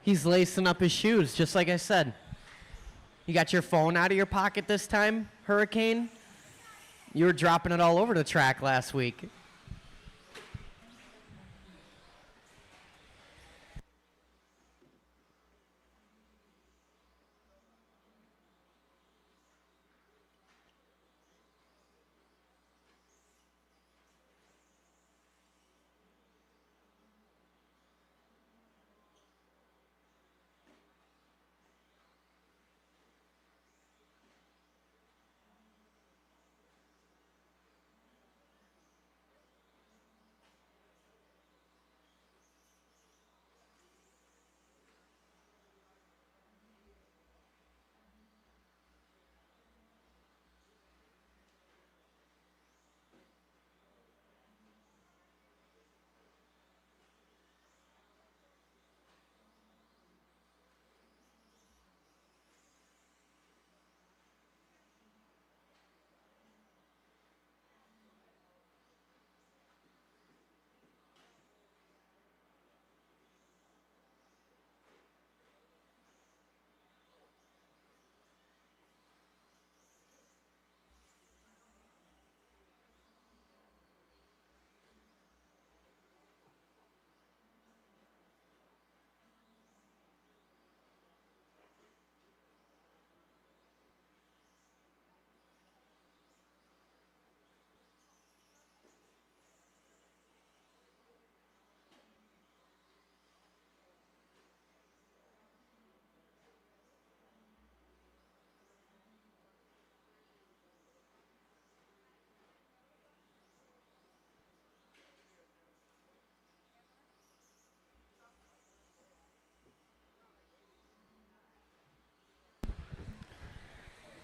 He's lacing up his shoes, just like I said. You got your phone out of your pocket this time, Hurricane? You were dropping it all over the track last week.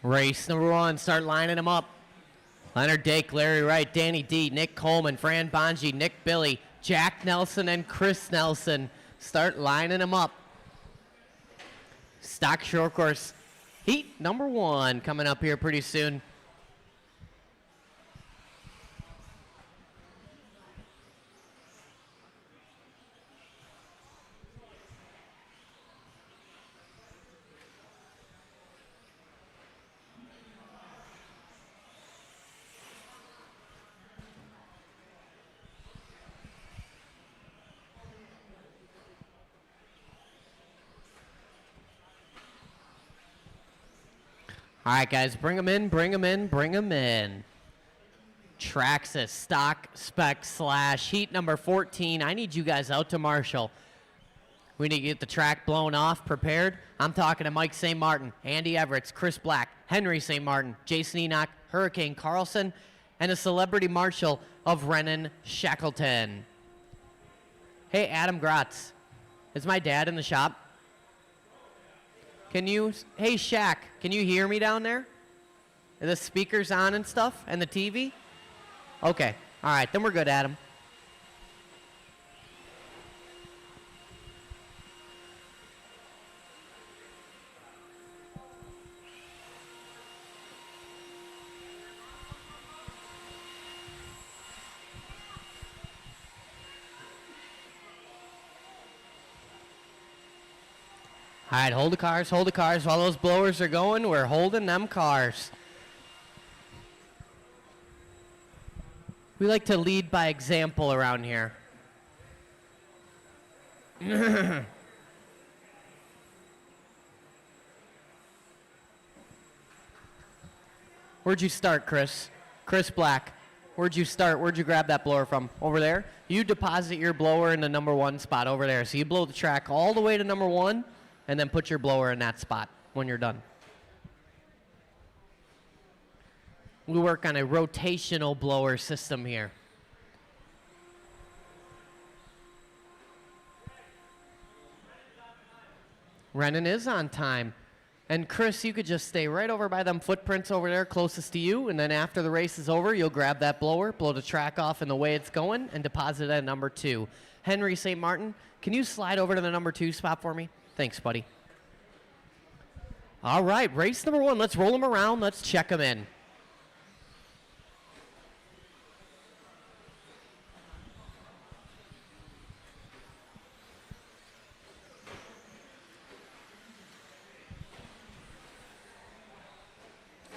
Race number 1, start lining them up. Leonard Dake, Larry Wright, Danny D, Nick Coleman, Fran Bonji, Nick Billy, Jack Nelson, and Chris Nelson. Start lining them up. Stock short course heat number 1 coming up here pretty soon. All right, guys, bring them in, bring them in, bring them in. Traxxas stock spec slash heat number 14. I need you guys out to Marshall. We need to get the track blown off, prepared. I'm talking to Mike St. Martin, Andy Everett, Chris Black, Henry St. Martin, Jason Enoch, Hurricane Carlson, and a celebrity marshal of Renan Shackleton. Hey, Adam Gratz, is my dad in the shop? Can you, hey Shaq, can you hear me down there? Are the speakers on and stuff, and the TV? Okay, all right, then we're good, Adam. All right, hold the cars, hold the cars. While those blowers are going, we're holding them cars. We like to lead by example around here. Where'd you start, Chris? Chris Black. Where'd you start? Where'd you grab that blower from? Over there? You deposit your blower in the number 1 spot over there. So you blow the track all the way to number 1, and then put your blower in that spot when you're done. We work on a rotational blower system here. Renan is on time. And Chris, you could just stay right over by them footprints over there closest to you, and then after the race is over, you'll grab that blower, blow the track off in the way it's going, and deposit it at number 2. Henry St. Martin, can you slide over to the number 2 spot for me? Thanks, buddy. All right, race number 1. Let's roll them around. Let's check them in.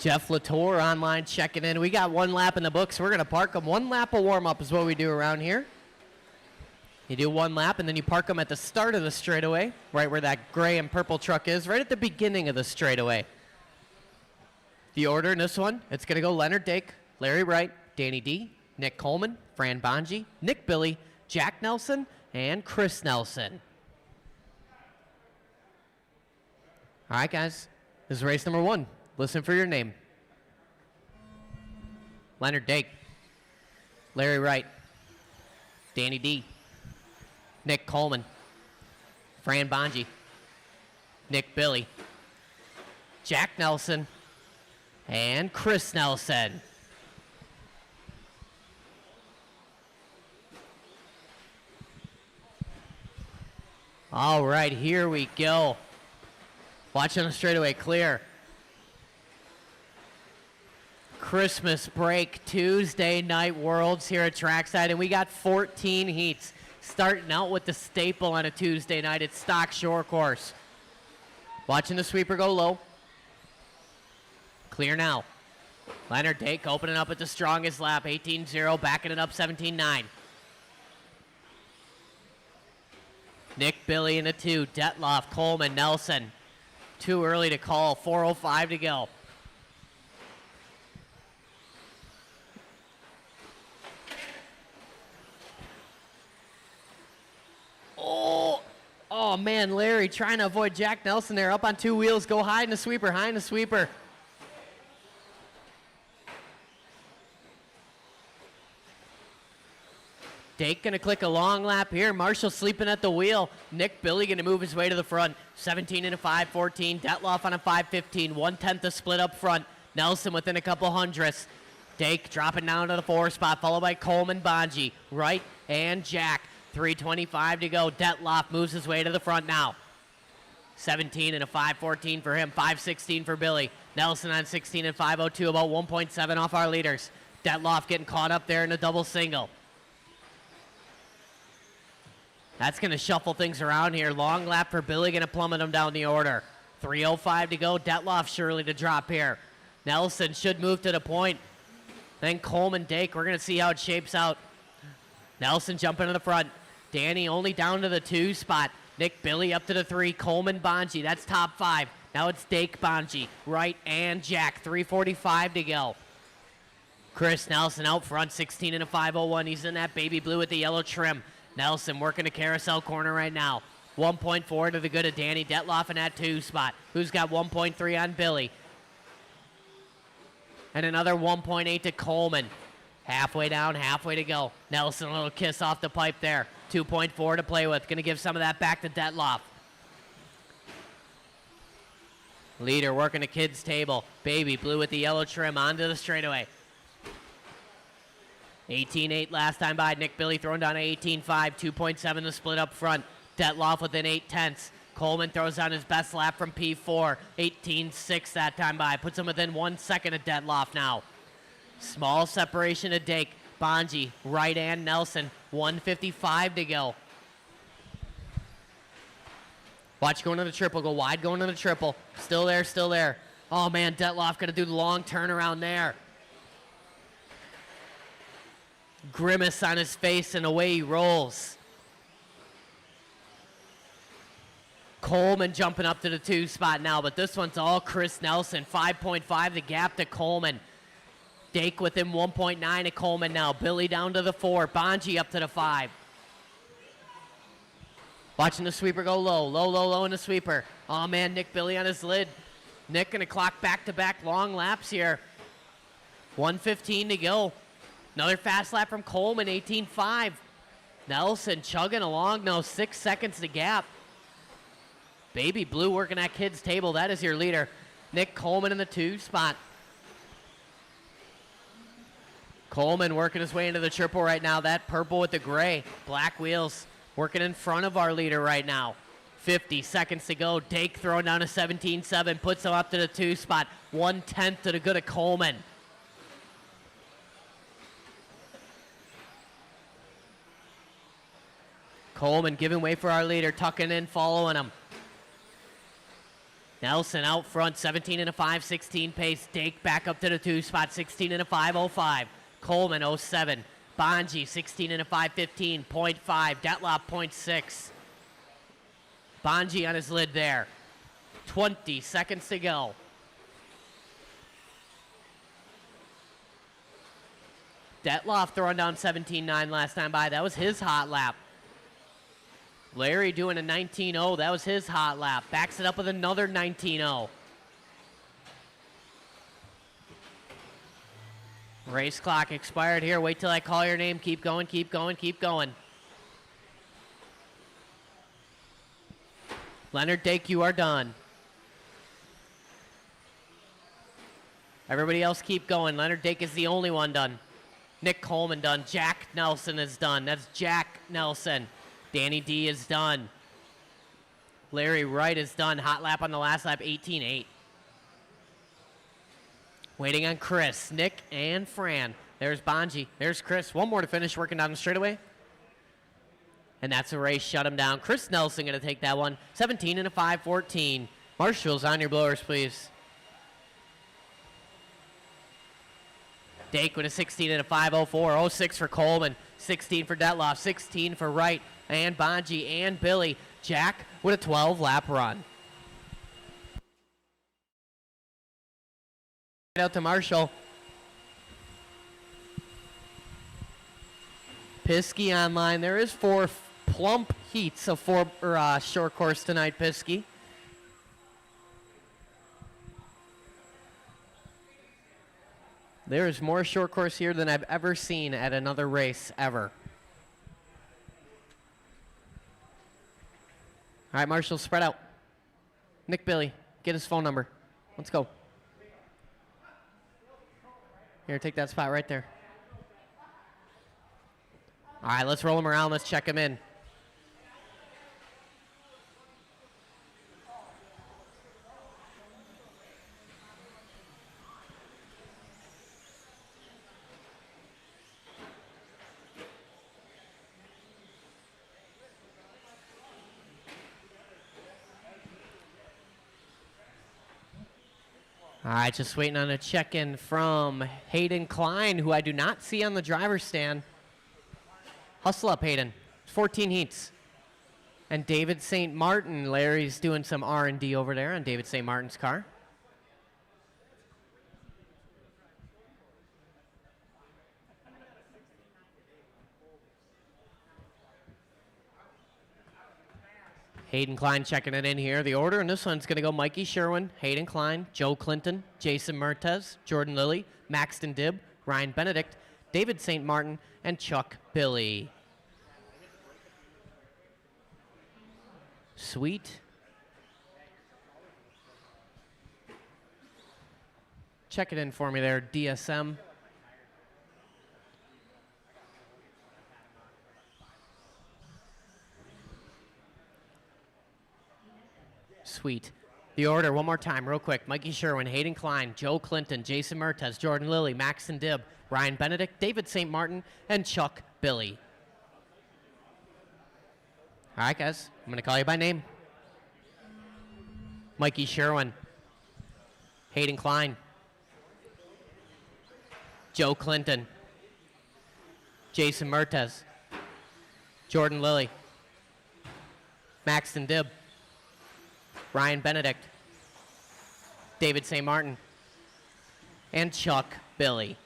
Jeff Latour online checking in. We got 1 lap in the books. We're going to park them. 1 lap of warm-up is what we do around here. You do 1 lap, and then you park them at the start of the straightaway, right where that gray and purple truck is, right at the beginning of the straightaway. The order in this one, it's going to go Leonard Dake, Larry Wright, Danny D, Nick Coleman, Fran Bonji, Nick Billy, Jack Nelson, and Chris Nelson. All right, guys, this is race number 1. Listen for your name. Leonard Dake, Larry Wright, Danny D, Nick Coleman, Fran Bonji, Nick Billy, Jack Nelson, and Chris Nelson. All right, here we go. Watch on the straightaway, clear. Christmas break, Tuesday night Worlds here at Trackside, and we got 14 heats. Starting out with the staple on a Tuesday night, it's stock shore course. Watching the sweeper go low. Clear now. Leonard Dake opening up at the strongest lap, 18-0, backing it up 17-9. Nick Billy in the 2, Detloff, Coleman, Nelson. Too early to call, 4:05 to go. Oh, man, Larry trying to avoid Jack Nelson there. Up on 2 wheels. Go high in the sweeper, high in the sweeper. Dake going to click a long lap here. Marshall sleeping at the wheel. Nick Billy going to move his way to the front. 17 and a 5:14. Detloff on a 5:15. 1/10 to split up front. Nelson within a couple hundredths. Dake dropping down to the 4 spot, followed by Coleman, Bonji, Wright, and Jack. 3:25 to go. Detloff moves his way to the front now. 17 and a 5:14 for him. 5:16 for Billy. Nelson on 16 and 5:02, about 1.7 off our leaders. Detloff getting caught up there in a double single. That's going to shuffle things around here. Long lap for Billy, going to plummet him down the order. 3:05 to go. Detloff surely to drop here. Nelson should move to the point. Then Coleman, Dake. We're going to see how it shapes out. Nelson jumping to the front. Danny only down to the 2 spot. Nick Billy up to the 3. Coleman, Bonji. That's top 5. Now it's Dake, Bonji, Wright, and Jack. 3:45 to go. Chris Nelson out front, 16 and a 5:01. He's in that baby blue with the yellow trim. Nelson working a carousel corner right now. 1.4 to the good of Danny Detloff in that 2 spot. Who's got 1.3 on Billy? And another 1.8 to Coleman. Halfway down, halfway to go. Nelson, a little kiss off the pipe there. 2.4 to play with. Going to give some of that back to Detloff. Leader working the kids' table. Baby blue with the yellow trim onto the straightaway. 18-8 last time by. Nick Billy throwing down an 18-5. 2.7 to split up front. Detloff within 0.8. Coleman throws down his best lap from P4. 18-6 that time by. Puts him within 1 second of Detloff now. Small separation to Dake. Bonji, Wright, and Nelson. 1:55 to go. Watch going to the triple. Go wide going to the triple. Still there, still there. Oh, man, Detloff going to do the long turnaround there. Grimace on his face, and away he rolls. Coleman jumping up to the 2 spot now, but this one's all Chris Nelson. 5.5 the gap to Coleman. Dake within 1.9 of Coleman now. Billy down to the 4. Bonji up to the 5. Watching the sweeper go low. Low in the sweeper. Oh, man, Nick Billy on his lid. Nick going to clock back-to-back long laps here. 1:15 to go. Another fast lap from Coleman, 18.5. Nelson chugging along now, 6 seconds to gap. Baby Blue working that kid's table. That is your leader. Nick Coleman in the 2 spot. Coleman working his way into the triple right now. That purple with the gray. Black wheels working in front of our leader right now. 50 seconds to go. Dake throwing down a 17.7. Puts him up to the 2 spot. 1/10 to the good of Coleman. Coleman giving way for our leader. Tucking in, following him. Nelson out front, 17 and a 516 pace. Dake back up to the 2 spot, 16 and a 505. Coleman 07. Bonji 16 and a 515, 0.5. Detlop 0.6. Bonji on his lid there. 20 seconds to go. Detloff throwing down 17.9 last time by. That was his hot lap. Larry doing a 19.0. That was his hot lap. Backs it up with another 19.0. Race clock expired here. Wait till I call your name. Keep going, keep going, keep going. Leonard Dake, you are done. Everybody else keep going. Leonard Dake is the only one done. Nick Coleman done. Jack Nelson is done. That's Jack Nelson. Danny D is done. Larry Wright is done. Hot lap on the last lap, 18.8. Waiting on Chris, Nick, and Fran. There's Bonji. There's Chris. One more to finish working down the straightaway. And that's a race. Shut him down. Chris Nelson going to take that one. 17 and a 514. Marshals on your blowers, please. Dake with a 16 and a 504. 06 for Coleman. 16 for Detloff. 16 for Wright and Bonji and Billy. Jack with a 12-lap run. Out to Marshall. Piskey online. There is 4 plump heats of short course tonight, Piskey. There is more short course here than I've ever seen at another race, ever. All right, Marshall, spread out. Nick Billy, get his phone number. Let's go. Here, take that spot right there. All right, let's roll him around. Let's check him in. All right, just waiting on a check-in from Hayden Klein, who I do not see on the driver's stand. Hustle up, Hayden. 14 heats. And David St. Martin. Larry's doing some R&D over there on David St. Martin's car. Hayden Klein checking it in here. The order in this one's going to go Mikey Sherwin, Hayden Klein, Joe Clinton, Jason Mertez, Jordan Lilly, Maxton Dibb, Ryan Benedict, David St. Martin, and Chuck Billy. Sweet. Check it in for me there, DSM. Sweet. The order, one more time, real quick. Mikey Sherwin, Hayden Klein, Joe Clinton, Jason Mertez, Jordan Lilly, Maxton Dibb, Ryan Benedict, David St. Martin, and Chuck Billy. All right, guys, I'm going to call you by name. Mikey Sherwin, Hayden Klein, Joe Clinton, Jason Mertez, Jordan Lilly, Maxton Dibb, Ryan Benedict, David St. Martin, and Chuck Billy.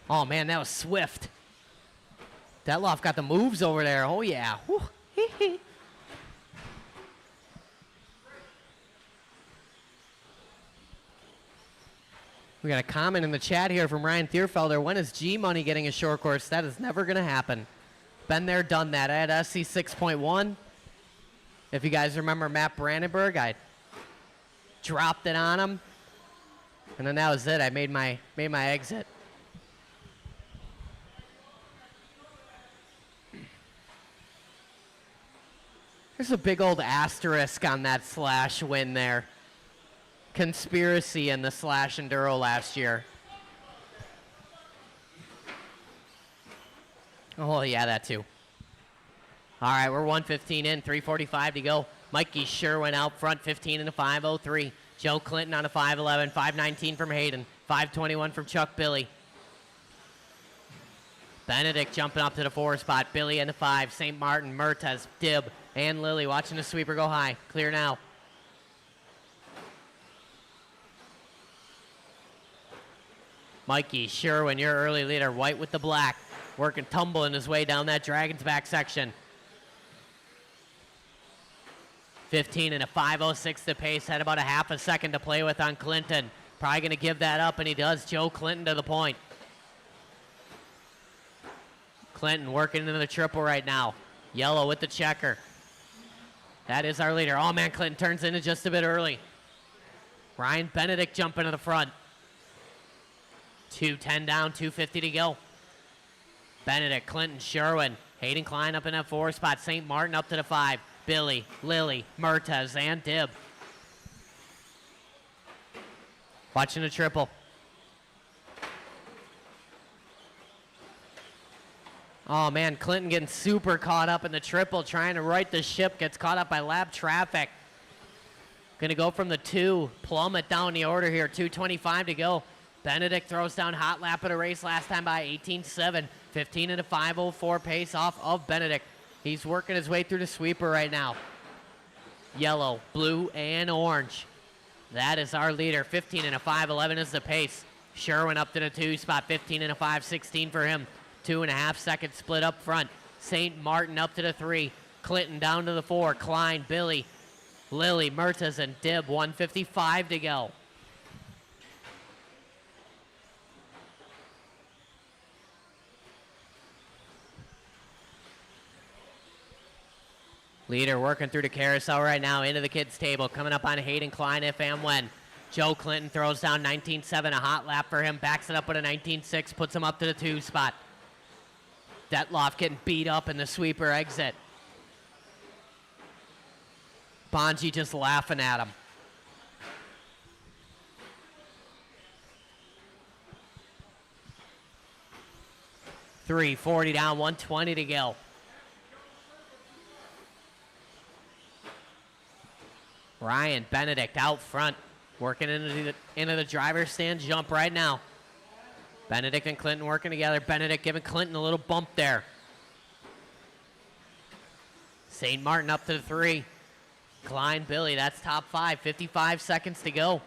Oh, man, that was swift. Detloff got the moves over there. Oh, yeah. We got a comment in the chat here from Ryan Thierfelder. When is G-Money getting a short course? That is never going to happen. Been there, done that. I had SC 6.1. If you guys remember Matt Brandenburg, I dropped it on him. And then that was it. I made my exit. There's a big old asterisk on that Slash win there. Conspiracy in the Slash Enduro last year. Oh, yeah, that too. All right, we're 1:15 in, 3:45 to go. Mikey Sherwin out front, 15 and a 5:03. Joe Clinton on a 5:11, 5:19 from Hayden, 5:21 from Chuck Billy. Benedict jumping up to the 4 spot. Billy in the 5. St. Martin, Mertes, Dibb, and Lilly watching the sweeper go high. Clear now. Mikey Sherwin, your early leader. White with the black. Working, tumbling his way down that Dragon's back section. 15 and a 5:06 to pace. Had about a half a second to play with on Clinton. Probably going to give that up, and he does. Joe Clinton to the point. Clinton working into the triple right now. Yellow with the checker. That is our leader. Oh, man, Clinton turns into just a bit early. Ryan Benedict jumping to the front. 2:10 down, 2:50 to go. Benedict, Clinton, Sherwin. Hayden Klein up in that 4 spot. St. Martin up to the 5. Billy, Lilly, Mertes, and Dibb. Watching the triple. Oh, man, Clinton getting super caught up in the triple, trying to right the ship, gets caught up by lap traffic. Going to go from the 2, plummet down the order here, 2:25 to go. Benedict throws down hot lap of the race last time by 18.7, 15 and a 5:04 pace off of Benedict. He's working his way through the sweeper right now. Yellow, blue, and orange. That is our leader. 15 and a 5:11 is the pace. Sherwin up to the 2 spot, 15 and a 5:16 for him. 2.5 seconds split up front. St. Martin up to the 3. Clinton down to the 4. Klein, Billy, Lilly, Mertes, and Dibb. 1:55 to go. Leader working through the carousel right now into the kids' table. Coming up on Hayden Klein if and when. Joe Clinton throws down 19.7, a hot lap for him. Backs it up with a 19.6, puts him up to the 2 spot. Detloff getting beat up in the sweeper exit. Bonji just laughing at him. .340 down, 1:20 to go. Ryan Benedict out front, working into the driver's stand jump right now. Benedict and Clinton working together. Benedict giving Clinton a little bump there. St. Martin up to the 3. Klein, Billy, that's top 5. 55 seconds to go.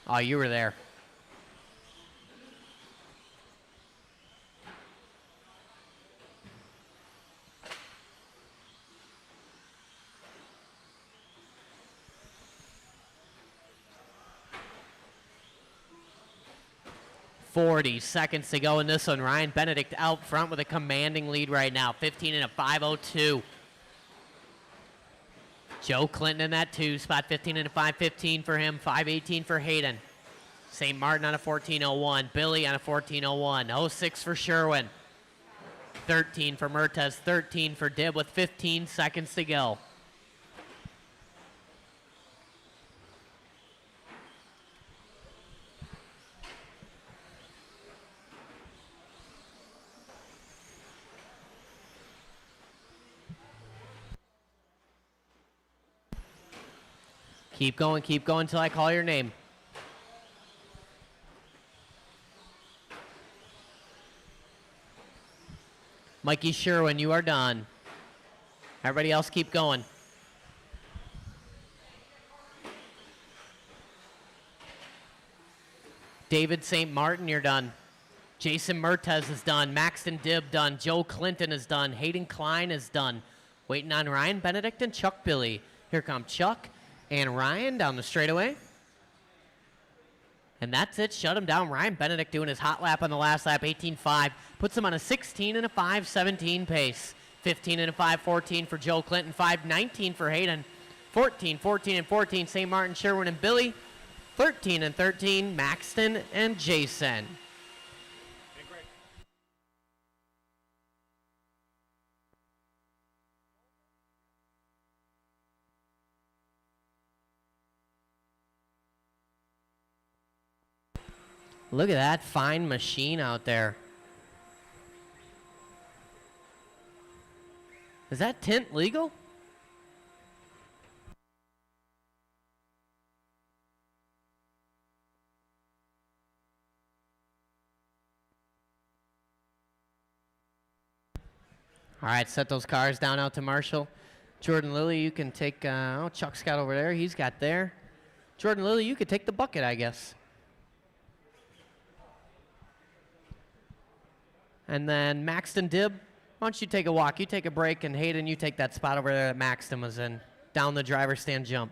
Oh, you were there. .40 seconds to go in this one. Ryan Benedict out front with a commanding lead right now. 15 and a 5:02. Joe Clinton in that 2 spot. 15 and a 5:15 for him. 5:18 for Hayden. St. Martin on a 14:01. Billy on a 14:01. 06 for Sherwin. 13 for Mertes. 13 for Dibb with 15 seconds to go. Keep going until I call your name. Mikey Sherwin, you are done. Everybody else keep going. David St. Martin, you're done. Jason Mertes is done. Maxton Dibb done. Joe Clinton is done. Hayden Klein is done. Waiting on Ryan Benedict and Chuck Billy. Here come Chuck and Ryan down the straightaway. And that's it. Shut him down. Ryan Benedict doing his hot lap on the last lap, 18.5. Puts him on a 16 and a 5:17 pace. 15 and a 5:14 for Joe Clinton. 5:19 for Hayden. 14, 14, and 14, St. Martin, Sherwin, and Billy. 13 and 13, Maxton and Jason. Look at that fine machine out there. Is that tint legal? All right, set those cars down out to Marshall. Jordan Lilly, you can take, Chuck's got over there. He's got there. Jordan Lilly, you could take the bucket, I guess. And then Maxton Dibb, why don't you take a walk? You take a break, and Hayden, you take that spot over there that Maxton was in, down the driver's stand jump.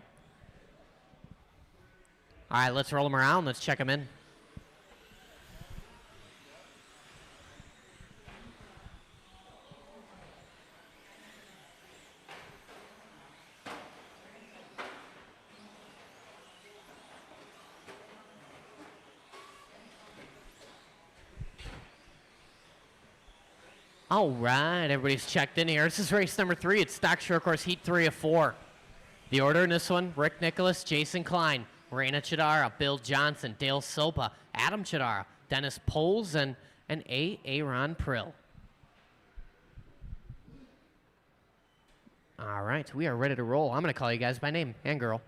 All right, let's roll them around. Let's check them in. All right, everybody's checked in here. This is race number 3. It's stock short course heat 3 of 4. The order in this one, Rick Nicholas, Jason Klein, Raina Chidara, Bill Johnson, Dale Sopa, Adam Chidara, Dennis Poles, and Aaron Prill. All right, we are ready to roll. I'm going to call you guys by name and girl.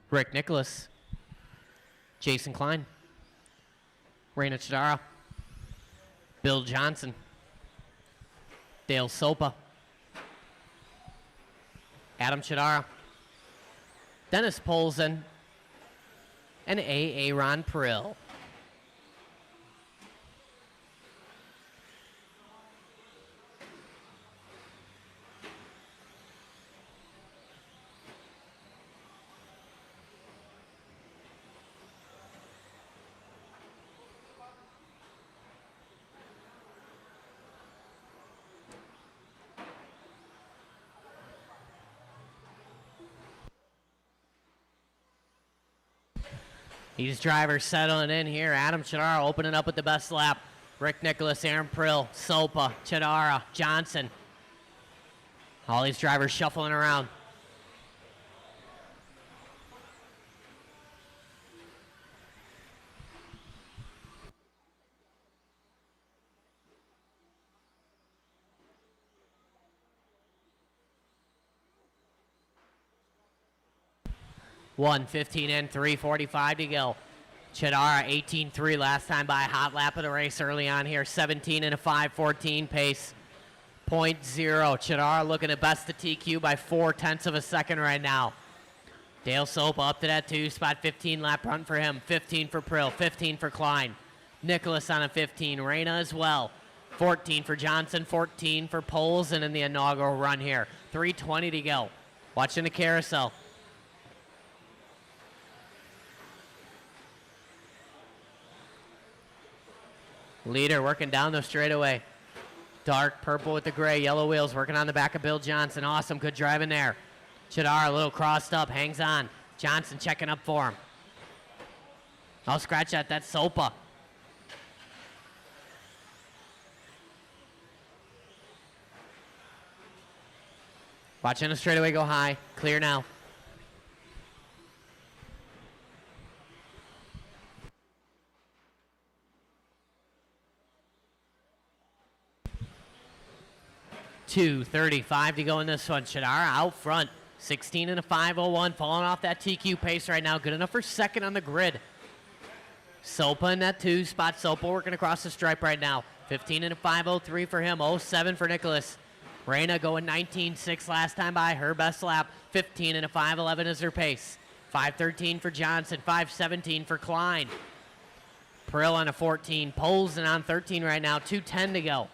Rick Nicholas, Jason Klein, Raina Chidara, Bill Johnson, Dale Sopa, Adam Chidara, Dennis Polzen, and Aaron Prill. These drivers settling in here. Adam Chidara opening up with the best lap. Rick Nicholas, Aaron Prill, Sopa, Chidara, Johnson. All these drivers shuffling around. One 15 and 3:45 to go. Chidara 18.3 last time by. Hot lap of the race early on here. 17 and a 5:14 pace. 0.0. Chidara looking at best of TQ by 0.4 of a second right now. Dale Sopa up to that 2 spot. 15 lap run for him. 15 for Prill. 15 for Klein. Nicholas on a 15. Raina as well. 14 for Johnson. 14 for Poles. And in the inaugural run here. 3:20 to go. Watching the carousel. Leader working down the straightaway. Dark purple with the gray, yellow wheels working on the back of Bill Johnson. Awesome, good driving there. Chidara a little crossed up, hangs on. Johnson checking up for him. I'll scratch that, that's Sopa. Watching the straightaway go high, clear now. .235 to go in this one. Chidara out front. 16 and a 5:01. Falling off that TQ pace right now. Good enough for second on the grid. Sopa in that 2 spot. Sopa working across the stripe right now. 15 and a 5:03 for him. 07 for Nicholas. Raina going 19.6 last time by. Her best lap. 15 and a 5:11 is her pace. 5:13 for Johnson. 5:17 for Klein. Prill on a 14. Polzen on 13 right now. 2:10 to go.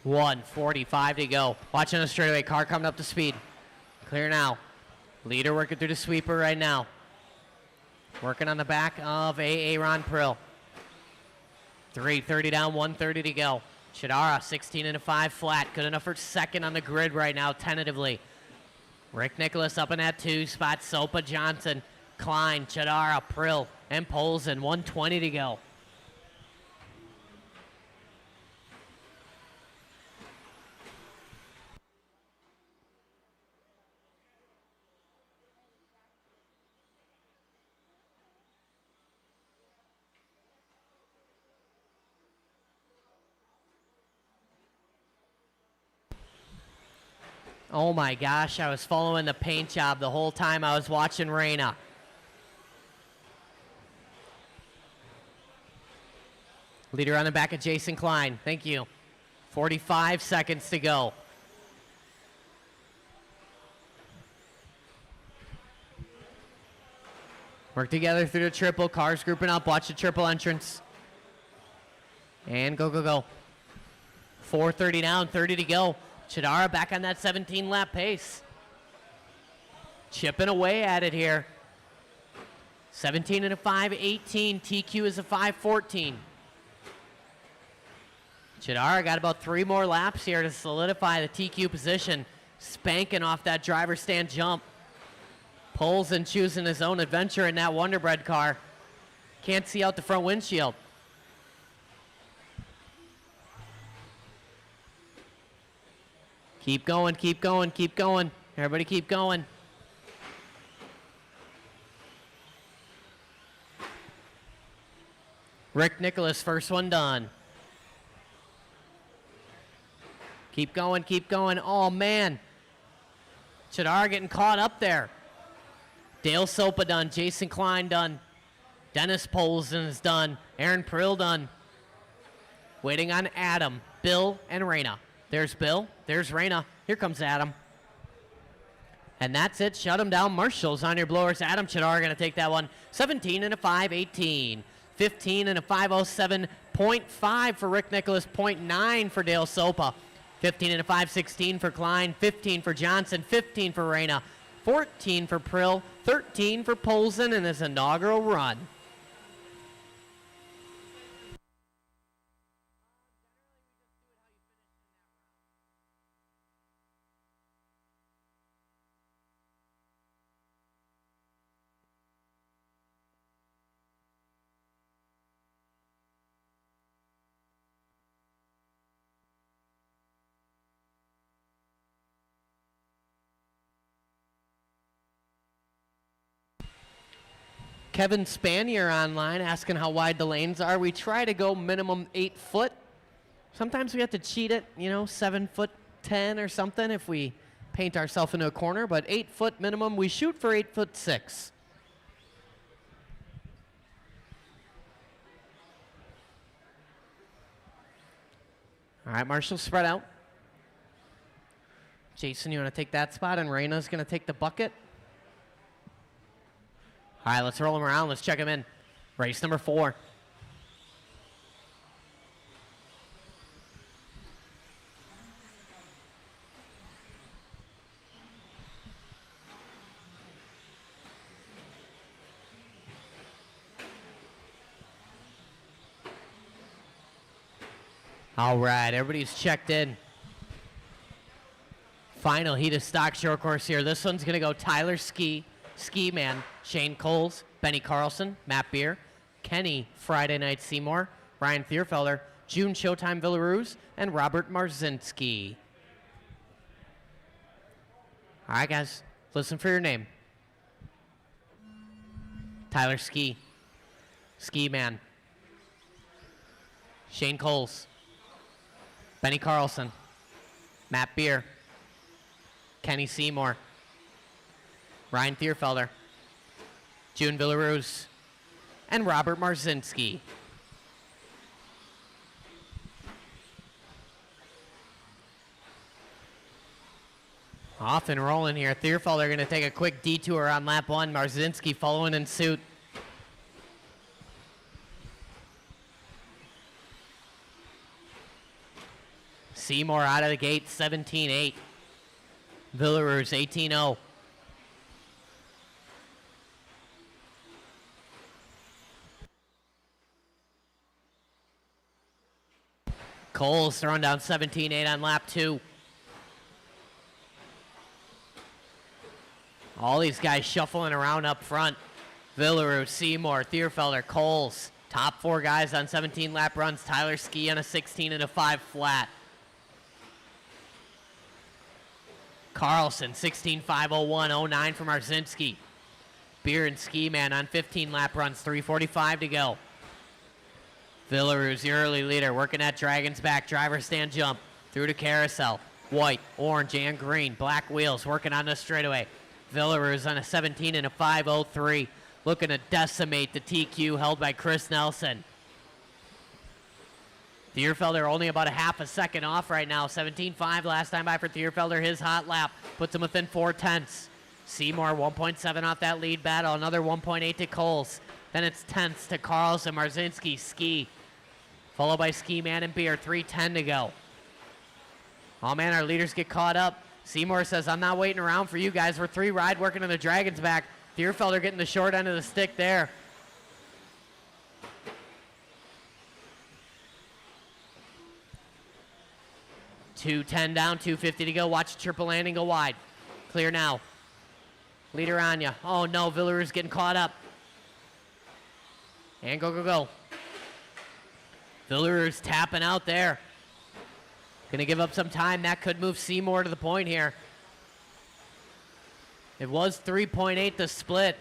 .145 to go. Watching the straightaway, car coming up to speed. Clear now. Leader working through the sweeper right now. Working on the back of Aaron Prill. 3:30 down, 1:30 to go. Chidara, 16 and a 5 flat. Good enough for second on the grid right now, tentatively. Rick Nicholas up in that 2 spot. Sopa, Johnson, Klein, Chidara, Prill, and Polzen. 1:20 to go. Oh my gosh, I was following the paint job the whole time I was watching Reyna. Leader on the back of Jason Klein. Thank you. 45 seconds to go. Work together through the triple. Cars grouping up. Watch the triple entrance. And go, go, go. 4:30 down, 30 to go. Chidara back on that 17-lap pace. Chipping away at it here. 17 and a 5:18. TQ is a 5:14. Chidara got about 3 more laps here to solidify the TQ position. Spanking off that driver stand jump. Pulls and choosing his own adventure in that Wonder Bread car. Can't see out the front windshield. Keep going, keep going, keep going. Everybody keep going. Rick Nicholas, first one done. Keep going, keep going. Oh, man. Chidara getting caught up there. Dale Sopa done. Jason Klein done. Dennis Polson is done. Aaron Prill done. Waiting on Adam, Bill, and Reyna. There's Bill. There's Reyna. Here comes Adam. And that's it. Shut him down. Marshall's on your blowers. Adam Chidara going to take that one. 17 and a 5:18. 15 and a 5:07.5 for Rick Nicholas. 0.9 for Dale Sopa. 15 and a 5:16 for Klein. 15 for Johnson. 15 for Reyna. 14 for Prill. 13 for Polson in his inaugural run. Kevin Spanier online asking how wide the lanes are. We try to go minimum 8 foot. Sometimes we have to cheat it, 7'10" or something if we paint ourselves into a corner, but 8 foot minimum. We shoot for 8'6". All right, Marshall, spread out. Jason, you want to take that spot, and Reyna's going to take the bucket. All right, let's roll him around. Let's check him in. Race number 4. All right, everybody's checked in. Final heat of stock short course here. This one's going to go Tyler Ski Man, Shane Coles, Benny Carlson, Matt Beer, Kenny Friday Night Seymour, Ryan Thierfelder, June Showtime Villaruz, and Robert Marzinski. All right, guys, listen for your name. Tyler Ski Man, Shane Coles, Benny Carlson, Matt Beer, Kenny Seymour, Ryan Thierfelder, June Villaruz, and Robert Marzinski. Off and rolling here. Thierfelder going to take a quick detour on lap 1. Marzinski following in suit. Seymour out of the gate, 17-8. Villaruz, 18-0. Coles throwing down 17-8 on lap 2. All these guys shuffling around up front. Villaruz, Seymour, Thierfelder, Coles. Top 4 guys on 17-lap runs. Tyler Ski on a 16 and a 5 flat. Carlson, 16.501.09 from Marzinski. Beer and Ski Man on 15-lap runs. 3:45 to go. Villaruz, the early leader, working that Dragon's back. Driver stand jump through to carousel. white, orange, and green. Black wheels working on the straightaway. Villaroos on a 17 and a 5.03. Looking to decimate the TQ held by Chris Nelson. Thierfelder only about a half a second off right now. 17.5 last time by for Thierfelder. His hot lap puts him within 4/10. Seymour 1.7 off that lead battle. Another 1.8 to Coles. Then it's tenths to Carlson, Marzinski, Ski. Followed by Ski Man and Beer. 3:10 to go. Oh man, our leaders get caught up. Seymour says, I'm not waiting around for you guys. We're 3 wide working on the Dragon's back. Thierfelder getting the short end of the stick there. $2.10 down, $2.50 to go. Watch triple landing go wide. Clear now. Leader on ya. Oh no, Villaroos getting caught up. And go, go, go. Villaroos tapping out there. Gonna give up some time. That could move Seymour to the point here. It was 3.8 to split.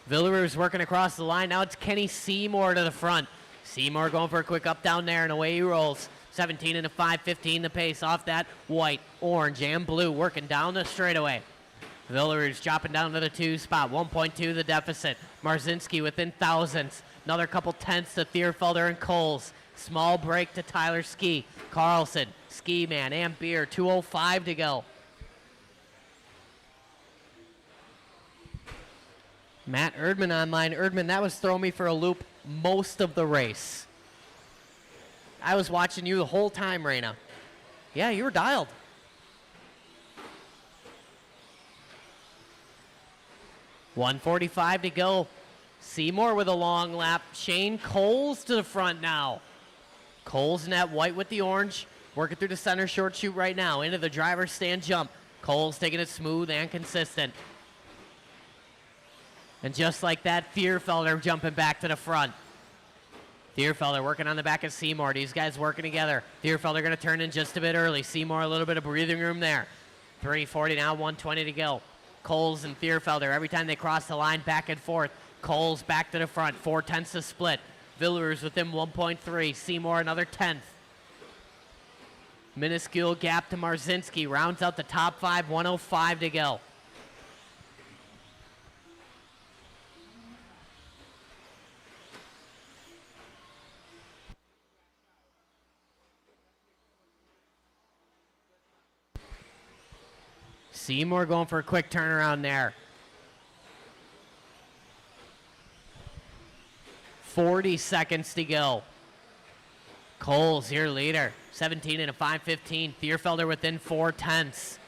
Villaroos working across the line. Now it's Kenny Seymour to the front. Seymour going for a quick up down there, and away he rolls. 17 and a 5.15 the pace off that white, orange, and blue working down the straightaway. Villaroos dropping down to the 2 spot. 1.2 the deficit. Marzinski within thousandths. Another couple tenths to Thierfelder and Coles. Small break to Tyler Ski. Carlson, Ski Man, and Beer. 2:05 to go. Matt Erdman online. Erdman, that was throwing me for a loop most of the race. I was watching you the whole time, Raina. Yeah, you were dialed. $1:45 to go. Seymour with a long lap. Shane Coles to the front now. Coles in that white with the orange. Working through the center short chute right now. Into the driver's stand jump. Coles taking it smooth and consistent. And just like that, Thierfelder jumping back to the front. Thierfelder working on the back of Seymour. These guys working together. Thierfelder going to turn in just a bit early. Seymour a little bit of breathing room there. 3:40 now, 1:20 to go. Coles and Thierfelder, every time they cross the line, back and forth. Coles back to the front, 4/10 to split. Villaroos within 1.3. Seymour another 10th. Minuscule gap to Marzinski. Rounds out the top 5, 1:05 to go. Seymour going for a quick turnaround there. 40 seconds to go. Coles, your leader. 17 and a 5.15. Thierfelder within 4/10.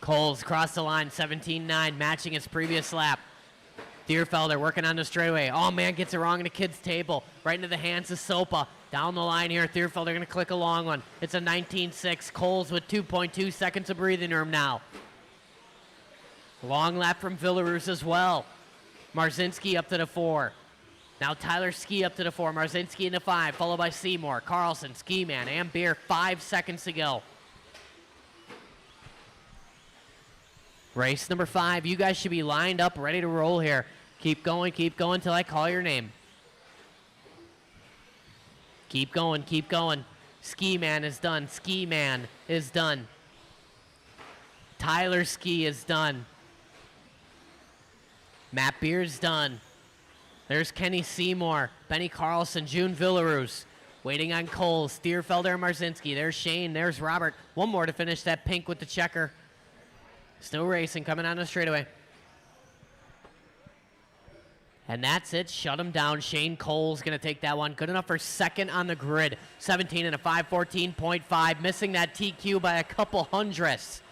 Coles crossed the line, 17.9, matching his previous lap. Thierfelder working on the straightaway. Oh man, gets it wrong in the kid's table. Right into the hands of Sopa. Down the line here, Thierfelder going to click a long one. It's a 19.6. Coles with 2.2 seconds of breathing room now. Long lap from Villaroos as well. Marzinski up to the 4. Now Tyler Ski up to the 4. Marzinski in the 5, followed by Seymour, Carlson, Ski Man, and Beer. 5 seconds to go. Race number 5. You guys should be lined up, ready to roll here. Keep going till I call your name. Keep going, keep going. Ski Man is done. Ski Man is done. Tyler Ski is done. Matt Beer's done. There's Kenny Seymour, Benny Carlson, June Villaroos. Waiting on Coles, Thierfelder, and Marzinski. There's Shane, there's Robert. One more to finish that pink with the checker. Still racing, coming on the straightaway. And that's it, shut him down. Shane Cole's gonna take that one. Good enough for second on the grid. 17 and a 5.14.5, missing that TQ by a couple hundredths.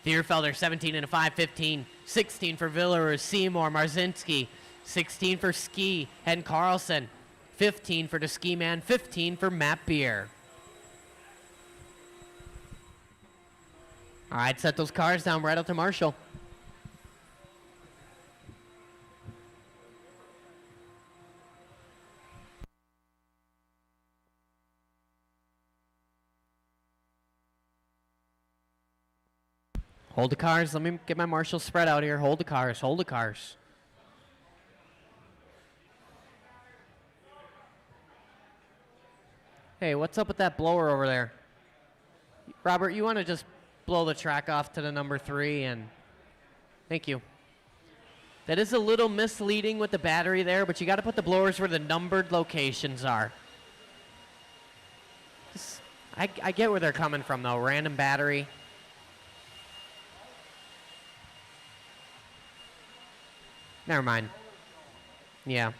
Thierfelder, 17 and a 5.15. 16 for Villaroos, Seymour, Marzinski. 16 for Ski and Carlson. 15 for the Ski Man, 15 for Matt Beer. All right, set those cars down right out to Marshall. Hold the cars. Let me get my Marshall spread out here. Hold the cars. Hold the cars. Hey, what's up with that blower over there? Robert, you want to just blow the track off to the number 3 and thank you. That is a little misleading with the battery there, but you got to put the blowers where the numbered locations are. I get where they're coming from though. Random battery. Never mind. Yeah.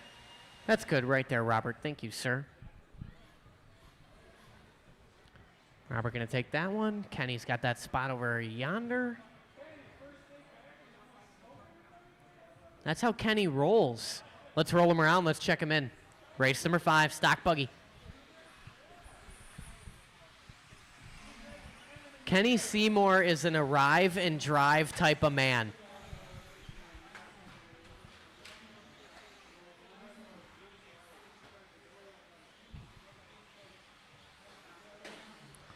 That's good right there, Robert. Thank you, sir. Robert going to take that one. Kenny's got that spot over yonder. That's how Kenny rolls. Let's roll him around. Let's check him in. Race number 5, stock buggy. Kenny Seymour is an arrive and drive type of man.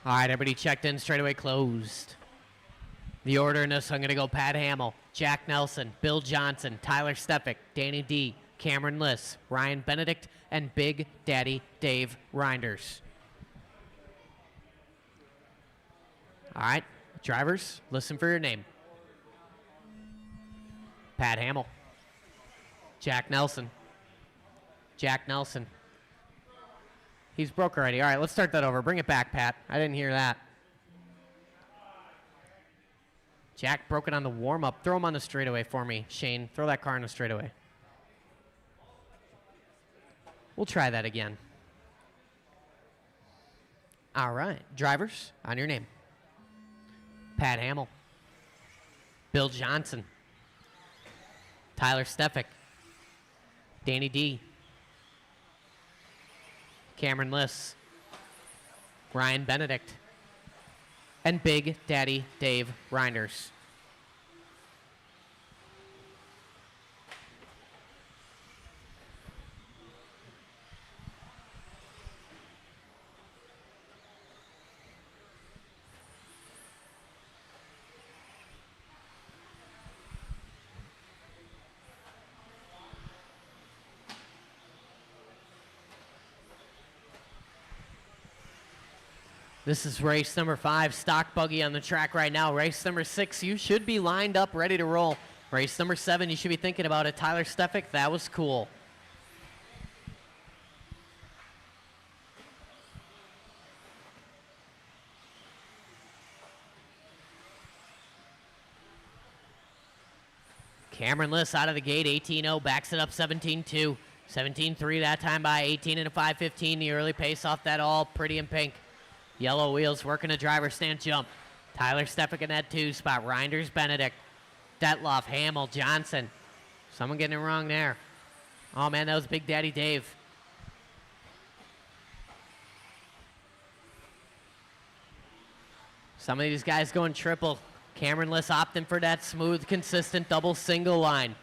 All right, everybody checked in, straightaway closed. The order in this, I'm going to go Pat Hamill, Jack Nelson, Bill Johnson, Tyler Stefik, Danny D, Cameron Liss, Ryan Benedict, and Big Daddy Dave Reinders. All right, drivers, listen for your name. Pat Hamill. Jack Nelson. Jack Nelson. He's broke already. All right, let's start that over. Bring it back, Pat. I didn't hear that. Jack broke it on the warm-up. Throw him on the straightaway for me, Shane. Throw that car on the straightaway. We'll try that again. All right, drivers, on your name. Pat Hamill. Bill Johnson. Tyler Stefik. Danny D. Cameron Liss. Ryan Benedict. And Big Daddy Dave Reinders. This is race number 5, stock buggy on the track right now. Race number 6, you should be lined up, ready to roll. Race number 7, you should be thinking about it. Tyler Stefik, that was cool. Cameron Liss out of the gate, 18-0, backs it up 17-2. 17-3 that time by 18 and a 5:15. The early pace off that all pretty in pink. Yellow wheels working a driver stand jump. Tyler Stefik in that 2 spot. Reinders, Benedict, Detloff, Hamill, Johnson. Someone getting it wrong there. Oh, man, that was Big Daddy Dave. Some of these guys going triple. Cameron Liss opting for that smooth, consistent double single line.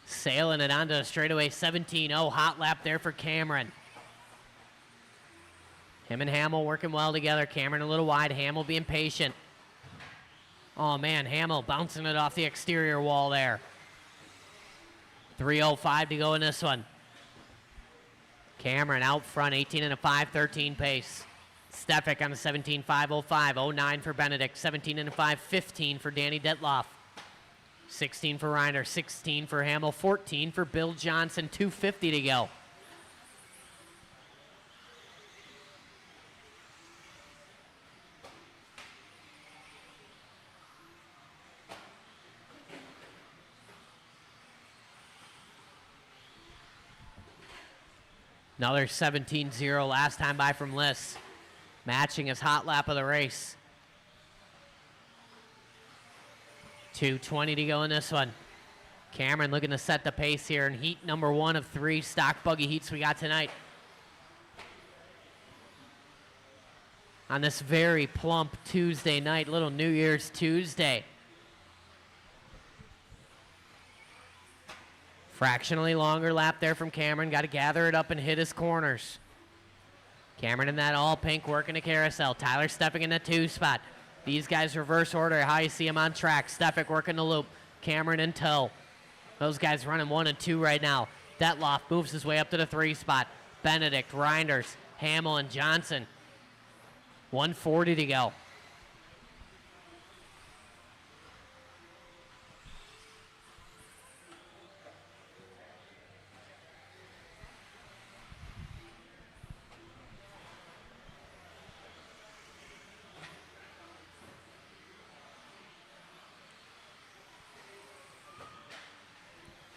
Sailing it onto a straightaway 17-0. Hot lap there for Cameron. Him and Hamill working well together. Cameron a little wide. Hamill being patient. Oh, man, Hamill bouncing it off the exterior wall there. 3:05 to go in this one. Cameron out front, 18 and a 5:13 pace. Stefik on the 17.5:05. 09 for Benedict. 17 and a 5:15 for Danny Detloff. 16 for Reiner, 16 for Hamill, 14 for Bill Johnson, 2:50 to go. Another 17-0 last time by from Liss, matching his hot lap of the race. 2:20 to go in this one. Cameron looking to set the pace here in heat number 1 of 3 stock buggy heats we got tonight. On this very plump Tuesday night, little New Year's Tuesday. Fractionally longer lap there from Cameron. Got to gather it up and hit his corners. Cameron in that all pink working a carousel. Tyler Stefik in that 2 spot. These guys reverse order, how you see them on track. Stefik working the loop. Cameron in tow. Those guys running 1 and 2 right now. Detloff moves his way up to the 3 spot. Benedict, Reinders, Hamill, and Johnson. 140 to go.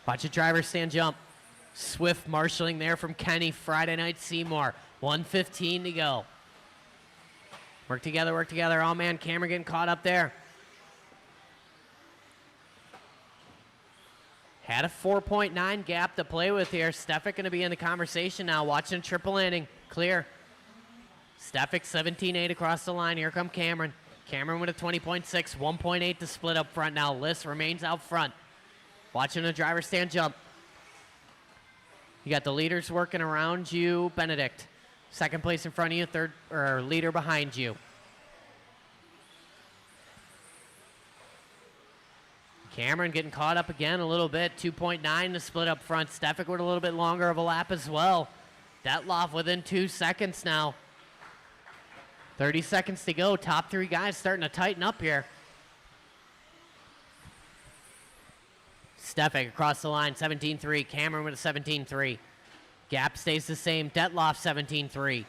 Watch a driver stand jump. Swift marshaling there from Kenny. Friday Night Seymour. 1:15 to go. Work together, work together. Oh, man, Cameron getting caught up there. Had a 4.9 gap to play with here. Stefik going to be in the conversation now. Watching triple landing. Clear. Stefik 17.8 across the line. Here come Cameron. Cameron with a 20.6. 1.8 to split up front now. Liss remains out front. Watching the driver stand jump. You got the leaders working around you. Benedict. Second place in front of you. Third or leader behind you. Cameron getting caught up again a little bit. 2.9 to split up front. Stefik with a little bit longer of a lap as well. Detloff within 2 seconds now. 30 seconds to go. Top 3 guys starting to tighten up here. Stefik across the line, 17.3. Cameron with a 17.3. Gap stays the same. Detloff, 17.3.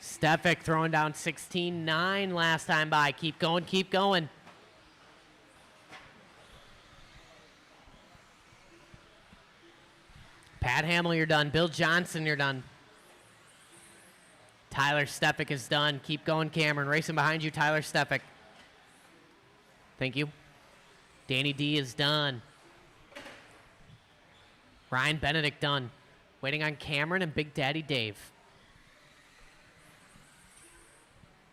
Stefik throwing down 16.9 last time by. Keep going, keep going. Pat Hamill, you're done. Bill Johnson, you're done. Tyler Stefik is done. Keep going, Cameron. Racing behind you, Tyler Stefik. Thank you. Danny D is done. Ryan Benedict done. Waiting on Cameron and Big Daddy Dave.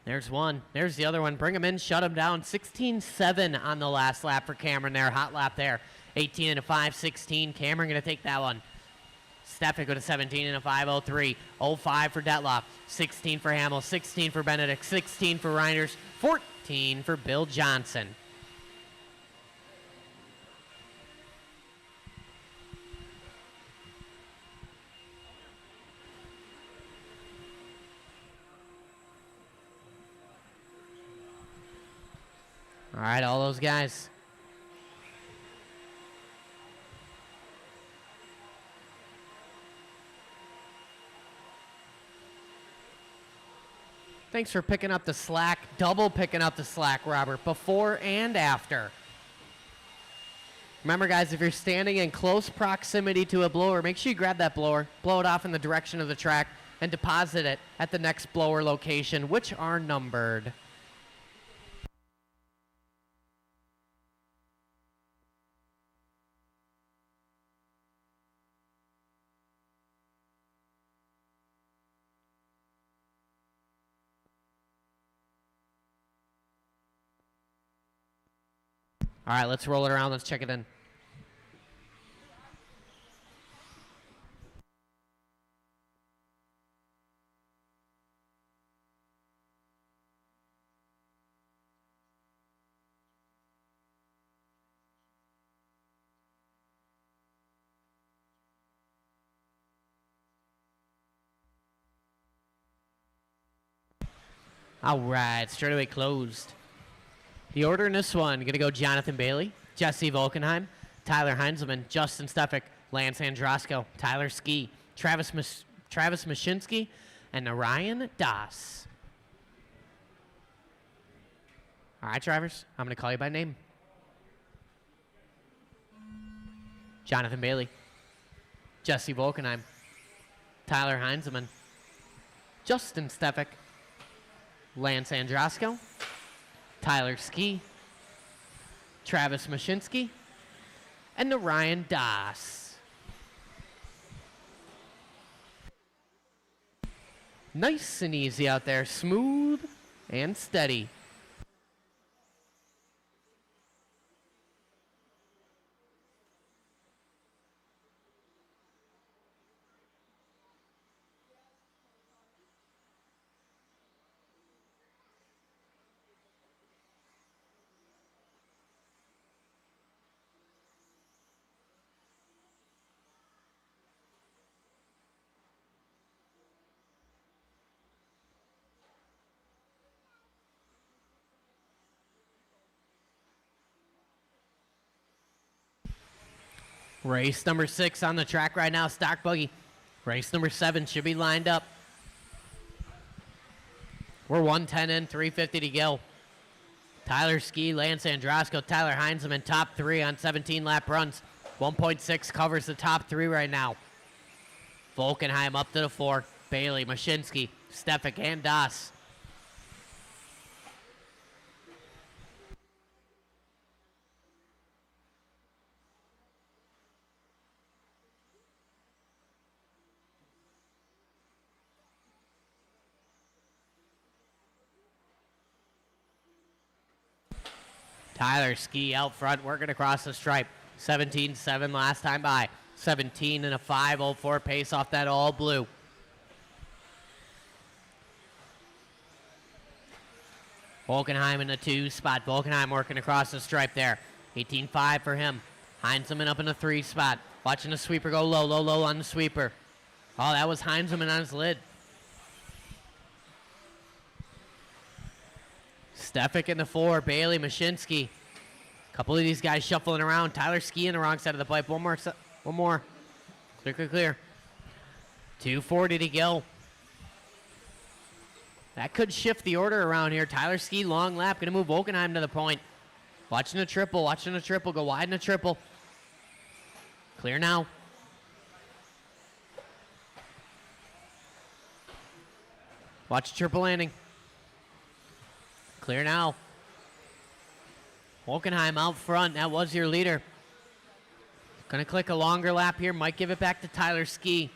There's one. There's the other one. Bring him in. Shut him down. 16.7 on the last lap for Cameron there. Hot lap there. 18 and a 5.16. Cameron going to take that one. Stefik with a 17 and a 5.03. 05 for Detloff. 16 for Hamill. 16 for Benedict. 16 for Reinders. 14 for Bill Johnson. All right, all those guys. Thanks for picking up the slack, double picking up the slack, Robert, before and after. Remember, guys, if you're standing in close proximity to a blower, make sure you grab that blower, blow it off in the direction of the track, and deposit it at the next blower location, which are numbered. All right, let's roll it around. Let's check it in. All right, straightaway closed. The order in this one, going to go Jonathan Bailey, Jesse Volkenheim, Tyler Heinzelman, Justin Stefik, Lance Androsco, Tyler Ski, Travis Mashinsky, and Ryan Das. All right, drivers, I'm going to call you by name. Jonathan Bailey, Jesse Volkenheim, Tyler Heinzelman, Justin Stefik, Lance Androsco, Tyler Ski, Travis Mashinsky, and Ryan Das. Nice and easy out there, smooth and steady. Race number 6 on the track right now, stock buggy. Race number 7 should be lined up. We're 110 in, 350 to go. Tyler Ski, Lance Androsco, Tyler Heinzelman, top 3 on 17 lap runs. 1.6 covers the top 3 right now. Volkenheim up to the 4. Bailey, Mashinsky, Stefik, and Das. Tyler Ski out front, working across the stripe. 17.7 last time by. 17 and a 5.04 pace off that all blue. Volkenheim in the 2 spot. Volkenheim working across the stripe there. 18.5 for him. Heinzelman up in the 3 spot. Watching the sweeper go low, low, low on the sweeper. Oh, that was Heinzelman on his lid. Stefik in the 4, Bailey, Mashinsky. A couple of these guys shuffling around. Tyler Ski in the wrong side of the pipe. One more. Clear, clear, clear. 2:40 to go. That could shift the order around here. Tyler Ski, long lap, gonna move Volkenheim to the point. Watching the triple, go wide in the triple. Clear now. Watch triple landing. Clear now. Volkenheim out front. That was your leader. Gonna click a longer lap here. Might give it back to Tyler Ski.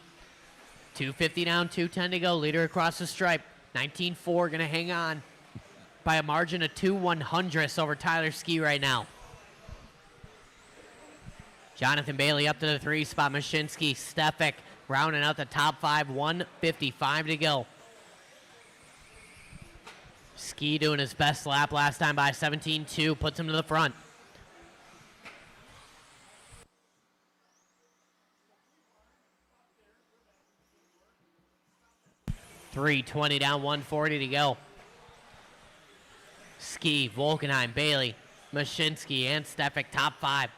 250 down, 210 to go. Leader across the stripe. 19.4 gonna hang on by a margin of 2/100ths over Tyler Ski right now. Jonathan Bailey up to the 3 spot. Mashinsky, Stefik rounding out the top 5. 1:55 to go. Ski doing his best lap last time by 17.2, puts him to the front. .320 down, 140 to go. Ski, Volkenheim, Bailey, Mashinsky, and Stefik, top 5.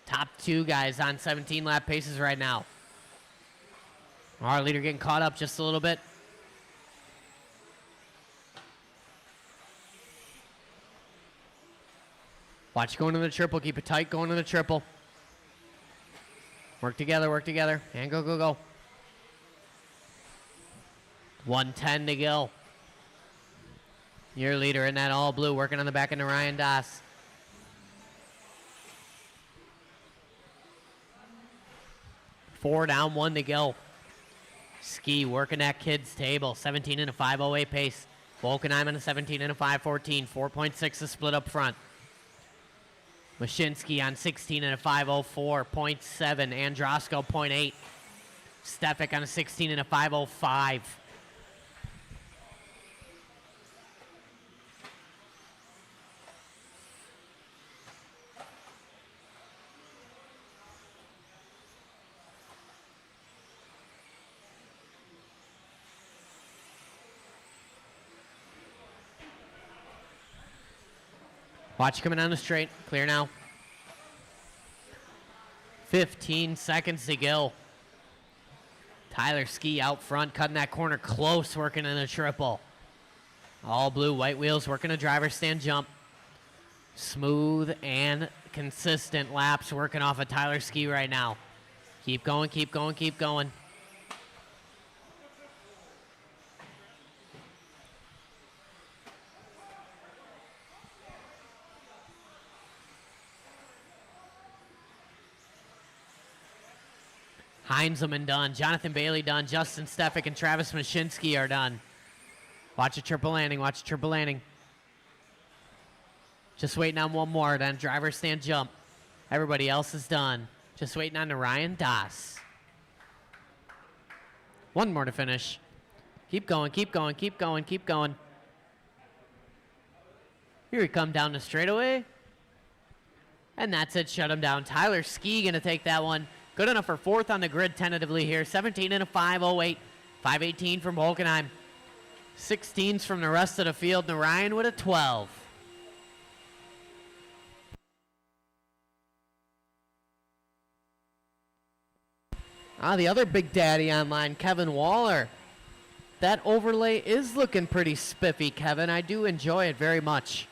Top 2 guys on 17 lap paces right now. Our leader getting caught up just a little bit. Watch going to the triple. Keep it tight going to the triple. Work together, and go, go, go. 110 to go. Your leader in that all blue, working on the back end of Ryan Das. Four down, 1 to go. Ski working that kid's table. 17 and a 5.08 pace. Volkenheim in a 17 and a 5.14. 4.6 to split up front. Mashinsky on 16 and a 5.04. 0.7. Androsco 0.8. Stefik on a 16 and a 5.05. Watch coming down the straight. Clear now. 15 seconds to go. Tyler Ski out front, cutting that corner close, working in a triple. All blue, white wheels, working a driver's stand jump. Smooth and consistent laps working off of Tyler Ski right now. Keep going, keep going, keep going. Heinzelman done. Jonathan Bailey done. Justin Stefik and Travis Mashinsky are done. Watch a triple landing. Watch a triple landing. Just waiting on one more. Then driver stand jump. Everybody else is done. Just waiting on the Ryan Das. One more to finish. Keep going, keep going, keep going, keep going. Here we come down the straightaway. And that's it. Shut him down. Tyler Ski going to take that one. Good enough for 4th on the grid tentatively here. 17 and a 5.08. 5.18 from Volkenheim. 16s from the rest of the field. Narayan with a 12. The other big daddy online, Kevin Waller. That overlay is looking pretty spiffy, Kevin. I do enjoy it very much.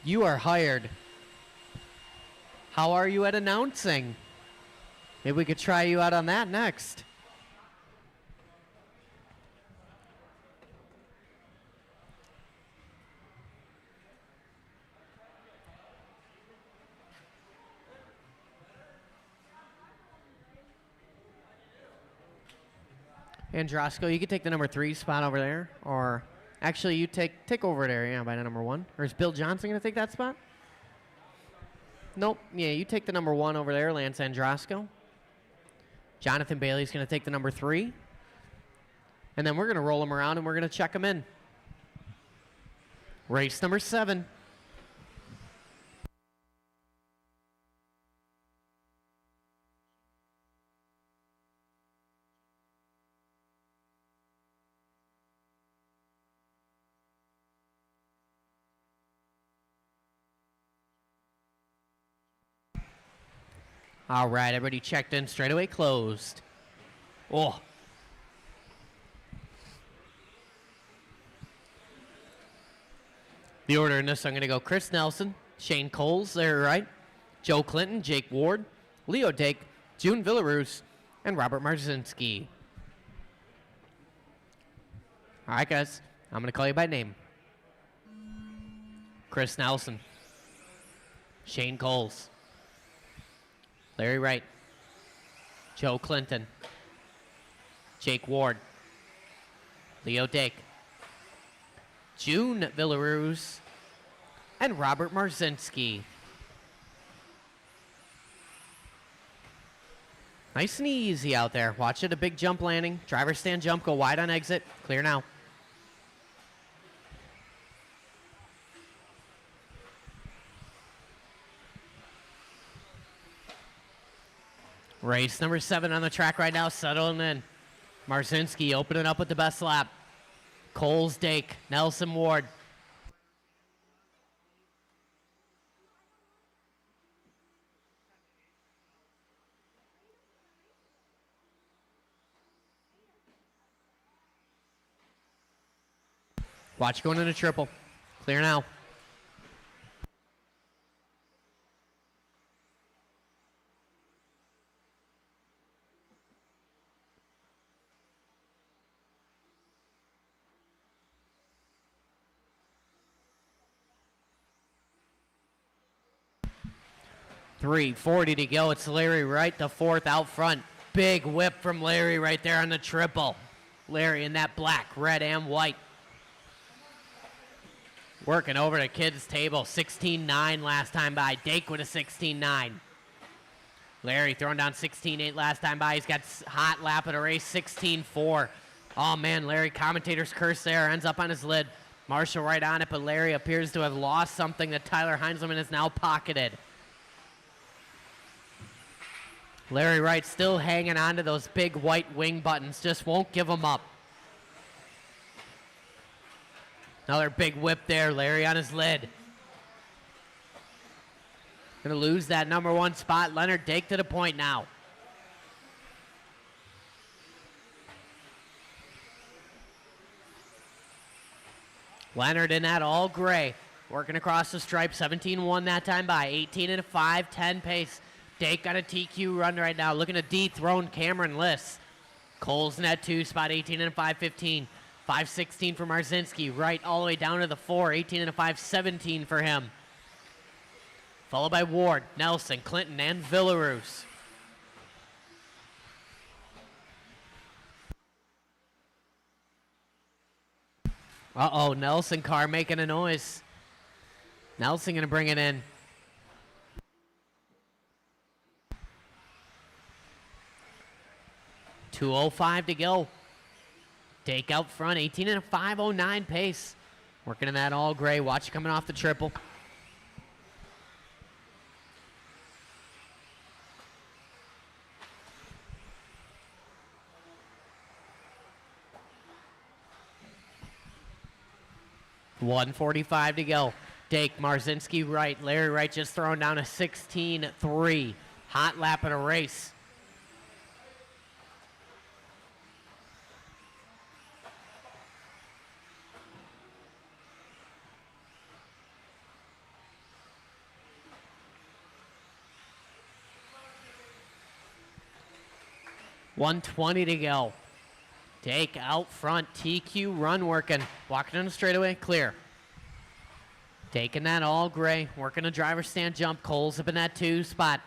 You are hired. How are you at announcing? Maybe we could try you out on that next. Androsco, you could take the number 3 spot over there, or actually you take over there, yeah, by the number 1. Or is Bill Johnson going to take that spot? Nope. Yeah, you take the number 1 over there, Lance Androsco. Jonathan Bailey's going to take the number 3. And then we're going to roll him around and we're going to check him in. Race number 7. All right, everybody checked in, straightaway closed. Oh. The order in this, I'm going to go Chris Nelson, Shane Coles, there, right? Joe Clinton, Jake Ward, Leo Dake, June Villaroos, and Robert Marzinski. All right, guys, I'm going to call you by name. Chris Nelson, Shane Coles, Larry Wright, Joe Clinton, Jake Ward, Leo Dake, June Villaroos, and Robert Marzinski. Nice and easy out there. Watch it, a big jump landing. Driver stand jump, go wide on exit. Clear now. Race number 7 on the track right now, settling in. Marzinski opening up with the best lap. Coles, Dake, Nelson, Ward. Watch going into triple. Clear now. .340 to go. It's Larry Wright, the 4th out front. Big whip from Larry right there on the triple. Larry in that black, red, and white. Working over the kids' table. 16.9 last time by. Dake with a 16.9. Larry throwing down 16.8 last time by. He's got hot lap of the race, 16.4. Oh, man, Larry, commentator's curse there. Ends up on his lid. Marshall right on it, but Larry appears to have lost something that Tyler Heinzelman has now pocketed. Larry Wright still hanging on to those big white wing buttons. Just won't give them up. Another big whip there. Larry on his lid. Gonna lose that number 1 spot. Leonard Dake to the point now. Leonard in that all gray. Working across the stripe. 17.1 that time by. 18 and a 5.10 pace. Dake got a TQ run right now. Looking to dethrone Cameron Liss. Coles in that 2 spot. 18 and a 5.15. 5.16 for Marzinski. Right all the way down to the 4. 18 and a 5.17 for him. Followed by Ward, Nelson, Clinton, and Villaroos. Uh-oh, Nelson car making a noise. Nelson gonna bring it in. .205 to go. Dake out front, 18 and a 5.09 pace. Working in that all gray. Watch coming off the triple. .145 to go. Dake, Marzinski right. Larry Wright just throwing down a 16.3. Hot lap of the race. .120 to go. Dake out front, TQ run working. Walking on the straightaway, clear. Taking that all gray, working a driver's stand jump. Cole's up in that 2 spot.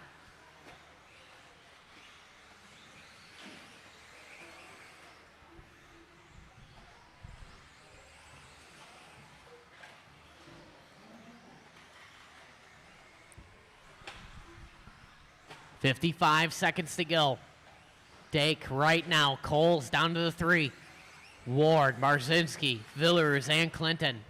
.55 seconds to go. Dake right now. Cole's down to the 3. Ward, Marzinski, Villers, and Clinton.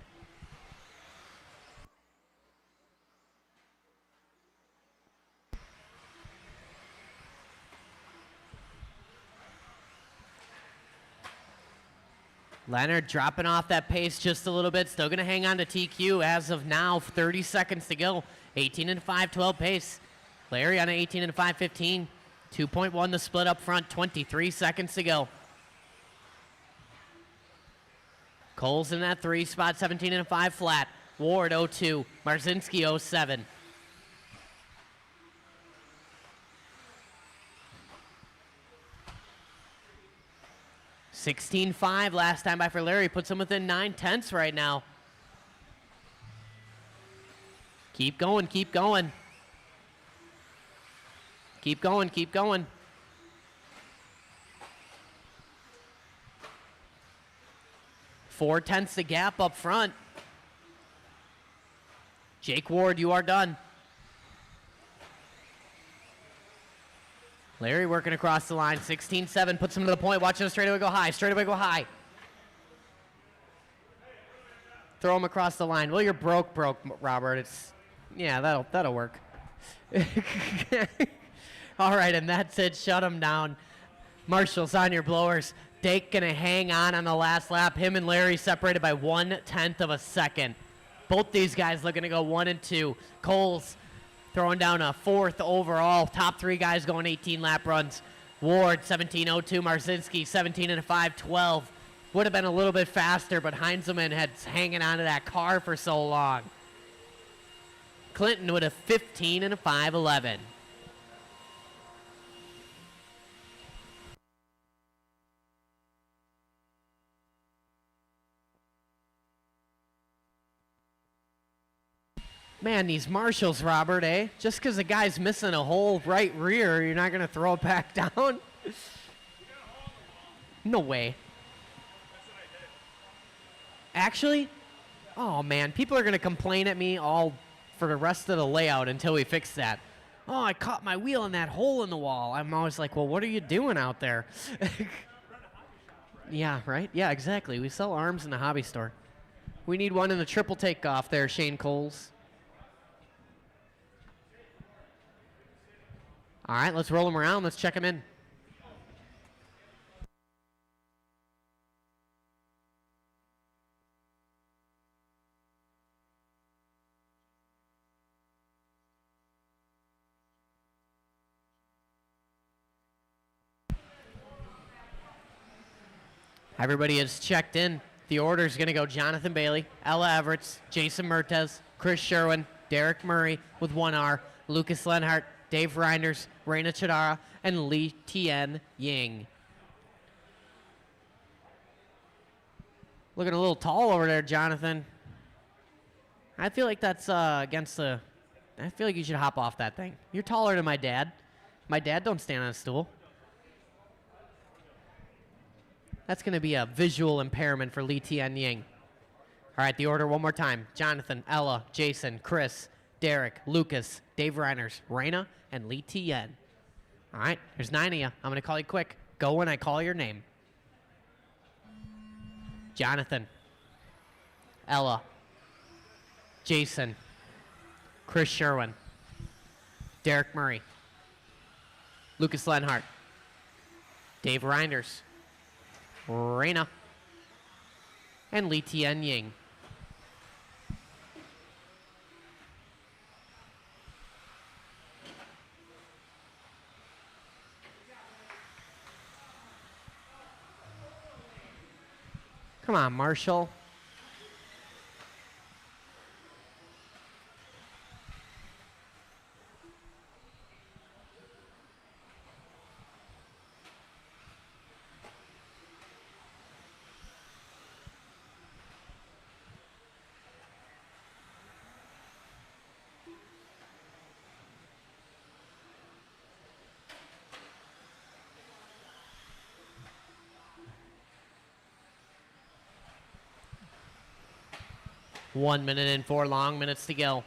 Leonard dropping off that pace just a little bit. Still going to hang on to TQ as of now. 30 seconds to go. 18 and 5-12 pace. Larry on an 18 and 5-15. 2.1 the split up front. 23 seconds to go. Cole's in that 3 spot. 17 and 5 flat. Ward 02. Marzinski 07. .16.5 last time by for Larry. Puts him within 9/10 right now. Keep going, keep going. Keep going, keep going. .4 the gap up front. Jake Ward, you are done. Larry working across the line. 16.7 puts him to the point. Watching the straightaway go high. Straightaway go high. Throw him across the line. Well, you're broke, Robert. It's, yeah, that'll work. All right, and that's it. Shut him down. Marshall's on your blowers. Dake gonna hang on the last lap. Him and Larry separated by 1/10 of a second. Both these guys looking to go 1 and 2. Cole's throwing down a 4th overall. Top 3 guys going 18 lap runs. Ward 17.02. Marzinski 17 and 5-12. Would have been a little bit faster, but Heinzelman had hanging onto that car for so long. Clinton with a 15 and 5-11. Man, these marshals, Robert, eh? Just because the guy's missing a whole right rear, you're not going to throw it back down? No way. Actually, oh, man, people are going to complain at me all for the rest of the layout until we fix that. Oh, I caught my wheel in that hole in the wall. I'm always like, well, what are you doing out there? Yeah, right? Yeah, exactly. We sell arms in the hobby store. We need one in the triple takeoff there, Shane Coles. All right, let's roll them around. Let's check them in. Everybody is checked in. The order is going to go Jonathan Bailey, Ella Everett, Jason Mertes, Chris Sherwin, Derek Murray with 1R, Lucas Lenhart, Dave Reinders, Reina Chidara, and Li Tian Ying. Looking a little tall over there, Jonathan. I feel like that's against the... I feel like you should hop off that thing. You're taller than my dad. My dad don't stand on a stool. That's going to be a visual impairment for Li Tian Ying. All right, the order one more time. Jonathan, Ella, Jason, Chris, Derek, Lucas, Dave Reiners, Reina, and Li Tian. All right, there's 9 of you. I'm going to call you quick. Go when I call your name. Jonathan, Ella, Jason, Chris Sherwin, Derek Murray, Lucas Lenhart, Dave Reinders, Reina, and Li Tian Ying. on, Marshall. One minute and 4 long minutes to go.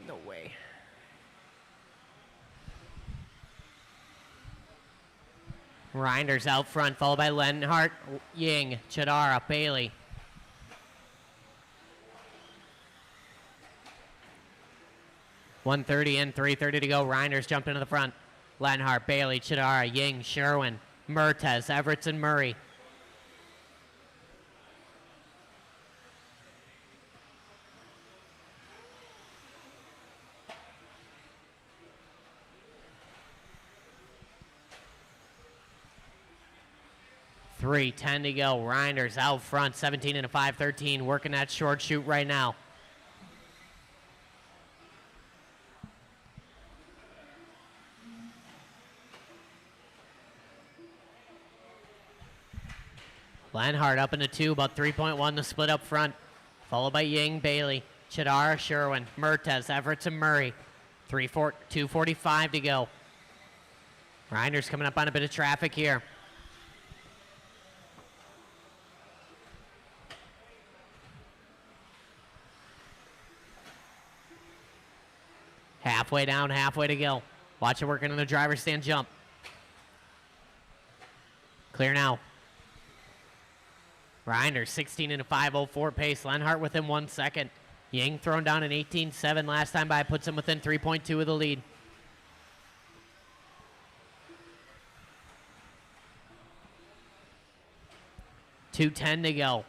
No way. Reinders out front, followed by Lenhart, Ying, Chadara, Bailey. .130 in, 3:30 to go. Reinders jump into the front. Lenhart, Bailey, Chadara, Ying, Sherwin, Mertes, Everett, and Murray. .310 to go. Reinders out front, 17 and a 5:13, working that short shoot right now. Lenhart up into 2, about 3.1 to split up front. Followed by Ying, Bailey, Chadara, Sherwin, Mertes, Everett, and Murray. 2:45 to go. Reinders coming up on a bit of traffic here. Halfway down, halfway to go. Watch it working on the driver's stand jump. Clear now. Reinders 16 and a 5:04 pace. Lenhart within 1 second. Ying thrown down an 18.7 last time by, puts him within 3.2 of the lead. .210 to go.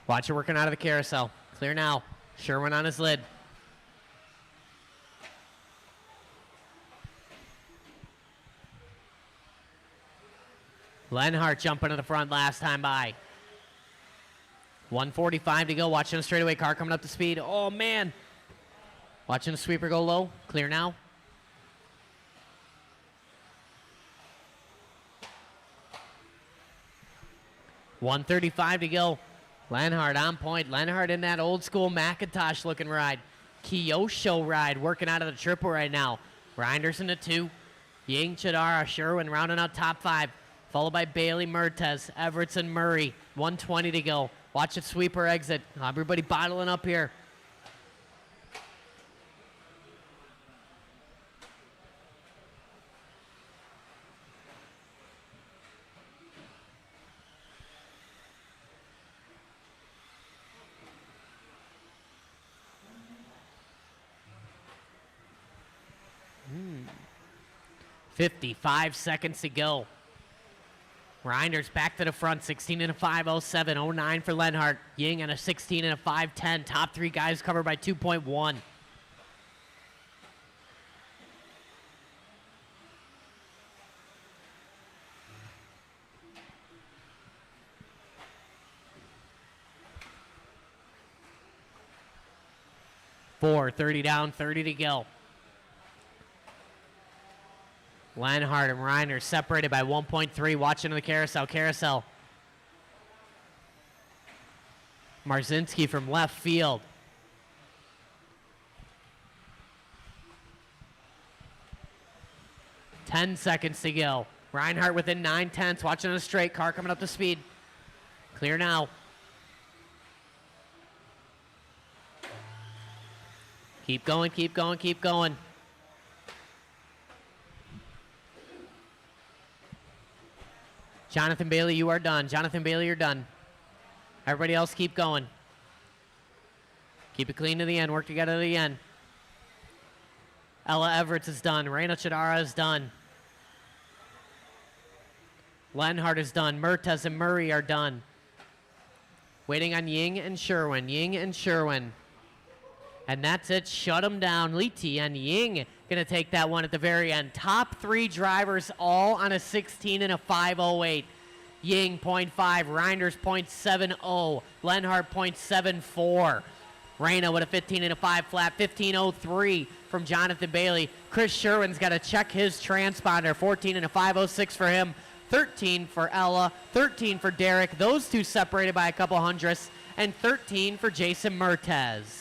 Watch it working out of the carousel. Clear now. Sherwin on his lid. Lenhart jumping to the front last time by. 1:45 to go. Watching a straightaway car coming up to speed. Oh, man. Watching the sweeper go low. Clear now. .135 to go. Lenhart on point. Lenhart in that old school Macintosh looking ride. Kyosho ride working out of the triple right now. Reinders in the 2. Ying, Chadara, Sherwin rounding out top 5. Followed by Bailey, Mertes, Everett, and Murray. 1:20 to go. Watch it sweeper exit. Everybody bottling up here. Hmm. 55 seconds to go. Reinders back to the front, 16 and a 5:07, 09 for Lenhart. Ying and a 16 and a 5:10. Top 3 guys covered by 2.1. .430 down, 30 to go. Lenhart and Reinders separated by 1.3. Watching the carousel. Carousel. Marzinski from left field. .10 seconds to go. Reinhardt within 9/10. Watching on a straight. Car coming up to speed. Clear now. Keep going, keep going, keep going. Jonathan Bailey, you are done. Jonathan Bailey, you're done. Everybody else, keep going. Keep it clean to the end. Work together to the end. Ella Everett is done. Reina Chadara is done. Lenhart is done. Mertes and Murray are done. Waiting on Ying and Sherwin. Ying and Sherwin. And that's it. Shut him down. Li Tian Ying going to take that one at the very end. Top 3 drivers all on a 16 and a 5.08. Ying 0.5, Reinders 0.70, Lenhart 0.74. Reyna with a 15 and a 5 flat, 15.03 from Jonathan Bailey. Chris Sherwin's got to check his transponder, 14 and a 5.06 for him, 13 for Ella, 13 for Derek. Those two separated by a couple hundredths, and 13 for Jason Mertez.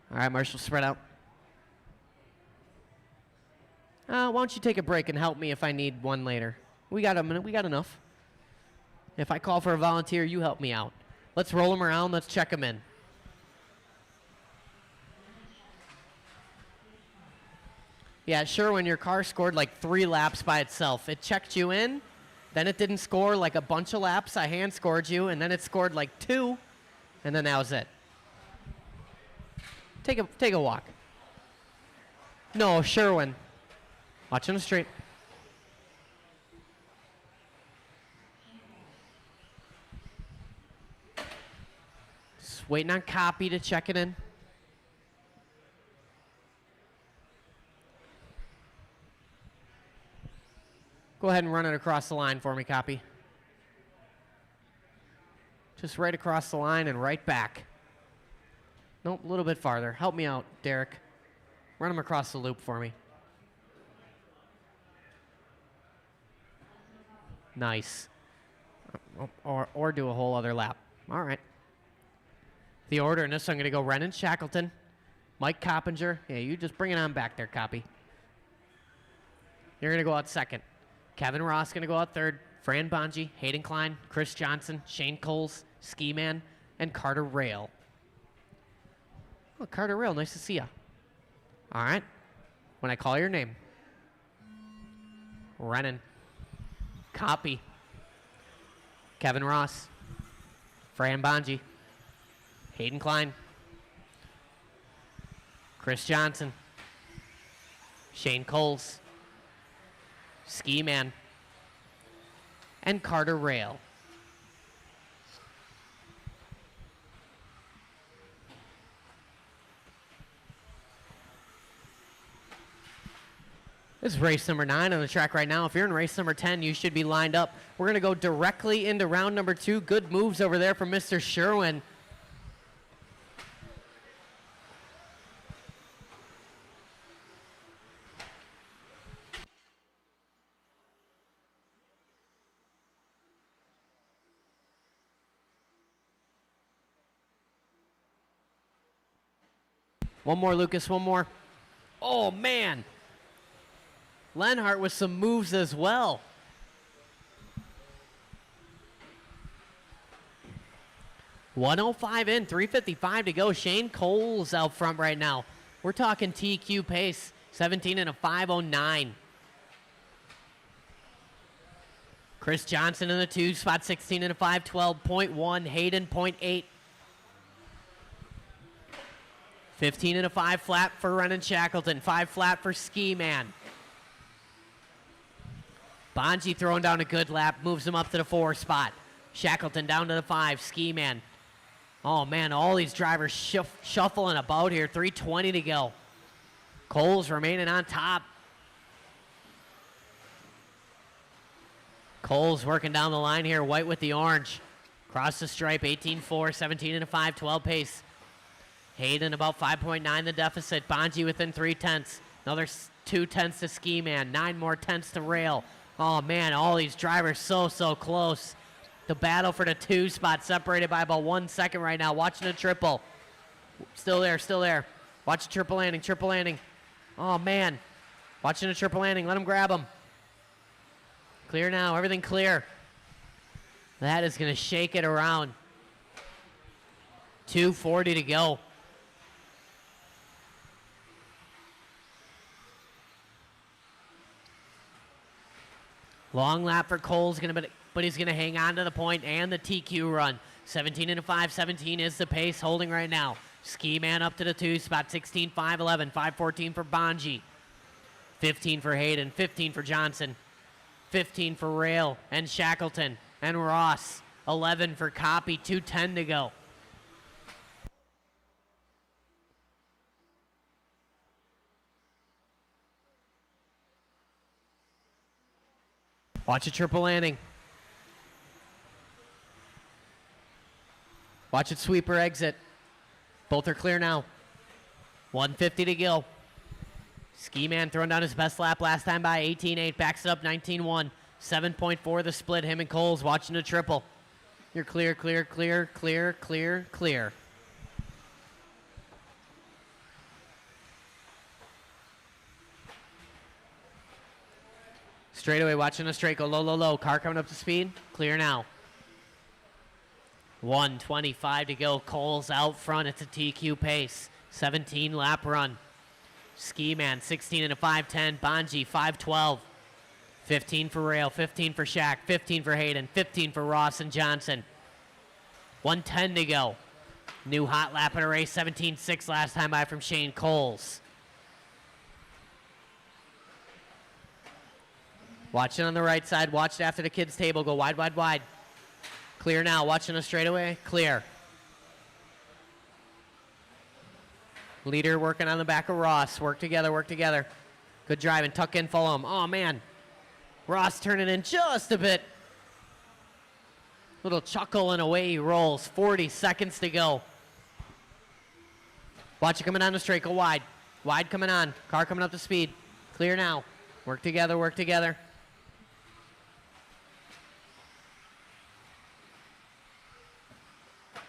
All right, Marshall, spread out. Why don't you take a break and help me if I need one later? We got a minute. We got enough. If I call for a volunteer, you help me out. Let's roll them around. Let's check them in. Yeah, sure, when your car scored like 3 laps by itself. It checked you in, then it didn't score like a bunch of laps. I hand scored you, and then it scored like 2, and then that was it. Take a walk. No, Sherwin. Watch on the straight. Just waiting on Copy to check it in. Go ahead and run it across the line for me, Copy. Just right across the line and right back. Nope, a little bit farther. Help me out, Derek. Run him across the loop for me. Nice. Or do a whole other lap. All right. The order in this, I'm going to go Renan Shackleton, Mike Coppinger. Yeah, you just bring it on back there, Copy. You're going to go out second. Kevin Ross going to go out third. Fran Bonji, Hayden Klein, Chris Johnson, Shane Coles, Ski Man, and Carter Rail. Oh, Carter Rail, nice to see you. All right. When I call your name. Renan. Copy. Kevin Ross. Fran Bonji. Hayden Klein. Chris Johnson. Shane Coles. Ski Man. And Carter Rail. This is race number 9 on the track right now. If you're in race number 10, you should be lined up. We're going to go directly into round number 2. Good moves over there from Mr. Sherwin. One more, Lucas, one more. Oh, man. Lenhart with some moves as well. .105 in, 3:55 to go. Shane Coles out front right now. We're talking TQ pace, 17 and a 5.09. Chris Johnson in the 2 spot, 16 and a 5.12.1. Hayden 0.8. 15 and a 5 flat for Renan Shackleton. 5 flat for Ski Man. Bonji throwing down a good lap, moves him up to the 4 spot. Shackleton down to the 5, Ski Man. Oh man, all these drivers shuffling about here, 3:20 to go. Coles remaining on top. Coles working down the line here, white with the orange. Cross the stripe, 18.4, 17 and a 5.12 pace. Hayden about 5.9 the deficit. Bonji within 3/10. Another 2/10 to Ski Man, 9 more tenths to Rail. Oh man, all these drivers so close. The battle for the 2 spot separated by about 1 second right now. Watching the triple. Still there. Watch the triple landing. Oh man. Watching the triple landing. Let him grab him. Clear now. Everything clear. That is going to shake it around. 2:40 to go. Long lap for Cole's but he's gonna hang on to the point and the TQ run. 17 and a 5, 17 is the pace holding right now. Ski Man up to the 2 spot, 16, 5:11, 5:14 for Bonji. 15 for Hayden, 15 for Johnson, 15 for Rail and Shackleton and Ross. 11 for Copy, 2:10 to go. Watch a triple landing. Watch it sweep or exit. Both are clear now. 150 to go. Ski Man throwing down his best lap last time by 18.8. Backs it up 19.1. 7.4 the split. Him and Cole's watching a triple. You're clear, clear, clear, clear, clear, clear. Straightaway watching a straight go low, low, low. Car coming up to speed. Clear now. 1:25 to go. Cole's out front. It's a TQ pace. 17 lap run. Ski Man 16 and a 5:10. Bonji 5:12. 15 for Rail. 15 for Shaq. 15 for Hayden. 15 for Ross and Johnson. 1:10 to go. New hot lap in a race. 17.6 last time by from Shane Coles. Watching on the right side. Watch it after the kids' table. Go wide, wide, wide. Clear now. Watching a straightaway. Clear. Leader working on the back of Ross. Work together, work together. Good driving. Tuck in, follow him. Oh, man. Ross turning in just a bit. Little chuckle and away he rolls. 40 seconds to go. Watch it coming down the straight. Go wide. Wide coming on. Car coming up to speed. Clear now. Work together, work together.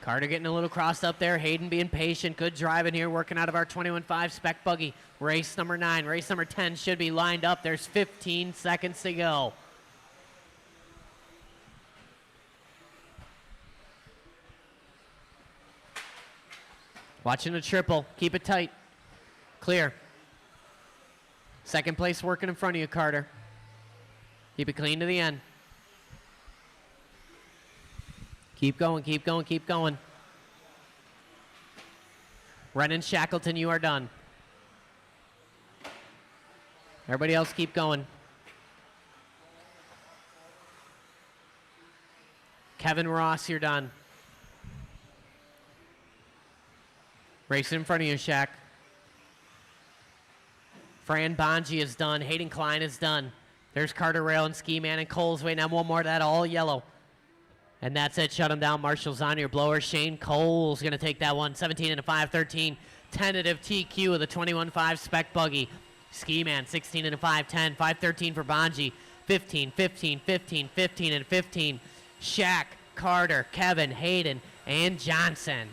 Carter getting a little crossed up there. Hayden being patient. Good driving here, working out of our 21.5 spec buggy. Race number 9. Race number 10 should be lined up. There's 15 seconds to go. Watching a triple. Keep it tight. Clear. Second place working in front of you, Carter. Keep it clean to the end. Keep going, keep going, keep going. Renan Shackleton, you are done. Everybody else keep going. Kevin Ross, you're done. Racing in front of you, Shaq. Fran Bonji is done. Hayden Klein is done. There's Carter Rail and Ski Man and Cole's waiting on one more of that all yellow. And that's it. Shut him down. Marshall's on your blower. Shane Cole's going to take that one. 17 and a 5-13. Tentative TQ of the 21.5 spec buggy. Ski Man 16 and a 5-10. 5-13 for Bonji. 15, 15, 15, 15, and 15. Shaq, Carter, Kevin, Hayden, and Johnson.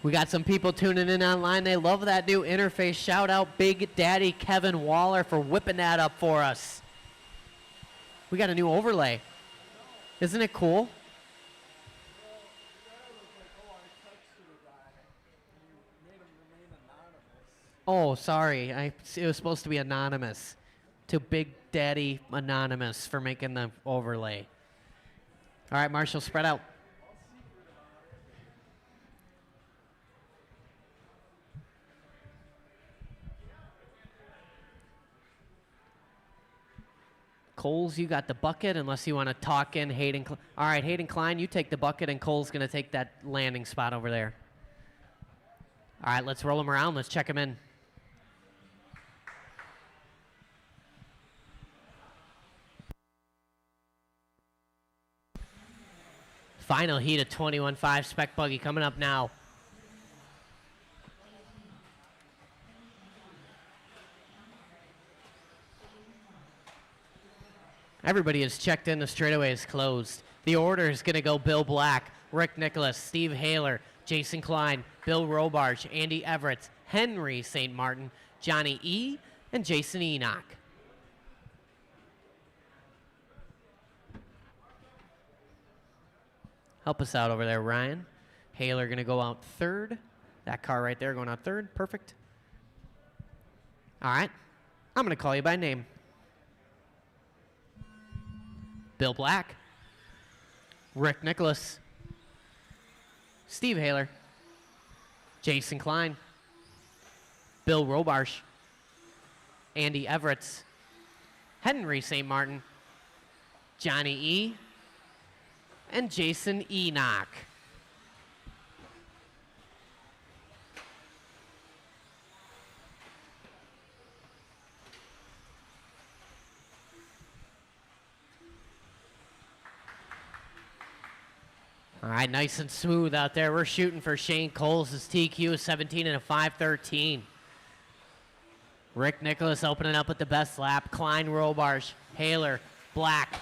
We got some people tuning in online. They love that new interface. Shout out Big Daddy Kevin Waller for whipping that up for us. We got a new overlay. Isn't it cool? Oh, sorry. It was supposed to be anonymous. To Big Daddy Anonymous for making the overlay. All right, Marshall, spread out. Coles, you got the bucket unless you want to talk in Hayden. All right, Hayden Klein, you take the bucket, and Cole's going to take that landing spot over there. All right, let's roll him around. Let's check him in. Final heat of 21.5 spec buggy coming up now. Everybody is checked in. The straightaway is closed. The order is going to go Bill Black, Rick Nicholas, Steve Haler, Jason Klein, Bill Robarge, Andy Everett, Henry St. Martin, Johnny E., and Jason Enoch. Help us out over there, Ryan. Haler going to go out third. That car right there going out third. Perfect. All right. I'm going to call you by name. Bill Black. Rick Nicholas. Steve Haler. Jason Klein. Bill Robarsh. Andy Everett. Henry St. Martin. Johnny E. And Jason Enoch. All right, nice and smooth out there. We're shooting for Shane Coles' TQ, 17 and a 5:13. Rick Nicholas opening up with the best lap. Klein, Robarsh, Haler, Black.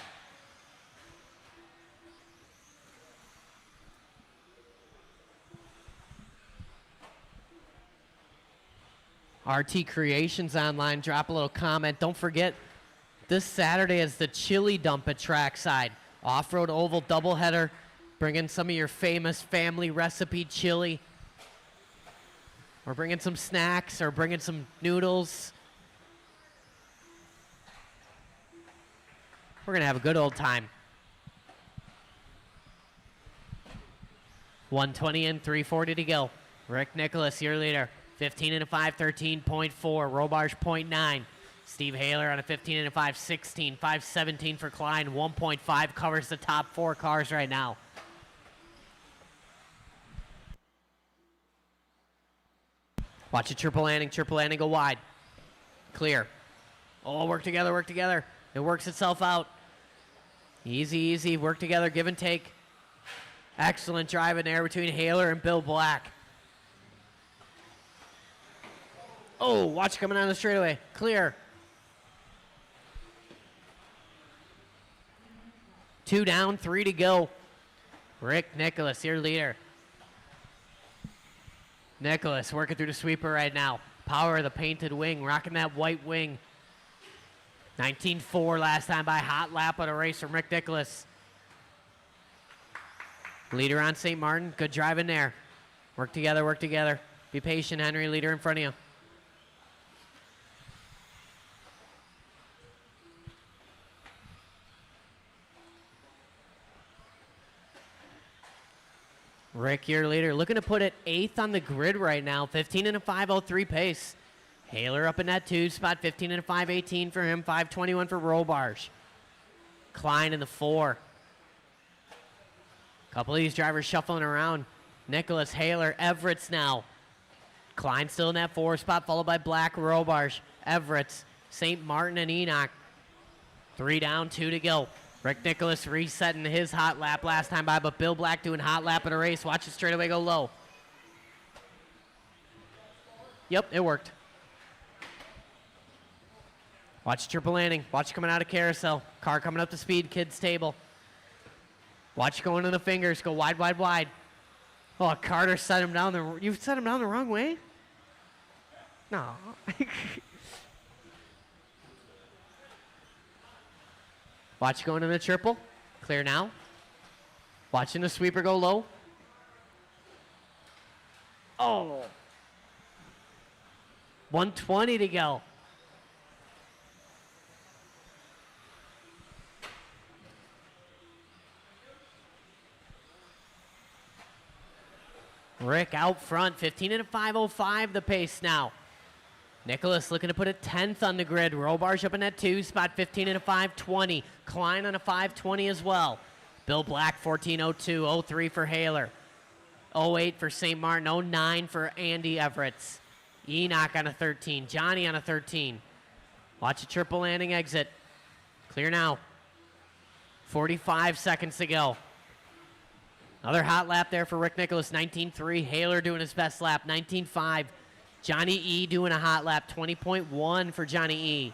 RT Creations online. Drop a little comment. Don't forget, this Saturday is the chili dump at Trackside. Off-road oval doubleheader. Bring in some of your famous family recipe chili. Or bring in some snacks or bring in some noodles. We're going to have a good old time. 120 and 340 to go. Rick Nicholas, your leader. 15 and a 5:13.4. Robarsh 0.9. Steve Haler on a 15 and a 5:16. 5:17 for Klein. 1.5 covers the top 4 cars right now. Watch it, triple landing, go wide. Clear. Oh, work together, work together. It works itself out. Easy, easy, work together, give and take. Excellent drive in there between Haler and Bill Black. Oh, watch coming down the straightaway. Clear. 2 down, 3 to go. Rick Nicholas, your leader. Nicholas working through the sweeper right now. Power of the painted wing, rocking that white wing. 19.4 last time by hot lap on a race from Rick Nicholas. Leader on St. Martin, good drive in there. Work together, work together. Be patient, Henry, leader in front of you. Rick, your leader, looking to put it 8th on the grid right now. 15 and a 5:03 pace. Haler up in that 2 spot. 15 and a 5:18 for him. 5:21 for Robarsh. Klein in the 4. Couple of these drivers shuffling around. Nicholas, Haler, Everett's now. Klein still in that 4 spot, followed by Black, Robarsh, Everett's, St. Martin, and Enoch. 3 down, 2 to go. Rick Nicholas resetting his hot lap last time by, but Bill Black doing hot lap in a race. Watch it straightaway go low. Yep, it worked. Watch triple landing. Watch coming out of carousel. Car coming up to speed, kids table. Watch going to the fingers. Go wide, wide, wide. Oh, Carter set him down. You set him down the wrong way? No. Watch going in the triple. Clear now. Watching the sweeper go low. Oh. 120 to go. Rick out front. 15 and a 5:05 the pace now. Nicholas looking to put it 10th on the grid. Robarsh up in that 2 spot, 15 and a 5:20. Klein on a 5:20 as well. Bill Black, 14:02, 03 for Haler. 08 for St. Martin, 09 for Andy Everett. Enoch on a 13, Johnny on a 13. Watch a triple landing exit. Clear now. 45 seconds to go. Another hot lap there for Rick Nicholas, 19.3. Haler doing his best lap, 19.5. Johnny E doing a hot lap, 20.1 for Johnny E.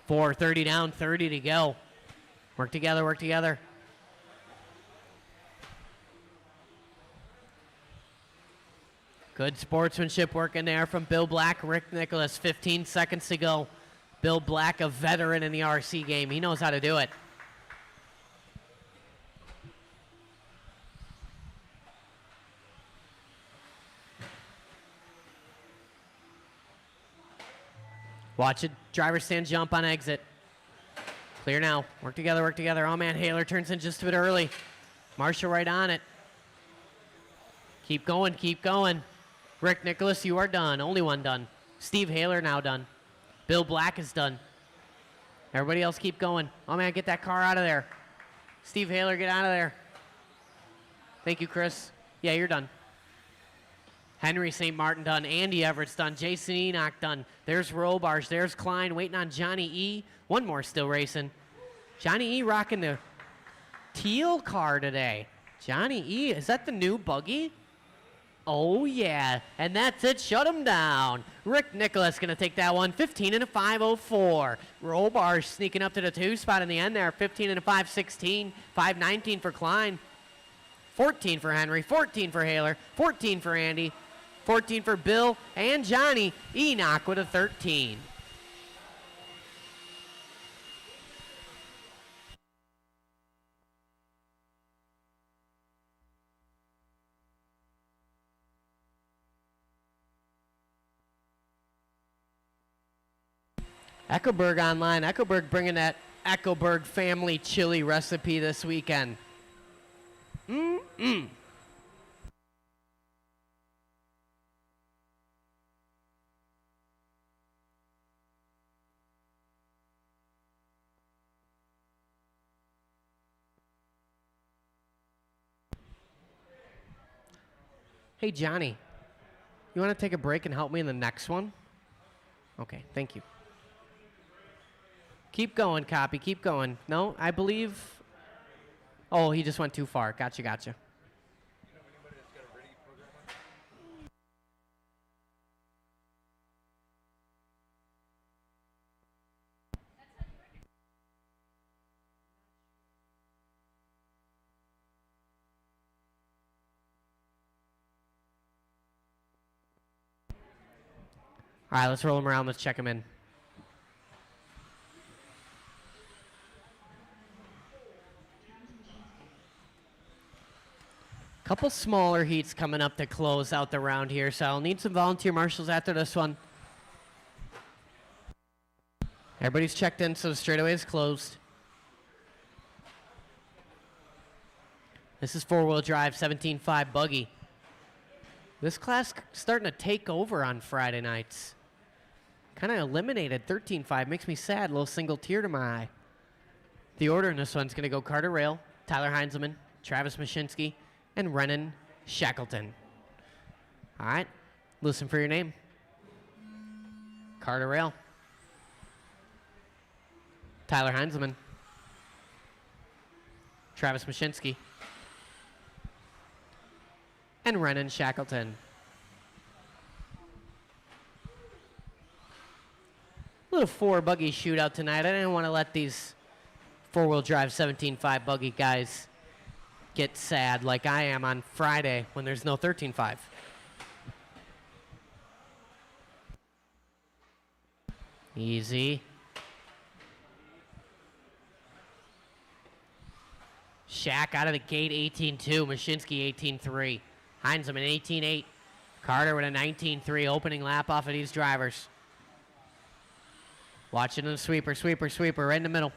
Four, 30 down, 30 to go. Work together, work together. Good sportsmanship work in there from Bill Black, Rick Nicholas, 15 seconds to go. Bill Black, a veteran in the RC game. He knows how to do it. Watch it. Driver stand jump on exit. Clear now. Work together, work together. Oh, man, Haler turns in just a bit early. Marshall right on it. Keep going, keep going. Rick Nicholas, you are done. Only one done. Steve Haler now done. Bill Black is done. Everybody else keep going. Oh, man, get that car out of there. Steve Haler, get out of there. Thank you, Chris. Yeah, you're done. Henry St. Martin done. Andy Everett's done. Jason Enoch done. There's Robarge. There's Klein waiting on Johnny E. One more still racing. Johnny E. rocking the teal car today. Johnny E. Is that the new buggy? Oh, yeah. And that's it. Shut him down. Rick Nicholas going to take that one. 15 and a 5.04. Robarge sneaking up to the 2 spot in the end there. 15 and a 5.16. 5.19 for Klein. 14 for Henry. 14 for Haler. 14 for Andy. 14 for Bill and Johnny. Enoch with a 13. Echoberg online. Echoberg bringing that Echoberg family chili recipe this weekend. Hey, Johnny, you want to take a break and help me in the next one? Okay, thank you. Keep going, copy, keep going. No, I believe... Oh, he just went too far. Gotcha, gotcha. All right, let's roll him around. Let's check him in. Couple smaller heats coming up to close out the round here, so I'll need some volunteer marshals after this one. Everybody's checked in, so the straightaway is closed. This is four-wheel drive, 17.5 buggy. This class starting to take over on Friday nights. Kind of eliminated 13.5. Makes me sad. A little single tear to my eye. The order in this one's going to go Carter Rail, Tyler Heinzelman, Travis Mashinsky, and Renan Shackleton. All right. Listen for your name. Carter Rail. Tyler Heinzelman. Travis Mashinsky. And Renan Shackleton. Little four buggy shootout tonight. I didn't want to let these four-wheel drive 17.5 buggy guys get sad like I am on Friday when there's no 13.5. Easy. Shack out of the gate 18.2. Mashinsky 18.3. Heinzelman 18.8. Carter with a 19.3 opening lap off of these drivers. Watching the sweeper, sweeper, sweeper, right in the middle.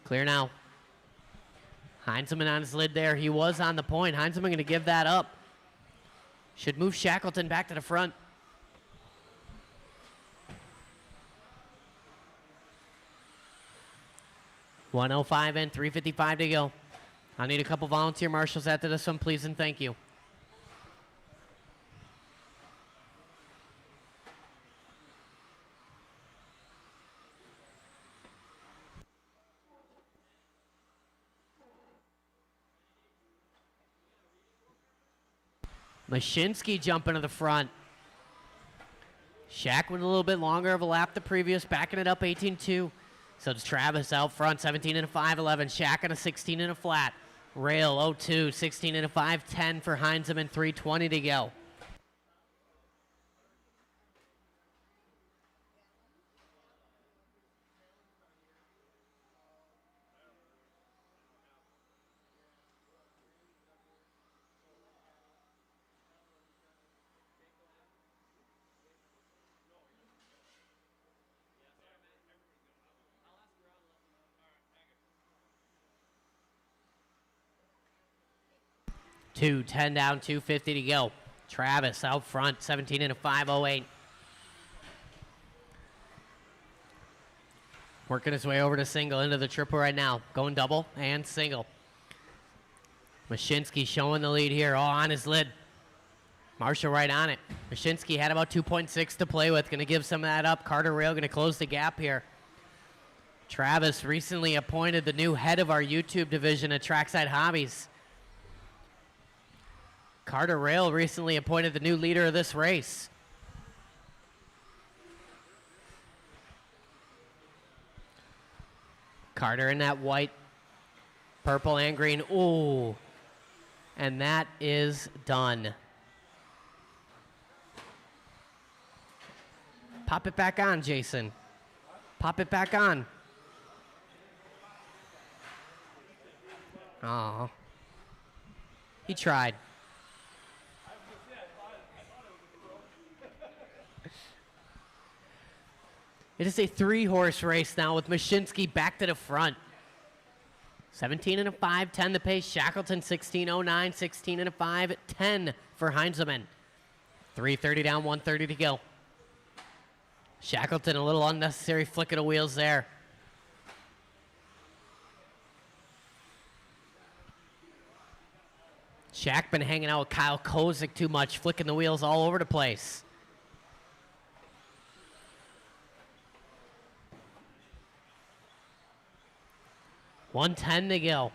Clear now. Heinzelman on his lid there. He was on the point. Heinzelman going to give that up. Should move Shackleton back to the front. .105 and 3:55 to go. I need a couple volunteer marshals after this one, please, and thank you. Mashinsky jumping to the front. Shack with a little bit longer of a lap the previous, backing it up 18.2. So it's Travis out front, 17 and a 5.11. Shack on a 16 and a flat. Rail 02, 16 and a 5.10 for Heinzelman, 3:20 to go. 2:10 down, 2:50 to go. Travis out front, 17 and a 5:08. Working his way over to single into the triple right now. Going double and single. Mashinsky showing the lead here. Oh, on his lid. Marshall right on it. Mashinsky had about 2.6 to play with. Going to give some of that up. Carter Rail going to close the gap here. Travis recently appointed the new head of our YouTube division at Trackside Hobbies. Carter Rail recently appointed the new leader of this race. Carter in that white, purple, and green. Ooh. And that is done. Pop it back on, Jason. Pop it back on. Oh. He tried. It is a 3-horse race now with Mashinsky back to the front. 17 and a 5:10 the pace. Shackleton 16:09, 16 and a 5:10 for Heinzelman. 3:30 down, 1:30 to go. Shackleton a little unnecessary flick of the wheels there. Shaq been hanging out with Kyle Kozik too much, flicking the wheels all over the place. $110 to go.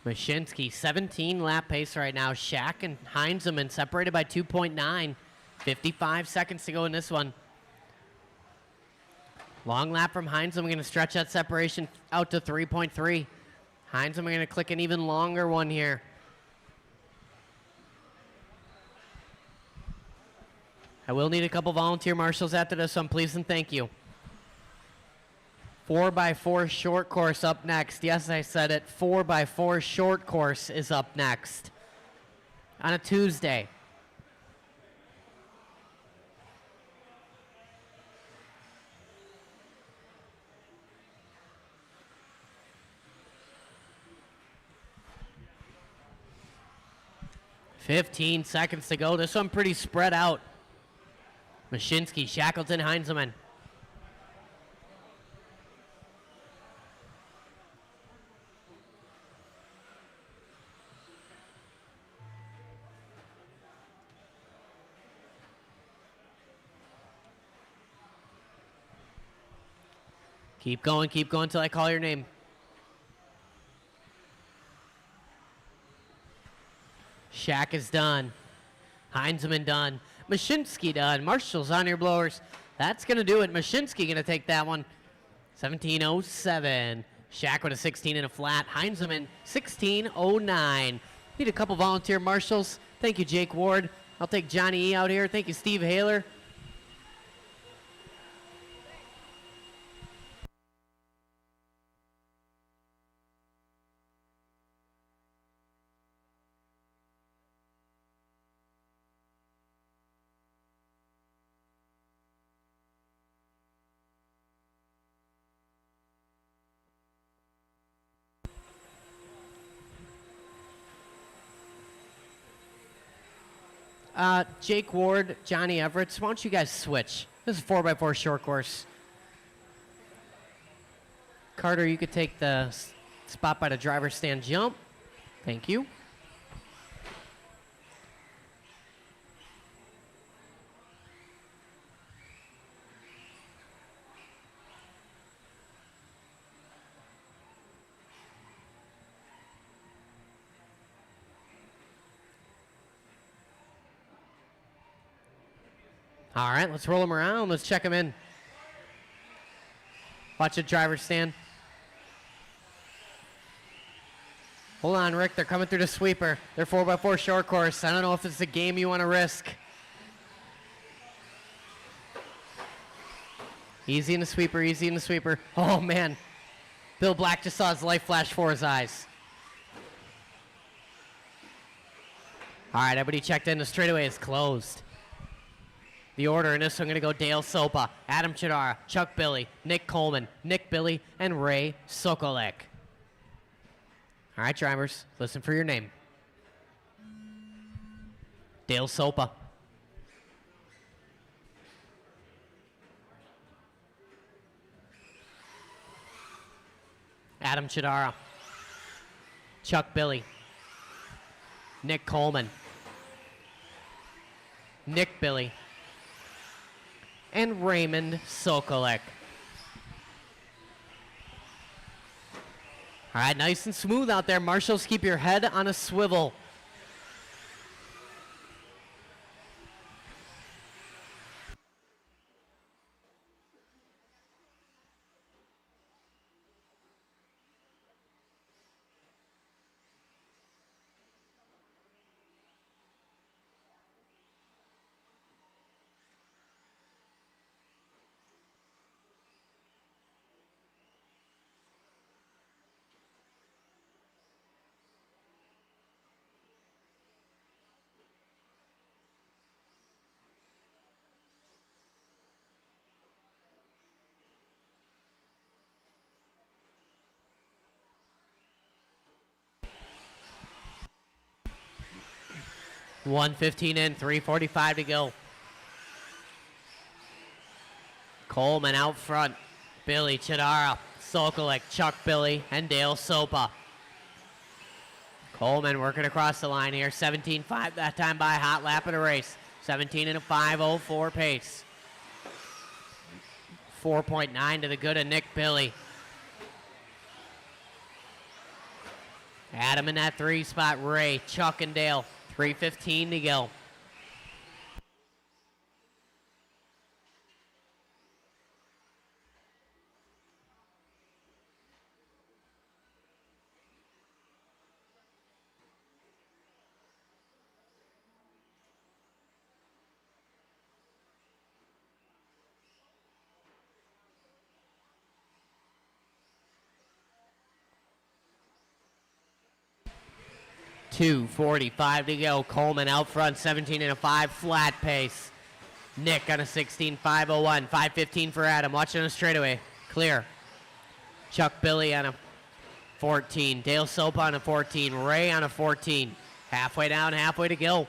Mashinsky, 17 lap pace right now. Shaq and Heinzelman separated by 2.9. 55 seconds to go in this one. Long lap from Heinzelman, going to stretch that separation out to 3.3. Heinzelman going to click an even longer one here. I will need a couple volunteer marshals after this, so I'm pleased and thank you. 4x4 short course up next. Yes, I said it. 4x4 short course is up next on a Tuesday. $15 seconds to go. This one pretty spread out. Mashinsky, Shackleton, Heinzelman. Keep going till I call your name. Shaq is done. Heinzelman done. Mashinsky done. Marshall's on your blowers. That's going to do it. Mashinsky going to take that one. 17:07. Shaq with a 16 and a flat. Heinzelman 16:09. Need a couple volunteer marshals. Thank you, Jake Ward. I'll take Johnny E out here. Thank you, Steve Haler. Jake Ward, Johnny Everett, why don't you guys switch? This is a 4x4 short course. Carter, you could take the spot by the driver's stand jump. Thank you. All right, let's roll them around. Let's check them in. Watch the driver's stand. Hold on, Rick. They're coming through the sweeper. They're 4x4 short course. I don't know if it's a game you want to risk. Easy in the sweeper, easy in the sweeper. Oh, man. Bill Black just saw his light flash before his eyes. All right, everybody checked in. The straightaway is closed. The order in this one going to go Dale Sopa, Adam Chidara, Chuck Billy, Nick Coleman, Nick Billy, and Ray Sokolek. All right, drivers, listen for your name. Dale Sopa. Adam Chidara. Chuck Billy. Nick Coleman. Nick Billy. And Raymond Sokolek. All right, nice and smooth out there. Marshals, keep your head on a swivel. .115 in, 3:45 to go. Coleman out front. Billy, Chidara, Sokolek, Chuck Billy, and Dale Sopa. Coleman working across the line here. 17.5 that time by, hot lap of the race. 17 and a 5:04 pace. 4.9 to the good of Nick Billy. Adam in that 3 spot. Ray, Chuck, and Dale. 3:15 to go. .245 to go. Coleman out front, 17 and a 5, flat pace. Nick on a 16, 5:01, 5:15 for Adam. Watching a straightaway, clear. Chuck Billy on a 14, Dale Sopa on a 14, Ray on a 14. Halfway down, halfway to go.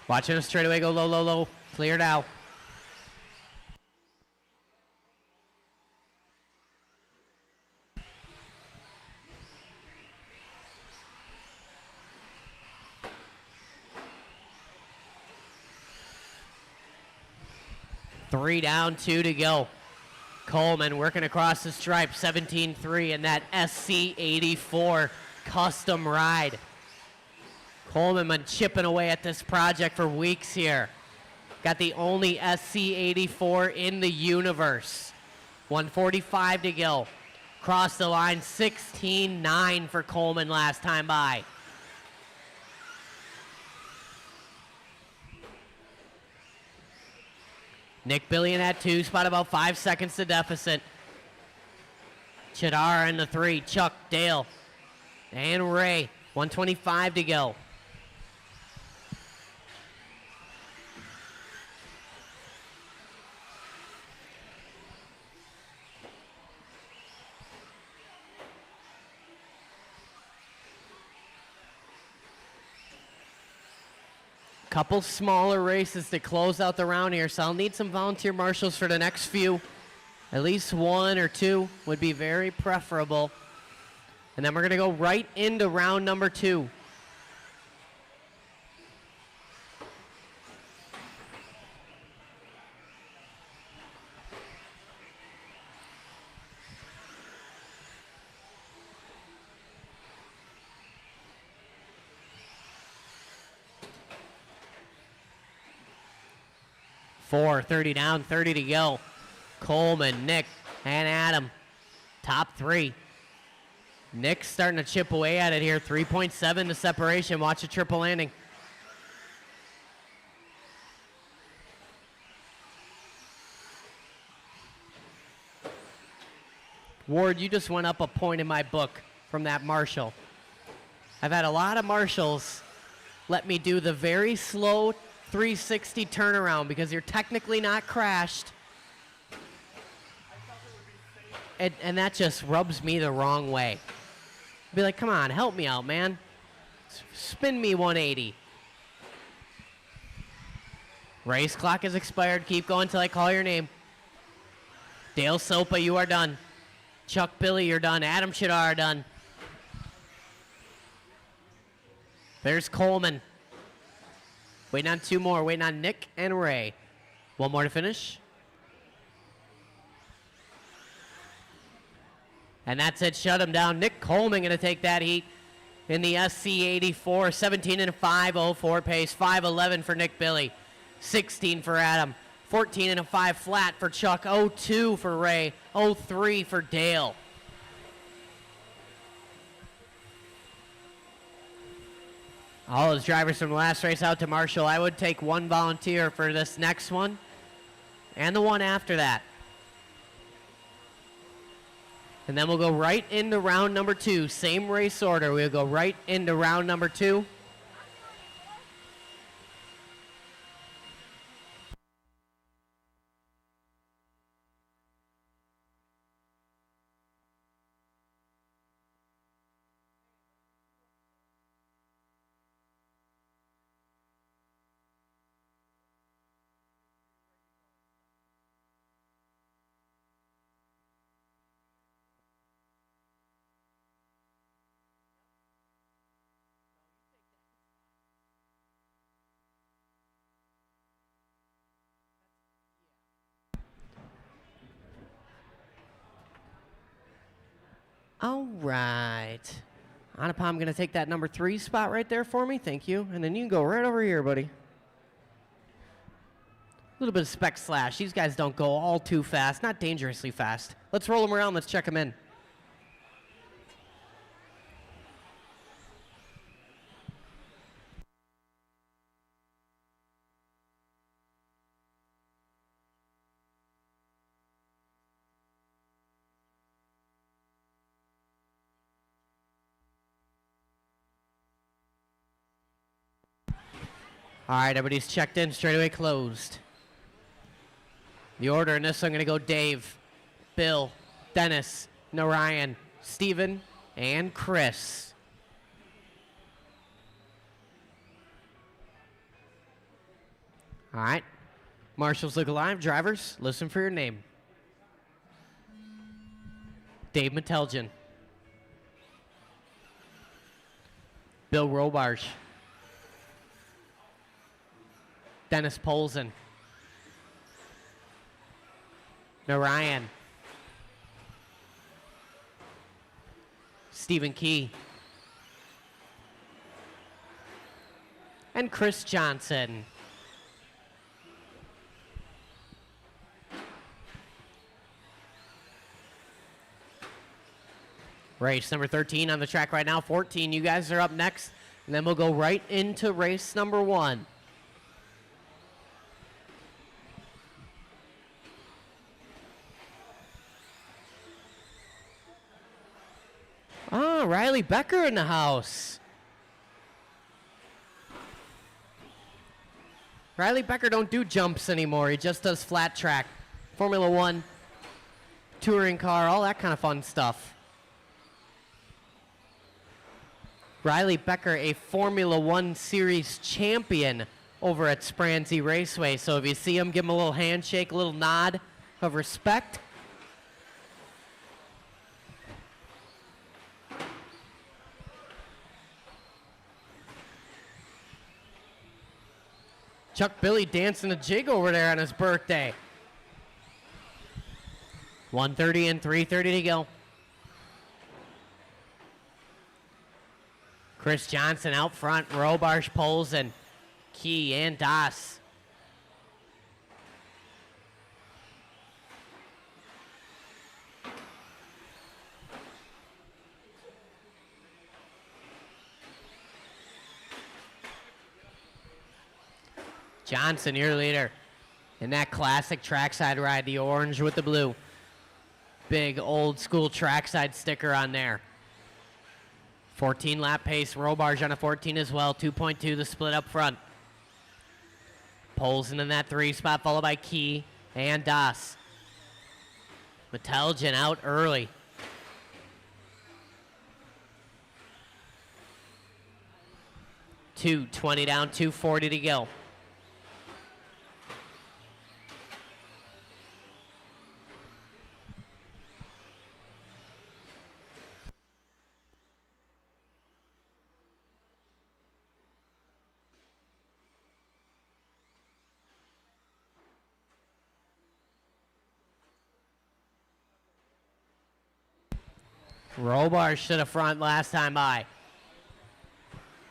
Watching a straightaway go low, low, low. Clear now. Three down, 2 to go. Coleman working across the stripe, 17.3 in that SC84 custom ride. Coleman been chipping away at this project for weeks here. Got the only SC84 in the universe. 1:45 to go. Cross the line, 16.9 for Coleman last time by. Nick Billy in that 2 spot, about 5 seconds to deficit. Chidara in the 3, Chuck, Dale, and Ray. 1:25 to go. Couple smaller races to close out the round here, so I'll need some volunteer marshals for the next few. At least 1 or 2 would be very preferable. And then we're going to go right into round number 2. Four, 30 down, 30 to go. Coleman, Nick, and Adam. Top 3. Nick's starting to chip away at it here. 3.7 to separation. Watch a triple landing. Ward, you just went up a point in my book. from that Marshall. I've had a lot of Marshalls let me do the very slow 360 turnaround because you're technically not crashed. And that just rubs me the wrong way. Be like, come on, help me out, man. Spin me 180. Race clock is expired. Keep going till I call your name. Dale Sopa, you are done. Chuck Billy, you're done. Adam Shadar, done. There's Coleman. Waiting on two more. Waiting on Nick and Ray. One more to finish. And that's it. Shut him down. Nick Coleman going to take that heat in the SC84. 17 and a 5.04 pace. 5.11 for Nick Billy. 16 for Adam. 14 and a 5 flat for Chuck. 0.2 for Ray. 0.3 for Dale. All those drivers from the last race out to Marshall. I would take one volunteer for this next one and the one after that. And then we'll go right into round number 2. Same race order. We'll go right into round number 2. All right. Anupam going to take that number 3 spot right there for me. Thank you. And then you can go right over here, buddy. A little bit of spec slash. These guys don't go all too fast. Not dangerously fast. Let's roll them around. Let's check them in. All right, everybody's checked in, straightaway closed. The order in this, I'm going to go Dave, Bill, Dennis, Narayan, Steven, and Chris. All right, marshals look alive. Drivers, listen for your name. Dave Meteljan. Bill Robarge. Dennis Polson. Narayan. Stephen Key. And Chris Johnson. Race number 13 on the track right now. 14, you guys are up next. And then we'll go right into race number 1. Oh, Riley Becker in the house. Riley Becker don't do jumps anymore. He just does flat track. Formula 1, touring car, all that kind of fun stuff. Riley Becker, a Formula 1 Series champion over at Spransy Raceway. So if you see him, give him a little handshake, a little nod of respect. Chuck Billy dancing a jig over there on his birthday. 1:30 and 3:30 to go. Chris Johnson out front, Robarge, Polson, Key, and Das. Johnson, your leader in that classic trackside ride, the orange with the blue. Big old school trackside sticker on there. 14 lap pace. Robarge on a 14 as well. 2.2 the split up front. Polson in that 3 spot, followed by Key and Das. Meteljan out early. $220 down, $240 to go. Robarge to the front last time by.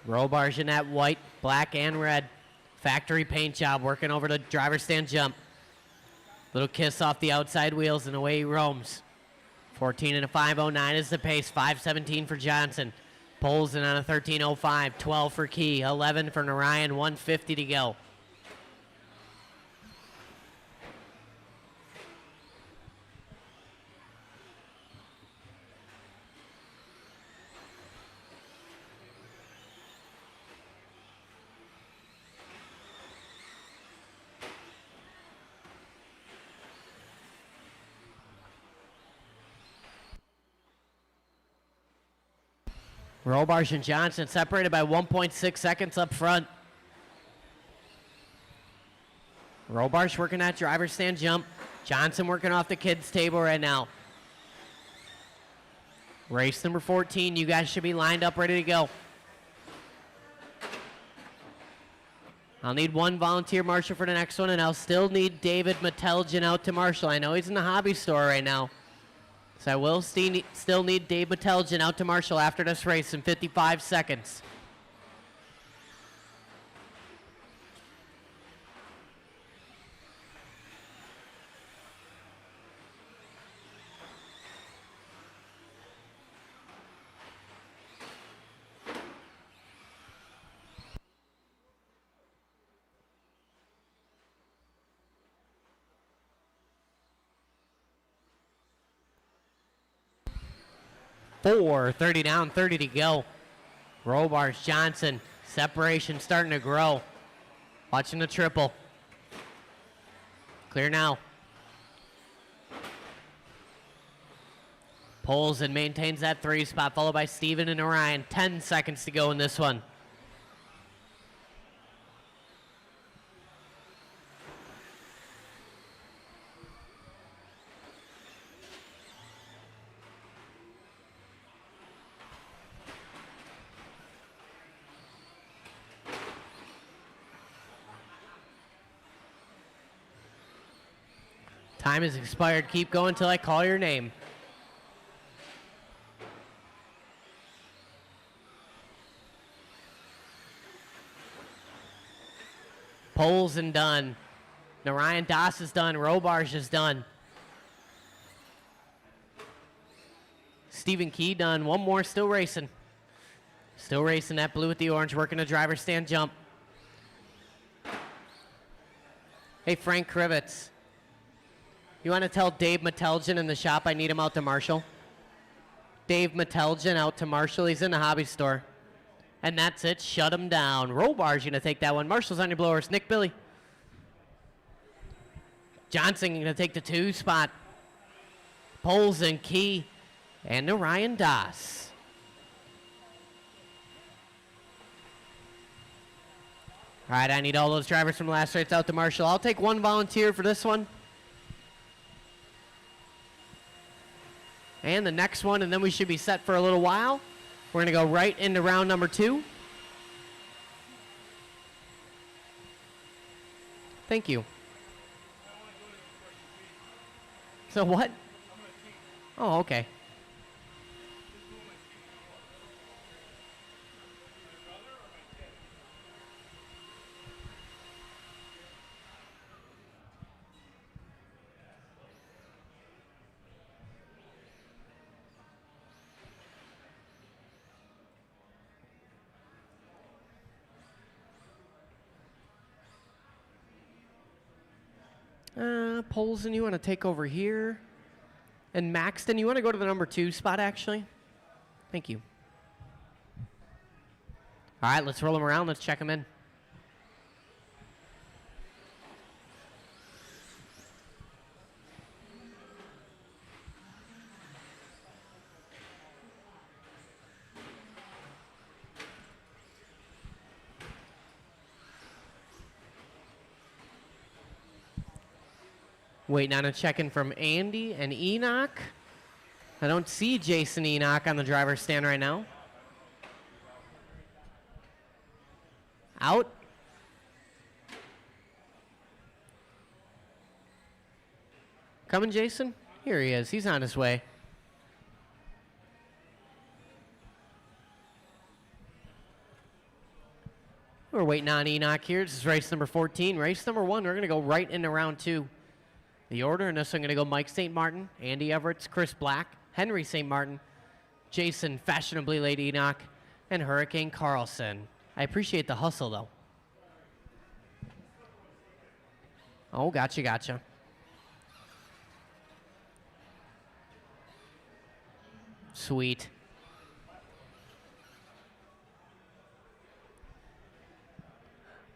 Robarge in that white, black, and red factory paint job, working over the driver's stand jump. Little kiss off the outside wheels, and away he roams. 14 and a 5.09 is the pace. 5.17 for Johnson. Polson on a 13.05. 12 for Key. 11 for Narayan. 150 to go. Robarge and Johnson separated by 1.6 seconds up front. Robarge working that driver's stand jump. Johnson working off the kids' table right now. Race number 14, you guys should be lined up, ready to go. I'll need one volunteer marshal for the next one, and I'll still need David Meteljan out to marshal. I know he's in the hobby store right now. So I will still need Dave Meteljan out to marshal after this race in 55 seconds. Four, 30 down, 30 to go. Robarge, Johnson, separation starting to grow. Watching the triple. Clear now. Pulls and maintains that 3 spot, followed by Steven and Orion. 10 seconds to go in this one. Time has expired. Keep going till I call your name. Poles and done. Narayan Das is done. Robarge is done. Stephen Key done. One more still racing. Still racing that blue with the orange, working a driver's stand jump. Hey, Frank Krivitz. You want to tell Dave Meteljan in the shop I need him out to marshal? Dave Meteljan out to marshal. He's in the hobby store. And that's it. Shut him down. Robar's going to take that one. Marshall's on your blowers. Nick Billy. Johnson going to take the 2 spot. Poles and Key. And Narayan Das. All right, I need all those drivers from last race out to marshal. I'll take one volunteer for this one. And the next one, and then we should be set for a little while. We're going to go right into round number 2. Thank you. So what? Oh, okay. Polson, you want to take over here? And Maxton, you want to go to the number 2 spot, actually? Thank you. All right, let's roll them around. Let's check them in. Waiting on a check-in from Andy and Enoch. I don't see Jason Enoch on the driver's stand right now. Out. Coming, Jason? Here he is. He's on his way. We're waiting on Enoch here. This is race number 14. Race number 1, we're going to go right into round 2. The order in this, I'm going to go Mike St. Martin, Andy Everett, Chris Black, Henry St. Martin, Jason Fashionably Late Enoch, and Hurricane Carlson. I appreciate the hustle, though. Oh, gotcha. Sweet.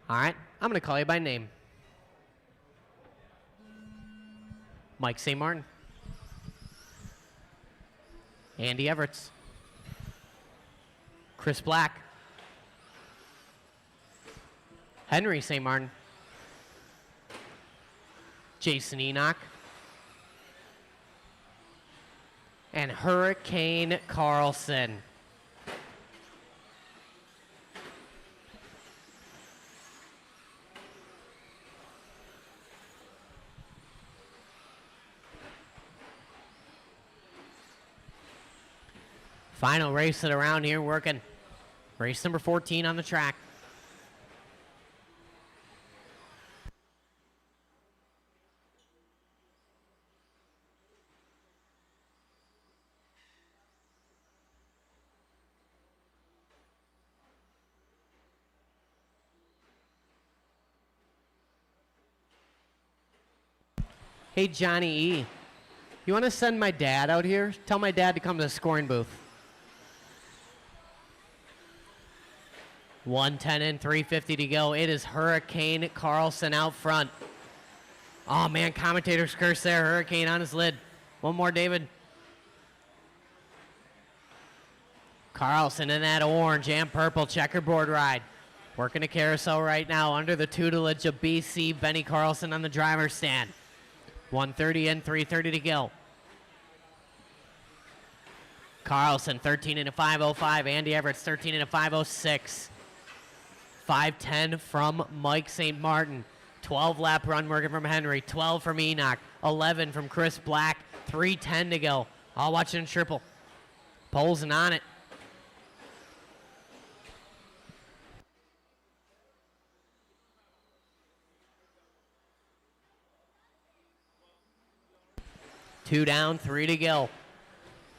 All right, I'm going to call you by name. Mike St. Martin. Andy Everett. Chris Black. Henry St. Martin. Jason Enoch. And Hurricane Carlson. Final race it around here, working. Race number 14 on the track. Hey, Johnny E., you want to send my dad out here? Tell my dad to come to the scoring booth. 110 and 350 to go. It is Hurricane Carlson out front. Oh, man, commentator's curse there. Hurricane on his lid. One more, David. Carlson in that orange and purple checkerboard ride. Working a carousel right now under the tutelage of BC Benny Carlson on the driver's stand. 130 and 330 to go. Carlson 13 and a 505. Andy Everett 13 and a 506. 510 from Mike St. Martin. 12 lap run working from Henry. 12 from Enoch. 11 from Chris Black. 310 to go. All watching in triple. Poles and on it. Two down, 3 to go.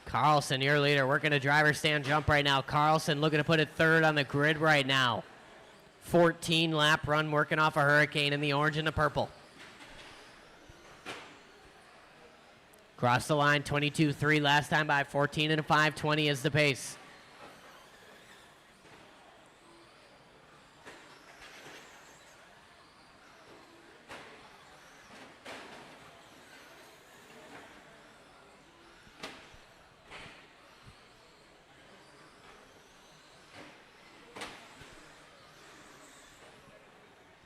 Carlson, your leader, working a driver's stand jump right now. Carlson looking to put it third on the grid right now. 14 lap run working off a Hurricane in the orange and the purple. Cross the line, 22-3 last time by. 14 and a 520 is the pace.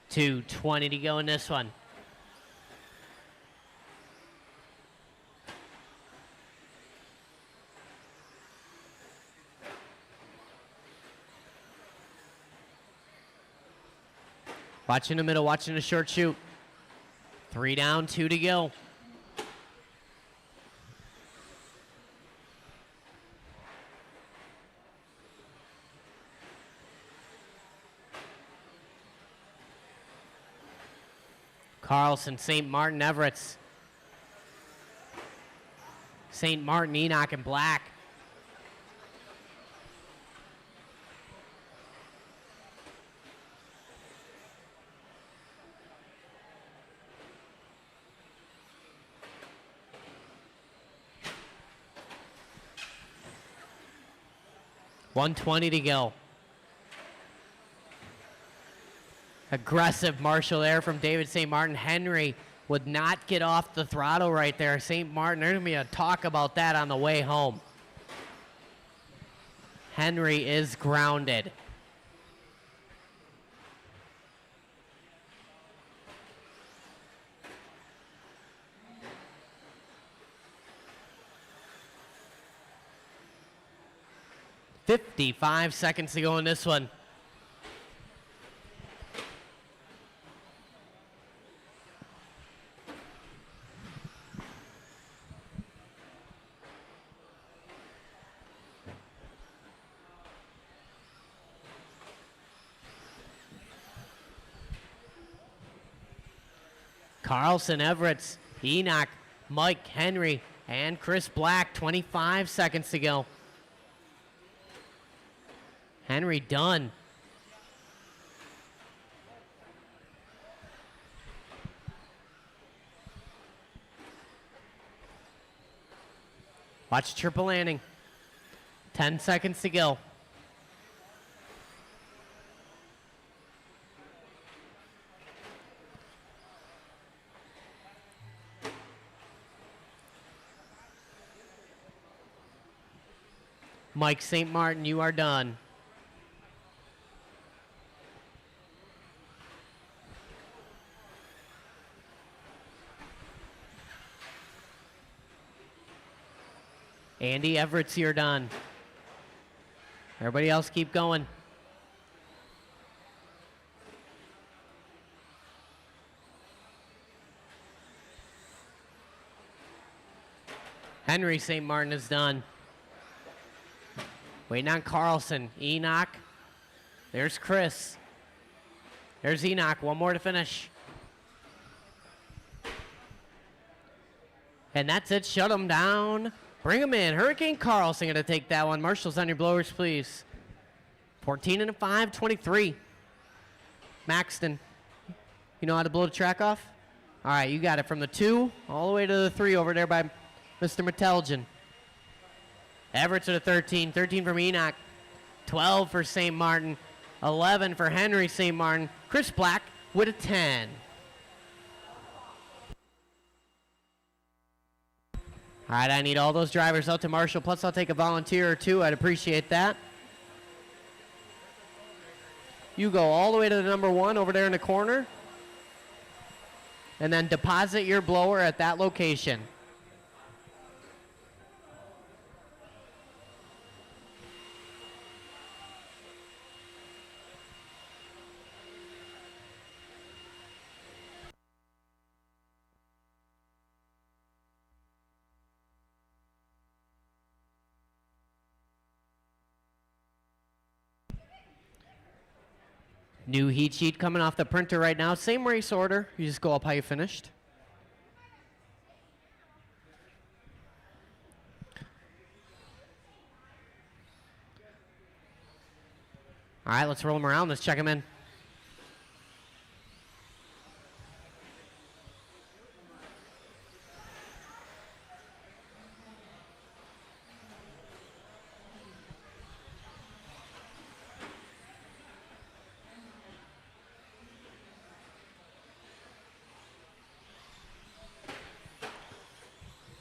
.220 to go in this one. Watching the middle, watching the short shoot. 3 down, 2 to go. Carlson, St. Martin, Everett. St. Martin, Enoch, and Black. .120 to go. Aggressive Marshall there from David St. Martin. Henry would not get off the throttle right there. St. Martin, there's going to be a talk about that on the way home. Henry is grounded. "55 seconds to go in this one." Carlson, Everett, Enoch, Mike, Henry, and Chris Black. 25 seconds to go. Henry done. Watch triple landing. 10 seconds to go. Mike St. Martin, you are done. Andy Everett, you're done. Everybody else keep going. Henry St. Martin is done. Waiting on Carlson. Enoch. There's Chris. There's Enoch. One more to finish. And that's it. Shut them down. Bring them in. Hurricane Carlson going to take that one. Marshals on your blowers, please. 14 and a 5, 23. Maxton. You know how to blow the track off? All right, you got it from the 2 all the way to the 3 over there by Mr. Meteljan. Everett to the 13. 13 from Enoch. 12 for St. Martin. 11 for Henry St. Martin. Chris Black with a 10. All right, I need all those drivers out to Marshall. Plus, I'll take a volunteer or two. I'd appreciate that. You go all the way to the number 1 over there in the corner. And then deposit your blower at that location. New heat sheet coming off the printer right now. Same race order. You just go up how you finished. All right, let's roll them around. Let's check them in.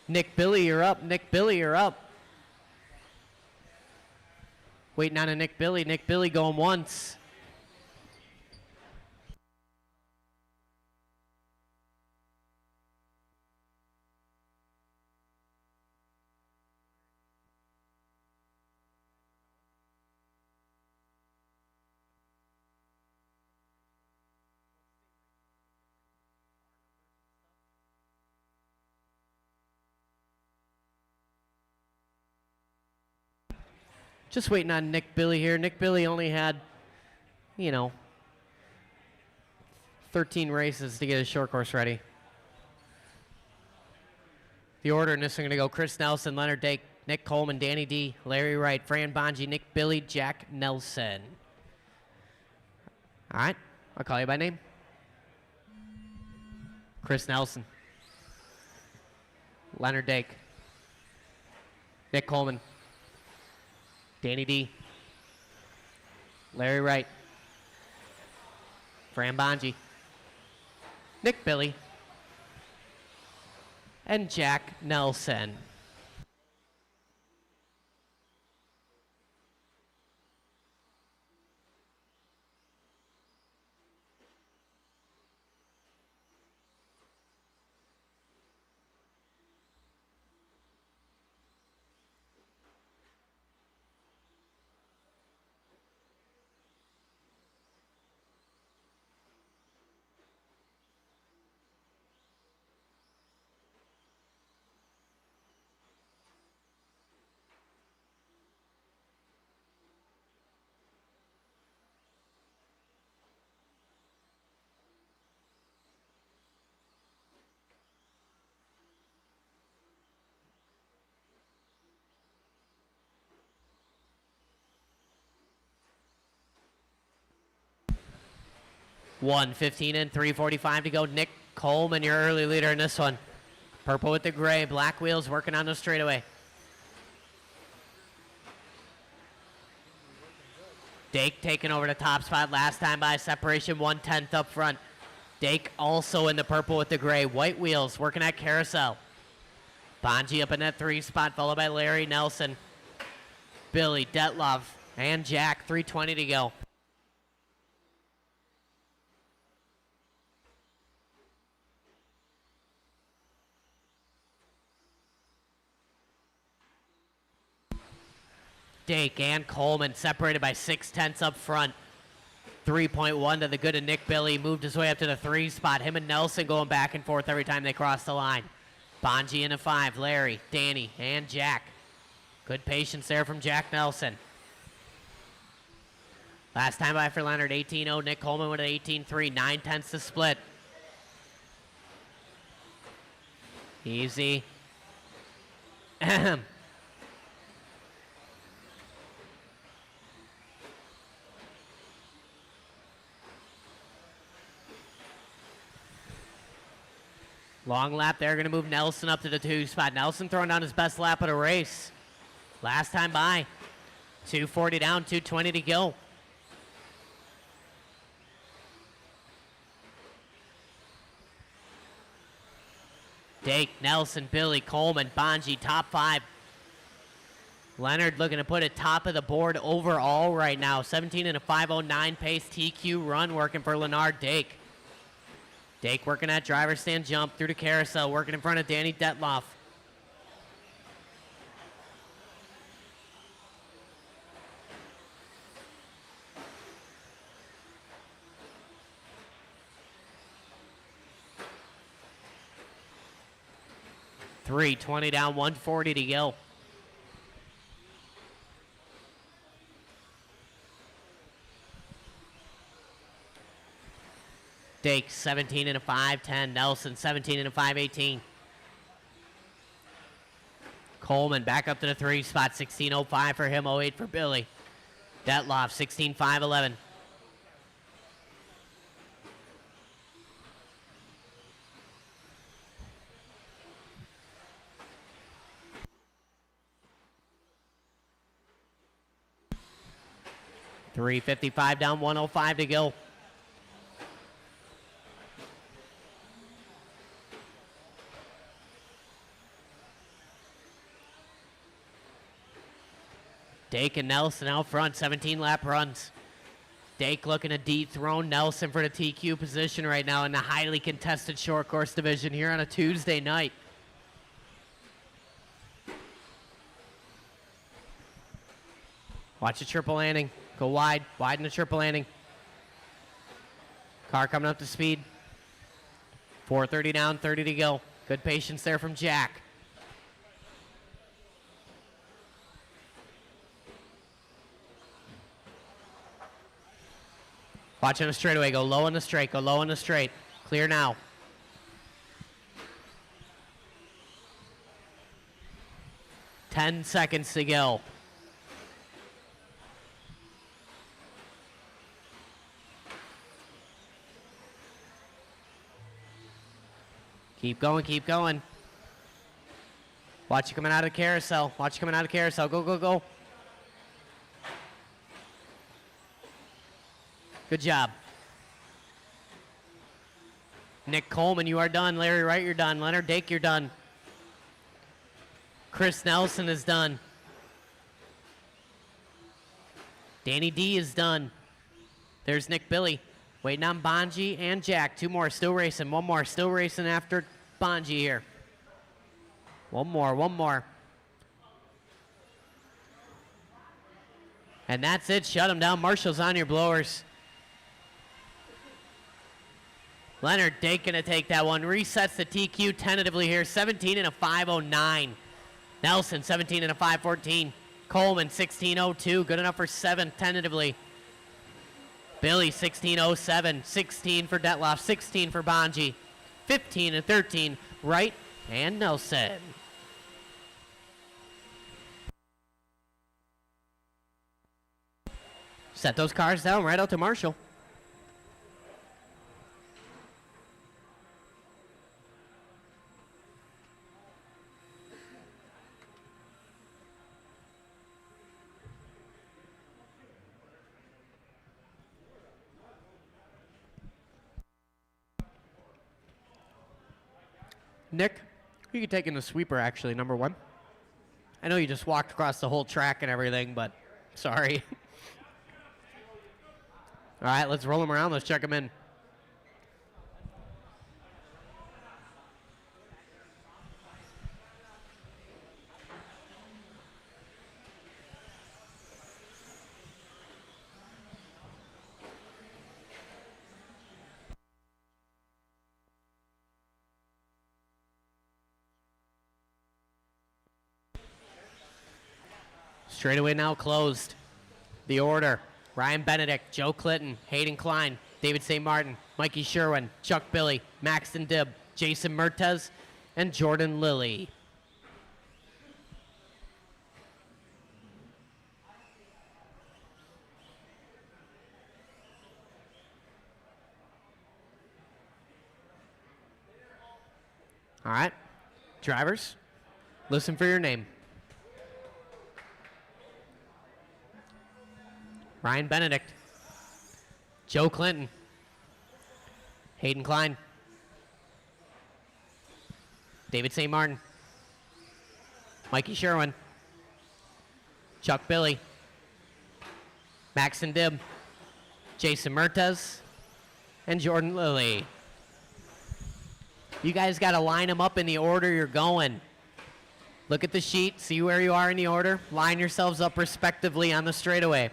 Nick Billy, you're up. Nick Billy, you're up. Waiting on a Nick Billy. Nick Billy going once. Just waiting on Nick Billy here. Nick Billy only had, 13 races to get his short course ready. The order in this is going to go Chris Nelson, Leonard Dake, Nick Coleman, Danny D, Larry Wright, Fran Bonji, Nick Billy, Jack Nelson. All right, I'll call you by name. Chris Nelson, Leonard Dake, Nick Coleman, Danny D, Larry Wright, Fran Bonji, Nick Billy, and Jack Nelson. $1:15 and $3:45 to go. Nick Coleman, your early leader in this one. Purple with the gray, black wheels working on the straightaway. Dake taking over the top spot last time by separation 1/10 up front. Dake also in the purple with the gray. White wheels working at carousel. Bonji up in that 3 spot, followed by Larry Nelson, Billy, Detlov, and Jack. 3:20 to go. Dake and Coleman separated by 6/10 up front. 3.1 to the good of Nick Billy. Moved his way up to the 3 spot. Him and Nelson going back and forth every time they cross the line. Bonji in a 5. Larry, Danny, and Jack. Good patience there from Jack Nelson. Last time by for Leonard, 18-0. Nick Coleman with an 18-3. 9/10 to split. Easy. Long lap there, going to move Nelson up to the 2 spot. Nelson throwing down his best lap of the race. Last time by. 2:40 down, 2:20 to go. Dake, Nelson, Billy, Coleman, Bonji, top 5. Leonard looking to put it top of the board overall right now. 17 and a 5:09 pace TQ run working for Leonard Dake. Dake working that driver stand jump through the carousel, working in front of Danny Detloff. $3:20 down, 1:40 to go. Dake 17 and a 5:10. Nelson 17 and a 5:18. Coleman back up to the 3 spot. 16:05 for him, 08 for Billy. Detloff 16:5:11. $3:55 down, 1:05 to go. Dake and Nelson out front, 17 lap runs. Dake looking to dethrone Nelson for the TQ position right now in the highly contested short course division here on a Tuesday night. Watch the triple landing. Go wide, wide in the triple landing. Car coming up to speed. 4:30 down, 30 to go. Good patience there from Jack. Watch on the straightaway. Go low on the straight. Go low on the straight. Clear now. Ten seconds to go. Keep going, keep going. Watch you coming out of the carousel. Watch you coming out of the carousel. Go, go, go. Good job. Nick Coleman, you are done. Larry Wright, you're done. Leonard Dake, you're done. Chris Nelson is done. Danny D is done. There's Nick Billy. Waiting on Bonji and Jack. 2 more still racing. 1 more still racing after Bonji here. 1 more. And that's it. Shut them down. Marshall's on your blowers. Leonard Dake gonna take that one. Resets the TQ tentatively here. 17 and a 509. Nelson 17 and a 514. Coleman 1602. Good enough for 7 tentatively. Billy 1607. 16 for Detloff. 16 for Bonji. 15 and 13. Wright and Nelson. Set those cars down right out to Marshall. Nick, you can take in the sweeper, actually, number 1. I know you just walked across the whole track and everything, but sorry. All right, let's roll them around. Let's check them in. Straightaway now closed. The order: Ryan Benedict, Joe Clinton, Hayden Klein, David St. Martin, Mikey Sherwin, Chuck Billy, Maxton Dibb, Jason Mertez, and Jordan Lilly. All right, drivers, listen for your name. Ryan Benedict, Joe Clinton, Hayden Klein, David St. Martin, Mikey Sherwin, Chuck Billy, Maxton Dibb, Jason Mertez, and Jordan Lilly. You guys got to line them up in the order you're going. Look at the sheet, see where you are in the order, line yourselves up respectively on the straightaway.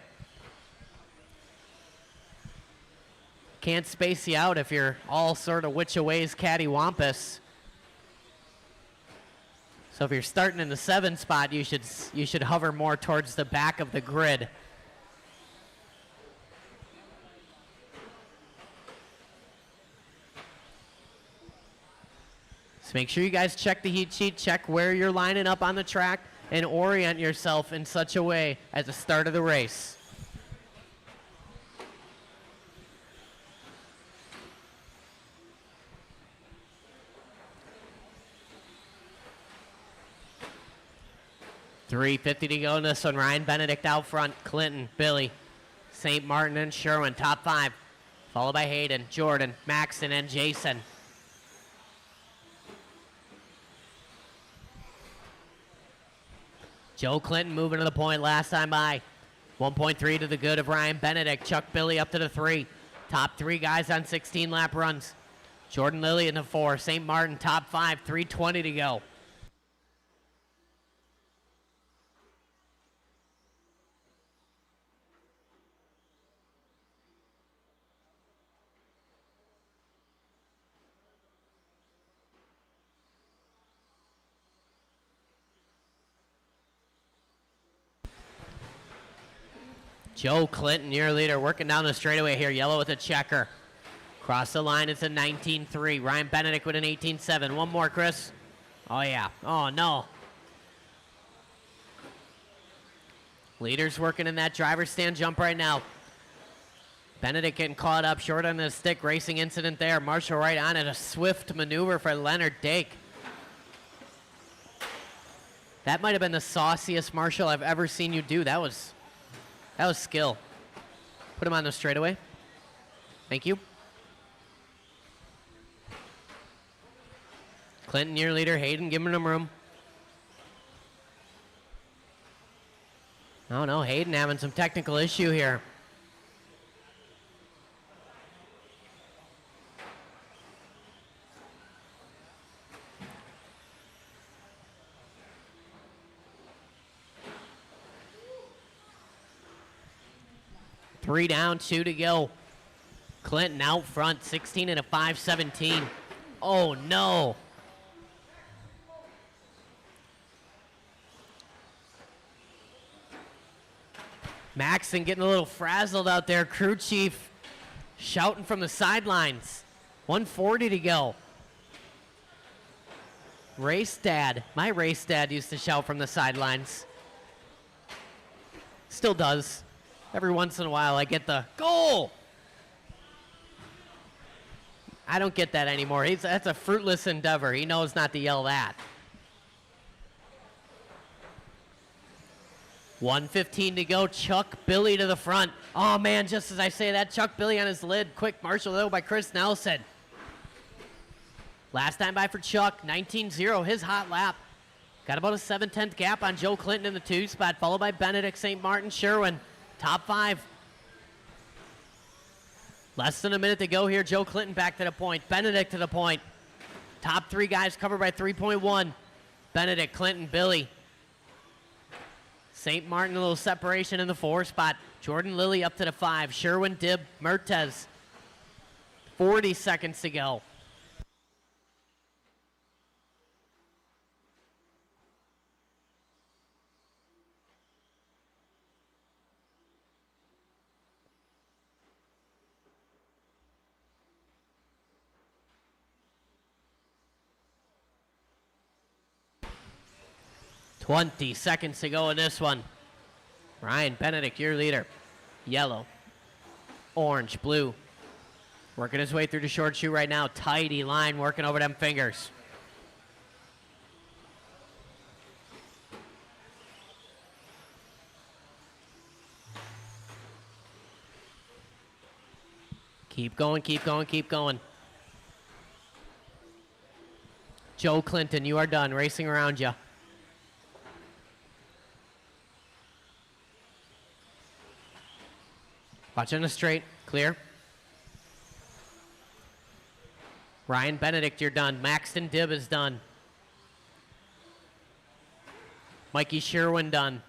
Can't space you out if you're all sort of which away's cattywampus. So if you're starting in the 7 spot, you should hover more towards the back of the grid. So make sure you guys check the heat sheet, check where you're lining up on the track, and orient yourself in such a way at the start of the race. .350 to go in this one. Ryan Benedict out front. Clinton, Billy, St. Martin, and Sherwin. Top 5. Followed by Hayden, Jordan, Maxton, and Jason. Joe Clinton moving to the point last time by. 1.3 to the good of Ryan Benedict. Chuck Billy up to the 3. Top 3 guys on 16 lap runs. Jordan Lilly in the 4. St. Martin top 5. 3:20 to go. Joe Clinton, your leader, working down the straightaway here. Yellow with a checker. Cross the line, it's a 19.3. Ryan Benedict with an 18.7. One more, Chris. Oh, yeah. Oh, no. Leader's working in that driver's stand jump right now. Benedict getting caught up short on the stick. Racing incident there. Marshall right on it. A swift maneuver for Leonard Dake. That might have been the sauciest Marshall I've ever seen you do. That was skill. Put him on the straightaway. Thank you. Clinton, your leader. Hayden giving him room. Oh, no, Hayden having some technical issue here. Three down, 2 to go. Clinton out front, 16 and a 5:17. Oh, no. Maxton getting a little frazzled out there. Crew chief shouting from the sidelines. 1:40 to go. Race dad. My race dad used to shout from the sidelines. Still does. Every once in a while I get the goal. I don't get that anymore. That's a fruitless endeavor. He knows not to yell that. 1:15 to go. Chuck Billy to the front. Oh, man, just as I say that, Chuck Billy on his lid. Quick marshal, though, by Chris Nelson. Last time by for Chuck, 19-0, his hot lap. Got about a 7/10 gap on Joe Clinton in the 2 spot, followed by Benedict, St. Martin, Sherwin. Top 5. Less than a minute to go here. Joe Clinton back to the point. Benedict to the point. Top 3 guys covered by 3.1. Benedict, Clinton, Billy. St. Martin, a little separation in the 4 spot. Jordan Lilly up to the 5. Sherwin, Dibb, Mertez. 40 seconds to go. Twenty seconds to go in this one. Ryan Benedict, your leader. Yellow, orange, blue. Working his way through the short shoe right now. Tidy line, working over them fingers. Keep going, keep going, keep going. Joe Clinton, you are done. Racing around you. Watching the straight, clear. Ryan Benedict, you're done. Maxton Dibb is done. Mikey Sherwin done.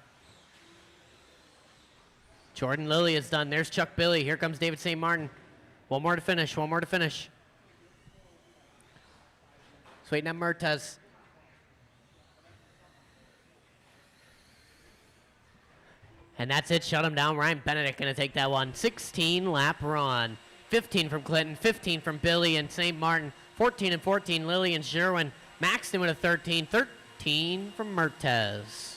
Jordan Lilly is done. There's Chuck Billy. Here comes David St. Martin. One more to finish, one more to finish. Just waiting on Mertez. And that's it, shut him down. Ryan Benedict going to take that one. 16 lap run. 15 from Clinton, 15 from Billy and St. Martin. 14 and 14, Lilly and Sherwin. Maxton with a 13. 13 from Mertez.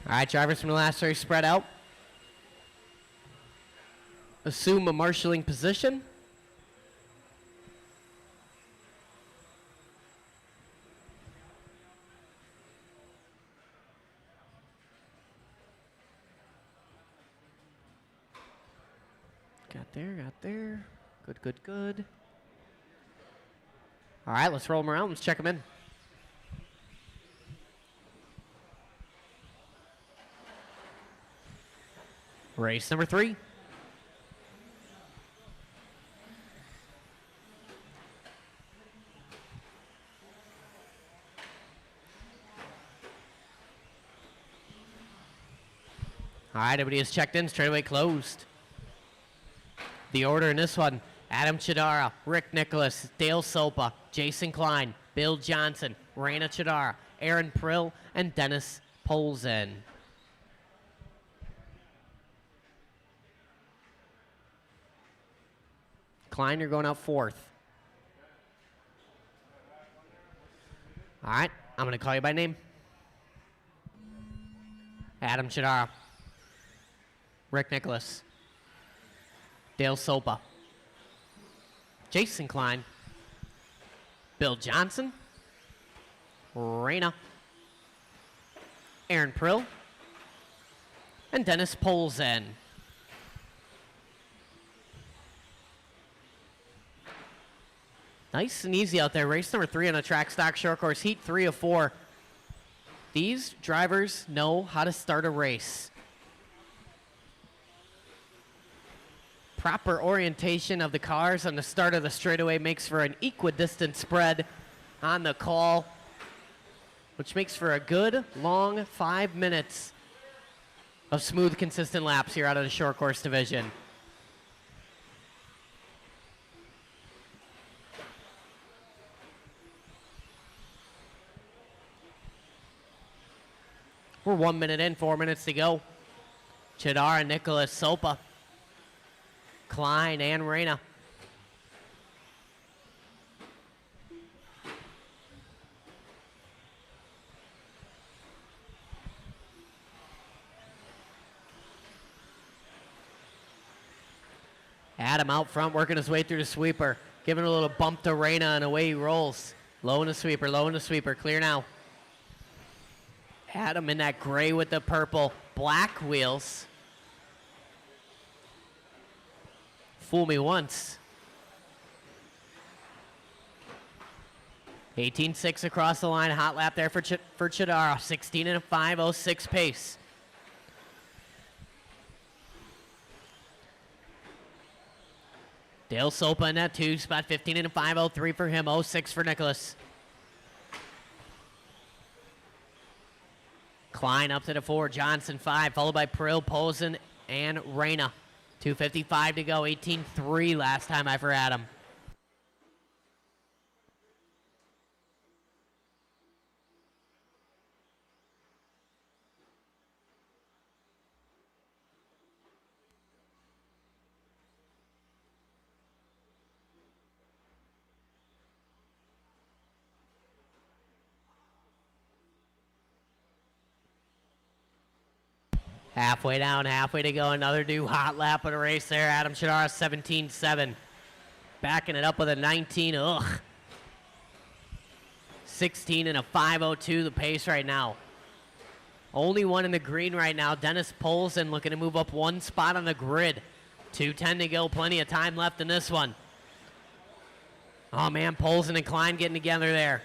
All right, drivers from the last race spread out. Assume a marshalling position. Got there. Good, good, good. All right, let's roll them around. Let's check them in. Race number 3. All right, everybody is checked in. Straightaway closed. The order in this one: Adam Chidara, Rick Nicholas, Dale Sopa, Jason Klein, Bill Johnson, Raina Chidara, Aaron Prill, and Dennis Polzin. Klein, you're going out 4th. All right, I'm going to call you by name. Adam Chidara, Rick Nicholas, Dale Sopa, Jason Klein, Bill Johnson, Raina, Aaron Prill, and Dennis Polzen. Nice and easy out there. Race number 3 on a track stock short course, heat 3 of 4. These drivers know how to start a race. Proper orientation of the cars on the start of the straightaway makes for an equidistant spread on the call, which makes for a good, long 5 minutes of smooth, consistent laps here out of the short course division. We're 1 minute in, 4 minutes to go. Chidara, Nicholas, Sopa, Klein, and Reyna. Adam out front, working his way through the sweeper, giving a little bump to Reyna, and away he rolls. Low in the sweeper, low in the sweeper, clear now. Adam in that gray with the purple, black wheels. Fool me once. 18.6 across the line, hot lap there for Chidara. 16 and a 5.06 pace. Dale Sopa in that 2 spot, 15 and a 5.03 for him, 06 for Nicholas. Klein up to the 4, Johnson 5, followed by Prill, Posen, and Reyna. 2:55 to go, 18.3 last time I for Adam. Halfway down, halfway to go. Another new hot lap of the race there. Adam Chidara, 17.7. Backing it up with a 19. Ugh. 16 and a 5.02 the pace right now. Only one in the green right now. Dennis Polzen looking to move up 1 spot on the grid. 2:10 to go. Plenty of time left in this one. Oh, man. Polzen and Klein getting together there.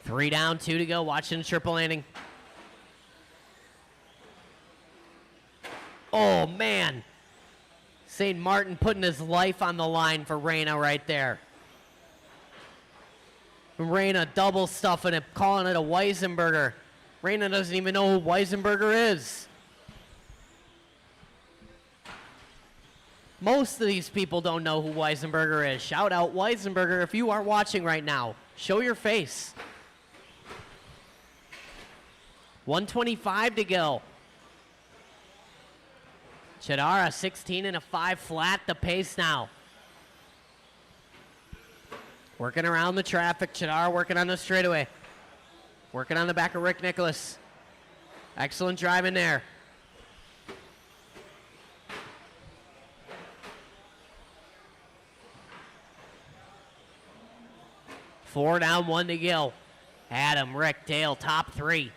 Three down, 2 to go. Watching the triple landing. Oh, man. St. Martin putting his life on the line for Reyna right there. Reyna double stuffing it, calling it a Weisenberger. Reyna doesn't even know who Weisenberger is. Most of these people don't know who Weisenberger is. Shout out Weisenberger if you are watching right now. Show your face. 1:25 to go. Chidara, 16 and a 5 flat, the pace now. Working around the traffic. Chidara working on the straightaway. Working on the back of Rick Nicholas. Excellent driving there. Four down, 1 to go. Adam, Rick, Dale, top 3.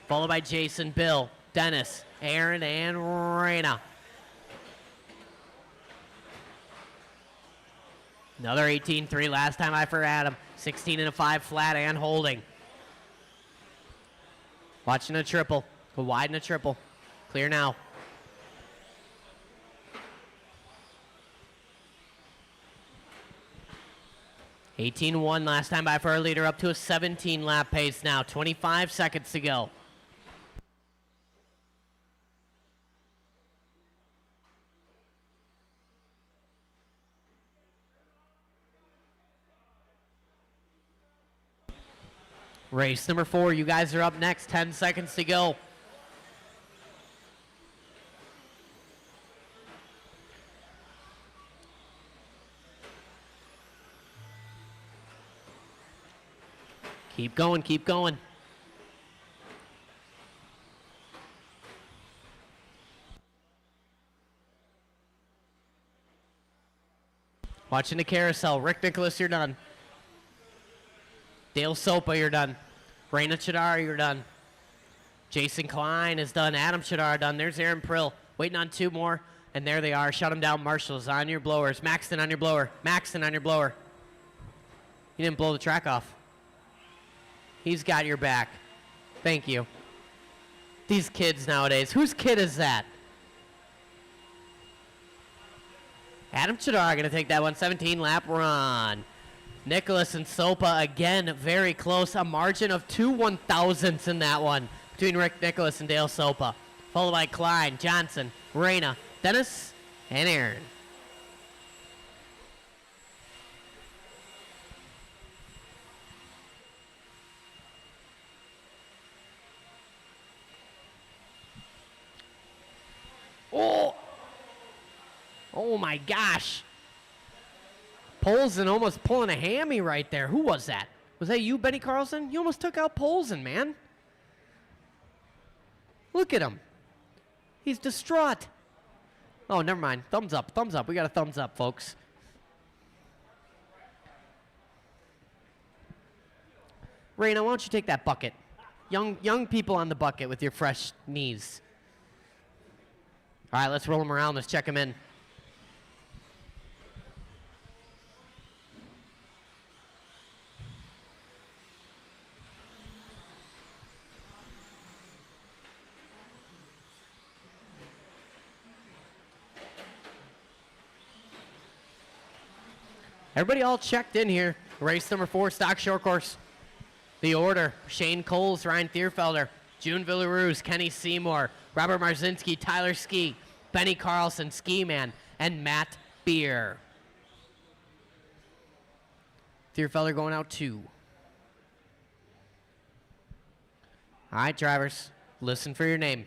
Followed by Jason, Bill, Dennis, Aaron, and Reyna. Another 18.3 last time I for Adam. 16 and a 5 flat and holding. Watching a triple. Go wide in a triple. Clear now. $18.1 last time by for our leader, up to a 17 lap pace now. 25 seconds to go. Race number 4, you guys are up next, 10 seconds to go. Keep going, keep going. Watching the carousel. Rick Nicholas, you're done. Dale Sopa, you're done. Raina Chidara, you're done. Jason Klein is done. Adam Chidara done. There's Aaron Prill. Waiting on 2 more. And there they are. Shut them down. Marshall's on your blowers. Maxton on your blower. Maxton on your blower. He didn't blow the track off. He's got your back. Thank you. These kids nowadays. Whose kid is that? Adam Chidara going to take that 117-lap run. Nicholas and Sopa again very close. A margin of 2 1,000ths in that one between Rick Nicholas and Dale Sopa. Followed by Klein, Johnson, Reyna, Dennis, and Aaron. Oh my gosh. Polson almost pulling a hammy right there. Who was that? Was that you, Benny Carlson? You almost took out Polson, man. Look at him. He's distraught. Oh, never mind. Thumbs up. Thumbs up. We got a thumbs up, folks. Raina, why don't you take that bucket? Young people on the bucket with your fresh knees. All right, let's roll them around. Let's check them in. Everybody all checked in here. Race number 4, stock short course. The order: Shane Coles, Ryan Thierfelder, June Villaruz, Kenny Seymour, Robert Marzinski, Tyler Ski, Benny Carlson, Ski Man, and Matt Beer. Thierfelder going out 2. All right, drivers, listen for your name.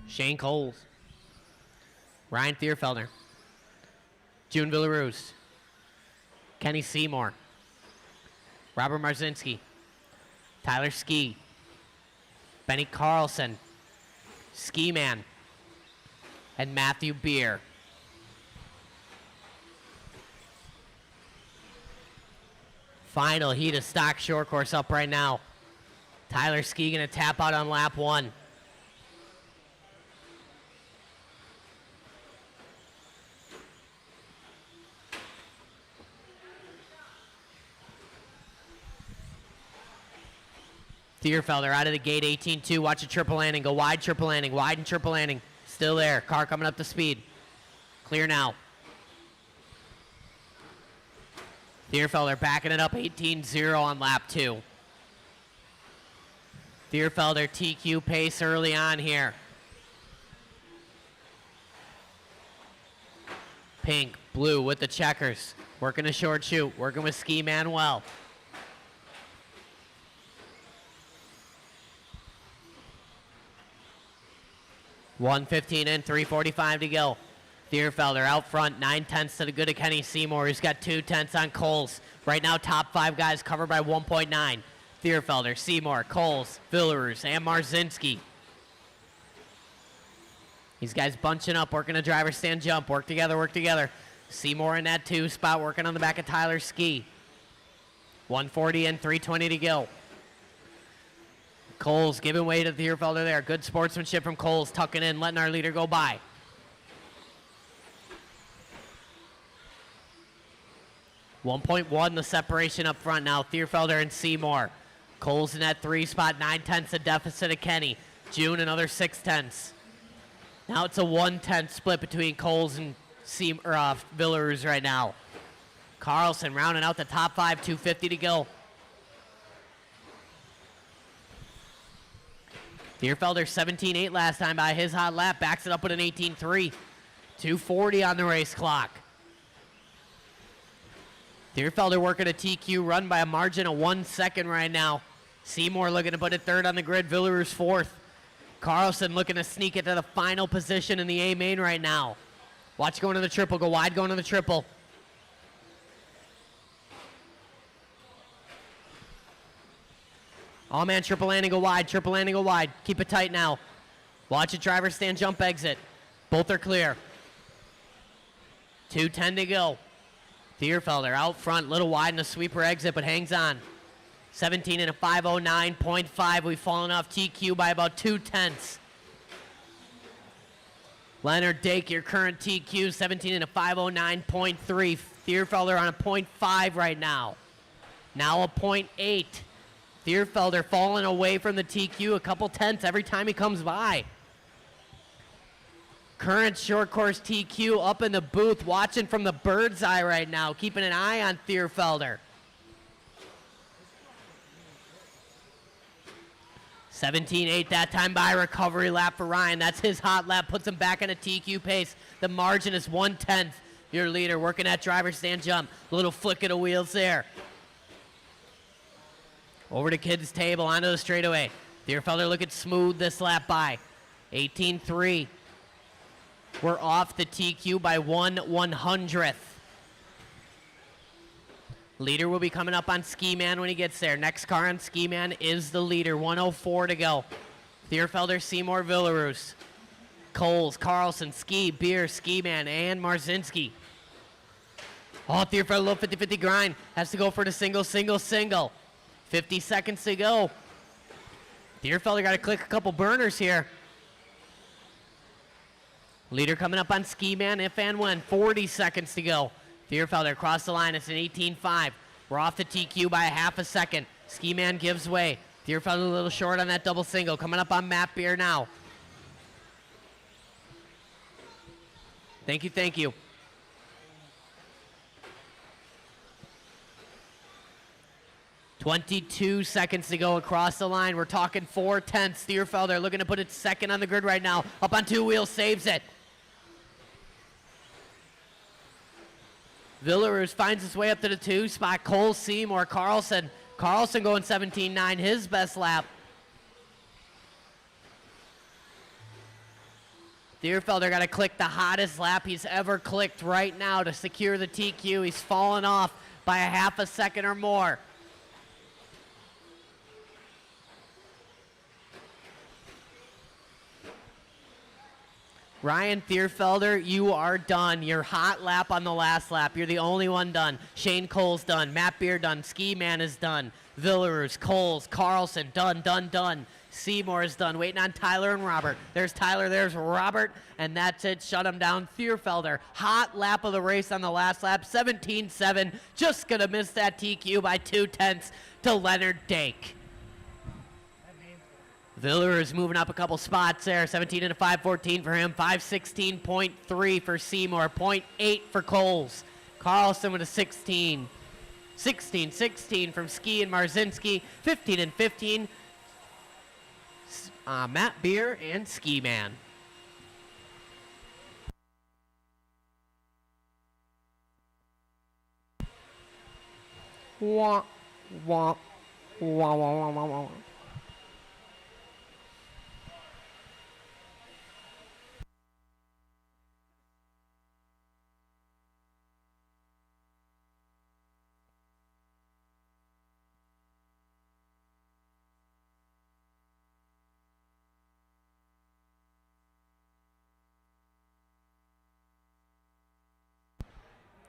Shane Coles, Ryan Thierfelder, June Villaruz, Kenny Seymour, Robert Marzinski, Tyler Ski, Benny Carlson, Ski Man, and Matthew Beer. Final heat of stock short course up right now. Tyler Ski gonna tap out on lap 1. Thierfelder out of the gate, 18-2. Watch a triple landing. Go wide, triple landing. Wide and triple landing. Still there. Car coming up to speed. Clear now. Thierfelder backing it up, 18-0 on lap 2. Thierfelder TQ pace early on here. Pink, blue with the checkers. Working a short shoot. Working with Ski Manuel. .115 in, 3:45 to go. Thierfelder out front, 9/10 to the good of Kenny Seymour. He's got 2/10 on Coles. Right now, top 5 guys covered by 1.9. Thierfelder, Seymour, Coles, Villaruz, and Marzinski. These guys bunching up, working a driver stand jump. Work together, work together. Seymour in that 2 spot, working on the back of Tyler Ski. 140 in, 3:20 to go. Coles giving way to Thierfelder there. Good sportsmanship from Coles, tucking in, letting our leader go by. .1 the separation up front now. Thierfelder and Seymour. Coles in that 3 spot, 9/10 the deficit of Kenny. June another 6/10. Now it's a 1/10 split between Coles and Villaruz right now. Carlson rounding out the top 5, 2:50 to go. Thierfelder 17-8 last time by his hot lap. Backs it up with an 18-3. 2:40 on the race clock. Thierfelder working a TQ run by a margin of 1 second right now. Seymour looking to put it 3rd on the grid. Villaruz 4th. Carlson looking to sneak it to the final position in the A main right now. Watch going to the triple. Go wide going to the triple. All man triple landing, go wide, triple landing, go wide. Keep it tight now. Watch it, driver stand, jump exit. Both are clear. 2:10 to go. Thierfelder out front, little wide in the sweeper exit, but hangs on. 17 and a 509.5. We've fallen off TQ by about 2/10. Leonard Dake, your current TQ, 17 and a 509.3. Thierfelder on a 0.5 right now. Now a 0.8. Thierfelder falling away from the TQ a couple tenths every time he comes by. Current short course TQ up in the booth, watching from the bird's eye right now, keeping an eye on Thierfelder. 17.8 that time by, recovery lap for Ryan. That's his hot lap, puts him back in a TQ pace. The margin is 1/10. Your leader working that driver's stand jump. Little flick of the wheels there. Over to kids' table, onto the straightaway. Thierfelder looking smooth this lap by. 18.3. We're off the TQ by 1/100th. Leader will be coming up on Ski Man when he gets there. Next car on Ski Man is the leader. 1:04 to go. Thierfelder, Seymour, Villaroos, Coles, Carlson, Ski, Beer, Ski Man, and Marzinski. Oh, Thierfelder, low 50-50 grind. Has to go for the single. 50 seconds to go. Thierfelder got to click a couple burners here. Leader coming up on Ski Man, if and when. 40 seconds to go. Thierfelder across the line. It's an 18.5. We're off the TQ by a half a second. Ski Man gives way. Thierfelder a little short on that double single. Coming up on Matt Beer now. Thank you. 22 seconds to go across the line. We're talking 4/10. Thierfelder looking to put it second on the grid right now. Up on two wheels, saves it. Villaroos finds his way up to the 2 spot. Cole, Seymour, Carlson. Carlson going 17.9, his best lap. Thierfelder got to click the hottest lap he's ever clicked right now to secure the TQ. He's fallen off by a half a second or more. Ryan Thierfelder, you are done. Your hot lap on the last lap. You're the only one done. Shane Cole's done. Matt Beer done. Ski Man is done. Villaroos, Coles, Carlson, done. Seymour is done. Waiting on Tyler and Robert. There's Tyler, there's Robert, and that's it. Shut him down. Thierfelder, hot lap of the race on the last lap. 17.7. Just going to miss that TQ by 2/10 to Leonard Dake. Viller is moving up a couple spots there. 17 and a 5.14 for him. 5.16.3 for Seymour. 0.8 for Coles. Carlson with a 16. 16 from Ski and Marzinski. 15 and 15. Matt Beer and Ski Man. Wah, wah, wah, wah, wah, wah, wah.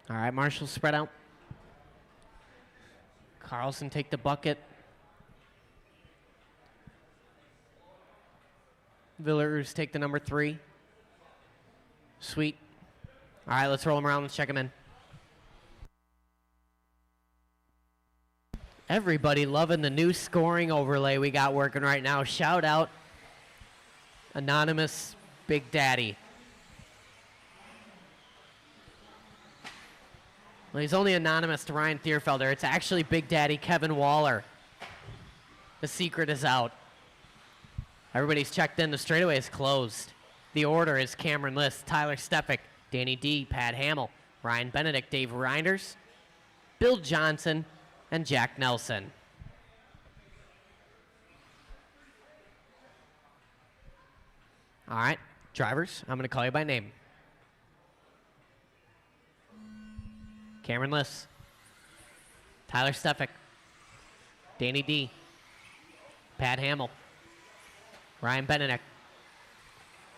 All right, Marshall spread out. Carlson take the bucket. Villaroos take the number 3. Sweet. All right, let's roll them around. Let's check them in. Everybody loving the new scoring overlay we got working right now. Shout out Anonymous Big Daddy. Well, he's only anonymous to Ryan Thierfelder. It's actually Big Daddy Kevin Waller. The secret is out. Everybody's checked in. The straightaway is closed. The order is Cameron List, Tyler Stefik, Danny D, Pat Hamill, Ryan Benedict, Dave Reinders, Bill Johnson, and Jack Nelson. All right, drivers, I'm going to call you by name. Cameron Liss, Tyler Stefik, Danny D, Pat Hamill, Ryan Benedict,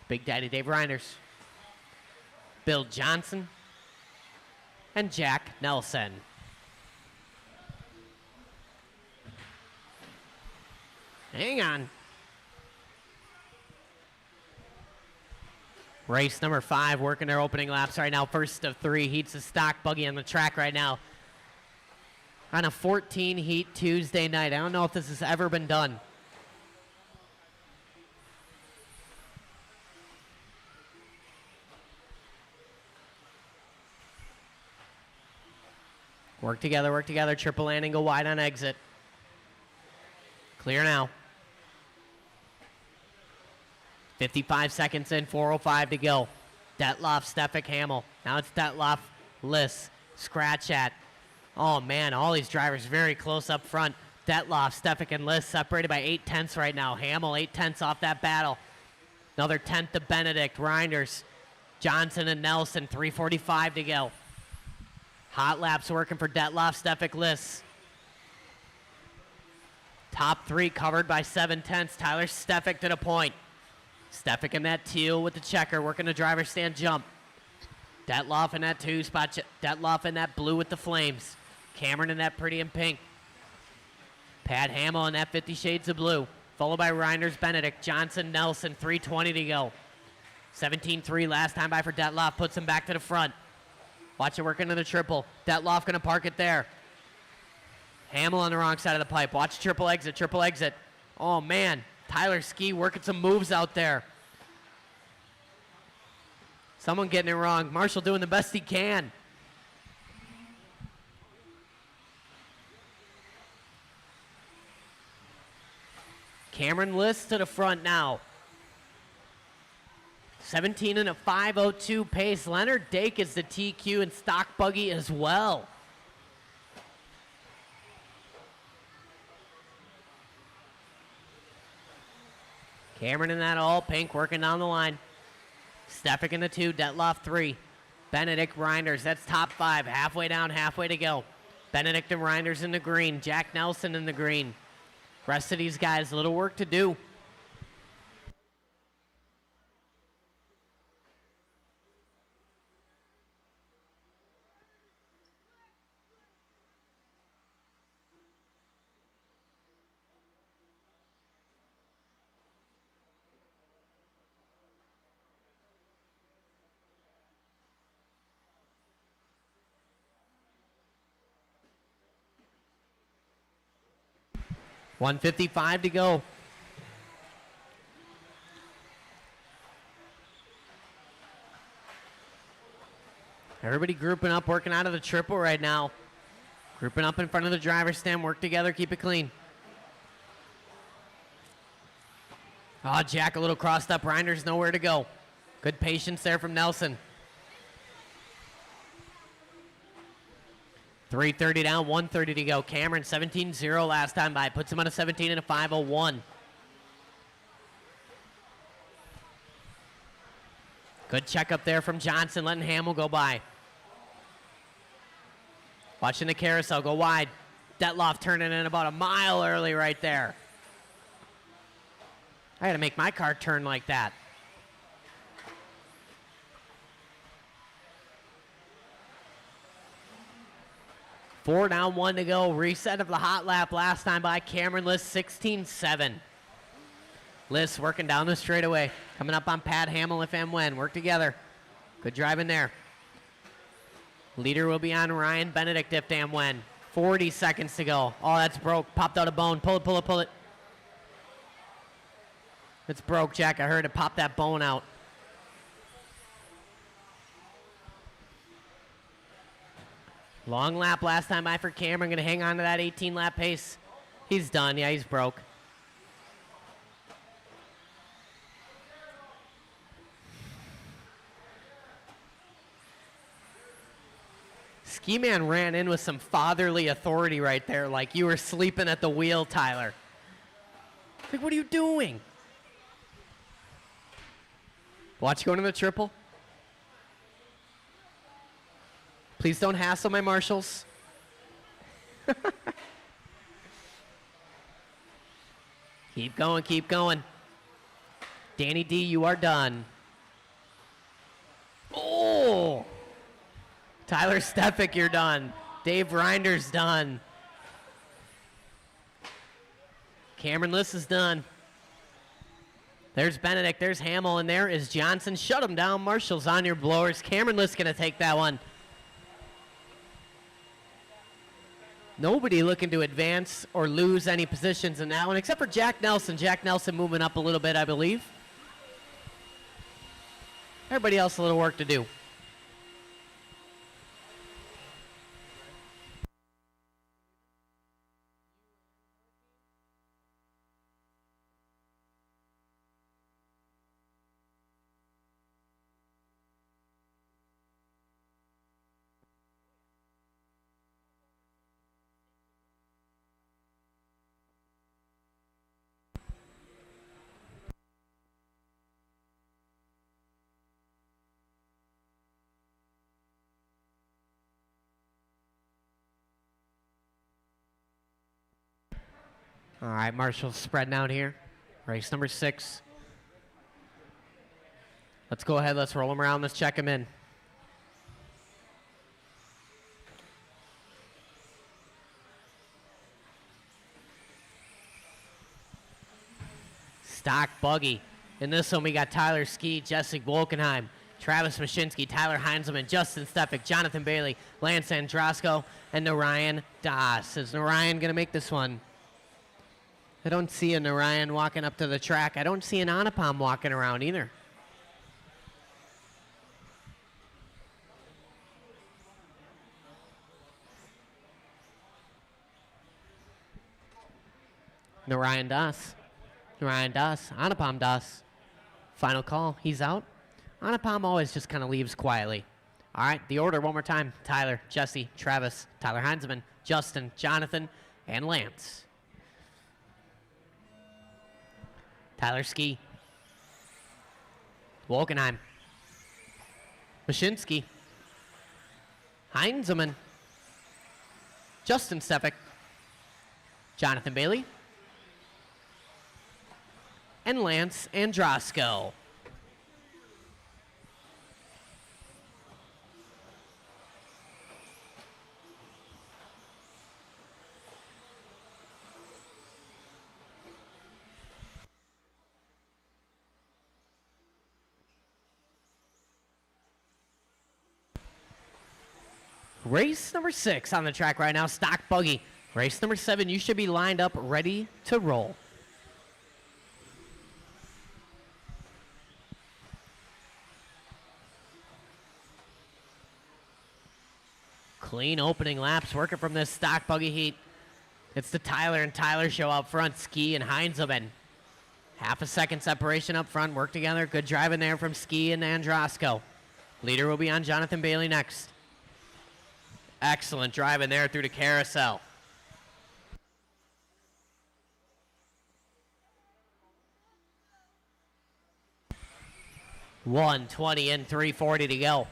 Big Daddy Dave Reinders, Bill Johnson, and Jack Nelson. Hang on. Race number 5 working their opening laps right now. First of 3 heats of stock buggy on the track right now. On a 14 heat Tuesday night. I don't know if this has ever been done. Work together, triple landing, go wide on exit. Clear now. 55 seconds in, 4:05 to go. Detloff, Stefik, Hamill. Now it's Detloff, Liss, Scratch at. Oh man, all these drivers very close up front. Detloff, Stefik, and Liss separated by 8/10 right now. Hamill 8/10 off that battle. Another 10th to Benedict, Reinders, Johnson, and Nelson. 3:45 to go. Hot laps working for Detloff, Stefik, Liss. Top 3 covered by 7/10. Tyler Stefik to the point. Stefik in that teal with the checker, working the driver's stand jump. Detloff in that 2 spot. Detloff in that blue with the flames. Cameron in that pretty and pink. Pat Hamill in that 50 shades of blue. Followed by Reinders, Benedict, Johnson, Nelson. 3:20 to go. 17-3 last time by for Detloff. Puts him back to the front. Watch it work into the triple. Detloff going to park it there. Hamill on the wrong side of the pipe. Watch triple exit. Oh, man. Tyler Ski working some moves out there. Someone getting it wrong. Marshall doing the best he can. Cameron Liss to the front now. 17 and a 5:02 pace. Leonard Dake is the TQ and stock buggy as well. Cameron in that all pink working down the line. Stefik in the 2, Detloff 3. Benedict, Reinders, that's top 5. Halfway down, halfway to go. Benedict and Reinders in the green. Jack Nelson in the green. Rest of these guys, a little work to do. $155 to go. Everybody grouping up, working out of the triple right now. Grouping up in front of the driver's stand. Work together, keep it clean. Oh, Jack a little crossed up. Reinders nowhere to go. Good patience there from Nelson. 3:30 down, 1:30 to go. Cameron 17-0 last time by. Puts him on a 17 and a 5:01. Good check up there from Johnson, letting Hamill go by. Watching the carousel go wide. Detloff turning in about a mile early right there. I gotta make my car turn like that. Four down, 1 to go. Reset of the hot lap last time by Cameron Liss, 16-7. Liss working down the straightaway. Coming up on Pat Hamill if and when. Work together. Good driving there. Leader will be on Ryan Benedict if and when. 40 seconds to go. Oh, that's broke. Popped out a bone. Pull it. It's broke, Jack. I heard it pop that bone out. Long lap last time by for Cameron. Going to hang on to that 18-lap pace. He's done. Yeah, he's broke. Ski Man ran in with some fatherly authority right there, like you were sleeping at the wheel, Tyler. Like, what are you doing? Watch going to the triple. Please don't hassle my marshals. Keep going. Danny D, you are done. Oh! Tyler Stefik, you're done. Dave Reinder's done. Cameron Liss is done. There's Benedict, there's Hamill, and there is Johnson. Shut him down. Marshall's on your blowers. Cameron Liss going to take that one. Nobody looking to advance or lose any positions in that one, except for Jack Nelson. Jack Nelson moving up a little bit, I believe. Everybody else a little work to do. All right, Marshall's spreading out here. Race number 6. Let's go ahead. Let's roll him around. Let's check him in. Stock buggy. In this one, we got Tyler Ski, Jesse Wolkenheim, Travis Mashinsky, Tyler Heinzelman, Justin Stefik, Jonathan Bailey, Lance Androsco, and Narayan Das. Is Narayan going to make this one? I don't see a Narayan walking up to the track. I don't see an Anupam walking around either. Narayan Das. Narayan Das. Anupam Das. Final call. He's out. Anupam always just kind of leaves quietly. All right, the order one more time. Tyler, Jesse, Travis, Tyler Heinzelman, Justin, Jonathan, and Lance. Tyler Ski. Wolkenheim. Mashinsky. Heinzelman. Justin Stefik. Jonathan Bailey. And Lance Androsco. Race number 6 on the track right now, stock buggy. Race number 7, you should be lined up, ready to roll. Clean opening laps, working from this stock buggy heat. It's the Tyler and Tyler show up front, Ski and Heinzelman. Half a second separation up front, work together. Good driving there from Ski and Androsco. Leader will be on Jonathan Bailey next. Excellent driving there through the carousel. .120 and 340 to go.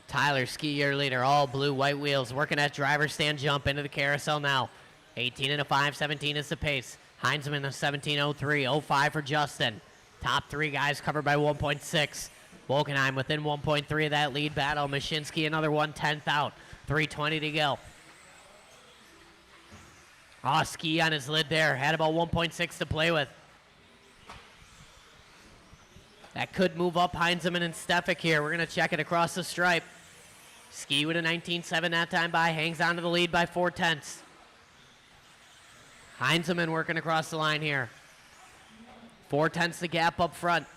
Tyler Ski, your leader, all blue, white wheels, working that driver's stand jump into the carousel now. 18 and a 5, 17 is the pace. Heinzelman a 17.03, 05 for Justin. Top 3 guys covered by 1.6. Wolkenheim within 1.3 of that lead battle. Mashinsky another 1/10 out. 3:20 to go. Oh, Ski on his lid there. Had about 1.6 to play with. That could move up Heinzelman and Stefik here. We're going to check it across the stripe. Ski with a 19.7 that time by. Hangs on to the lead by 4/10. Heinzelman working across the line here. 4/10 the gap up front.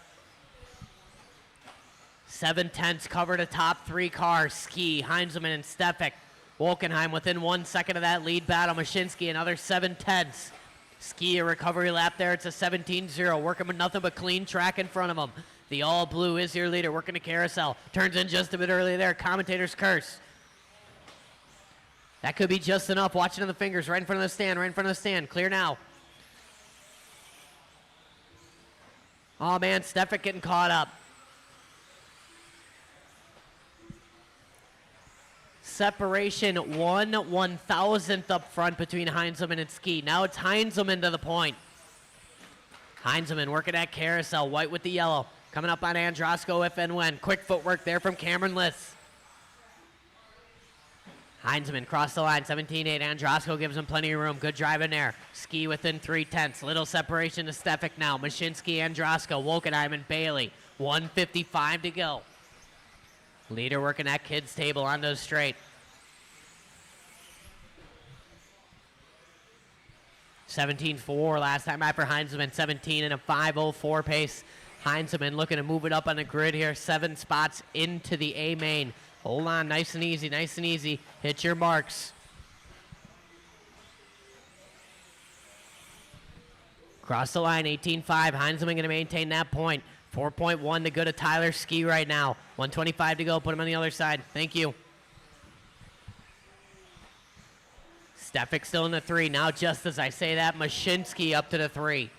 7/10 cover to top 3 cars. Ski, Heinzelman, and Stefik. Wolkenheim within 1 second of that lead battle. Mashinsky another 7/10. Ski a recovery lap there. It's a 17.0. Working with nothing but clean track in front of him. The all blue is your leader. Working the carousel. Turns in just a bit early there. Commentator's curse. That could be just enough. Watching on the fingers right in front of the stand. Right in front of the stand. Clear now. Oh man, Stefik getting caught up. Separation 1/1000th up front between Heinzelman and Ski. Now it's Heinzelman to the point. Heinzelman working that carousel, white with the yellow. Coming up on Androsco if and when. Quick footwork there from Cameron Liss. Heinzman cross the line, 17-8. Androsco gives him plenty of room. Good drive in there. Ski within 3/10. Little separation to Stefik now. Mashinsky, Androsco, Wolkenheim, and Bailey. 1:55 to go. Leader working that kids table onto the straight. 17-4 last time out for Heinzman. 17 and a 5:04 pace. Heinzman looking to move it up on the grid here. 7 spots into the A main. Hold on, nice and easy, nice and easy. Hit your marks. Cross the line, 18-5. Heinzman going to maintain that point. 4.1 to go to Tyler Ski right now. 1:25 to go. Put him on the other side. Thank you. Stefik still in the 3. Now, just as I say that, Mashinsky up to the 3.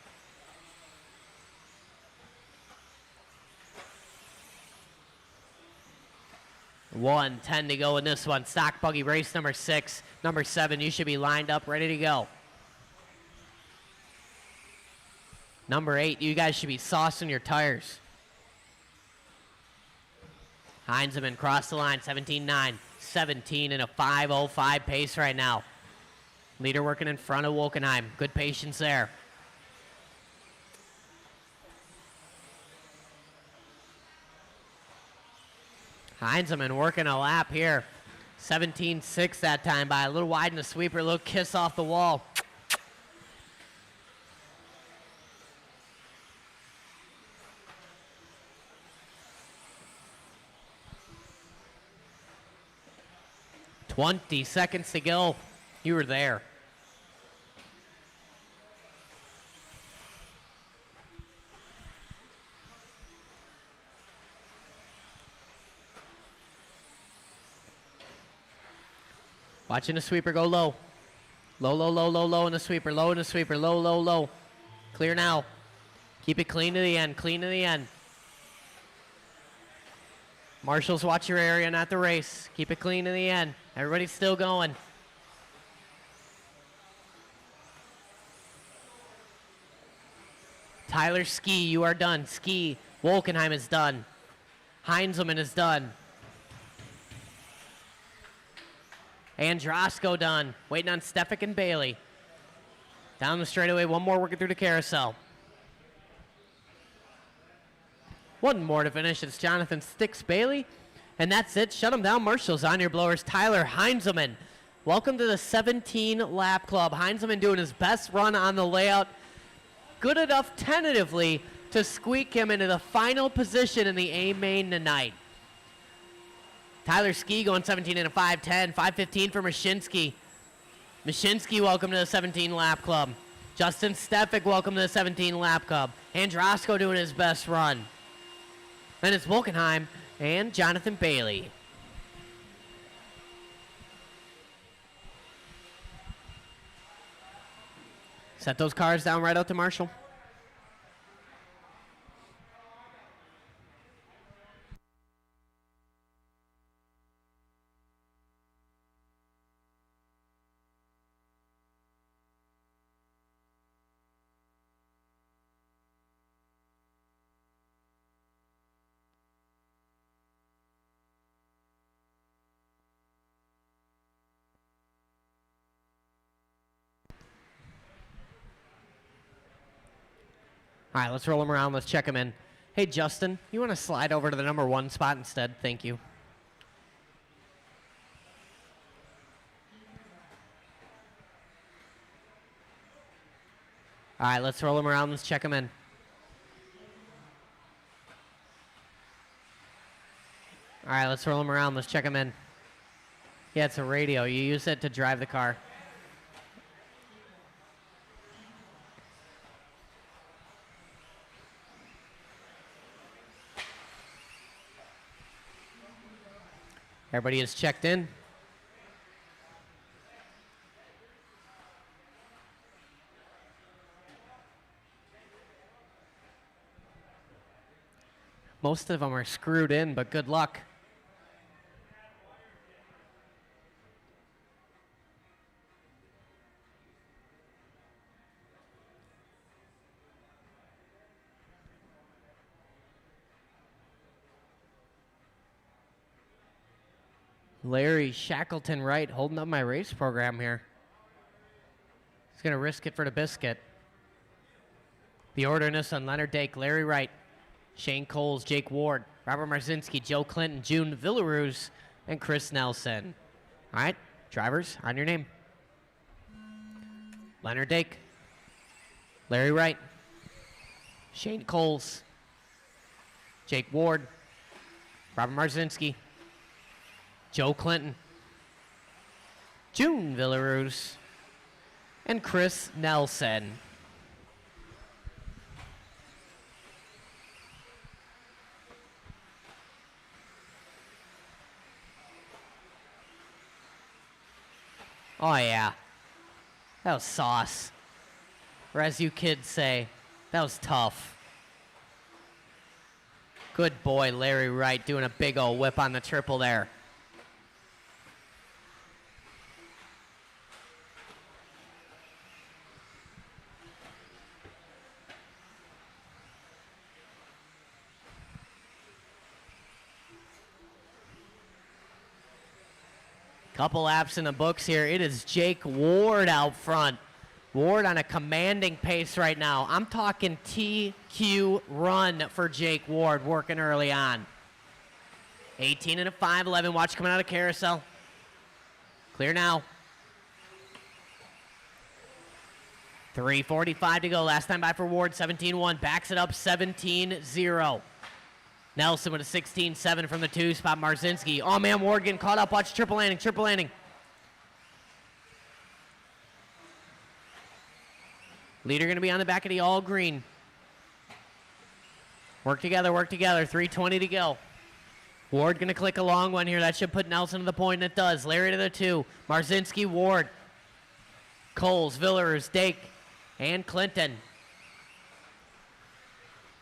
$1:10 to go in this one. Stock buggy race number 6. Number 7, you should be lined up, ready to go. Number 8, you guys should be saucing your tires. Heinzman cross the line, 17-9. 17 and a 5:05 pace right now. Leader working in front of Wolkenheim. Good patience there. Heinzman working a lap here. 17-6 that time by a little wide in the sweeper. A little kiss off the wall. $20 seconds to go. You were there. Watching the sweeper go low. Low, low, low, low, low in the sweeper. Low in the sweeper. Low, low, low. Clear now. Keep it clean to the end. Clean to the end. Marshals, watch your area, not the race. Keep it clean to the end. Everybody's still going. Tyler Ski, you are done. Ski. Wolkenheim is done. Heinzman is done. Androsco done. Waiting on Stefik and Bailey. Down the straightaway. One more working through the carousel. One more to finish. It's Jonathan Sticks Bailey. And that's it. Shut them down. Marshals on your blowers. Tyler Heinzman. Welcome to the 17 lap club. Heinzman doing his best run on the layout. Good enough tentatively to squeak him into the final position in the A main tonight. Tyler Ski going 17 and a 5:10. 5:15 for Mashinsky. Mashinsky, welcome to the 17 lap club. Justin Stefik, welcome to the 17 lap club. Androsco doing his best run. Then it's Wolkenheim and Jonathan Bailey. Set those cars down right out to Marshall. All right, let's roll him around. Let's check him in. Hey, Justin, you want to slide over to the number 1 spot instead? Thank you. All right, let's roll him around. Let's check him in. All right, let's roll him around. Let's check him in. Yeah, it's a radio. You use it to drive the car. Everybody is checked in. Most of them are screwed in, but good luck. Larry Shackleton right, holding up my race program here. He's going to risk it for the biscuit. The order in this one, Leonard Dake, Larry Wright, Shane Coles, Jake Ward, Robert Marzinski, Joe Clinton, June Villaruz, and Chris Nelson. All right, drivers, on your name. Leonard Dake, Larry Wright, Shane Coles, Jake Ward, Robert Marzinski, Joe Clinton, June Villaruz, and Chris Nelson. Oh yeah, that was sauce. Or as you kids say, that was tough. Good boy, Larry Wright, doing a big old whip on the triple there. Couple laps in the books here. It is Jake Ward out front. Ward on a commanding pace right now. I'm talking TQ run for Jake Ward, working early on. 18 and a 5.11. Watch coming out of carousel. Clear now. 3:45 to go. Last time by for Ward, 17-1. Backs it up 17-0. Nelson with a 16-7 from the 2 spot. Marzinski. Oh, man, Ward getting caught up. Watch triple landing, triple landing. Leader going to be on the back of the all green. Work together, work together. 3:20 to go. Ward going to click a long one here. That should put Nelson to the point, and it does. Larry to the 2. Marzinski, Ward. Coles, Villaruz, Dake, and Clinton.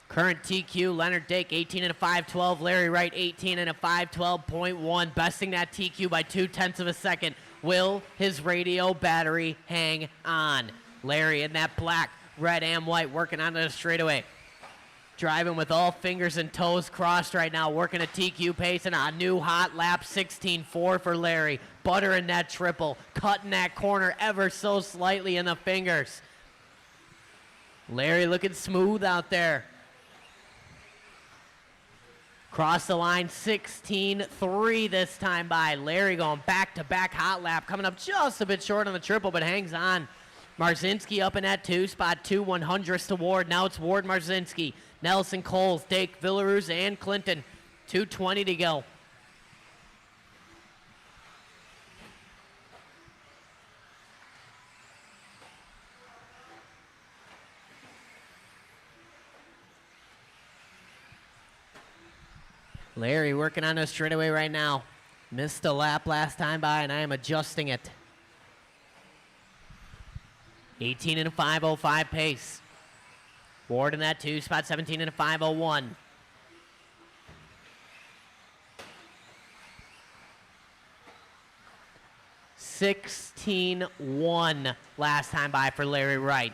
Current TQ, Leonard Dake, 18 and a 5.12. Larry Wright, 18 and a 5.12.1. Besting that TQ by 0.2 of a second. Will his radio battery hang on? Larry in that black, red, and white, working onto the straightaway. Driving with all fingers and toes crossed right now, working a TQ pace and a new hot lap, 16.4 for Larry. Buttering that triple, cutting that corner ever so slightly in the fingers. Larry looking smooth out there. Cross the line, 16.3 this time by. Larry going back-to-back hot lap, coming up just a bit short on the triple, but hangs on. Marzinski up in that 2 spot, 2/100ths to Ward. Now it's Ward, Marzinski, Nelson, Coles, Dake, Villaruz, and Clinton. 2:20 to go. Larry working on a straightaway right now. Missed a lap last time by, and I am adjusting it. 18 and a 5.05 pace. Ward in that 2 spot, 17 and a 5.01. $16.1 last time by for Larry Wright.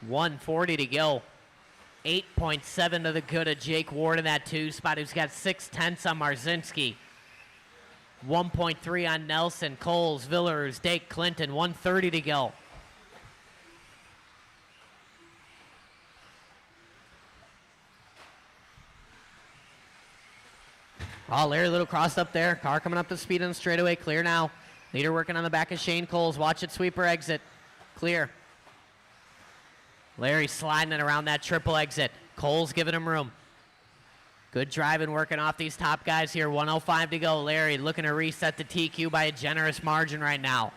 1:40 to go. 8.7 to the good of Jake Ward in that 2 spot, who's got 0.6 on Marzinski. 1.3 on Nelson, Coles, Villaruz, Dake, Clinton. 1:30 to go. Oh, Larry Little crossed up there. Car coming up to speed on the straightaway. Clear now. Leader working on the back of Shane Coles. Watch it, sweeper exit. Clear. Larry sliding it around that triple exit. Coles giving him room. Good driving, working off these top guys here. 1:05 to go. Larry looking to reset the TQ by a generous margin right now.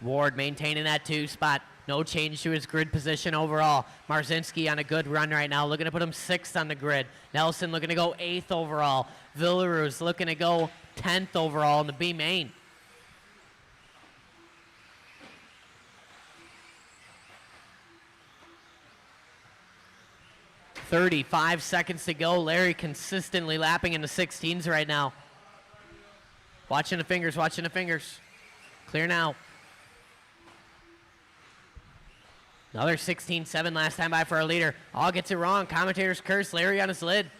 Ward maintaining that 2 spot. No change to his grid position overall. Marzinski on a good run right now, looking to put him 6th on the grid. Nelson looking to go 8th overall. Villaruz looking to go 10th overall in the B main. 35 seconds to go. Larry consistently lapping in the 16s right now. Watching the fingers, watching the fingers. Clear now. Another 16-7 last time by for our leader. All gets it wrong. Commentator's curse. Larry on his lid.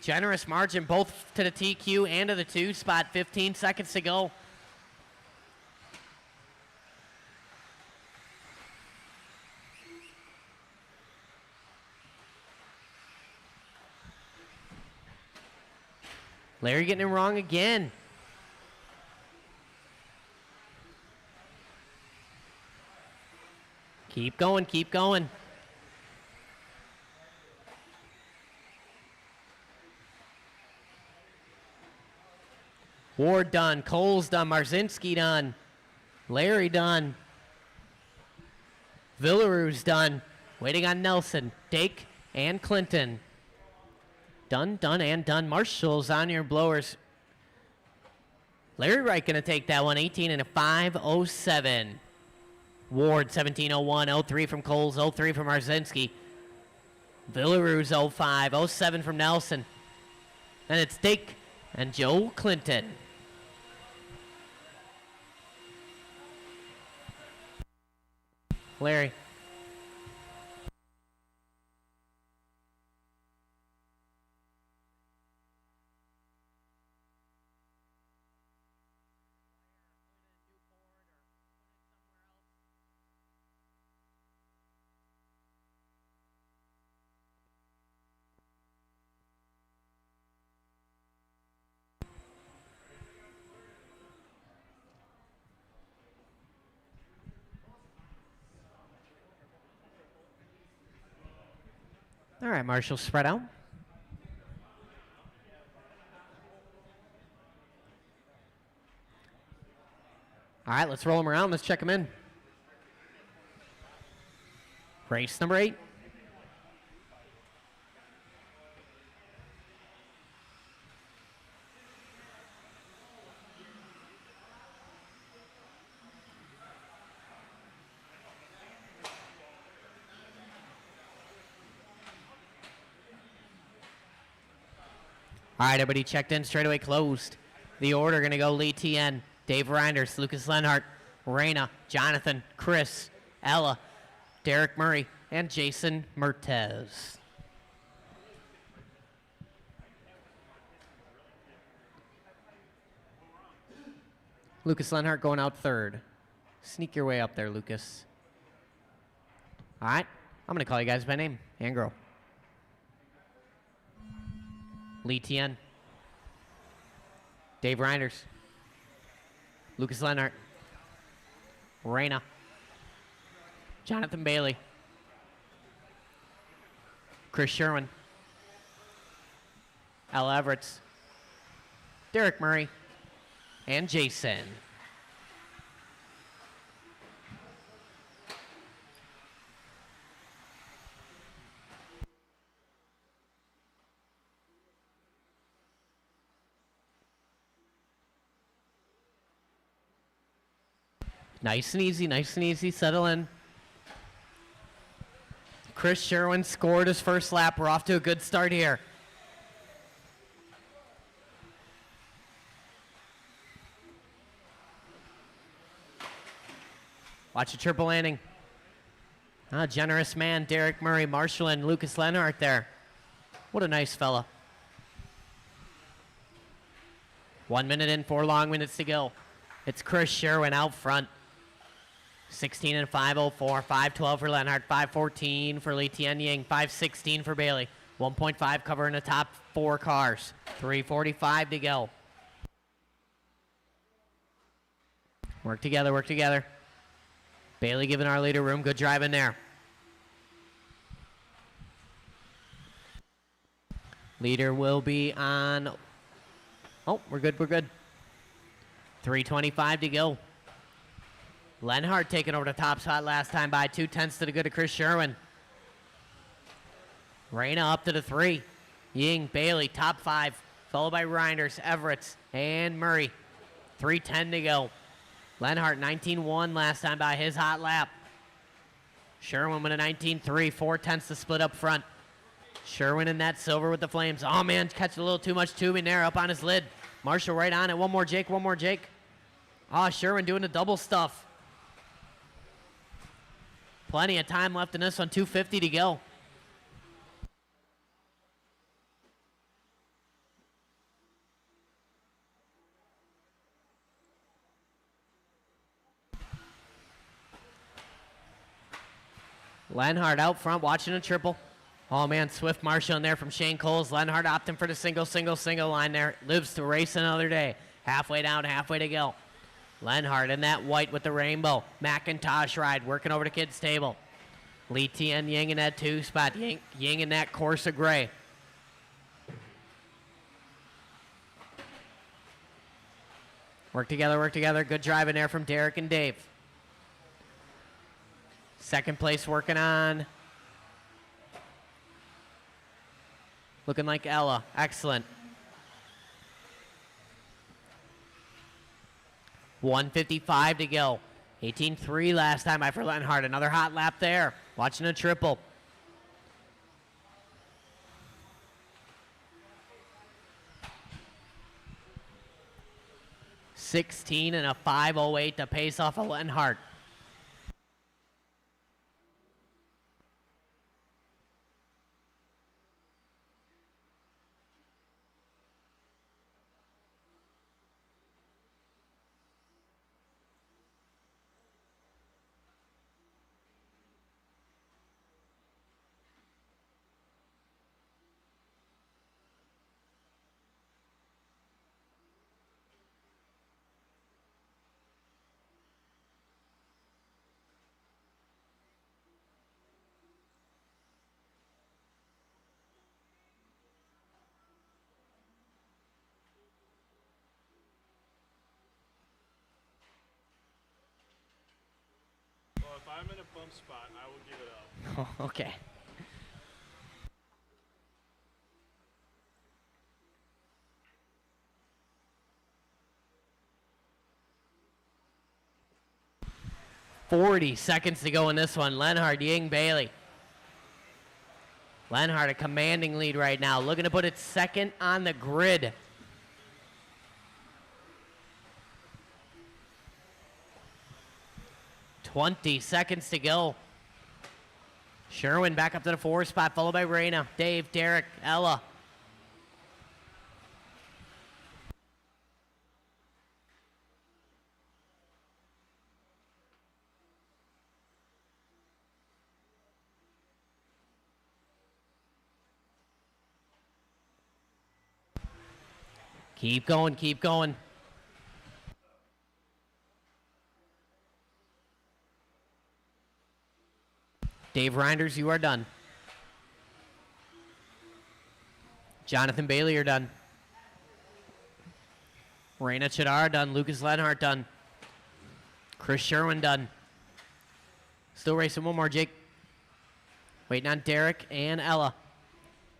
Generous margin both to the TQ and to the 2 spot. 15 seconds to go. Larry getting it wrong again. Keep going, keep going. Ward done, Cole's done, Marzinski done, Larry done, Villaru's done, waiting on Nelson, Dake, and Clinton. Done, done, and done. Marshall's on your blowers. Larry Wright gonna take that one, 18 and a 5:07. Ward 17:01, 03 from Coles, 03 from Marzinski. Villaru's 05, 07 from Nelson. And it's Dake and Joe Clinton. Larry. All right, Marshall, spread out. All right, let's roll them around. Let's check them in. Race number 8. All right, everybody checked in, straightaway closed. The order going to go Lee TN, Dave Reinders, Lucas Lenhart, Reyna, Jonathan, Chris, Ella, Derek Murray, and Jason Mertez. Lucas Lenhart going out third. Sneak your way up there, Lucas. All right, I'm going to call you guys by name and girl. Lee Tien, Dave Reinders, Lucas Lenhart, Reyna, Jonathan Bailey, Chris Sherwin, Al Everett, Derek Murray, and Jason. Nice and easy, settle in. Chris Sherwin scored his first lap. We're off to a good start here. Watch a triple landing. Generous man, Derek Murray, Marshall, and Lucas Lenhart there. What a nice fella. 1 minute and 4 long minutes to go. It's Chris Sherwin out front. 16 and 5:04, 5:12 for Lenhart, 5:14 for Lee Tien Ying, 5:16 for Bailey. 1.5 covering the top 4 cars. 3:45 to go. Work together. Bailey giving our leader room. Good driving there. Leader will be on. Oh, we're good. 3:25 to go. Lenhart taking over the top spot last time by 0.2 to the good of Chris Sherwin. Reyna up to the 3. Ying, Bailey, top 5. Followed by Reinders, Everett, and Murray. 3:10 to go. Lenhart 19.1 last time by his hot lap. Sherwin with a 19.3, 0.4 to split up front. Sherwin in that silver with the flames. Oh man, catching a little too much tubing there up on his lid. Marshall right on it. One more Jake. Oh, Sherwin doing the double stuff. Plenty of time left in this one, 2:50 to go. Lenhart out front, watching a triple. Oh, man, swift Marshall in there from Shane Coles. Lenhart opting for the single line there. Lives to race another day. Halfway down, halfway to go. Lenhart in that white with the rainbow. McIntosh ride, working over to Kids Table. Lee Tien Ying in that 2 spot. Ying in that Corsa gray. Work together. Good drive in there from Derek and Dave. Second place working on. Looking like Ella. Excellent. 1:55 to go. 18-3 last time for Lenhart. Another hot lap there. Watching a triple. $16 and a 5:08 to pace off of Lenhart. If I'm in a bump spot, I will give it up. Oh, okay. $40 to go in this one. Lenhart, Ying, Bailey. Lenhart, a commanding lead right now. Looking to put it second on the grid. $20 to go. Sherwin back up to the 4 spot, followed by Reyna, Dave, Derek, Ella. Keep going. Dave Reinders, you are done. Jonathan Bailey, you're done. Reyna Chidara done. Lucas Lenhart done. Chris Sherwin done. Still racing one more, Jake. Waiting on Derek and Ella.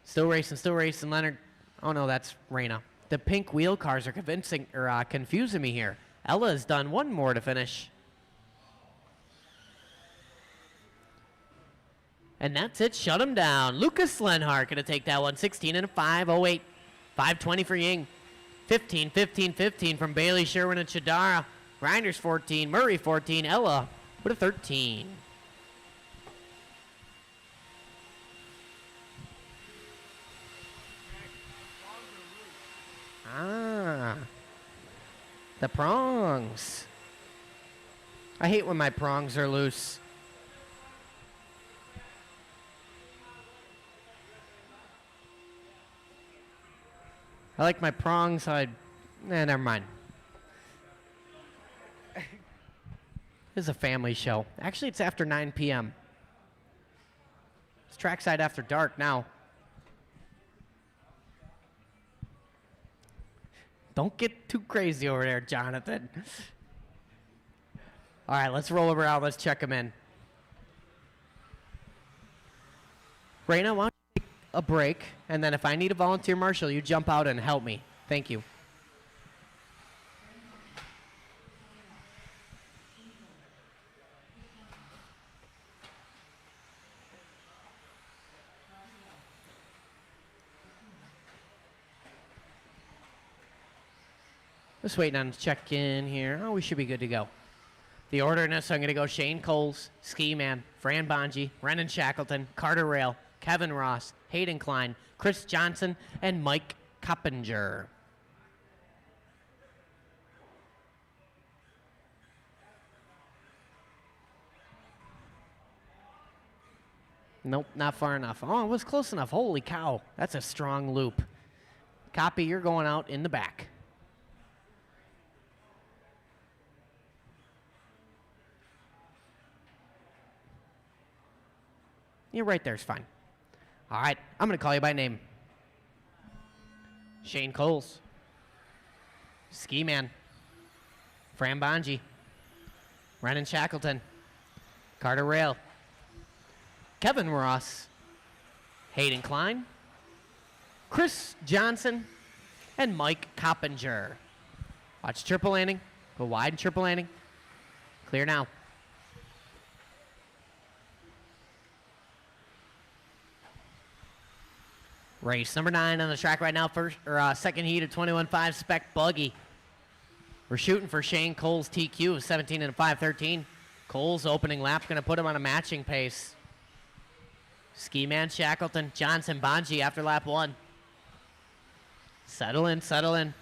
Still racing Leonard. Oh no, that's Reyna. The pink wheel cars are confusing me here. Ella has done one more to finish. And that's it. Shut him down. Lucas Lenhart going to take that one. 16 and a 5:08. 5:20 for Ying. 15 from Bailey, Sherwin, and Chidara. Reinders 14. Murray 14. Ella with a 13. The prongs. I hate when my prongs are loose. I like my prongs. Never mind. This is a family show. Actually, it's after 9 p.m. It's Trackside After Dark now. Don't get too crazy over there, Jonathan. All right, let's roll around. Let's check them in. Reyna, why don't you take a break, and then if I need a volunteer marshal, you jump out and help me. Thank you. Just waiting on check in here. Oh, we should be good to go. The order in this, I'm going to go Shane Coles, Ski Man, Fran Bonji, Brennan Shackleton, Carter Rail, Kevin Ross, Hayden Klein, Chris Johnson, and Mike Coppinger. Nope, not far enough. Oh, it was close enough. Holy cow. That's a strong loop. Copy, you're going out in the back. You're right there's fine. All right, I'm going to call you by name. Shane Coles. Ski Man. Fran Bonji. Brennan Shackleton. Carter Rail. Kevin Ross. Hayden Klein. Chris Johnson. And Mike Coppinger. Watch triple landing. Go wide and triple landing. Clear now. Race number 9 on the track right now. Second heat of 21.5 spec buggy. We're shooting for Shane Coles TQ of 17 and 5:13. Coles opening lap going to put him on a matching pace. Ski Man Shackleton, Johnson, Bonji after lap 1. Settle in, settle in.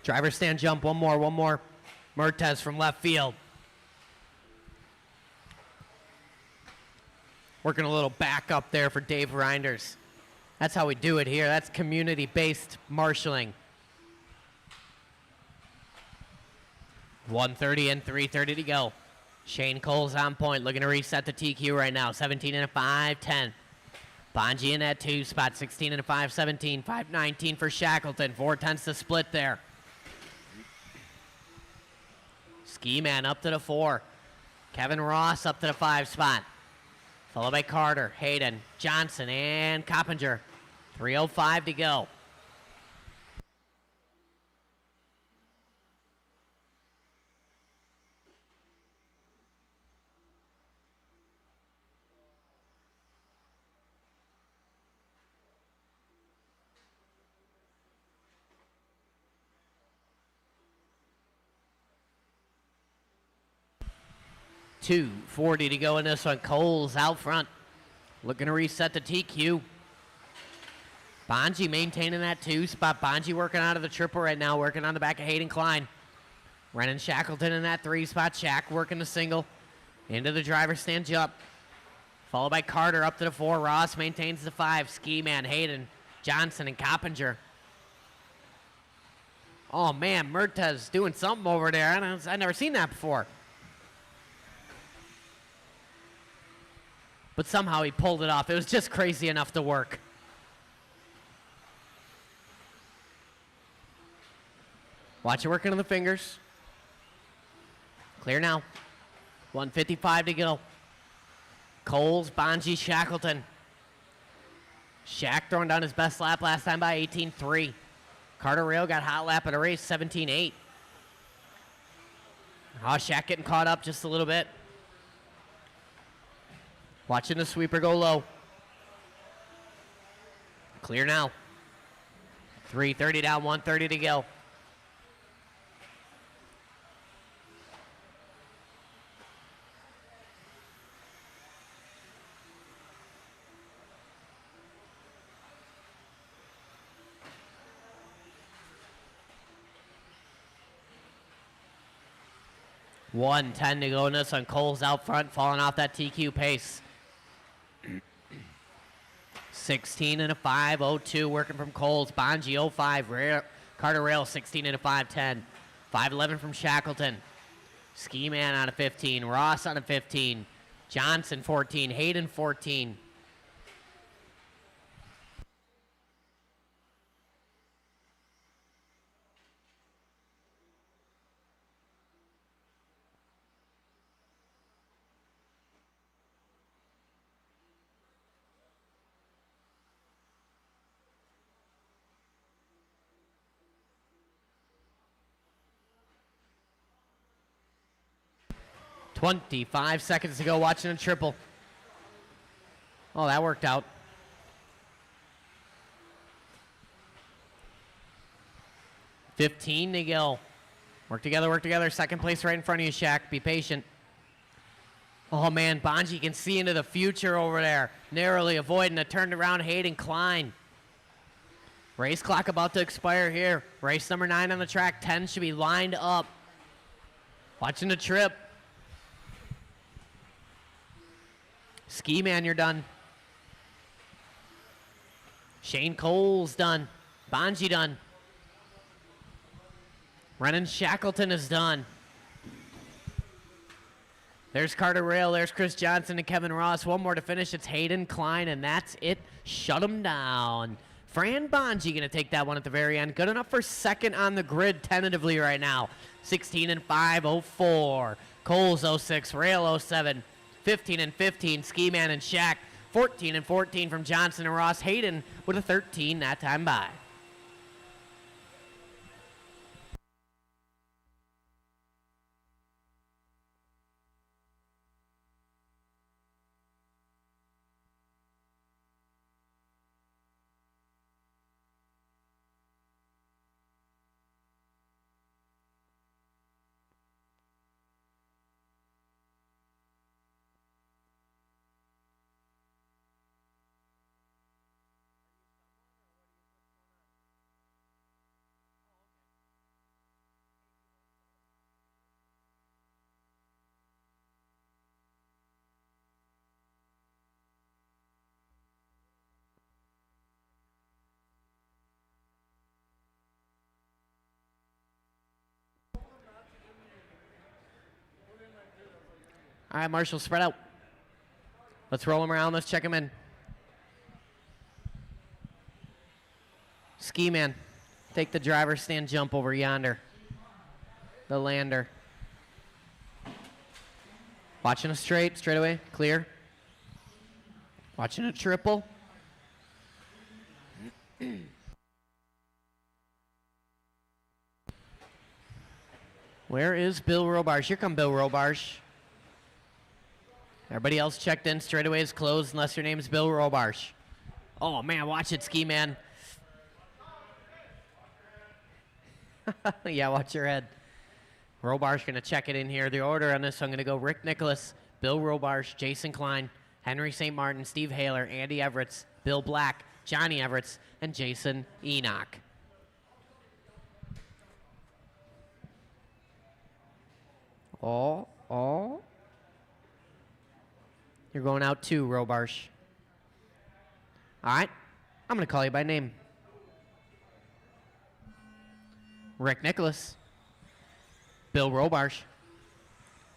Driver stand jump, one more. Mertez from left field. Working a little back up there for Dave Reinders. That's how we do it here. That's community-based marshaling. 1:30 and 3:30 to go. Shane Coles on point, looking to reset the TQ right now. 17 and a 5:10. Bonji in that 2 spot, 16 and a 5:17. 5:19 for Shackleton. 4/10 to split there. Ski Man up to the 4. Kevin Ross up to the 5 spot. Followed by Carter, Hayden, Johnson, and Coppinger. 3:05 to go. $2:40 to go in this one. Coles out front. Looking to reset the TQ. Bonji maintaining that 2 spot. Bonji working out of the triple right now, working on the back of Hayden Klein. Brennan Shackleton in that 3 spot. Shack working the single. Into the driver's stand jump. Followed by Carter up to the 4. Ross maintains the 5. Ski Man, Hayden, Johnson, and Coppinger. Oh man, Mertez doing something over there. I've never seen that before. But somehow he pulled it off. It was just crazy enough to work. Watch it working on the fingers. Clear now. 1:55 to go. Coles, Bonji, Shackleton. Shack throwing down his best lap last time by 18.3. Carter Rail got hot lap at a race, 17.8. Oh, Shack getting caught up just a little bit. Watching the sweeper go low. Clear now. 3:30 down, 1:30 to go. $1:10 to go in this one. Coles out front, falling off that TQ pace. 16 and a 5:02 working from Coles. Bonji 05. Carter Rail 16 and a 5:10. 5:11 from Shackleton. Ski Man on a 15. Ross on a 15. Johnson 14. Hayden 14. 25 seconds to go, watching a triple. Oh, that worked out. $15 to go. Work together, work together. Second place right in front of you, Shaq. Be patient. Oh, man, Bonji can see into the future over there. Narrowly avoiding a turned around Hayden Klein. Race clock about to expire here. Race number 9 on the track. 10 should be lined up. Watching the trip. Ski Man, you're done. Shane Cole's done. Bonji done. Brennan Shackleton is done. There's Carter Rail. There's Chris Johnson and Kevin Ross. One more to finish. It's Hayden Klein, and that's it. Shut him down. Fran Bonji going to take that one at the very end. Good enough for second on the grid tentatively right now. 16 and 5, 04. Coles 06, Rail 07. 15 and 15, Ski Man and Shaq. 14 and 14 from Johnson and Ross. Hayden with a 13 that time by. All right, Marshall, spread out. Let's roll them around. Let's check them in. Ski Man, take the driver's stand jump over yonder. The lander. Watching a straightaway, clear. Watching a triple. Where is Bill Robarge? Here come Bill Robarge. Everybody else checked in. Straightaway is closed unless your name's Bill Robarge. Oh, man, watch it, Ski Man. Yeah, watch your head. Robarge going to check it in here. The order on this, I'm going to go Rick Nicholas, Bill Robarge, Jason Klein, Henry St. Martin, Steve Haler, Andy Everett, Bill Black, Johnny Everett, and Jason Enoch. Oh. You're going out too, Robarge. All right. I'm going to call you by name. Rick Nicholas. Bill Robarge.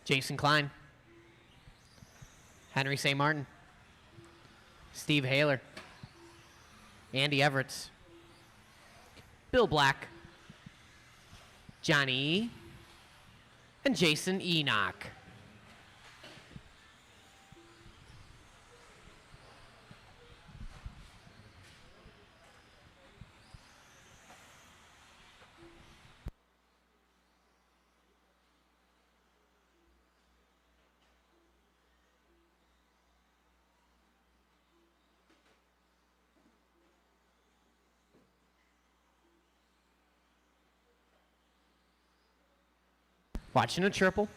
Jason Klein. Henry St. Martin. Steve Haler. Andy Everett. Bill Black. Johnny E. And Jason Enoch. Watching a triple.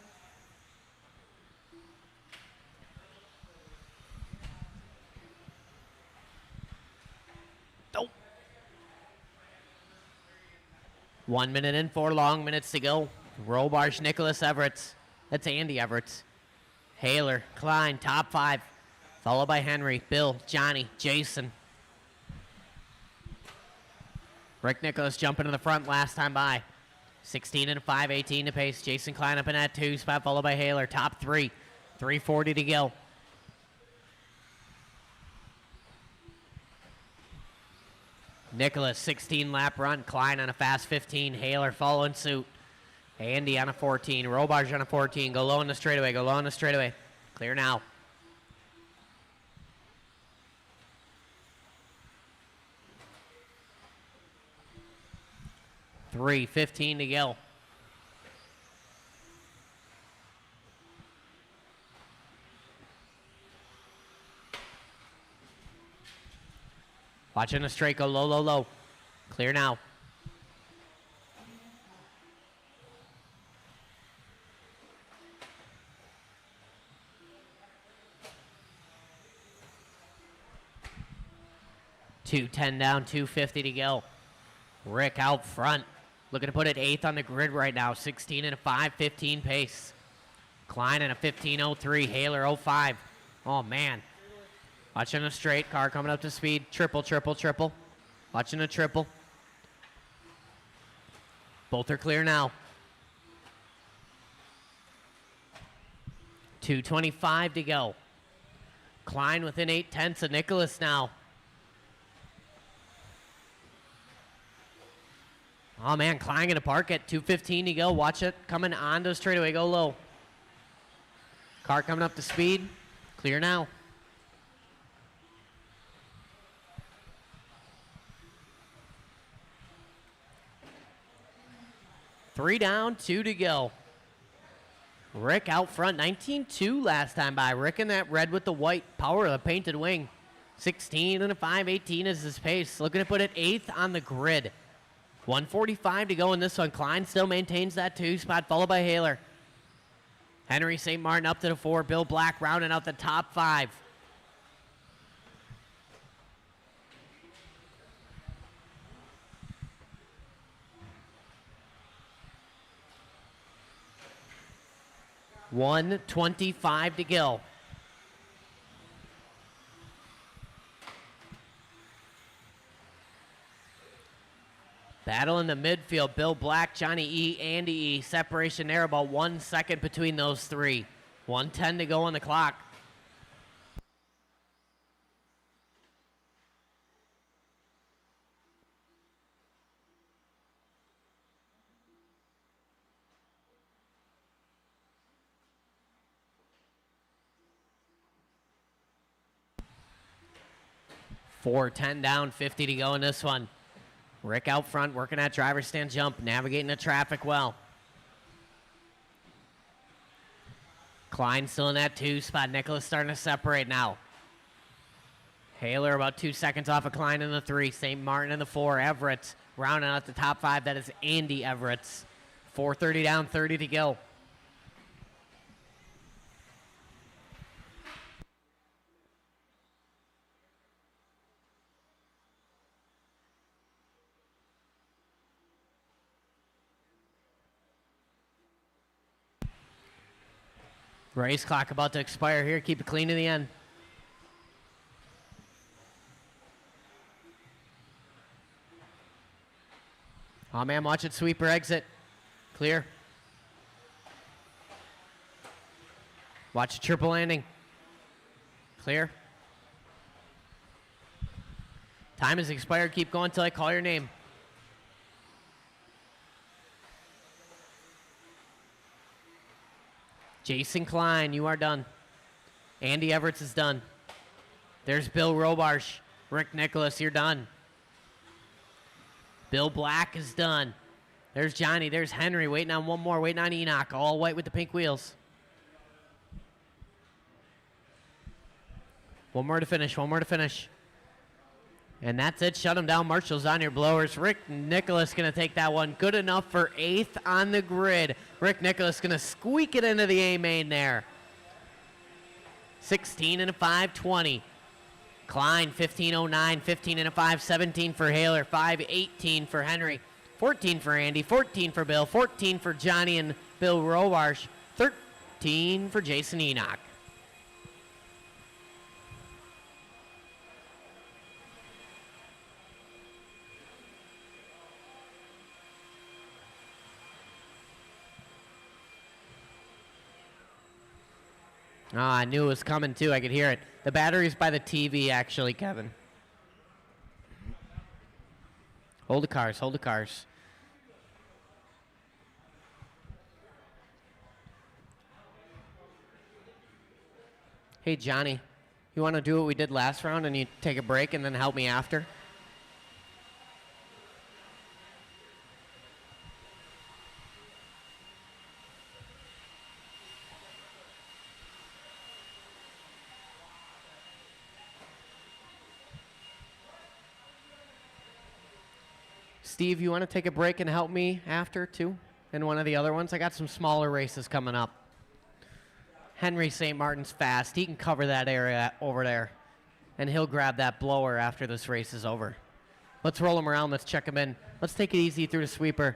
Oh. 1 minute and 4 long minutes to go. Robarge, Nicholas Everett. That's Andy Everett. Haler, Klein, top 5. Followed by Henry, Bill, Johnny, Jason. Rick Nicholas jumping to the front last time by. 16 and 5, 18 to pace. Jason Klein up in that 2 spot, followed by Haler. Top 3, 3:40 to go. Nicholas, 16 lap run. Klein on a fast 15. Haler following suit. Andy on a 14. Robarge on a 14. Go low in the straightaway. Go low in the straightaway. Clear now. $3:15 to go. Watching a straight go low, low, low. Clear now. $210 down, 250 to go. Rick out front. Looking to put it 8th on the grid right now. 16 and a 5:15 pace. Klein in a 15:03. Haler 05. Oh, man. Watching a straight. Car coming up to speed. Triple, triple, triple. Watching a triple. Both are clear now. 2:25 to go. Klein within 8/10 of Nicholas now. Oh, man, Klein going to park at 2:15 to go. Watch it coming onto the straightaway. Go low. Car coming up to speed. Clear now. Three down, 2 to go. Rick out front. 19-2 last time by. Rick in that red with the white power of the painted wing. 16 and a 5:18 is his pace. Looking to put it 8th on the grid. 1:45 to go in this one. Klein still maintains that 2 spot, followed by Haler. Henry St. Martin up to the 4. Bill Black rounding out the top 5. $125 to go. Battle in the midfield. Bill Black, Johnny E, Andy E. Separation there, about 1 second between those three. 1:10 to go on the clock. $410 down, 50 to go in this one. Rick out front, working that driver's stand jump, navigating the traffic well. Klein still in that 2 spot. Nicholas starting to separate now. Haler about 2 seconds off of Klein in the 3. St. Martin in the 4. Everett rounding out the top 5. That is Andy Everett's. 4:30 down, 30 to go. Race clock about to expire here. Keep it clean to the end. Oh, man, watch it. Sweeper exit. Clear. Watch a triple landing. Clear. Time has expired. Keep going until I call your name. Jason Klein, you are done. Andy Everett is done. There's Bill Robarsh. Rick Nicholas, you're done. Bill Black is done. There's Johnny. There's Henry. Waiting on one more. Waiting on Enoch. All white with the pink wheels. One more to finish. One more to finish. And that's it. Shut them down. Marshall's on your blowers. Rick Nicholas going to take that one. Good enough for 8th on the grid. Rick Nicholas going to squeak it into the A main there. 16 and a 5:20. Klein 15:09, 15 and a 5:17 for Haler, 5:18 for Henry, 14 for Andy, 14 for Bill, 14 for Johnny and Bill Robarsh, 13 for Jason Enoch. Oh, I knew it was coming too. I could hear it. The battery's by the TV, actually, Kevin. Hold the cars, hold the cars. Hey, Johnny, you want to do what we did last round and you take a break and then help me after? Steve, you want to take a break and help me after, too, in one of the other ones? I got some smaller races coming up. Henry St. Martin's fast. He can cover that area over there, and he'll grab that blower after this race is over. Let's roll him around. Let's check him in. Let's take it easy through the sweeper.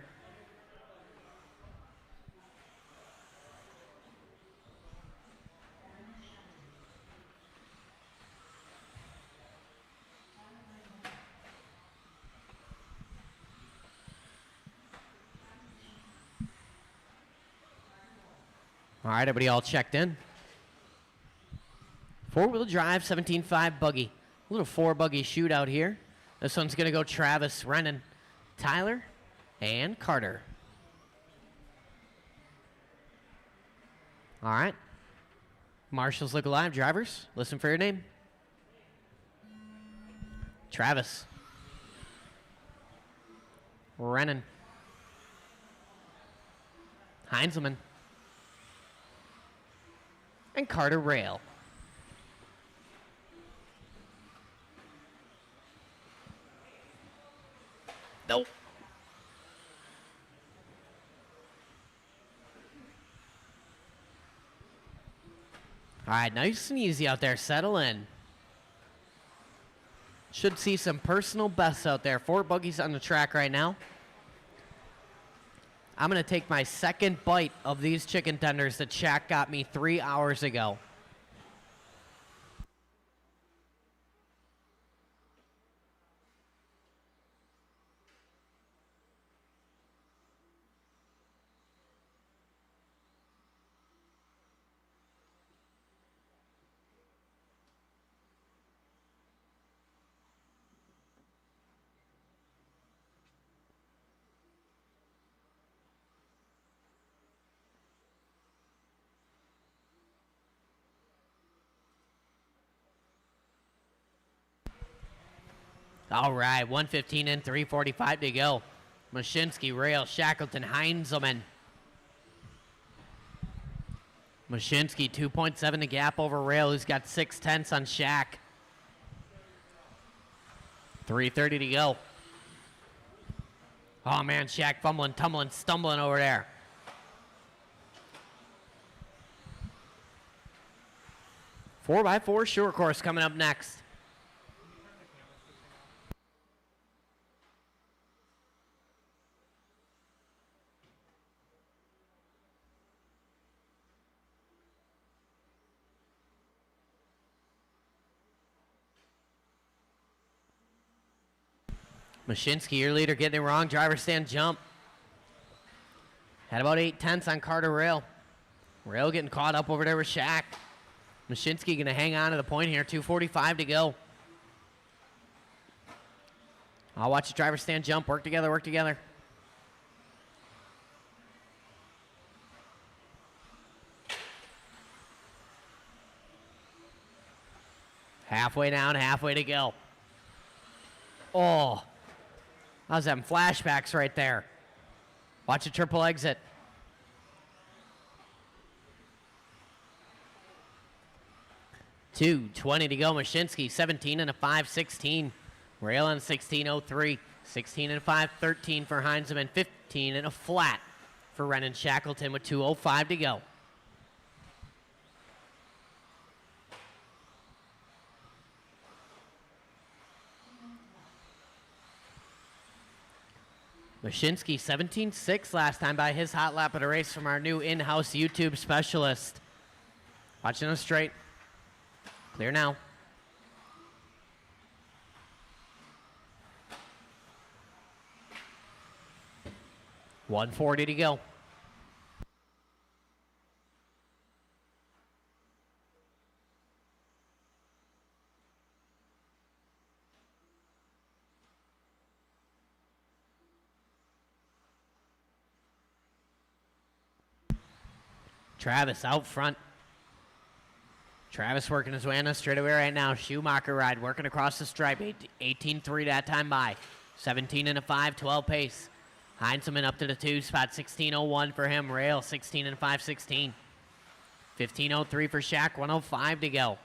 All right, everybody all checked in. Four-wheel drive, 17.5 buggy. A little four-buggy shootout here. This one's going to go Travis, Rennan, Tyler, and Carter. All right. Marshals look alive. Drivers, listen for your name. Travis. Rennan. Heinzelman. And Carter Rail. Nope. All right, nice and easy out there. Settle in. Should see some personal bests out there. 4 buggies on the track right now. I'm going to take my second bite of these chicken tenders that Shaq got me 3 hours ago. All right, 1:15 in, 3:45 to go. Mashinsky, Rail, Shackleton, Heinzelman. Mashinsky, 2.7 to gap over Rail, who's got 6/10 on Shack. 3:30 to go. Oh, man, Shack fumbling, tumbling, stumbling over there. Four by four short course coming up next. Mashinsky, your leader, getting it wrong. Driver stand jump. Had about 8/10 on Carter Rail. Rail getting caught up over there with Shaq. Mashinsky going to hang on to the point here. 2:45 to go. I'll watch the driver stand jump. Work together, work together. Halfway down, halfway to go. Oh. I was having flashbacks right there. Watch a triple exit. $2:20 to go. Mashinsky, 17 and a 5:16. Rail on 16:03. 16 and a 5:13 for Heinzelman. 15 and a flat for Rennan Shackleton with 2:05 to go. Mashinsky, 17.6 last time by his hot lap of the race from our new in-house YouTube specialist. Watching us straight. Clear now. $140 to go. Travis out front. Travis working his way on the straightaway right now. Schumacher ride working across the stripe. 18.3 that time by. 17 and a 5, 12 pace. Heinzelman up to the 2 spot. 16.01 for him. Rail 16 and a 5.16. 15.03 for Shaq. 1:05 to go.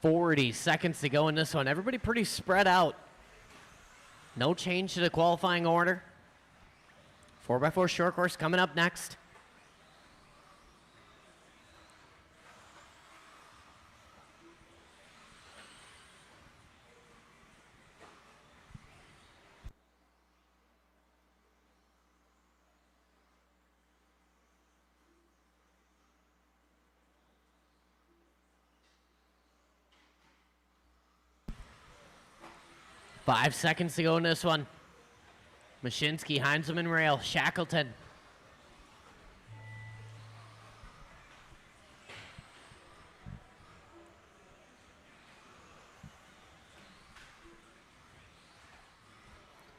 40 seconds to go in this one. Everybody pretty spread out. No change to the qualifying order. 4x4 short course coming up next. Five seconds to go in this one. Mashinsky, Heinzelman, Rail, Shackleton.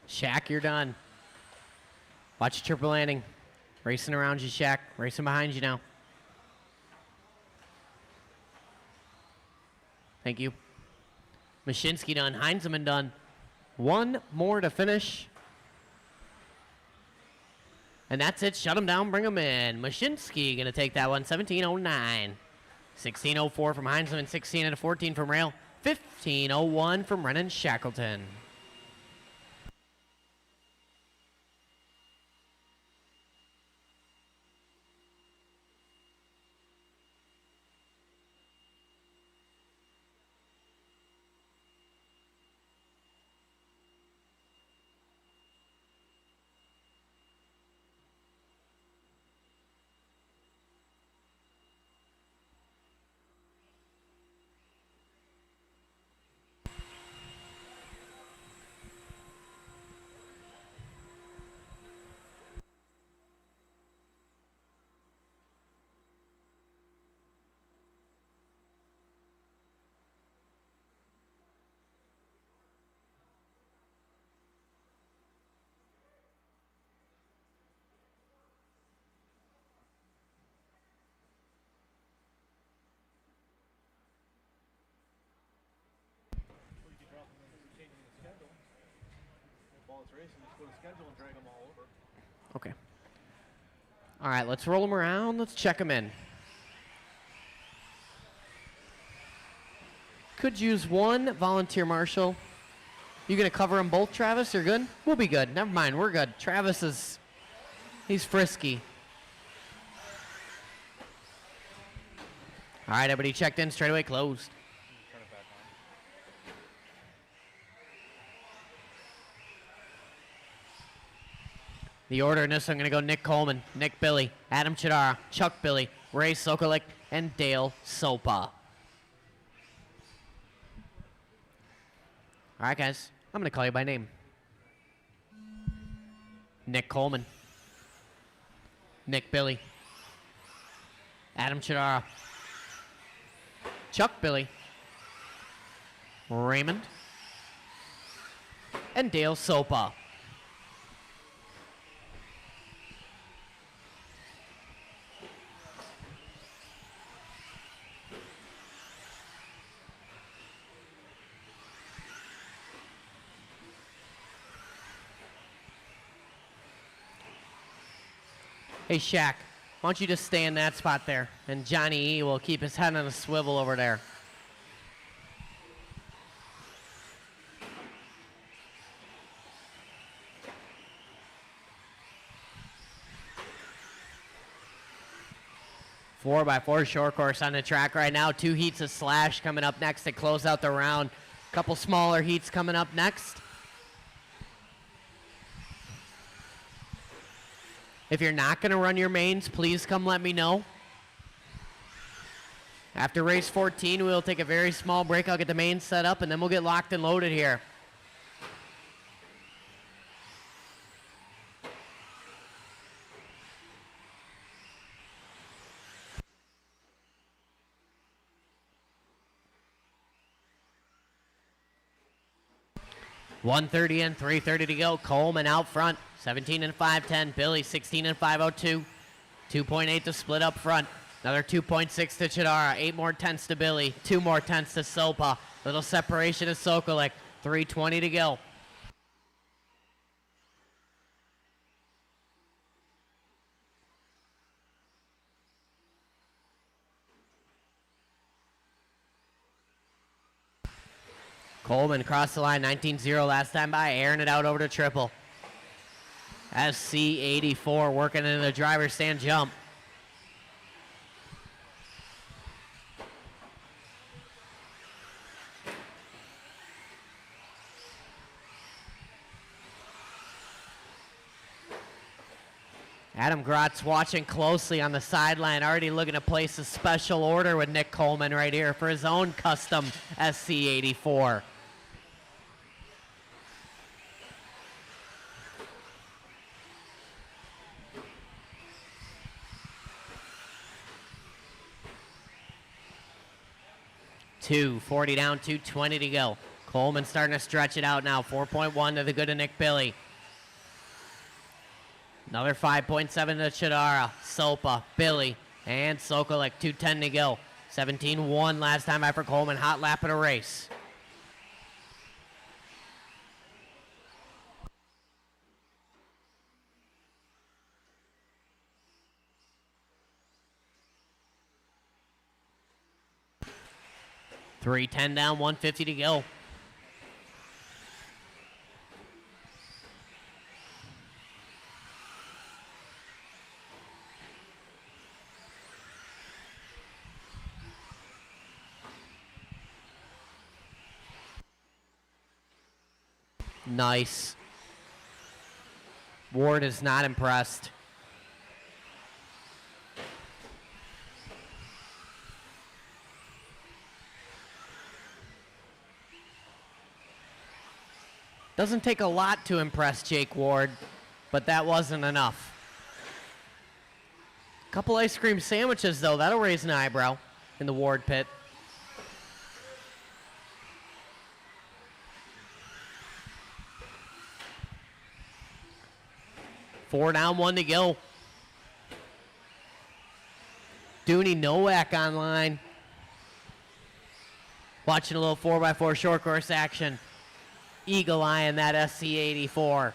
Shack, you're done. Watch your triple landing. Racing around you, Shack. Racing behind you now. Thank you. Mashinsky done. Heinzelman done. One more to finish. And that's it. Shut them down. Bring them in. Mashinsky going to take that one. 17:09. 16:04 from Heinzelman. 16:14 from Rail. 15:01 from Renan Shackleton. Okay. All right, let's roll them around. Let's check them in. Could use one volunteer marshal. You gonna cover them both, Travis? You're good? We'll be good. Never mind, we're good. Travis is, he's frisky. All right, everybody checked in, straightaway closed. The order in this, I'm going to go Nick Coleman, Nick Billy, Adam Chidara, Chuck Billy, Ray Sokolik, and Dale Sopa. All right, guys, I'm going to call you by name. Nick Coleman, Nick Billy, Adam Chidara, Chuck Billy, Raymond, and Dale Sopa. Hey, Shaq, why don't you just stay in that spot there, and Johnny E will keep his head on a swivel over there. Four by four short course on the track right now. 2 heats of slash coming up next to close out the round. Couple smaller heats coming up next. If you're not going to run your mains, please come let me know. After race 14, we'll take a very small break. I'll get the mains set up, and then we'll get locked and loaded here. .130 and 3:30 to go. Coleman out front. 17 and 5:10. Billy 16 and 5:02. 2.8 to split up front. Another 2.6 to Chidara. 8 more tenths to Billy. 2 more tenths to Sopa. Little separation to Sokolik. 3:20 to go. Coleman crossed the line, 19-0 last time by, airing it out over to triple. SC84 working into the driver's stand jump. Adam Grotz watching closely on the sideline, already looking to place a special order with Nick Coleman right here for his own custom SC84. $240 down, $220 to go. Coleman starting to stretch it out now. 4.1 to the good of Nick Billy. Another 5.7 to Chidara, Sopa, Billy, and Sokolik. 2:10 to go. 17-1 last time after Coleman. Hot lap of the race. $310 down, $150 to go. Nice. Ward is not impressed. Doesn't take a lot to impress Jake Ward, but that wasn't enough. Couple ice cream sandwiches, though. That'll raise an eyebrow in the Ward pit. Four down, 1 to go. Dooney Nowak online. Watching a little 4x4 short course action. Eagle eye in that SC84.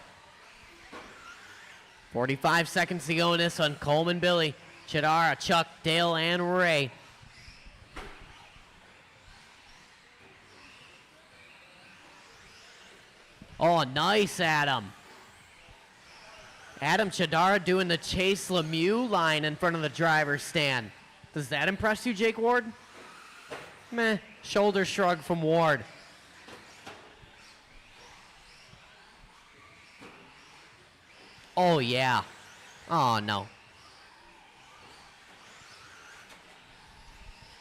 45 seconds to go in this one. Coleman, Billy, Chidara, Chuck, Dale, and Ray. Oh, nice, Adam. Adam Chidara doing the Chase Lemieux line in front of the driver's stand. Does that impress you, Jake Ward? Meh. Shoulder shrug from Ward. Oh, yeah. Oh, no.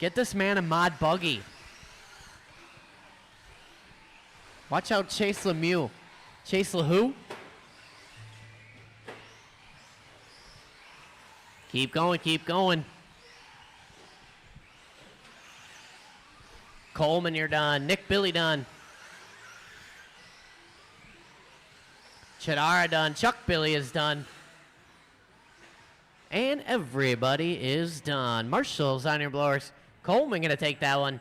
Get this man a mod buggy. Watch out, Chase Lemieux. Chase who? Keep going, keep going. Coleman, you're done. Nick Billy done. Chidara done. Chuck Billy is done. And everybody is done. Marshall's on your blowers. Coleman going to take that one.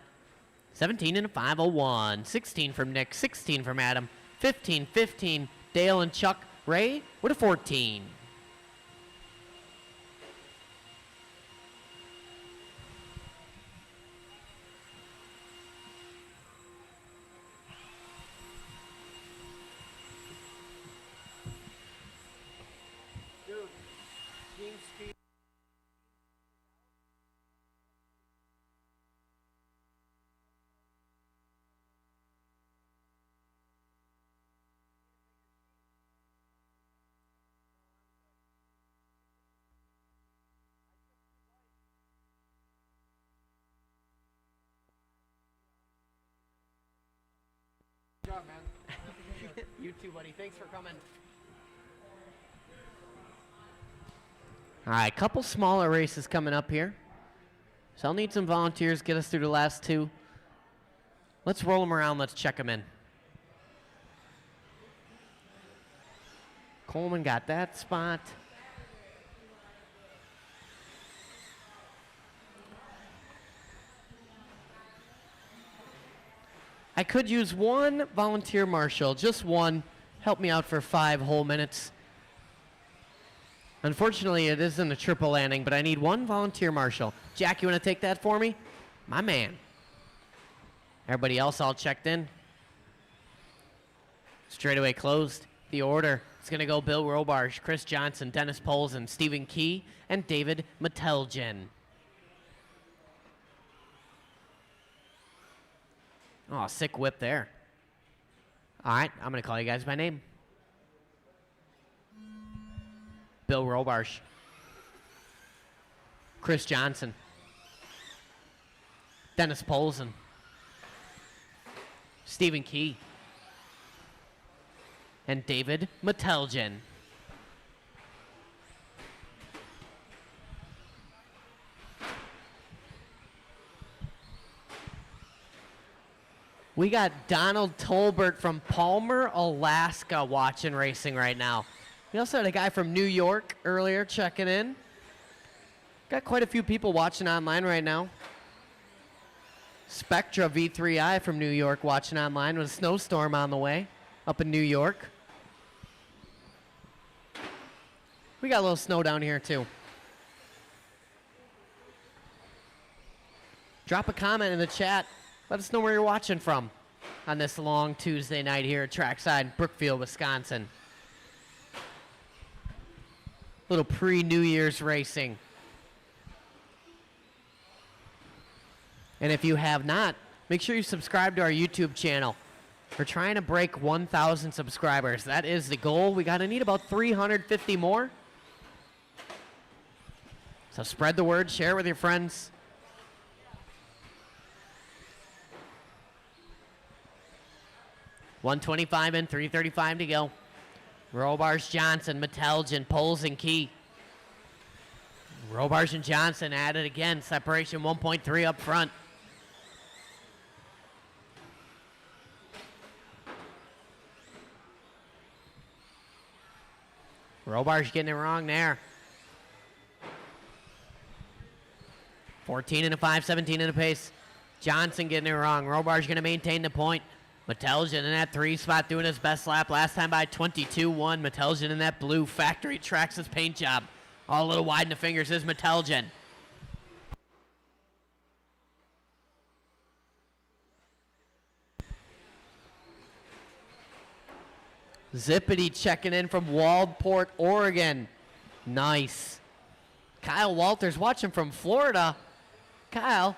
17 and a 501. 16 from Nick. 16 from Adam. 15, 15. Dale and Chuck. Ray with a 14. job, man. You too, buddy. Thanks for coming. All right, couple smaller races coming up here. So I'll need some volunteers, get us through the last two. Let's roll them around. Let's check them in. Coleman got that spot. I could use one volunteer marshal, just one. Help me out for 5 whole minutes. Unfortunately, it isn't a triple landing, but I need one volunteer marshal. Jack, you want to take that for me? My man. Everybody else all checked in? Straightaway closed. The order. It's going to go Bill Robarge, Chris Johnson, Dennis Polson, Stephen Key, and David Metelgen. Oh, sick whip there. All right, I'm going to call you guys by name. Bill Robarge. Chris Johnson. Dennis Polson. Stephen Key. And David Metelgen. We got Donald Tolbert from Palmer, Alaska watching racing right now. We also had a guy from New York earlier checking in. Got quite a few people watching online right now. Spectra V3i from New York watching online with a snowstorm on the way up in New York. We got a little snow down here too. Drop a comment in the chat. Let us know where you're watching from on this long Tuesday night here at Trackside, Brookfield, Wisconsin. Little pre-New Year's racing. And if you have not, make sure you subscribe to our YouTube channel. We're trying to break 1,000 subscribers. That is the goal. We gotta need about 350 more. So spread the word, share it with your friends. .125 and 3:35 to go. Robarge, Johnson, Metelgen, Polson, Key. Robarge and Johnson at it again. Separation 1.3 up front. Robarge getting it wrong there. 14 and a 5, 17 and a pace. Johnson getting it wrong. Robarge going to maintain the point. Metelgen in that 3 spot doing his best lap last time by 22-1. Metelgen in that blue factory Traxxas paint job. All a little wide in the fingers is Metelgen. Zippity checking in from Waldport, Oregon. Nice. Kyle Walters watching from Florida. Kyle,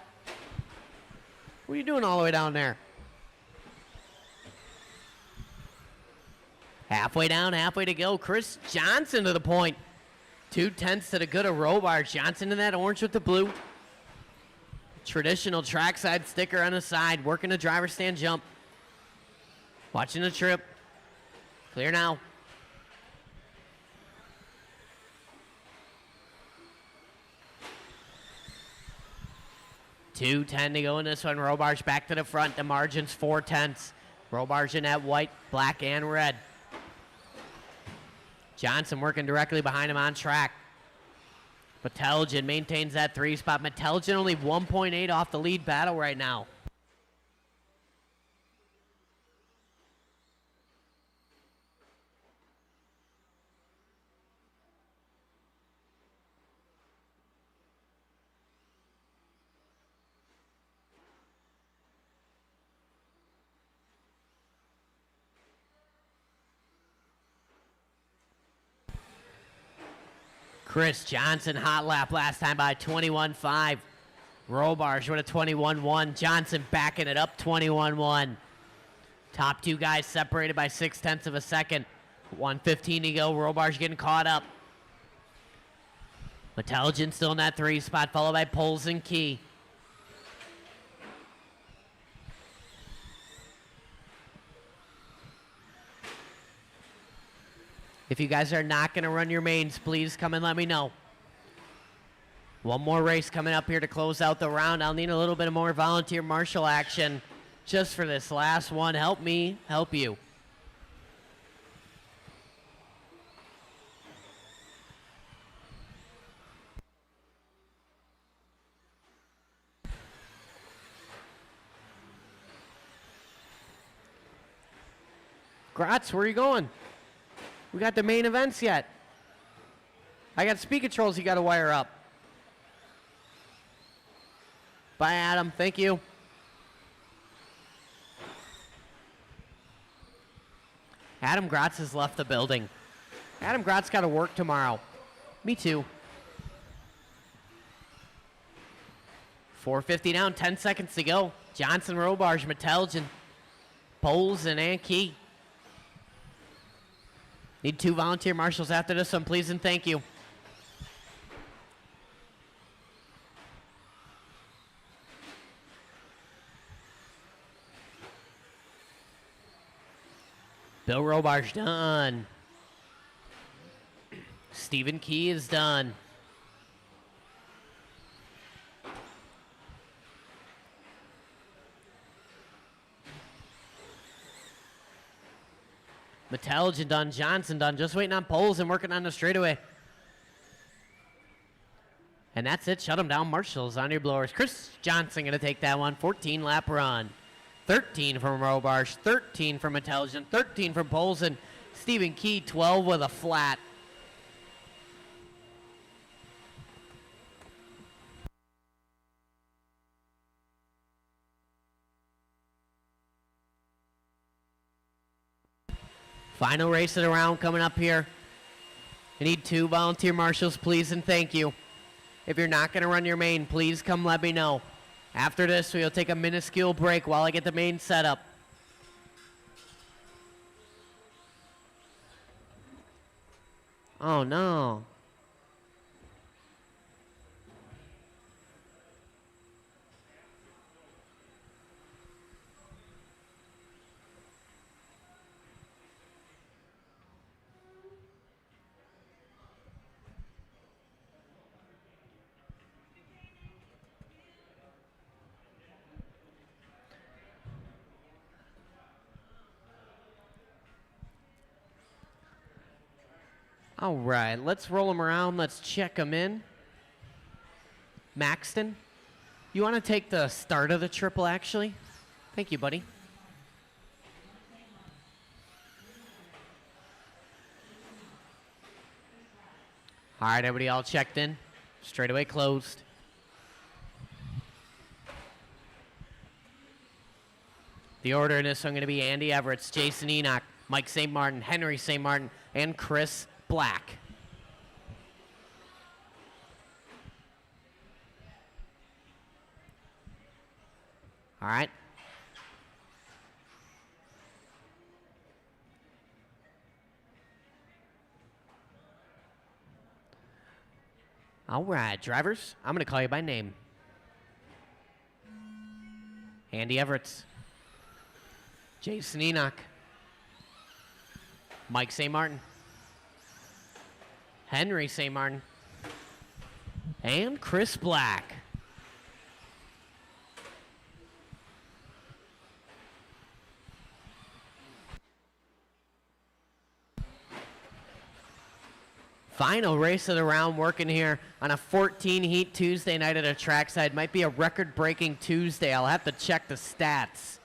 what are you doing all the way down there? Halfway down, halfway to go. Chris Johnson to the point. 2/10 to the good of Robarge. Johnson in that orange with the blue. Traditional trackside sticker on the side. Working the driver's stand jump. Watching the trip. Clear now. .210 to go in this one. Robarge back to the front. The margin's 4/10. Robarge in that white, black, and red. Johnson working directly behind him on track. Metelgen maintains that 3 spot. Metelgen only 1.8 off the lead battle right now. Chris Johnson, hot lap last time by 21.5. Robarge with a 21.1. Johnson backing it up 21.1. Top two guys separated by 0.6 of a second. 1:15 to go. Robarge getting caught up. Metelgen still in that 3 spot, followed by Polson Key. If you guys are not going to run your mains, please come and let me know. One more race coming up here to close out the round. I'll need a little bit of more volunteer marshal action just for this last one. Help me help you. Gratz, where are you going? We got the main events yet. I got speed controls you got to wire up. Bye, Adam. Thank you. Adam Gratz has left the building. Adam Gratz got to work tomorrow. Me too. 4:50 down, 10 seconds to go. Johnson, Robarge, Meteljan, Poles, and Key. Need 2 volunteer marshals after this one, please and thank you. Bill Robarge done. Stephen Key is done. Meteljan done, Johnson done, just waiting on poles and working on the straightaway. And that's it, shut them down, marshals on your blowers. Chris Johnson gonna take that one, 14 lap run. 13 from Robarge, 13 from Meteljan, 13 from poles, and Stephen Key, 12 with a flat. Final race of the round coming up here. I need 2 volunteer marshals, please and thank you. If you're not going to run your main, please come let me know. After this, we'll take a minuscule break while I get the main set up. Oh no. All right, let's roll them around. Let's check them in. Maxton, you want to take the start of the triple, actually? Thank you, buddy. All right, everybody all checked in. Straightaway closed. The order in this one going to be Andy Everett, Jason Enoch, Mike St. Martin, Henry St. Martin, and Chris Black. All right. All right, drivers, I'm going to call you by name. Andy Everett, Jason Enoch, Mike St. Martin, Henry St. Martin, and Chris Black. Final race of the round working here on a 14-heat Tuesday night at a trackside. Might be a record-breaking Tuesday. I'll have to check the stats.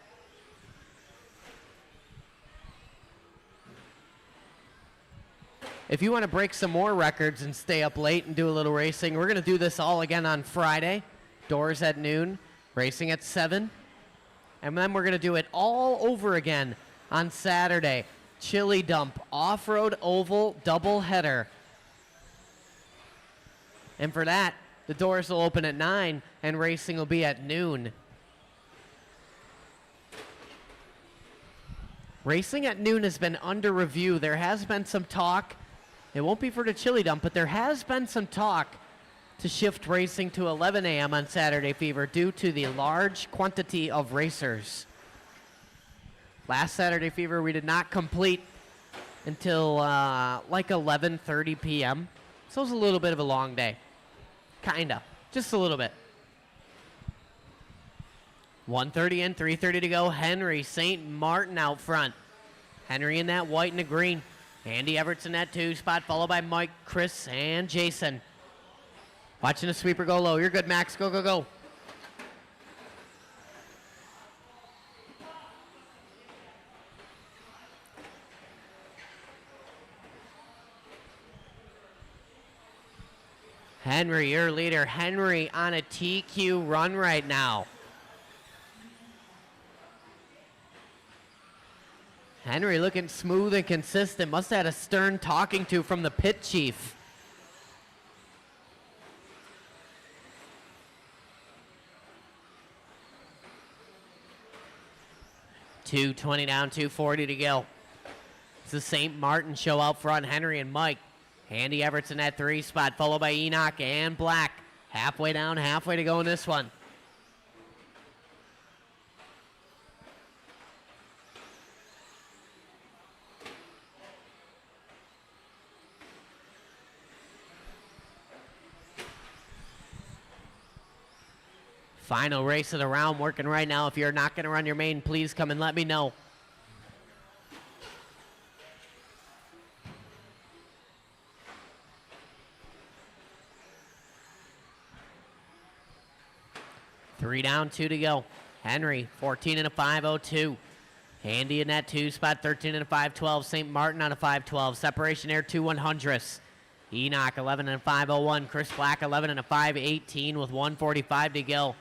If you want to break some more records and stay up late and do a little racing, we're going to do this all again on Friday. Doors at noon, racing at 7. And then we're going to do it all over again on Saturday. Chili Dump, Off-Road Oval doubleheader. And for that, the doors will open at 9 and racing will be at noon. Racing at noon has been under review. There has been some talk. It won't be for the Chili Dump, but there has been some talk to shift racing to 11 a.m. on Saturday Fever due to the large quantity of racers. Last Saturday Fever, we did not complete until like 11:30 p.m. So it was a little bit of a long day. Kinda. Just a little bit. 1:30 in, 3:30 to go. Henry St. Martin out front. Henry in that white and the green. Andy Everett's in that 2 spot, followed by Mike, Chris, and Jason. Watching the sweeper go low. You're good, Max. Go, go, go. Henry, your leader. Henry on a TQ run right now. Henry looking smooth and consistent. Must have had a stern talking to from the pit chief. $220 down, $240 to go. It's the St. Martin show out front. Henry and Mike. Andy Everett's in that 3 spot, followed by Enoch and Black. Halfway down, halfway to go in this one. Final race of the round working right now. If you're not going to run your main, please come and let me know. Three down, 2 to go. Henry, 14 and a 5:02. Andy in that 2 spot, 13 and a 5:12. St. Martin on a 5:12. Separation there, 2/100ths. Enoch, 11 and a 5:01. Chris Black, 11 and a 5:18 with 1:45 to go.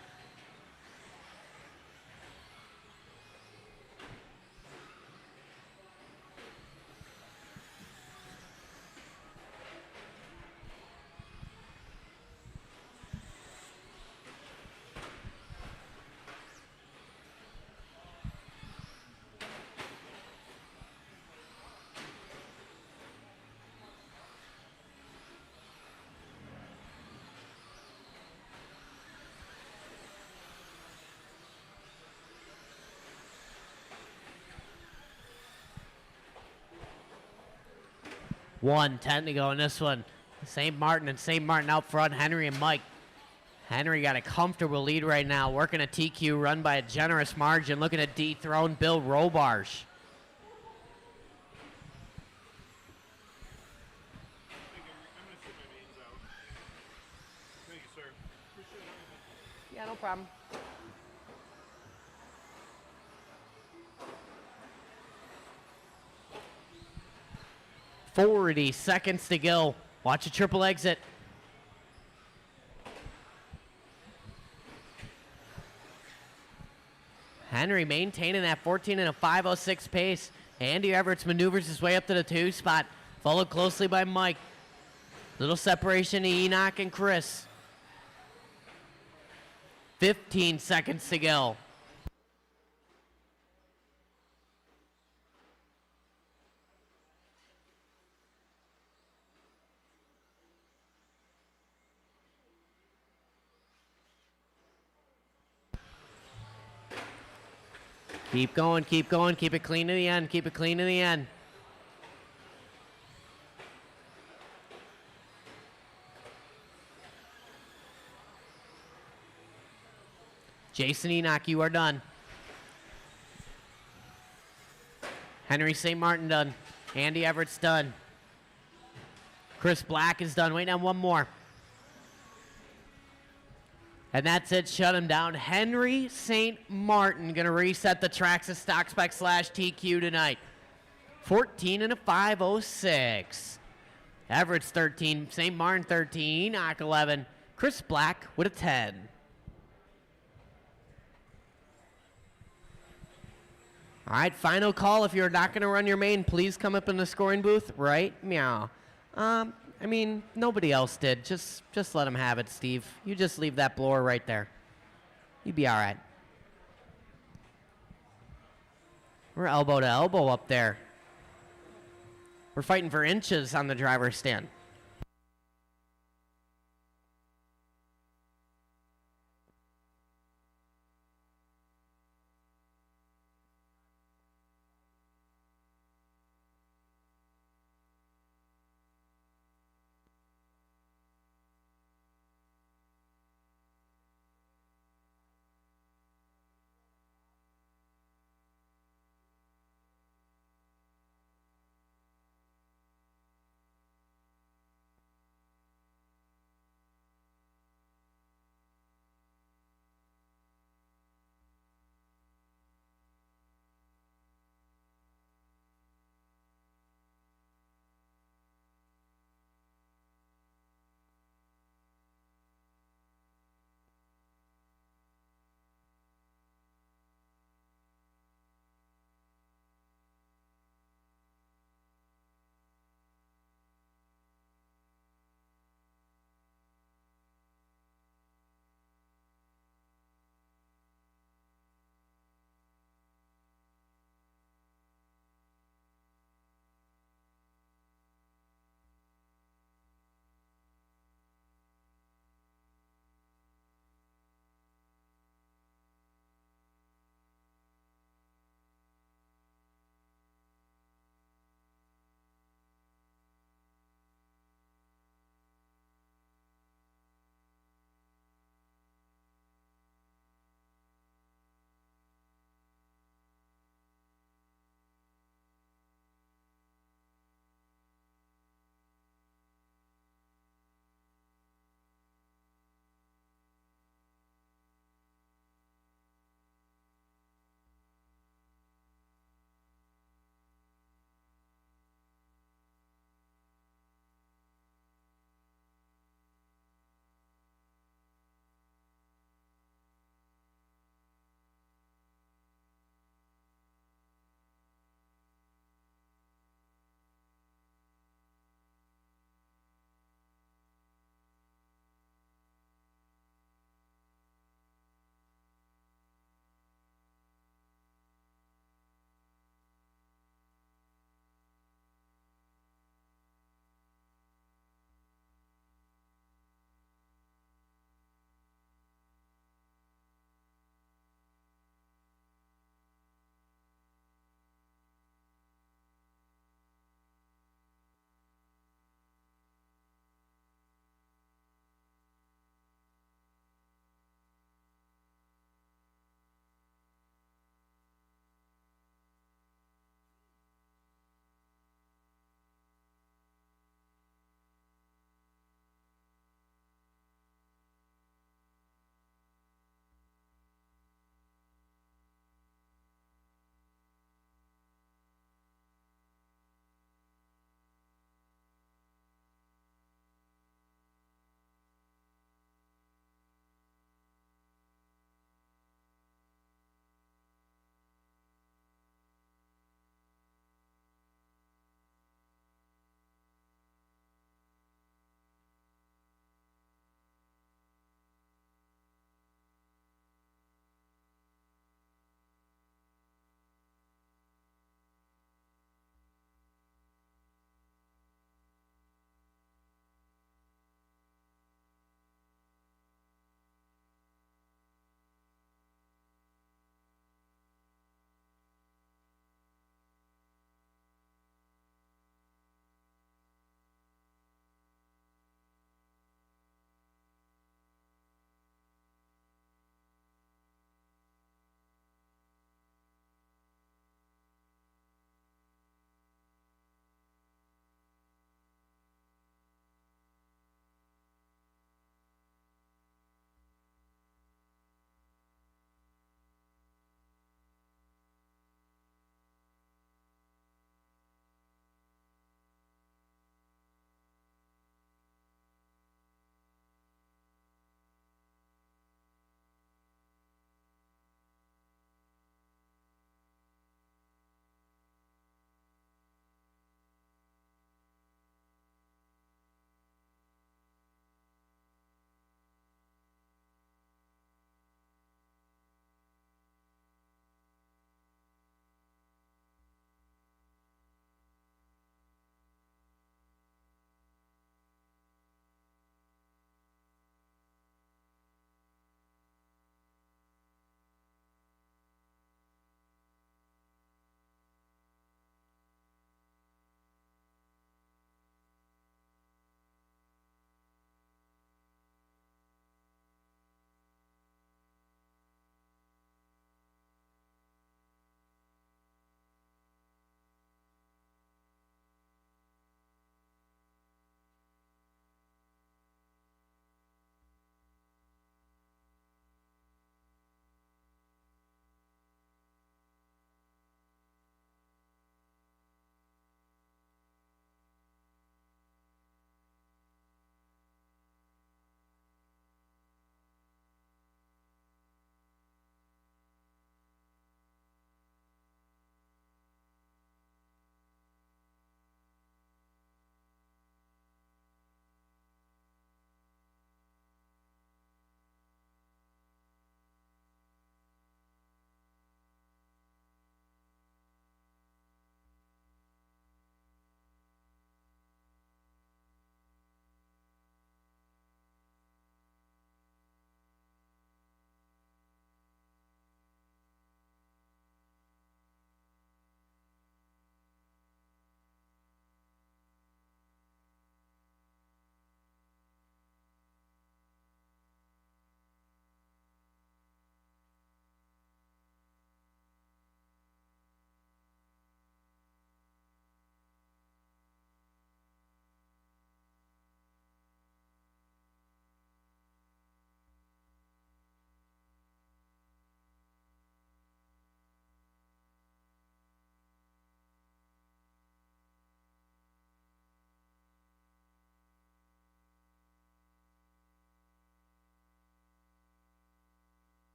$110 to go in this one. St. Martin and St. Martin out front. Henry and Mike. Henry got a comfortable lead right now. Working a TQ run by a generous margin. Looking to dethrone Bill Robarge. Thank you, sir. Yeah, no problem. $40 seconds to go. Watch a triple exit. Henry maintaining that 14 and a 5:06 pace. Andy Everett's maneuvers his way up to the 2 spot. Followed closely by Mike. Little separation to Enoch and Chris. 15 seconds to go. Keep going, keep going, keep it clean to the end, keep it clean to the end. Jason Enoch, you are done. Henry St. Martin done. Andy Everett's done. Chris Black is done. Waiting on one more. And that's it. Shut him down. Henry St. Martin going to reset the Trackside Stock Spec / TQ tonight. 14 and a 5:06. Everett's 13. St. Martin 13. Enoch 11. Chris Black with a 10. All right, final call. If you're not going to run your main, please come up in the scoring booth, right? Meow. I mean, nobody else did. Just let them have it, Steve. You just leave that blower right there. You'd be all right. We're elbow to elbow up there. We're fighting for inches on the driver's stand.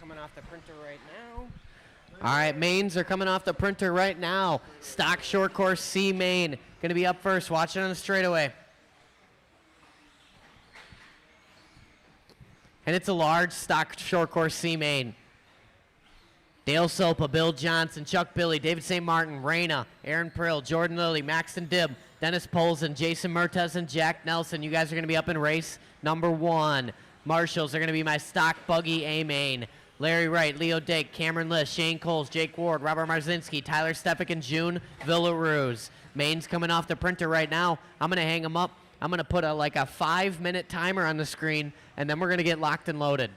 coming off the printer right now. All right, mains are coming off the printer right now. Stock short course C main. Going to be up first. Watch it on the straightaway. And it's a large stock short course C main. Dale Sopa, Bill Johnson, Chuck Billy, David St. Martin, Reyna, Aaron Prill, Jordan Lilly, Maxton Dibb, Dennis Polson, Jason Mertes, and Jack Nelson. You guys are going to be up in race number 1. Marshals are going to be my stock buggy A main. Larry Wright, Leo Dake, Cameron List, Shane Coles, Jake Ward, Robert Marzinski, Tyler Stefik, and June Villaruz. Main's coming off the printer right now. I'm going to hang them up. I'm going to put a 5-minute timer on the screen, and then we're going to get locked and loaded.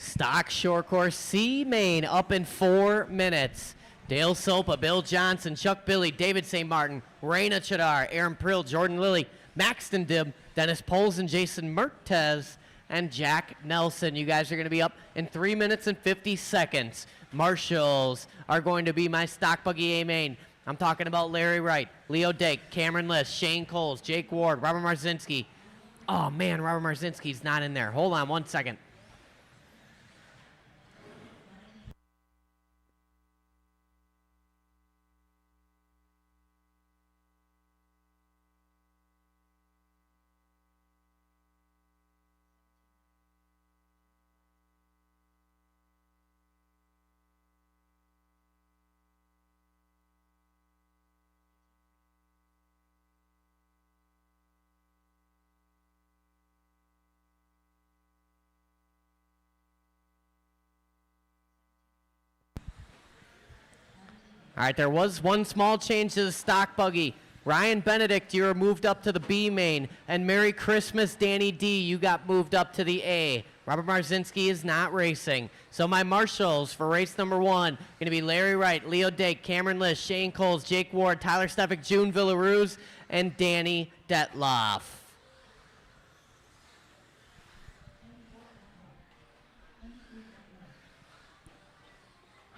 Stock short course C main up in 4 minutes. Dale Sopa, Bill Johnson, Chuck Billy, David St. Martin, Reyna Chadar, Aaron Prill, Jordan Lilly, Maxton Dibb, Dennis Polson, Jason Mertes, and Jack Nelson. You guys are going to be up in 3 minutes and 50 seconds. Marshals are going to be my stock buggy A main. I'm talking about Larry Wright, Leo Dake, Cameron List, Shane Coles, Jake Ward, Robert Marzinski. Oh, man, Robert Marzinski's not in there. Hold on 1 second. All right, there was one small change to the stock buggy. Ryan Benedict, you were moved up to the B main. And Merry Christmas, Danny D, you got moved up to the A. Robert Marzinski is not racing. So my marshals for race number 1 going to be Larry Wright, Leo Dake, Cameron List, Shane Coles, Jake Ward, Tyler Stefik, June Villaruz, and Danny Detloff.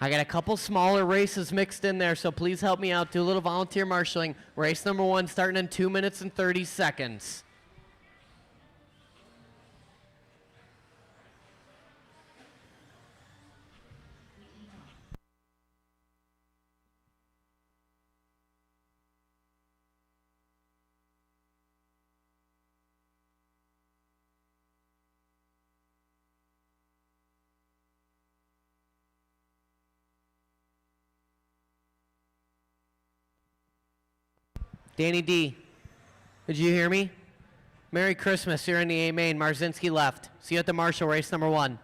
I got a couple smaller races mixed in there, so please help me out. Do a little volunteer marshaling. Race number 1 starting in 2 minutes and 30 seconds. Danny D, did you hear me? Merry Christmas. You're in the A main. Marzinski left. See you at the Marshall race number 1.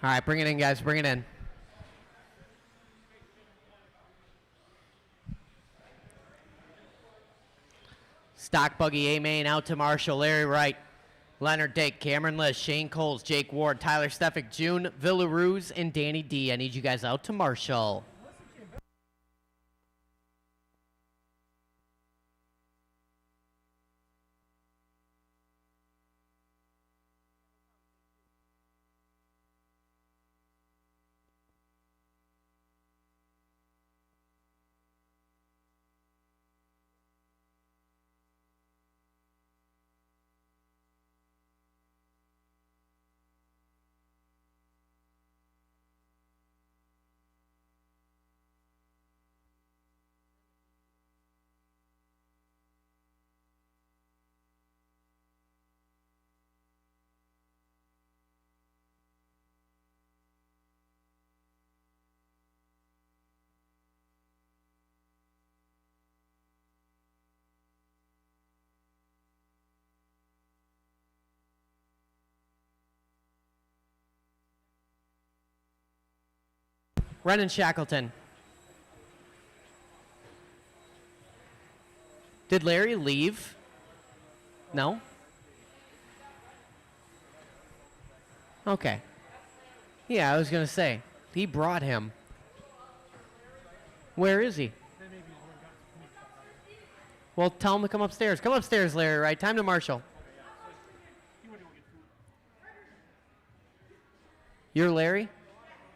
All right, bring it in, guys. Bring it in. Stock buggy A main out to Marshall. Larry Wright, Leonard Dake, Cameron Liss, Shane Coles, Jake Ward, Tyler Steffick, June Villaruz, and Danny D. I need you guys out to Marshall. Renan Shackleton. Did Larry leave? No? Okay. Yeah, I was going to say. He brought him. Where is he? Well, tell him to come upstairs. Come upstairs, Larry, right? Time to Marshall. You're Larry?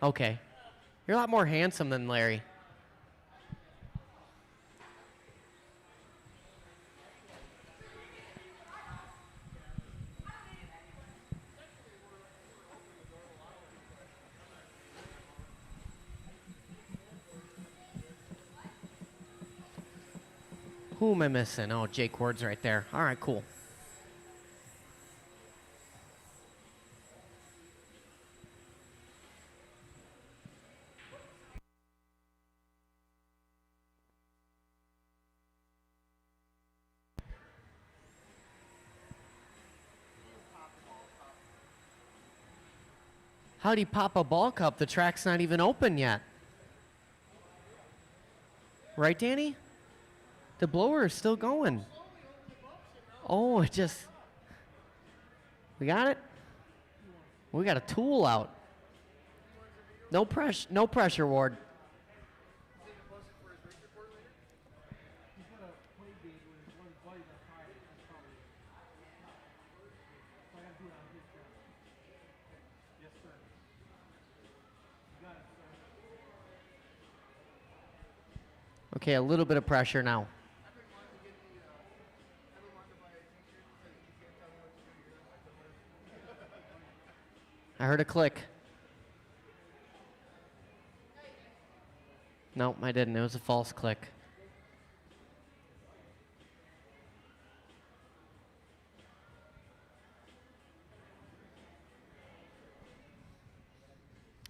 Okay. You're a lot more handsome than Larry. Who am I missing? Oh, Jake Ward's right there. All right, cool. How'd he pop a ball cup? The track's not even open yet. Right, Danny? The blower is still going. Oh, it just... We got it? We got a tool out. No pressure, Ward. Okay, a little bit of pressure now. I heard a click. Nope, I didn't. It was a false click.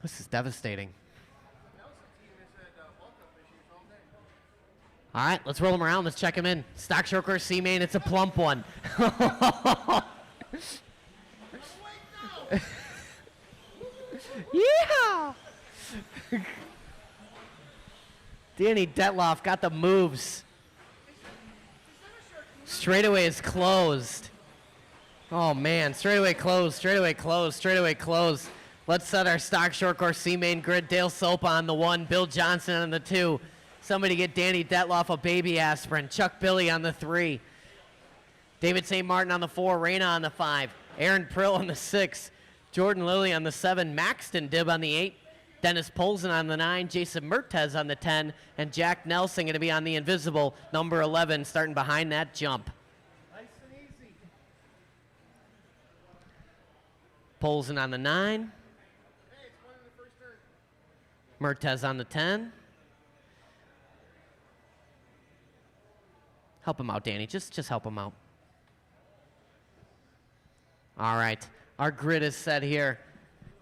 This is devastating. All right, let's roll him around. Let's check him in. Stock short course C main. It's a plump one. Yeah. Danny Detloff got the moves. Straightaway is closed. Oh man, straightaway closed, straightaway closed, straightaway closed. Let's set our stock short course C main grid. Dale Sopa on the 1, Bill Johnson on the 2. Somebody get Danny Detloff a baby aspirin. Chuck Billy on the 3. David St. Martin on the 4. Reyna on the 5. Aaron Prill on the 6. Jordan Lilly on the 7. Maxton Dibb on the 8. Dennis Polson on the 9. Jason Mertez on the 10. And Jack Nelson going to be on the invisible number 11, starting behind that jump. Nice and easy. Polson on the 9. Hey, it's one in the first turn. Mertez on the 10. Help him out, Danny. Just help him out. All right. Our grid is set here.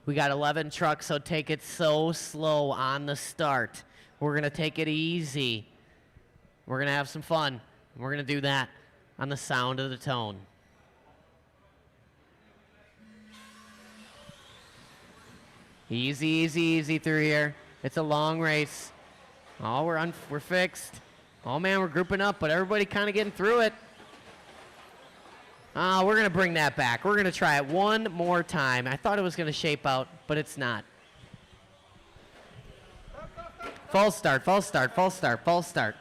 We got 11 trucks, so take it so slow on the start. We're going to take it easy. We're going to have some fun. We're going to do that on the sound of the tone. Easy, easy, easy through here. It's a long race. Oh, we're fixed. Oh, man, we're grouping up, but everybody kind of getting through it. We're going to bring that back. We're going to try it one more time. I thought it was going to shape out, but it's not. False start, false start, false start, false start.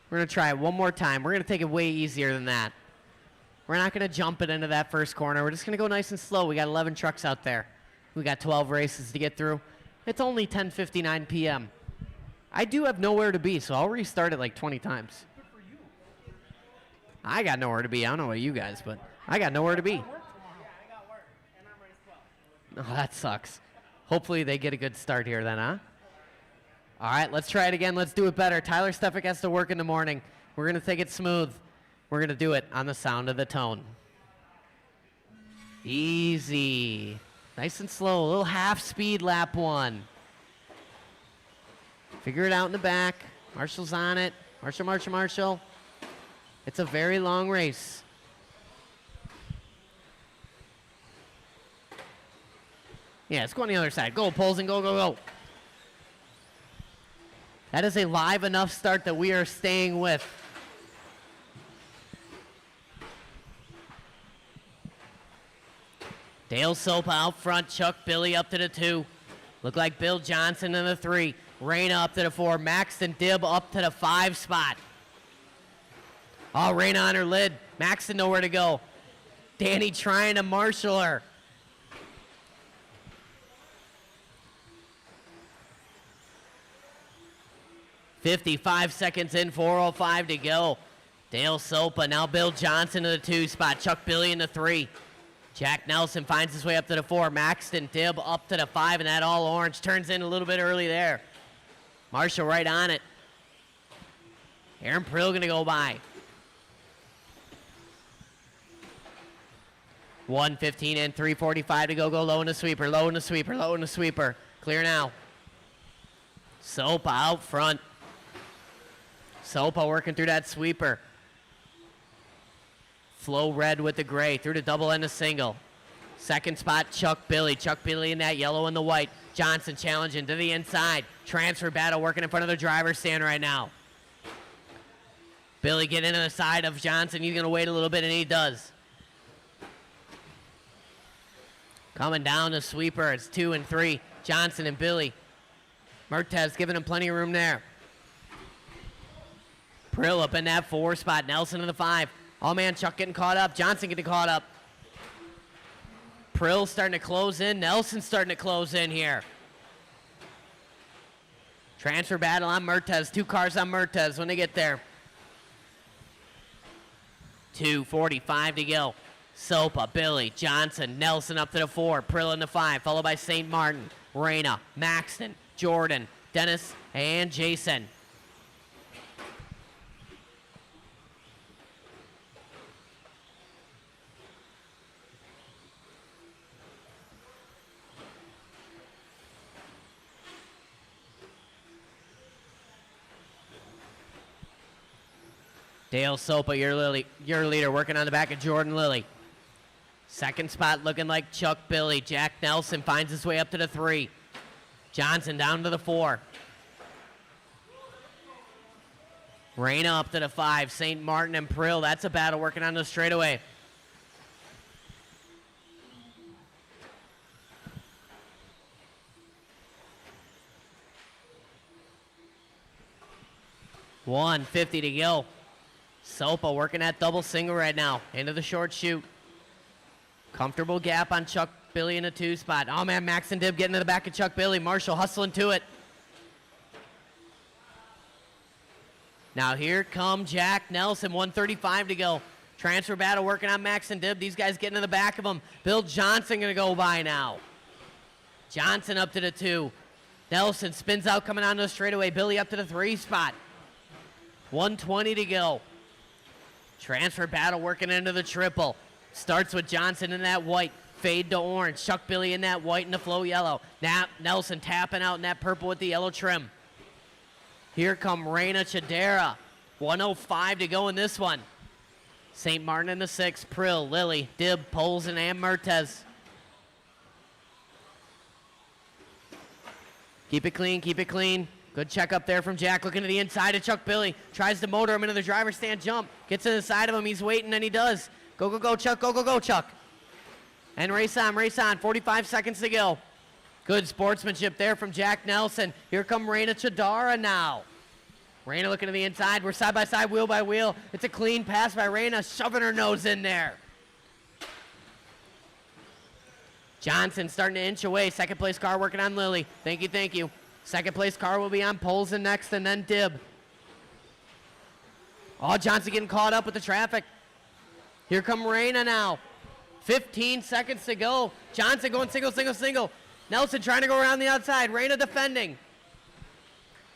We're going to try it one more time. We're going to take it way easier than that. We're not going to jump it into that first corner. We're just going to go nice and slow. We got 11 trucks out there. We got 12 races to get through. It's only 10:59 p.m. I do have nowhere to be, so I'll restart it like 20 times. I got nowhere to be. I don't know about you guys, but I got nowhere to be. Oh, that sucks. Hopefully they get a good start here then, huh? All right, let's try it again. Let's do it better. Tyler Stefik has to work in the morning. We're going to take it smooth. We're going to do it on the sound of the tone. Easy. Nice and slow. A little half speed lap 1. Figure it out in the back. Marshall's on it. Marshall, Marshall, Marshall. It's a very long race. Yeah, let's go on the other side. Go, Polson, go, go, go. That is a live enough start that we are staying with. Dale Sopa out front. Chuck Billy up to the 2. Look like Bill Johnson in the 3. Reyna up to the 4. Maxton Dibb up to the 5 spot. Oh, Reyna on her lid. Maxton nowhere to go. Danny trying to marshal her. "55 seconds in, 4:05 to go. Dale Sopa, now Bill Johnson in the 2 spot. Chuck Billy in the 3. Jack Nelson finds his way up to the 4. Maxton Dibb up to the 5, and that all orange turns in a little bit early there. Marshall right on it. Aaron Prill going to go by. 1:15 in, 3:45 to go. Go low in the sweeper, low in the sweeper, low in the sweeper. Clear now. Sopa out front. Sopa working through that sweeper. Flow red with the gray through the double and the single. Second spot, Chuck Billy. Chuck Billy in that yellow and the white. Johnson challenging to the inside. Transfer battle working in front of the driver's stand right now. Billy getting into the side of Johnson. He's going to wait a little bit, and he does. Coming down the sweeper, it's 2 and 3. Johnson and Billy. Mertez giving him plenty of room there. Prill up in that 4 spot. Nelson in the 5. Oh, man, Chuck getting caught up. Johnson getting caught up. Prill starting to close in. Nelson starting to close in here. Transfer battle on Mertez. 2 cars on Mertez when they get there. 2:45 to go. Sopa, Billy, Johnson, Nelson up to the 4. Prill in the 5, followed by St. Martin, Reyna, Maxton, Jordan, Dennis, and Jason. Dale Sopa, your leader, working on the back of Jordan Lilly. Second spot looking like Chuck Billy. Jack Nelson finds his way up to the 3. Johnson down to the 4. Reyna up to the 5. St. Martin and Prill. That's a battle working on the straightaway. $150 to go. Sopa working that double single right now. Into the short chute. Comfortable gap on Chuck Billy in a 2 spot. Oh man, Max and Dib getting to the back of Chuck Billy. Marshall hustling to it. Now here come Jack Nelson, 135 to go. Transfer battle working on Max and Dib. These guys getting to the back of them. Bill Johnson gonna go by now. Johnson up to the 2. Nelson spins out coming onto the straightaway. Billy up to the 3 spot. 120 to go. Transfer battle working into the triple. Starts with Johnson in that white, fade to orange. Chuck Billy in that white and the flow yellow. Now Nelson tapping out in that purple with the yellow trim. Here come Reyna Chadera. 105 to go in this one. St. Martin in the 6, Prill, Lilly, Dib, Polson, and Mertez. Keep it clean, keep it clean. Good check up there from Jack, looking to the inside of Chuck Billy. Tries to motor him into the driver's stand jump. Gets to the side of him, he's waiting, and he does. Go, go, go, Chuck, go, go, go, Chuck. And race on, 45 seconds to go. Good sportsmanship there from Jack Nelson. Here come Reyna Chadara now. Reyna looking to the inside. We're side by side, wheel by wheel. It's a clean pass by Reyna, shoving her nose in there. Johnson starting to inch away. Second place car working on Lilly. Thank you, thank you. Second place car will be on Polson next, and then Dib. Oh, Johnson getting caught up with the traffic. Here come Reyna now. 15 seconds to go. Johnson going single, single, single. Nelson trying to go around the outside. Reyna defending.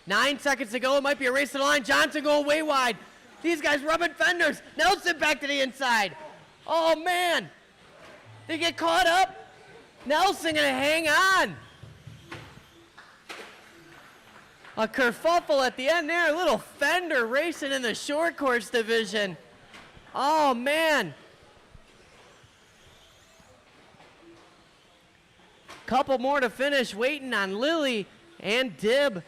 9 seconds to go. It might be a race to the line. Johnson going way wide. These guys rubbing fenders. Nelson back to the inside. Oh, man. They get caught up. Nelson going to hang on. A kerfuffle at the end there. A little fender racing in the short course division. Oh, man. Couple more to finish, waiting on Lilly and Dib.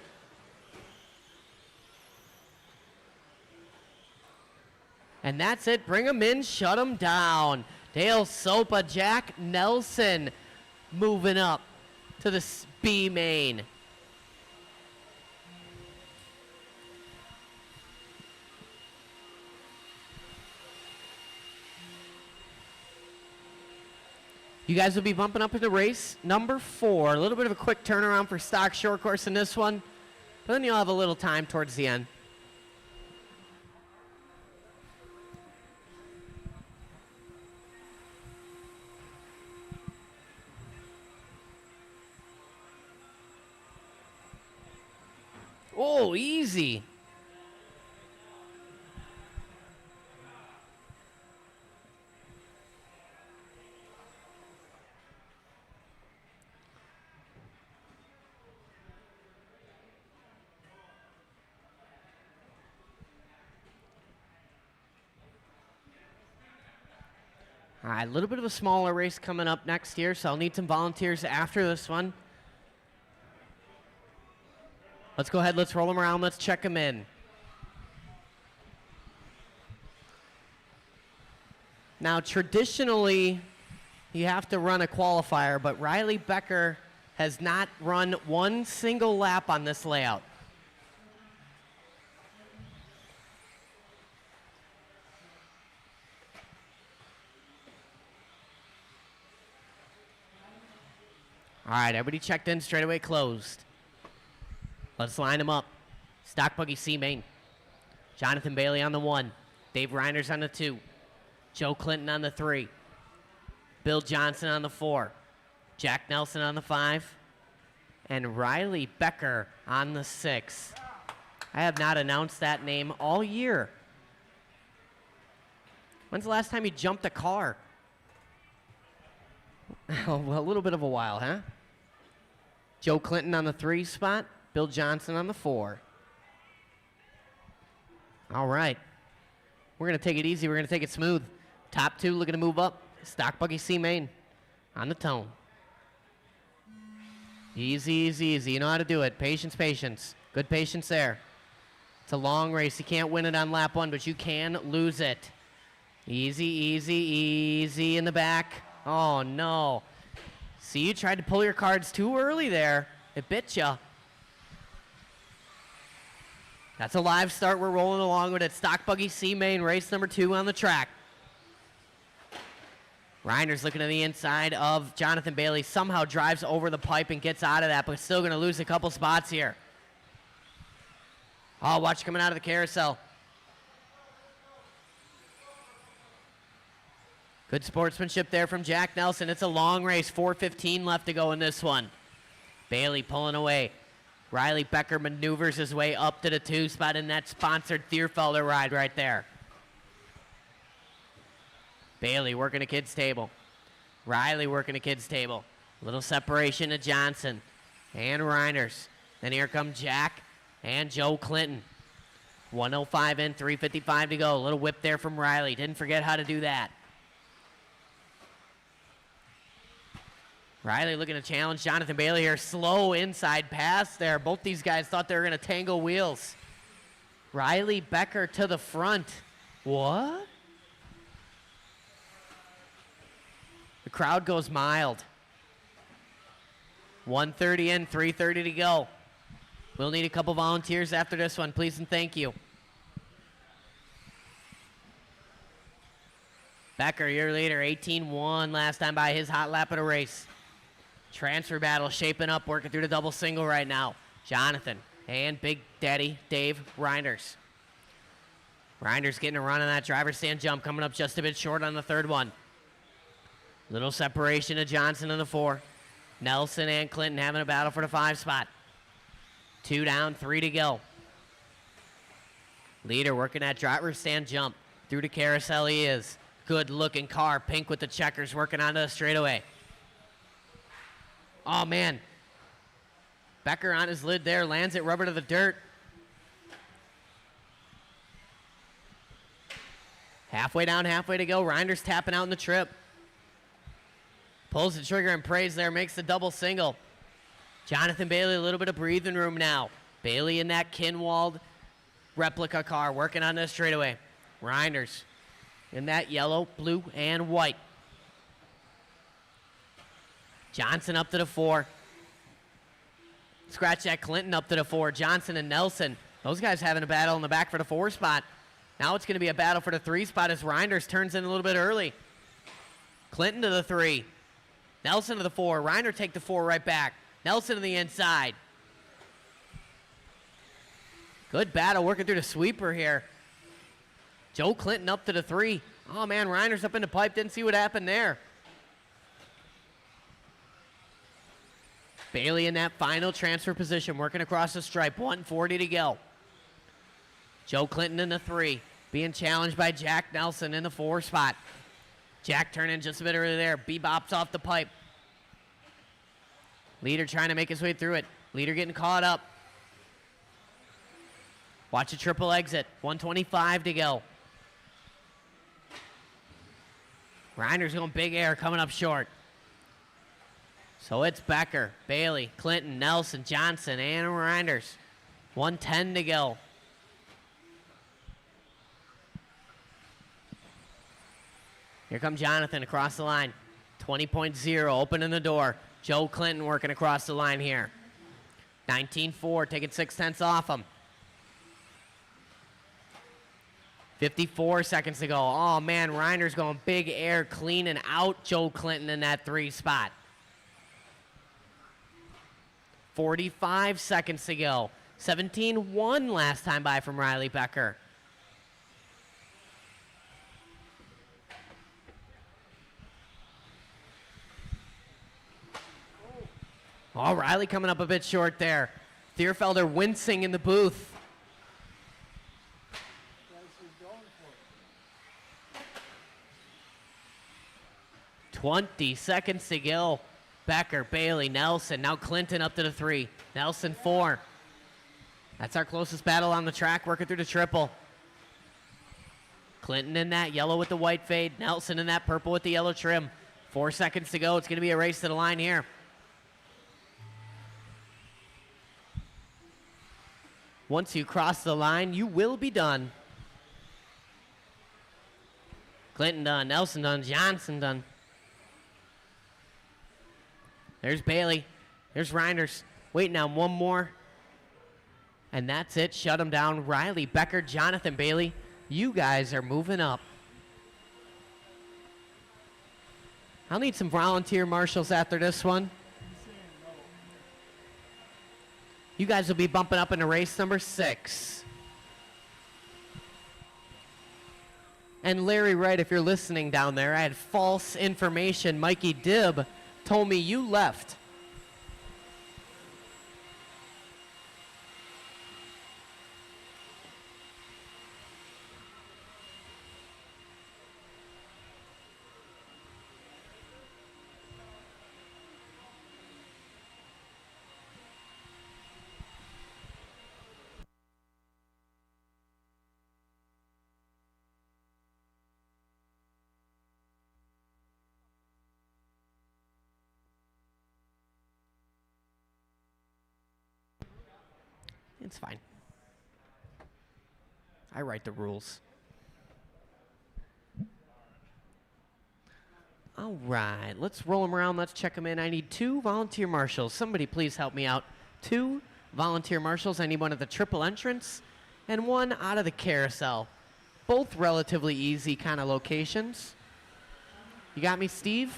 And that's it. Bring them in, shut them down. Dale Sopa, Jack Nelson moving up to the B main. You guys will be bumping up into race number 4. A little bit of a quick turnaround for stock short course in this one, but then you'll have a little time towards the end. Oh, easy. All right, a little bit of a smaller race coming up next year, so I'll need some volunteers after this one. Let's go ahead, let's roll them around, let's check them in. Now, traditionally, you have to run a qualifier, but Riley Becker has not run one single lap on this layout. All right, everybody checked in, straightaway closed. Let's line them up. Stock buggy C main. Jonathan Bailey on the 1. Dave Reiners on the 2. Joe Clinton on the 3. Bill Johnson on the 4. Jack Nelson on the 5. And Riley Becker on the 6. I have not announced that name all year. When's the last time you jumped a car? Oh, well, a little bit of a while, huh? Joe Clinton on the 3 spot. Bill Johnson on the 4. All right. We're going to take it easy. We're going to take it smooth. Top two looking to move up. Stock buggy C main on the tone. Easy, easy, easy. You know how to do it. Patience, patience. Good patience there. It's a long race. You can't win it on lap one, but you can lose it. Easy, easy, easy in the back. Oh, no. See, you tried to pull your cards too early there. It bit you. That's a live start. We're rolling along with it. Stock buggy C main, race number 2 on the track. Reiner's looking to the inside of Jonathan Bailey. Somehow drives over the pipe and gets out of that, but still going to lose a couple spots here. Oh, watch coming out of the carousel. Good sportsmanship there from Jack Nelson. It's a long race. 4:15 left to go in this one. Bailey pulling away. Riley Becker maneuvers his way up to the 2 spot in that sponsored Thierfelder ride right there. Bailey working a kid's table. Riley working a kid's table. Little separation to Johnson and Reiners. Then here come Jack and Joe Clinton. 1:05 in, 3:55 to go. A little whip there from Riley. Didn't forget how to do that. Riley looking to challenge Jonathan Bailey here. Slow inside pass there. Both these guys thought they were going to tangle wheels. Riley Becker to the front. What? The crowd goes mild. 1:30 in, 3:30 to go. We'll need a couple volunteers after this one, please and thank you. Becker, your leader, 18-1 last time by his hot lap of the race. Transfer battle shaping up, working through the double single right now. Jonathan and Big Daddy Dave Reinders. Reinders getting a run on that driver's stand jump, coming up just a bit short on the third one. Little separation to Johnson in the 4. Nelson and Clinton having a battle for the 5 spot. 2 down, 3 to go. Leader working that driver's stand jump. Through the carousel he is. Good looking car, pink with the checkers, working onto the straightaway. Oh, man. Becker on his lid there, lands it rubber to the dirt. Halfway down, halfway to go. Reinders tapping out in the trip. Pulls the trigger and prays there, makes the double single. Jonathan Bailey, a little bit of breathing room now. Bailey in that Kinwald replica car, working on the straightaway. Reinders in that yellow, blue, and white. Johnson up to the 4. Scratch that Clinton up to the 4. Johnson and Nelson. Those guys having a battle in the back for the 4 spot. Now it's going to be a battle for the 3 spot as Reinders turns in a little bit early. Clinton to the 3. Nelson to the 4. Reiner take the 4 right back. Nelson to the inside. Good battle working through the sweeper here. Joe Clinton up to the 3. Oh, man, Reiner's up in the pipe. Didn't see what happened there. Bailey in that final transfer position, working across the stripe. 1:40 to go. Joe Clinton in the 3, being challenged by Jack Nelson in the 4 spot. Jack turning just a bit early there. Bebops off the pipe. Leader trying to make his way through it. Leader getting caught up. Watch a triple exit. 1:25 to go. Reiner's going big air, coming up short. So it's Becker, Bailey, Clinton, Nelson, Johnson, and Reinders. 1:10 to go. Here comes Jonathan across the line. 20.0, opening the door. Joe Clinton working across the line here. 19.4, taking 0.6 off him. 54 seconds to go. Oh, man, Reiner's going big air, cleaning out Joe Clinton in that 3 spot. 45 seconds to go. 17-1 last time by from Riley Becker. Oh, Riley coming up a bit short there. Thierfelder wincing in the booth. 20 seconds to go. Becker, Bailey, Nelson. Now Clinton up to the 3. Nelson 4. That's our closest battle on the track, working through the triple. Clinton in that yellow with the white fade. Nelson in that purple with the yellow trim. 4 seconds to go. It's going to be a race to the line here. Once you cross the line, you will be done. Clinton done, Nelson done, Johnson done. There's Bailey. There's Reinders. Waiting on one more. And that's it. Shut him down. Riley, Becker, Jonathan, Bailey. You guys are moving up. I'll need some volunteer marshals after this one. You guys will be bumping up into race number 6. And Larry Wright, if you're listening down there, I had false information. Mikey Dibb told me you left. It's fine. I write the rules. All right, let's roll them around. Let's check them in. I need 2 volunteer marshals. Somebody please help me out. 2 volunteer marshals. I need one at the triple entrance and one out of the carousel. Both relatively easy kind of locations. You got me, Steve?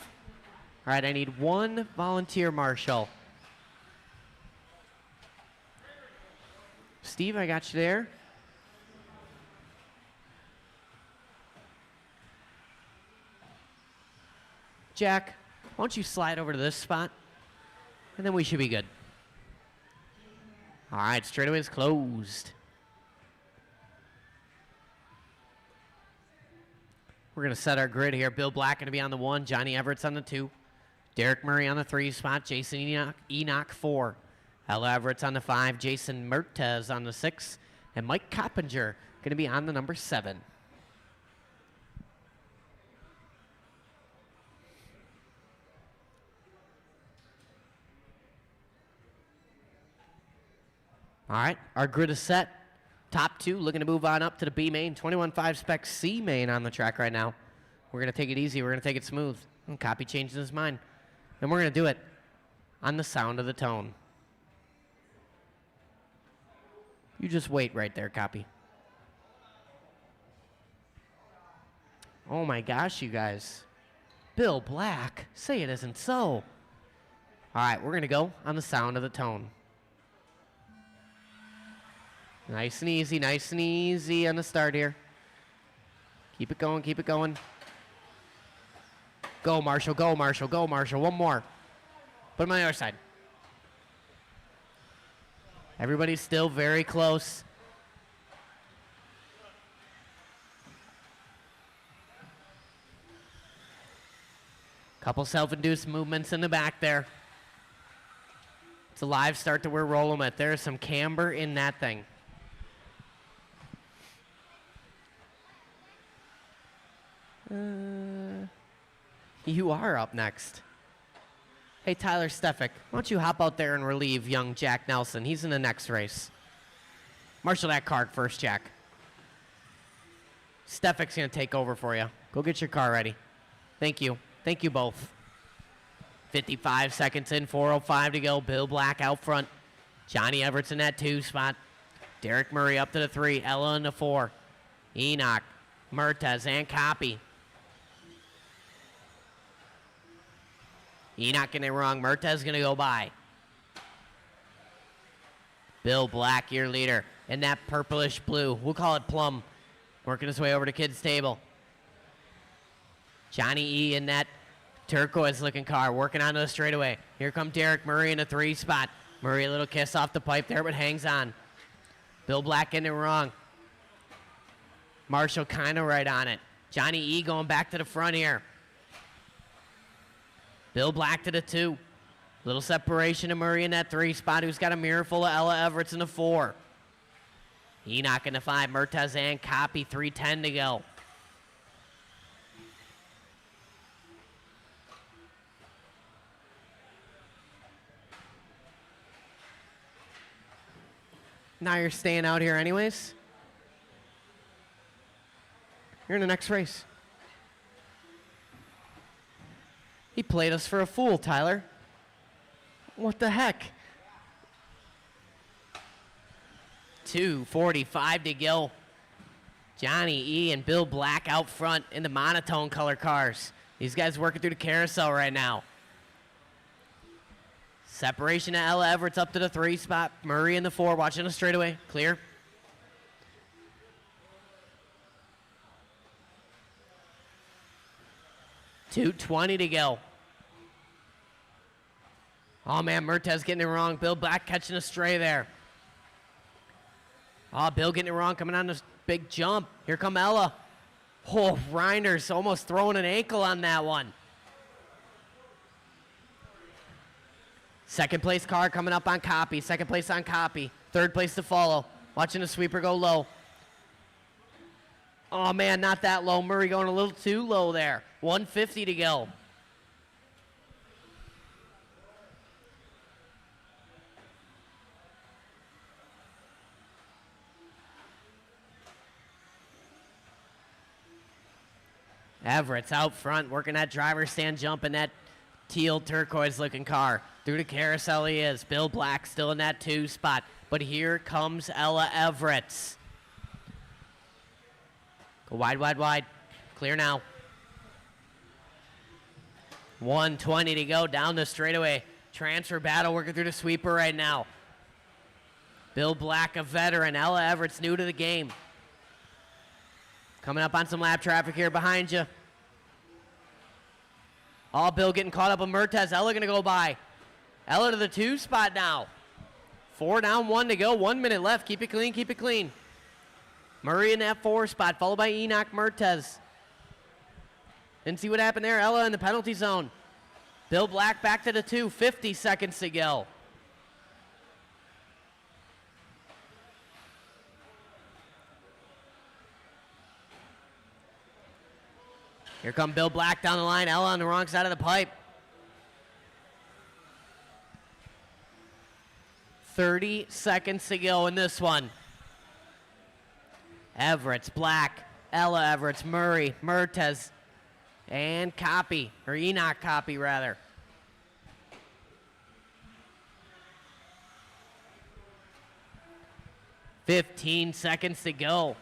All right, I need 1 volunteer marshal. Steve, I got you there. Jack, why don't you slide over to this spot? And then we should be good. All right, straightaway is closed. We're going to set our grid here. Bill Black going to be on the 1. Johnny Everett's on the 2. Derek Murray on the 3 spot. Jason Enoch 4. Ella Everett's on the 5, Jason Mertez on the 6, and Mike Coppinger going to be on the number 7. All right, our grid is set. Top 2 looking to move on up to the B main. 21.5 spec C main on the track right now. We're going to take it easy. We're going to take it smooth. And Copy changes his mind. And we're going to do it on the sound of the tone. You just wait right there, Copy. Oh my gosh, you guys. Bill Black, say it isn't so. All right, we're going to go on the sound of the tone. Nice and easy on the start here. Keep it going, keep it going. Go, Marshall, go, Marshall, go, Marshall. One more. Put him on the other side. Everybody's still very close. Couple self-induced movements in the back there. It's a live start that we're rolling with. There's some camber in that thing. You are up next. Hey, Tyler Stefik, why don't you hop out there and relieve young Jack Nelson? He's in the next race. Marshal that card first, Jack. Stefik's going to take over for you. Go get your car ready. Thank you. Thank you both. 55 seconds in, 4:05 to go. Bill Black out front. Johnny Everett's in that 2 spot. Derek Murray up to the 3. Ella in the 4. Enoch, Mertez, and Copy. Enoch getting it wrong. Mertez going to go by. Bill Black, your leader, in that purplish blue. We'll call it plum. Working his way over to kids' table. Johnny E in that turquoise-looking car, working onto the straightaway. Here come Derek Murray in the 3 spot. Murray, a little kiss off the pipe there, but hangs on. Bill Black getting it wrong. Marshall kind of right on it. Johnny E going back to the front here. Bill Black to the 2. Little separation of Murray in that 3 spot, who's got a mirror full of Ella Everett's in the 4. Enoch in the 5. Mertez and Copy, 3:10 to go. Now you're staying out here anyways. You're in the next race. He played us for a fool, Tyler. What the heck? 2:45 to go. Johnny E and Bill Black out front in the monotone color cars. These guys working through the carousel right now. Separation to Ella Everett's up to the 3 spot. Murray in the 4, watching the straightaway. Clear. .220 to go. Oh, man, Mertez getting it wrong. Bill Black catching a stray there. Oh, Bill getting it wrong, coming on this big jump. Here come Ella. Oh, Reinders almost throwing an ankle on that one. Second place car coming up on Copy. Second place on Copy. Third place to follow. Watching the sweeper go low. Oh, man, not that low. Murray going a little too low there. 150 to go. Everett's out front, working that driver's stand jump in that teal turquoise-looking car. Through the carousel he is. Bill Black still in that 2 spot. But here comes Ella Everett. Go wide, wide, wide. Clear now. 120 to go down the straightaway. Transfer battle working through the sweeper right now. Bill Black, a veteran. Ella Everett's new to the game. Coming up on some lap traffic here behind you. Oh, Bill getting caught up with Mertez. Ella going to go by. Ella to the 2 spot now. 4 down, 1 to go. 1 minute left. Keep it clean, keep it clean. Murray in that 4 spot, followed by Enoch Mertez. Didn't see what happened there. Ella in the penalty zone. Bill Black back to the 2. 50 seconds to go. Here come Bill Black down the line. Ella on the wrong side of the pipe. 30 seconds to go in this one. Everett's Black. Ella Everett's Murray. Mertez. And Copy. Or Enoch Copy, rather. $15 seconds to go.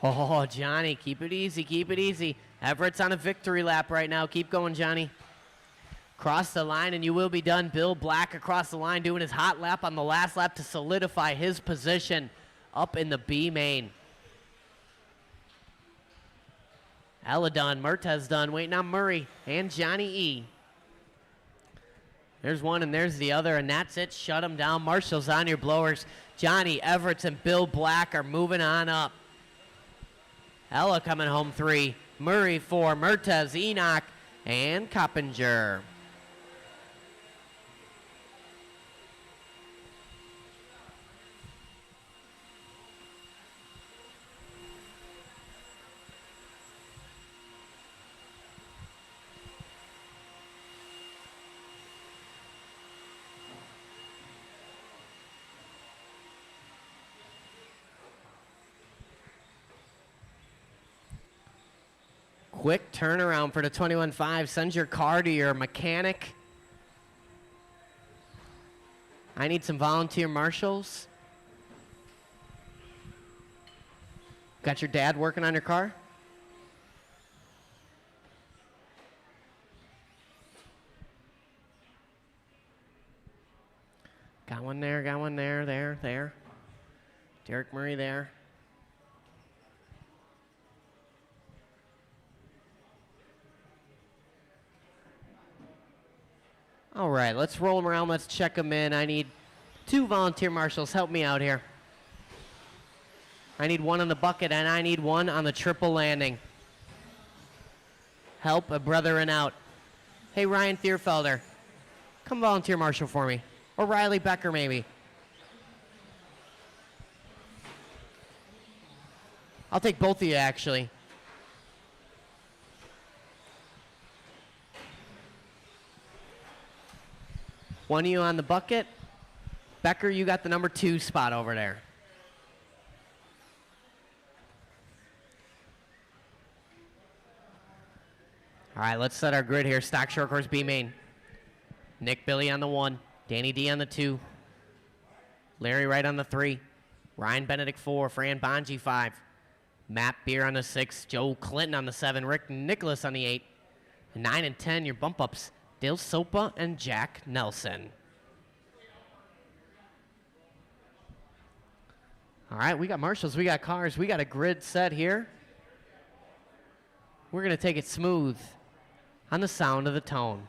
Oh, Johnny, keep it easy, keep it easy. Everett's on a victory lap right now. Keep going, Johnny. Cross the line, and you will be done. Bill Black across the line doing his hot lap on the last lap to solidify his position up in the B main. Ella done, Mertez done, waiting on Murray and Johnny E. There's one and there's the other, and that's it. Shut them down. Marshall's on your blowers. Johnny Everett and Bill Black are moving on up. Ella coming home 3. Murray 4. Mertez, Enoch, and Coppinger. Quick turnaround for the 21.5. Send your car to your mechanic. I need some volunteer marshals. Got your dad working on your car? Got one there, there. Derek Murray there. All right, let's roll them around. Let's check them in. I need 2 volunteer marshals. Help me out here. I need 1 on the bucket, and I need 1 on the triple landing. Help a brethren out. Hey, Ryan Thierfelder, come volunteer marshal for me. Or Riley Becker, maybe. I'll take both of you, actually. One of you on the bucket. Becker, you got the number 2 spot over there. All right, let's set our grid here. Stock short course B main. Nick Billy on the 1. Danny D on the 2. Larry Wright on the 3. Ryan Benedict 4. Fran Bonji 5. Matt Beer on the 6. Joe Clinton on the 7. Rick Nicholas on the 8. 9 and 10, your bump ups. Dale Sopa and Jack Nelson. All right, we got marshals, we got cars, we got a grid set here. We're going to take it smooth on the sound of the tone.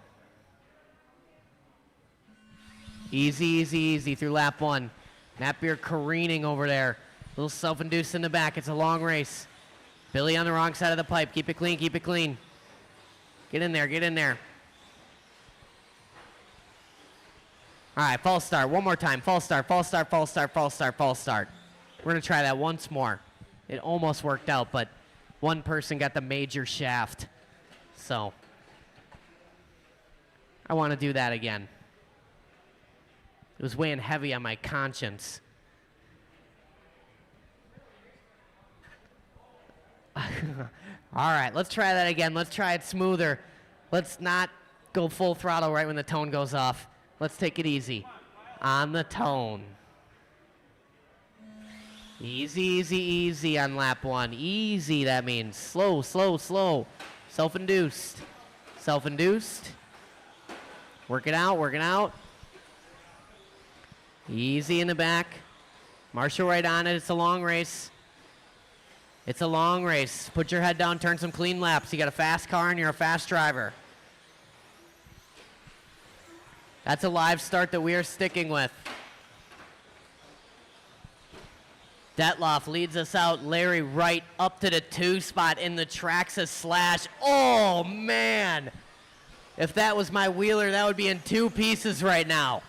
Easy, easy, easy through lap 1. Matt Beer careening over there. A little self-induced in the back. It's a long race. Billy on the wrong side of the pipe. Keep it clean, keep it clean. Get in there, get in there. All right, false start. One more time. False start, false start, false start, false start, false start. We're going to try that once more. It almost worked out, but one person got the major shaft. So I want to do that again. It was weighing heavy on my conscience. All right, let's try that again. Let's try it smoother. Let's not go full throttle right when the tone goes off. Let's take it easy on the tone. Easy, easy, easy on lap 1. Easy, that means slow, slow, slow. Self-induced. Self-induced. Work it out, work it out. Easy in the back. Marshall right on it. It's a long race. It's a long race. Put your head down, turn some clean laps. You got a fast car and you're a fast driver. That's a live start that we are sticking with. Detloff leads us out. Larry Wright up to the 2 spot in the Trackside slash. Oh, man. If that was my wheeler, that would be in 2 pieces right now.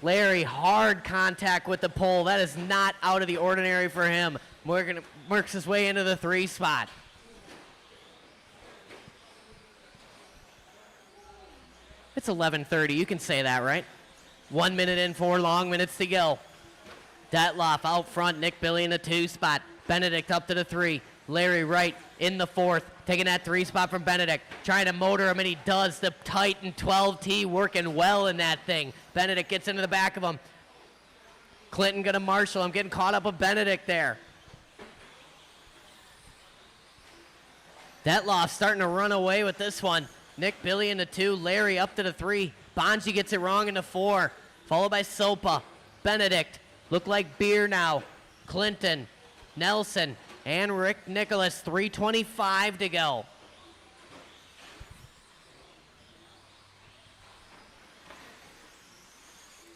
Larry, hard contact with the pole. That is not out of the ordinary for him. Works his way into the 3 spot. It's 11:30. You can say that, right? 1 minute and 4 long minutes to go. Detloff out front. Nick Billy in the 2 spot. Benedict up to the 3. Larry Wright in the 4th. Taking that 3 spot from Benedict. Trying to motor him, and he does. The Titan 12T working well in that thing. Benedict gets into the back of him. Clinton gonna marshal. I'm getting caught up with Benedict there. Detloff starting to run away with this one. Nick Billy in the 2. Larry up to the 3. Bonji gets it wrong in the 4. Followed by Sopa. Benedict. Look like Beer now. Clinton. Nelson. And Rick Nicholas. 3:25 to go.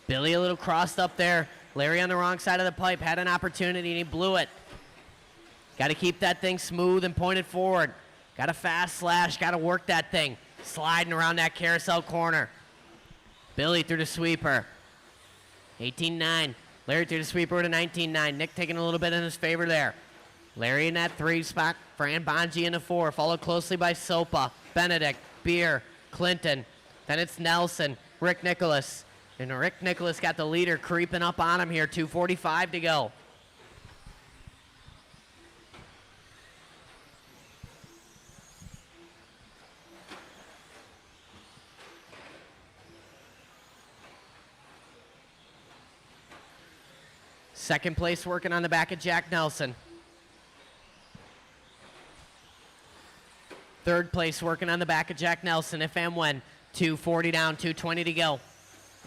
Billy a little crossed up there. Larry on the wrong side of the pipe. Had an opportunity and he blew it. Got to keep that thing smooth and pointed forward. Got a fast slash. Got to work that thing. Sliding around that carousel corner. Billy through the sweeper. 18-9. Larry through the sweeper to 19-9. Nick taking a little bit in his favor there. Larry in that 3 spot. Fran Bonji in the 4. Followed closely by Sopa. Benedict. Beer. Clinton. Then it's Nelson. Rick Nicholas. And Rick Nicholas got the leader creeping up on him here. 2:45 to go. Second place working on the back of Jack Nelson. Third place working on the back of Jack Nelson, if and when. 2:40 down, 2:20 to go.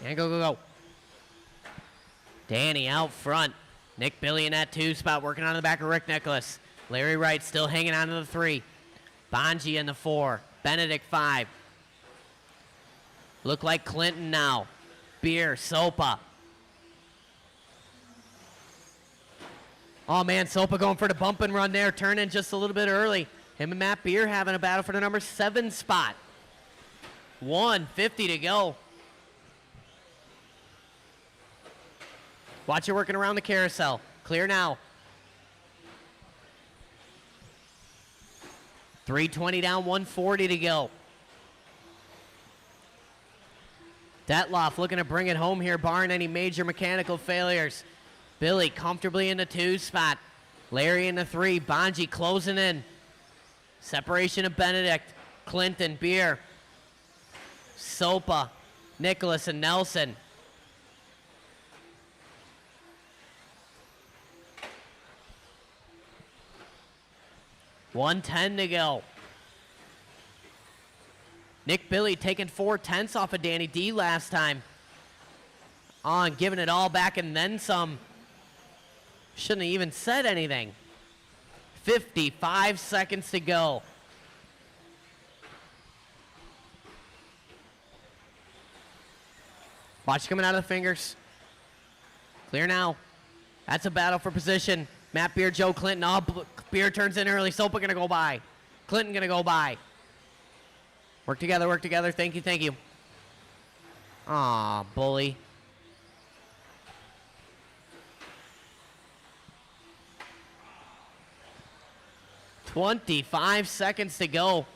And go, go, go. Danny out front. Nick Billy in that 2 spot working on the back of Rick Nicholas. Larry Wright still hanging on to the 3. Bonji in the 4. Benedict 5. Look like Clinton now. Beer, Sopa. Oh, man, Sopa going for the bump and run there. Turning just a little bit early. Him and Matt Beer having a battle for the number 7 spot. 1:50 to go. Watch it working around the carousel. Clear now. 3:20 down, 1:40 to go. Detloff looking to bring it home here, barring any major mechanical failures. Billy comfortably in the 2 spot. Larry in the 3. Bonji closing in. Separation of Benedict, Clinton, Beer, Sopa, Nicholas, and Nelson. .110 to go. Nick Billy taking 4/10 off of Danny D last time. On, giving it all back and then some. Shouldn't have even said anything. 55 seconds to go. Watch coming out of the fingers. Clear now. That's a battle for position. Matt Beer, Joe Clinton. Oh, Beer turns in early. Sopa gonna go by. Clinton gonna go by. Work together, work together. Thank you, thank you. Aw, bully. .25 seconds to go.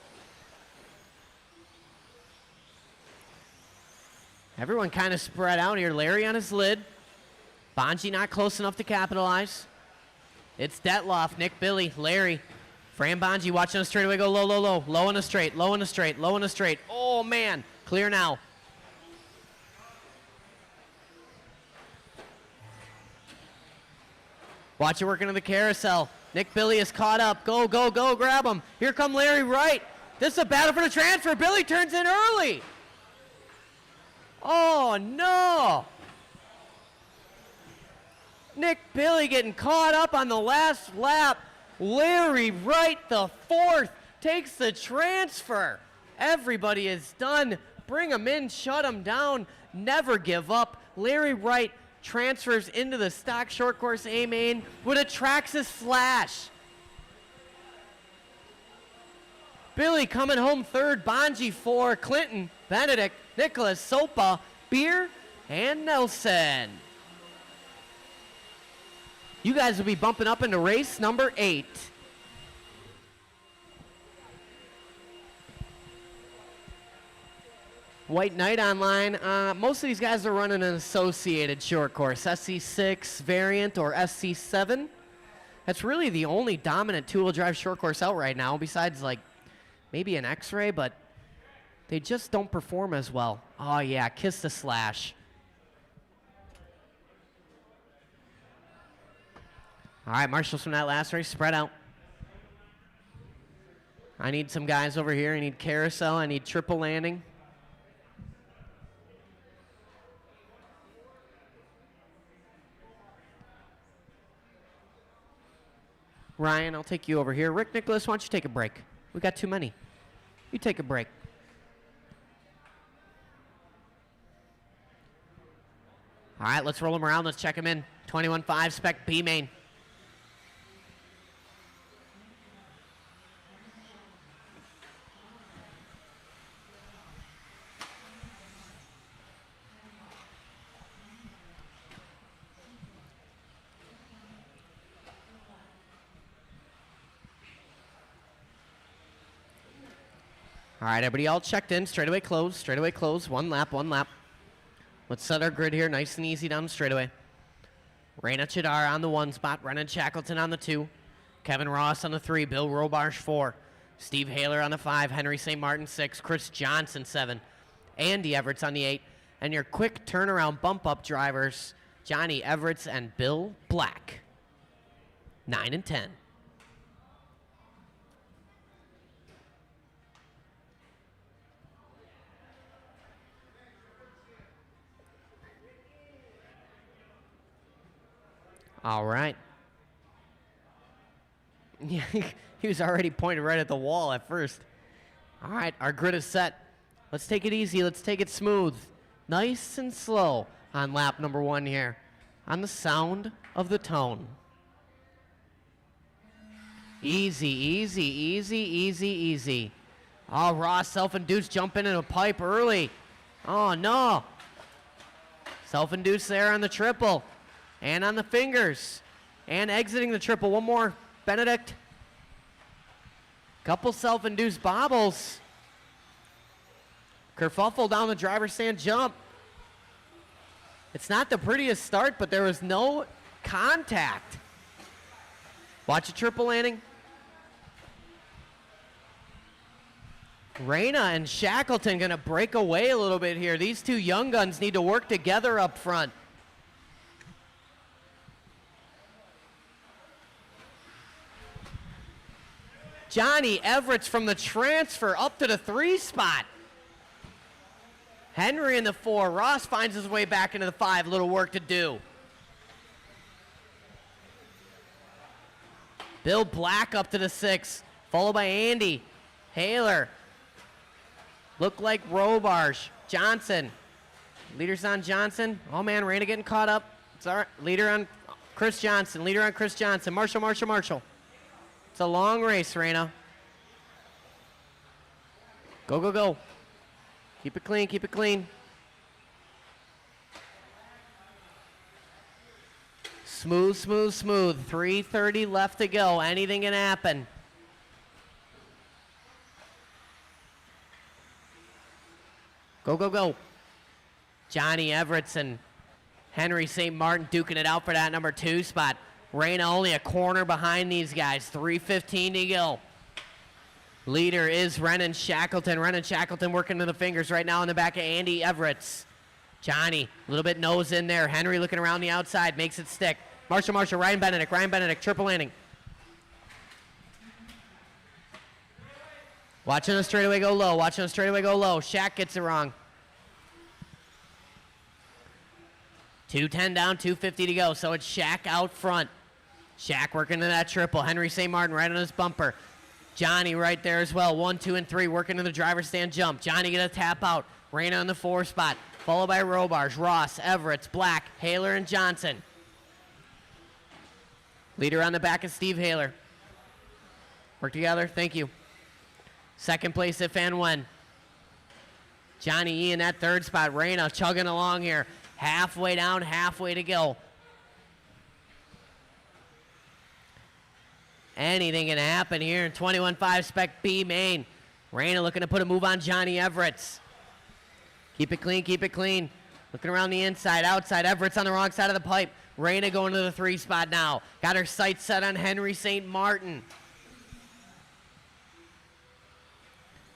Everyone kind of spread out here. Larry on his lid. Bonji not close enough to capitalize. It's Detloff, Nick Billy, Larry. Fran Bonji watching the straightaway go low, low, low. Low in the straight, low in the straight, low in the straight. Oh, man. Clear now. Watch it working to the carousel. Nick Billy is caught up. Go, go, go, grab him. Here come Larry Wright. This is a battle for the transfer. Billy turns in early. Oh, no. Nick Billy getting caught up on the last lap. Larry Wright, the 4th, takes the transfer. Everybody is done. Bring him in, shut him down, never give up. Larry Wright transfers into the stock short course A main with a Traxxas Flash. Billy coming home 3rd, Bonji 4, Clinton, Benedict, Nicholas, Sopa, Beer, and Nelson. You guys will be bumping up into race number 8. White Knight online. Most of these guys are running an associated short course, SC6 variant or SC7. That's really the only dominant two-wheel drive short course out right now, besides like maybe an X-Ray, but they just don't perform as well. Oh yeah, kiss the slash. All right, marshals from that last race, spread out. I need some guys over here. I need carousel. I need triple landing. Ryan, I'll take you over here. Rick Nicholas, why don't you take a break? We got too many. You take a break. All right, let's roll them around. Let's check them in. 21.5 spec B main. All right, everybody all checked in. Straightaway close, straightaway close. One lap, one lap. Let's set our grid here nice and easy down the straightaway. Raina Chidar on the 1 spot. Brennan Shackleton on the 2. Kevin Ross on the 3. Bill Robarch 4. Steve Haler on the 5. Henry St. Martin 6. Chris Johnson 7. Andy Everett's on the 8. And your quick turnaround bump-up drivers, Johnny Everett's and Bill Black, 9 and 10. All right. Yeah, he was already pointed right at the wall at first. All right, our grid is set. Let's take it easy. Let's take it smooth. Nice and slow on lap number 1 here. On the sound of the tone. Easy, easy, easy, easy, easy. Oh, Ross self-induced jumping in a pipe early. Oh, no. Self-induced there on the triple. And on the fingers. And exiting the triple. One more. Benedict. Couple self-induced bobbles. Kerfuffle down the driver's stand jump. It's not the prettiest start, but there was no contact. Watch a triple landing. Reyna and Shackleton gonna break away a little bit here. These two young guns need to work together up front. Johnny Everett's from the transfer up to the 3 spot. Henry in the 4. Ross finds his way back into the 5. Little work to do. Bill Black up to the 6, followed by Andy. Haler. Look like Robarge. Johnson. Leader's on Johnson. Oh man, Reyna getting caught up. It's all right. Leader on Chris Johnson. Leader on Chris Johnson. Marshall. It's a long race, Reyna. Go. Keep it clean. Smooth. 3:30 left to go. Anything can happen. Go. Johnny Everett and Henry St. Martin duking it out for that number 2 spot. Reyna only a corner behind these guys. 3:15 to go. Leader is Renan Shackleton. Renan Shackleton working to the fingers right now in the back of Andy Everett. Johnny, a little bit nose in there. Henry looking around the outside, makes it stick. Marshall, Ryan Benedict, triple landing. Watching the straightaway go low. Shaq gets it wrong. 2:10 down, 2:50 to go. So it's Shaq out front. Shaq working to that triple. Henry St. Martin right on his bumper. Johnny right there as well. 1, 2, and 3 working to the driver's stand jump. Johnny get a tap out. Reyna on the 4 spot. Followed by Robarge, Ross, Everett, Black, Haler, and Johnson. Leader on the back is Steve Haler. Work together. Thank you. Second place if and when. Johnny E in that 3rd spot. Reyna chugging along here. Halfway down, halfway to go. Anything can happen here in 21.5 Spec B main. Reyna looking to put a move on Johnny Everett. Keep it clean. Looking around the inside, outside. Everett's on the wrong side of the pipe. Reyna going to the 3 spot now. Got her sights set on Henry St. Martin.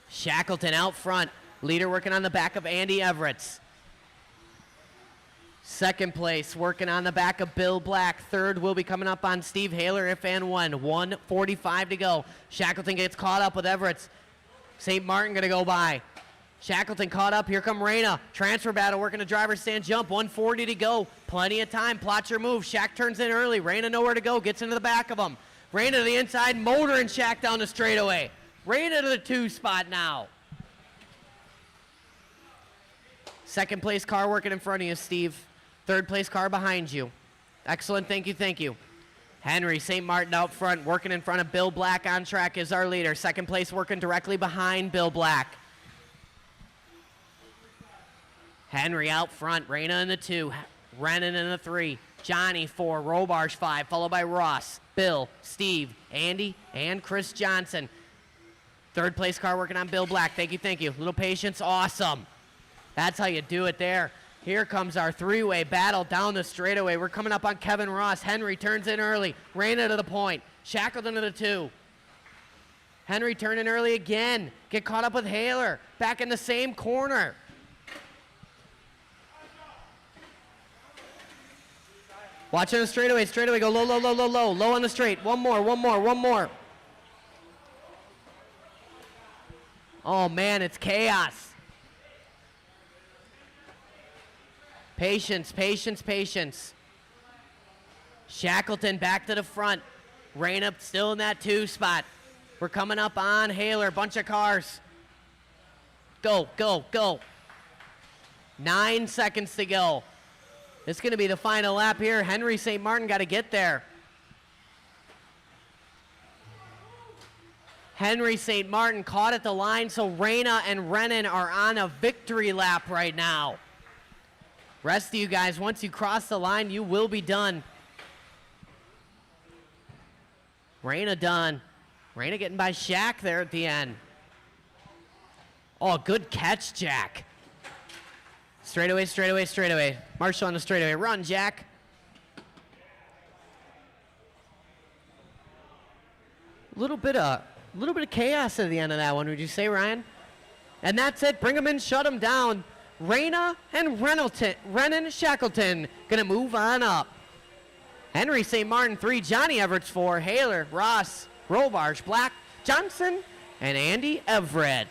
Shackleton out front. Leader working on the back of Andy Everett. Second place working on the back of Bill Black. Third will be coming up on Steve Haler if and when. 1:45 to go. Shackleton gets caught up with Everett. St. Martin gonna go by. Shackleton caught up. Here come Reyna. Transfer battle working the driver's stand jump. 1:40 to go. Plenty of time. Plot your move. Shaq turns in early. Reyna nowhere to go. Gets into the back of him. Reyna to the inside. Motoring Shaq down the straightaway. Reyna to the 2 spot now. Second place car working in front of you, Steve. Third place car behind you. Excellent. Thank you. Henry St. Martin out front, working in front of Bill Black on track is our leader. Second place working directly behind Bill Black. Henry out front, Reyna in the 2, Renan in the 3, Johnny 4, Robarge 5, followed by Ross, Bill, Steve, Andy, and Chris Johnson. Third place car working on Bill Black. Thank you. Little patience, awesome. That's how you do it there. Here comes our 3-way battle down the straightaway. We're coming up on Kevin Ross. Henry turns in early. Reyna to the point. Shackleton to the 2. Henry turning early again. Get caught up with Haler. Back in the same corner. Watching the straightaway. Go low. Low on the straight. One more. Oh, man, it's chaos. Patience. Shackleton back to the front. Reyna still in that 2 spot. We're coming up on Haler. Bunch of cars. Go. 9 seconds to go. This is going to be the final lap here. Henry St. Martin got to get there. Henry St. Martin caught at the line, so Reyna and Renan are on a victory lap right now. Rest of you guys, once you cross the line, you will be done. Reyna done. Reyna getting by Shaq there at the end. Oh, good catch, Jack. Straightaway, straightaway, straightaway. Marshall on the straightaway. Run, Jack. Little bit of chaos at the end of that one, would you say, Ryan? And that's it. Bring them in, shut them down. Reyna and Renan Shackleton gonna move on up. Henry St. Martin 3, Johnny Everett's 4, Haler, Ross, Robarge, Black, Johnson, and Andy Everett.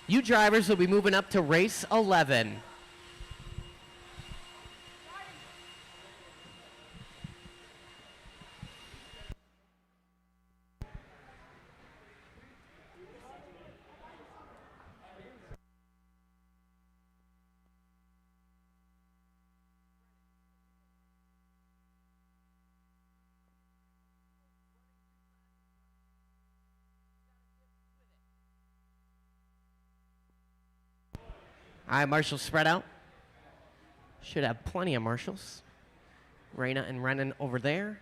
You drivers will be moving up to race 11. All right, Marshall spread out. Should have plenty of Marshalls. Reyna and Renan over there.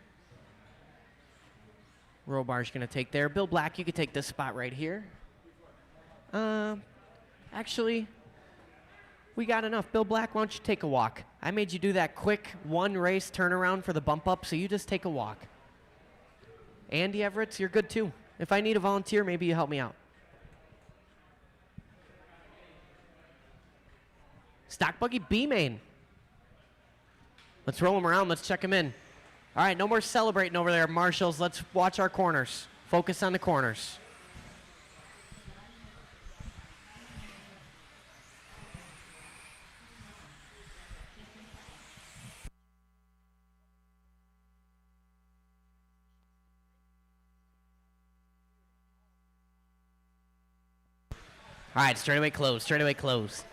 Robar's going to take there. Bill Black, you could take this spot right here. Actually, we got enough. Bill Black, why don't you take a walk? I made you do that quick one race turnaround for the bump up, so you just take a walk. Andy Everett, you're good too. If I need a volunteer, maybe you help me out. Stock buggy B-main. Let's roll him around. Let's check him in. All right, no more celebrating over there, Marshalls. Let's watch our corners. Focus on the corners. All right, straightaway close, straightaway close.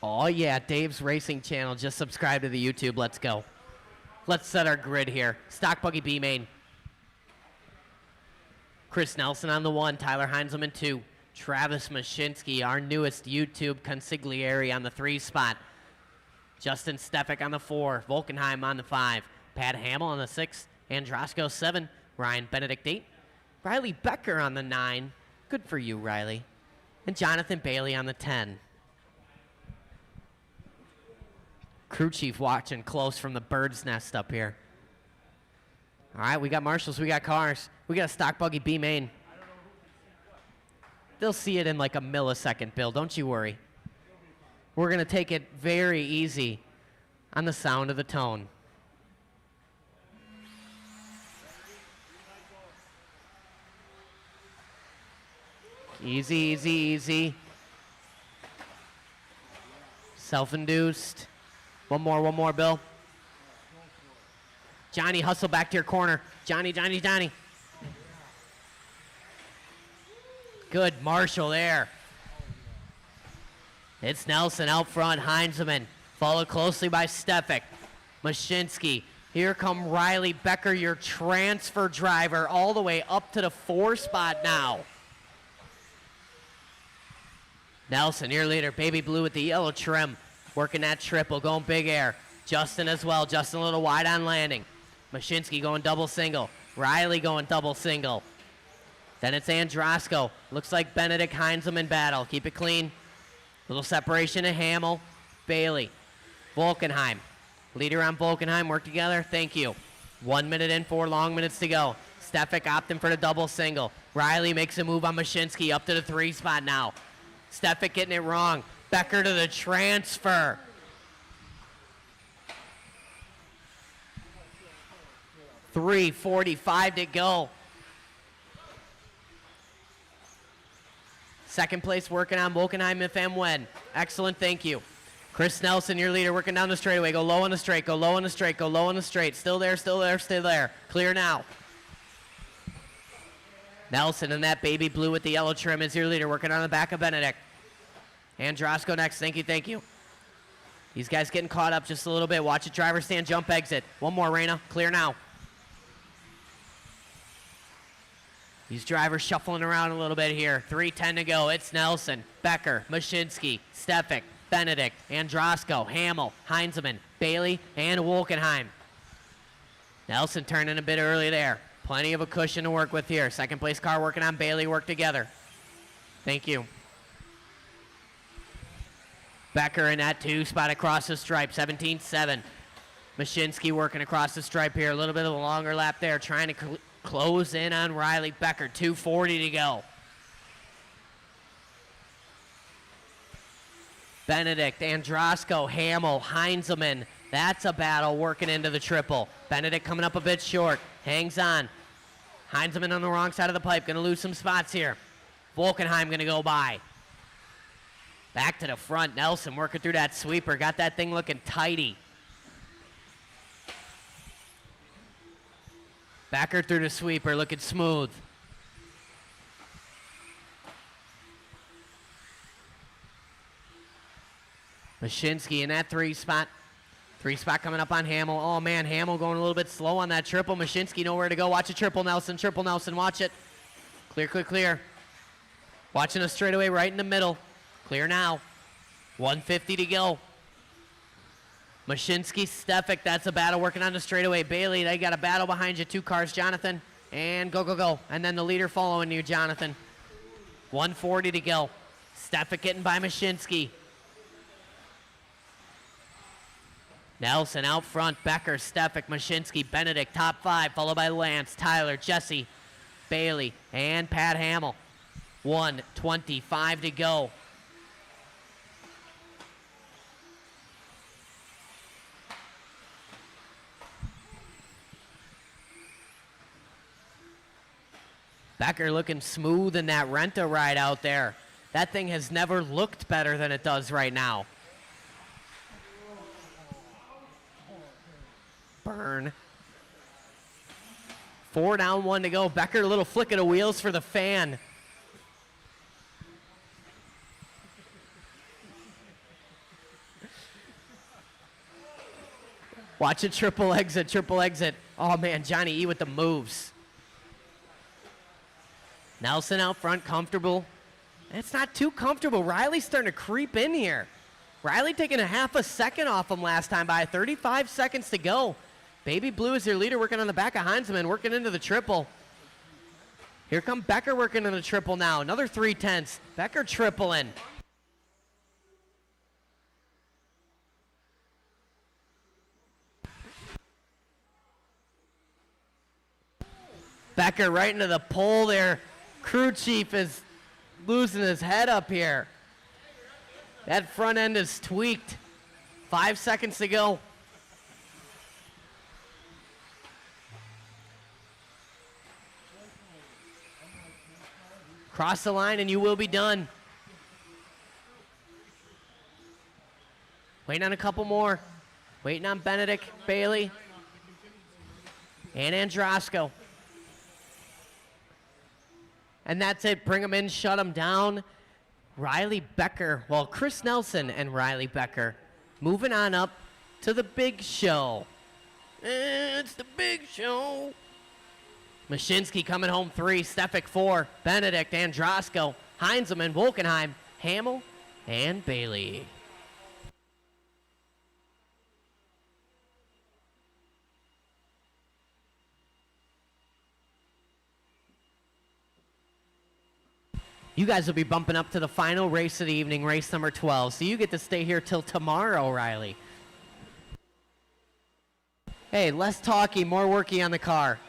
Oh, yeah, Dave's Racing Channel. Just subscribe to the YouTube. Let's go. Let's set our grid here. Stock buggy B-main. Chris Nelson on the 1. Tyler Heinzelman 2. Travis Mashinsky, our newest YouTube consigliere, on the 3 spot. Justin Stefik on the 4. Volkenheim on the 5. Pat Hamill on the 6. Andrasco 7. Ryan Benedict 8. Riley Becker on the 9. Good for you, Riley. And Jonathan Bailey on the 10. Crew chief watching close from the bird's nest up here. All right, we got Marshalls, we got cars. We got a stock buggy B-main. They'll see it in like a millisecond, Bill. Don't you worry. We're going to take it very easy on the sound of the tone. Easy, easy, easy. Self-induced. One more, Bill. Johnny, hustle back to your corner. Johnny. Good Marshall there. It's Nelson out front, Heinzelman, followed closely by Stefik. Mashinsky. Here come Riley Becker, your transfer driver, all the way up to the 4 spot now. Nelson, your leader, baby blue with the yellow trim. Working that triple, going big air. Justin as well. Justin a little wide on landing. Mashinsky going double single. Riley going double single. Then it's Andrasco. Looks like Benedict Heinzelman battle. Keep it clean. Little separation to Hamill. Bailey. Volkenheim. Leader on Volkenheim. Work together. Thank you. 1 minute in, 4 long minutes to go. Stefik opting for the double single. Riley makes a move on Mashinsky up to the 3 spot now. Stefik getting it wrong. Becker to the transfer. .345 to go. Second place working on Volkenheim if and when. Excellent, thank you. Chris Nelson, your leader, working down the straightaway. Go low on the straight, go low on the straight, go low on the straight. Still there, still there, still there. Clear now. Nelson in that baby blue with the yellow trim is your leader, working on the back of Benedict. Andrasco next, thank you. These guys getting caught up just a little bit. Watch it, driver stand, jump, exit. One more, Reyna, clear now. These drivers shuffling around a little bit here. 3:10 to go, it's Nelson, Becker, Mashinsky, Stefik, Benedict, Androsco, Hamill, Heinzelman, Bailey, and Wolkenheim. Nelson turning a bit early there. Plenty of a cushion to work with here. Second place car working on Bailey, work together. Thank you. Becker in that 2 spot across the stripe, 17-7. Mashinsky working across the stripe here. A little bit of a longer lap there, trying to close in on Riley Becker. 2:40 to go. Benedict, Androsco, Hamill, Heinzelman. That's a battle working into the triple. Benedict coming up a bit short. Hangs on. Heinzelman on the wrong side of the pipe. Going to lose some spots here. Wolkenheim going to go by. Back to the front. Nelson working through that sweeper. Got that thing looking tidy. Becker through the sweeper. Looking smooth. Mashinsky in that 3 spot. 3 spot coming up on Hamill. Oh, man, Hamill going a little bit slow on that triple. Mashinsky nowhere to go. Watch it, triple Nelson. Triple Nelson, watch it. Clear, clear, clear. Watching a straightaway right in the middle. Clear now. 150 to go. Mashinsky, Stefik, that's a battle working on the straightaway. Bailey, they got a battle behind you. 2 cars, Jonathan. And go, go, go. And then the leader following you, Jonathan. 140 to go. Stefik getting by Mashinsky. Nelson out front, Becker, Stefik, Mashinsky, Benedict, top 5, followed by Lance, Tyler, Jesse, Bailey, and Pat Hamill. 1:25 to go. Becker looking smooth in that Renta ride out there. That thing has never looked better than it does right now. Burn. 4 down, 1 to go. Becker, a little flick of the wheels for the fan. Watch it, triple exit, triple exit. Oh man, Johnny E with the moves. Nelson out front, comfortable. It's not too comfortable. Riley's starting to creep in here. Riley taking a half a second off him last time by 35 seconds to go. Baby Blue is their leader working on the back of Heinzelman, working into the triple. Here come Becker working into the triple now. Another 3/10. Becker tripling. Becker right into the pole there. Crew chief is losing his head up here. That front end is tweaked. 5 seconds to go. Cross the line and you will be done. Waiting on a couple more. Waiting on Benedict, Bailey, and Androsco. And that's it. Bring them in, shut them down. Riley Becker, well, Chris Nelson and Riley Becker moving on up to the big show. It's the big show. Mashinsky coming home 3, Stefik 4, Benedict, Androsco, Heinzelman, Wolkenheim, Hamill, and Bailey. You guys will be bumping up to the final race of the evening, race number 12. So you get to stay here till tomorrow, Riley. Hey, less talky, more worky on the car.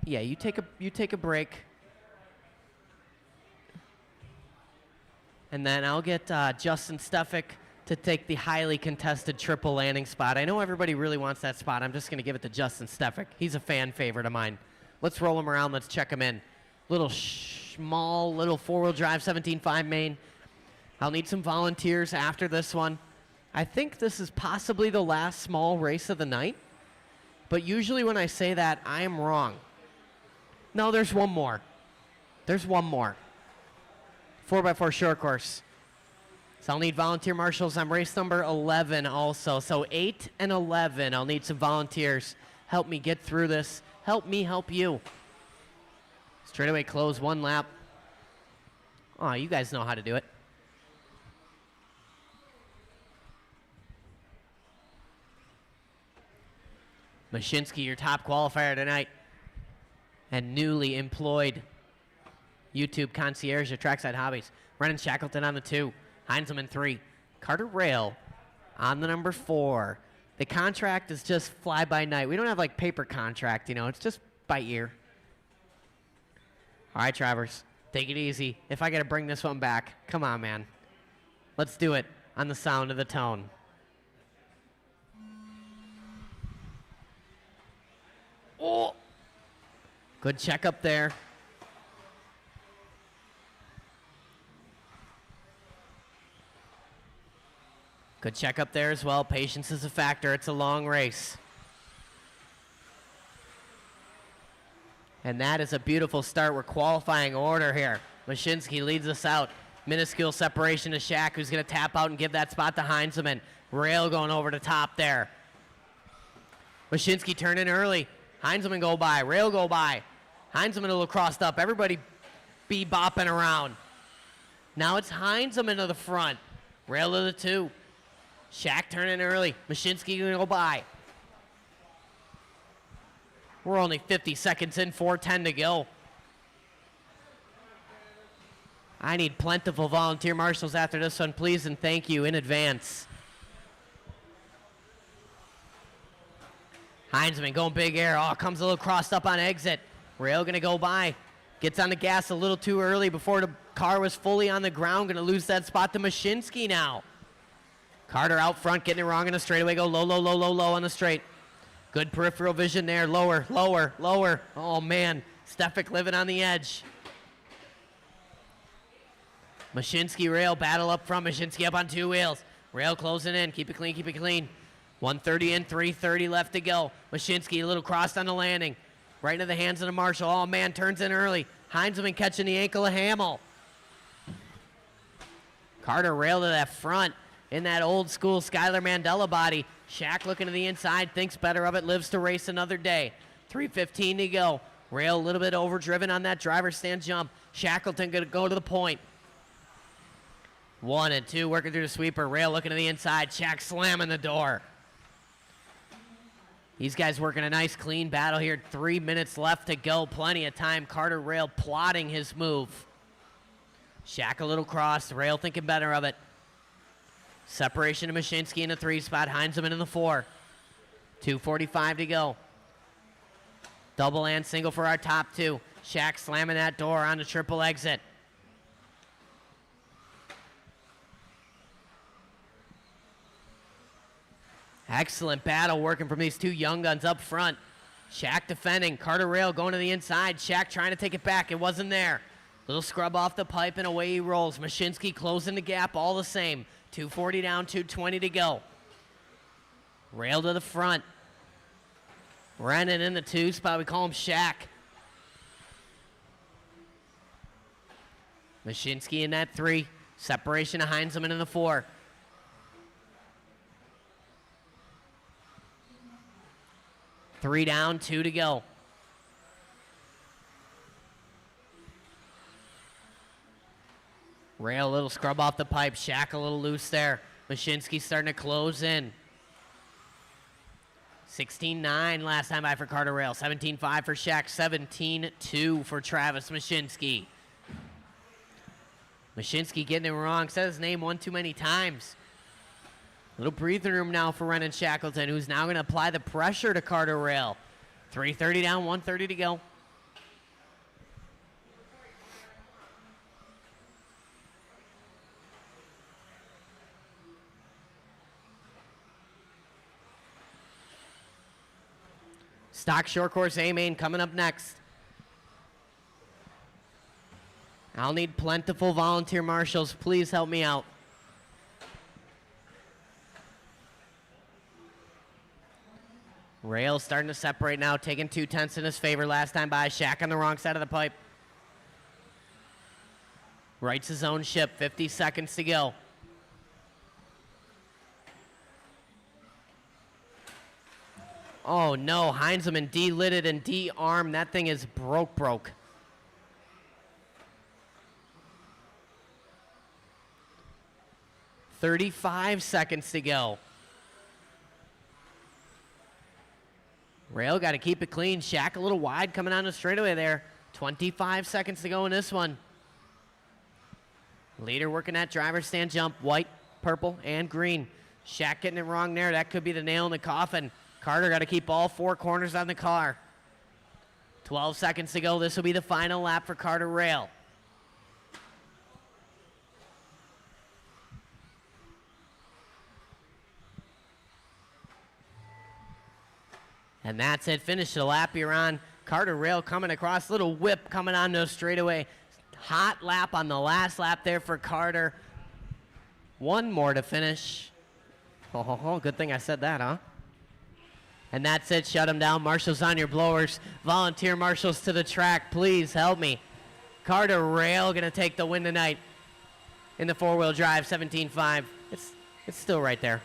Yeah, you take a break. And then I'll get Justin Stefik to take the highly contested triple landing spot. I know everybody really wants that spot. I'm just going to give it to Justin Stefik. He's a fan favorite of mine. Let's roll him around. Let's check him in. Small little four-wheel drive 17.5 main. I'll need some volunteers after this one. I think this is possibly the last small race of the night. but usually when I say that, I am wrong. No, there's one more. There's one more. 4x4 short course. So I'll need volunteer marshals on race number 11 also. So 8 and 11, I'll need some volunteers. Help me get through this. Help me help you. Straightaway close, 1 lap. Oh, you guys know how to do it. Mashinsky, your top qualifier tonight. And newly employed YouTube concierge at Trackside Hobbies. Brennan Shackleton on the 2. Heinzelman 3. Carter Rail on the number 4. The contract is just fly by night. We don't have like paper contract, you know, it's just by ear. All right, Travers, take it easy. If I got to bring this one back, come on, man. Let's do it on the sound of the tone. Oh, good check up there. Good check up there as well. Patience is a factor. It's a long race. And that is a beautiful start. We're qualifying order here. Mashinsky leads us out. Minuscule separation to Shack, who's going to tap out and give that spot to Heinzelman. Rail going over the top there. Mashinsky turning early. Heinzelman go by. Rail go by. Heinzelman a little crossed up. Everybody be-bopping around. Now it's Heinzelman to the front. Rail to the 2. Shack turning early. Mashinsky going to go by. We're only 50 seconds in, 4:10 to go. I need plentiful volunteer marshals after this one, please, and thank you in advance. Heinzelman going big air. Oh, comes a little crossed up on exit. Rail going to go by. Gets on the gas a little too early before the car was fully on the ground. Going to lose that spot to Mashinsky now. Carter out front, getting it wrong in the straightaway. Go low, low, low, low, low on the straight. Good peripheral vision there. Lower, lower, lower. Oh, man. Stefik living on the edge. Mashinsky, Rail, battle up front. Mashinsky up on 2 wheels. Rail closing in. Keep it clean, keep it clean. 130 in, 330 left to go. Mashinsky a little crossed on the landing. Right into the hands of the marshal. Oh, man, turns in early. Heinzelman catching the ankle of Hamill. Carter Rail to that front. In that old school Skylar Mandela body. Shack looking to the inside, thinks better of it, lives to race another day. 3:15 to go. Rail a little bit overdriven on that driver's stand jump. Shackleton going to go to the point. 1 and 2 working through the sweeper. Rail looking to the inside. Shack slamming the door. These guys working a nice clean battle here. 3 minutes left to go. Plenty of time. Carter Rail plotting his move. Shack a little cross. Rail thinking better of it. Separation to Mashinsky in the 3 spot. Heinzelman in the 4. 2:45 to go. Double and single for our top 2. Shack slamming that door on the triple exit. Excellent battle working from these 2 young guns up front. Shack defending. Carter Rail going to the inside. Shack trying to take it back. It wasn't there. Little scrub off the pipe and away he rolls. Mashinsky closing the gap all the same. 240 down, 220 to go. Rail to the front. Brennan in the 2 spot. We call him Shack. Mashinsky in that 3. Separation to Heinzelman in the 4. Three down, 2 to go. Rail a little scrub off the pipe. Shack a little loose there. Mashinsky starting to close in. 16-9 last time by for Carter Rail. 17-5 for Shack. 17-2 for Travis Mashinsky. Mashinsky getting it wrong. Said his name one too many times. Little breathing room now for Brennan Shackleton, who's now going to apply the pressure to Carter Rail. 3:30 down, 1:30 to go. Stock short course A-main coming up next. I'll need plentiful volunteer marshals. Please help me out. Rail starting to separate now, taking 2/10 in his favor last time by. Shack on the wrong side of the pipe. Rights his own ship, 50 seconds to go. Oh no, Heinzelman de-lidded and de-armed. That thing is broke. 35 seconds to go. Rail got to keep it clean. Shack a little wide coming on the straightaway there. 25 seconds to go in this one. Leader working that driver's stand jump. White, purple, and green. Shack getting it wrong there. That could be the nail in the coffin. Carter got to keep all four corners on the car. 12 seconds to go. This will be the final lap for Carter Rail. And that's it. Finish the lap you're on. Carter Rail coming across. Little whip coming on the straightaway. Hot lap on the last lap there for Carter. One more to finish. Oh, good thing I said that, huh? And that's it. Shut them down. Marshals on your blowers. Volunteer marshals to the track. Please help me. Carter Rail going to take the win tonight in the four-wheel drive, 17.5. It's still right there.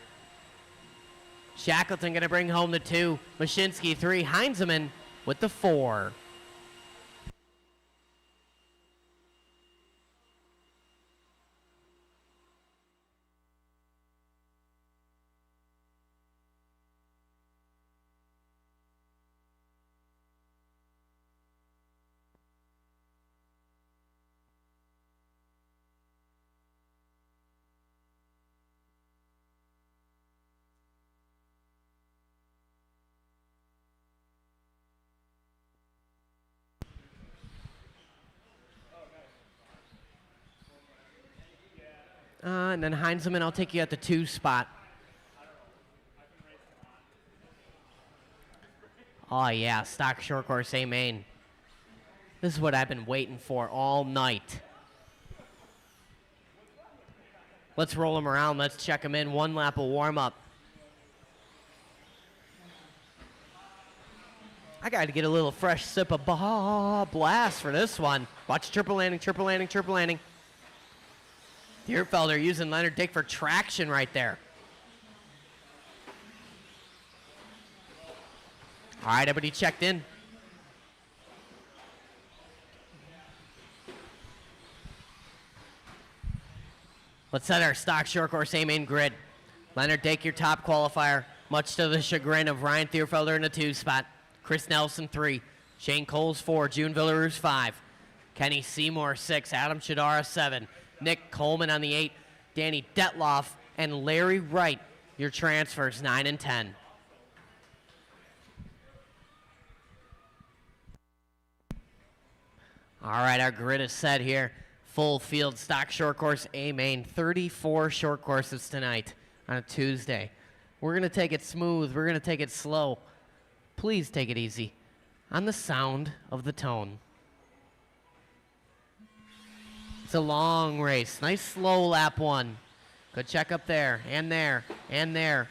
Shackleton going to bring home the 2. Mashinsky 3. Heinzelman with the 4. And then Heinzelman, I'll take you at the 2 spot. Oh, yeah, stock short course A main. This is what I've been waiting for all night. Let's roll him around. Let's check him in. 1 lap of warm-up. I got to get a little fresh sip of blast for this one. Watch triple landing, triple landing, triple landing. Dierfelder using Leonard Dick for traction right there. All right, everybody checked in. Let's set our stock short course A main grid. Leonard Dick, your top qualifier, much to the chagrin of Ryan Dierfelder in the 2 spot. Chris Nelson 3. Shane Coles 4. June Villaroos 5. Kenny Seymour 6. Adam Chidara 7. Nick Coleman on the 8, Danny Detloff, and Larry Wright, your transfers, 9 and 10. All right, our grid is set here. Full field stock short course A main, 34 short courses tonight on a Tuesday. We're going to take it smooth. We're going to take it slow. Please take it easy on the sound of the tone. It's a long race. Nice slow lap 1. Good check up there, and there, and there.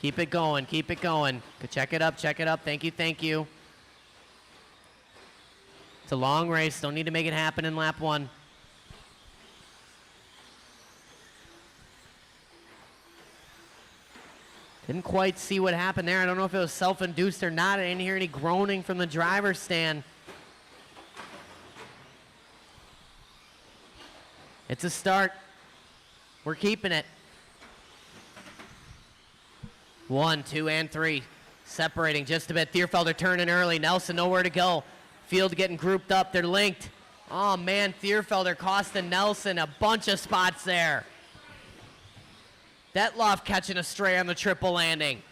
Keep it going, keep it going. Good check it up, check it up. Thank you, thank you. It's a long race. Don't need to make it happen in lap 1. Didn't quite see what happened there. I don't know if it was self-induced or not. I didn't hear any groaning from the driver's stand. It's a start. We're keeping it. 1, 2, and 3. Separating just a bit. Thierfelder turning early. Nelson nowhere to go. Field getting grouped up. They're linked. Oh, man, Thierfelder costing Nelson a bunch of spots there. Detloff catching a stray on the triple landing.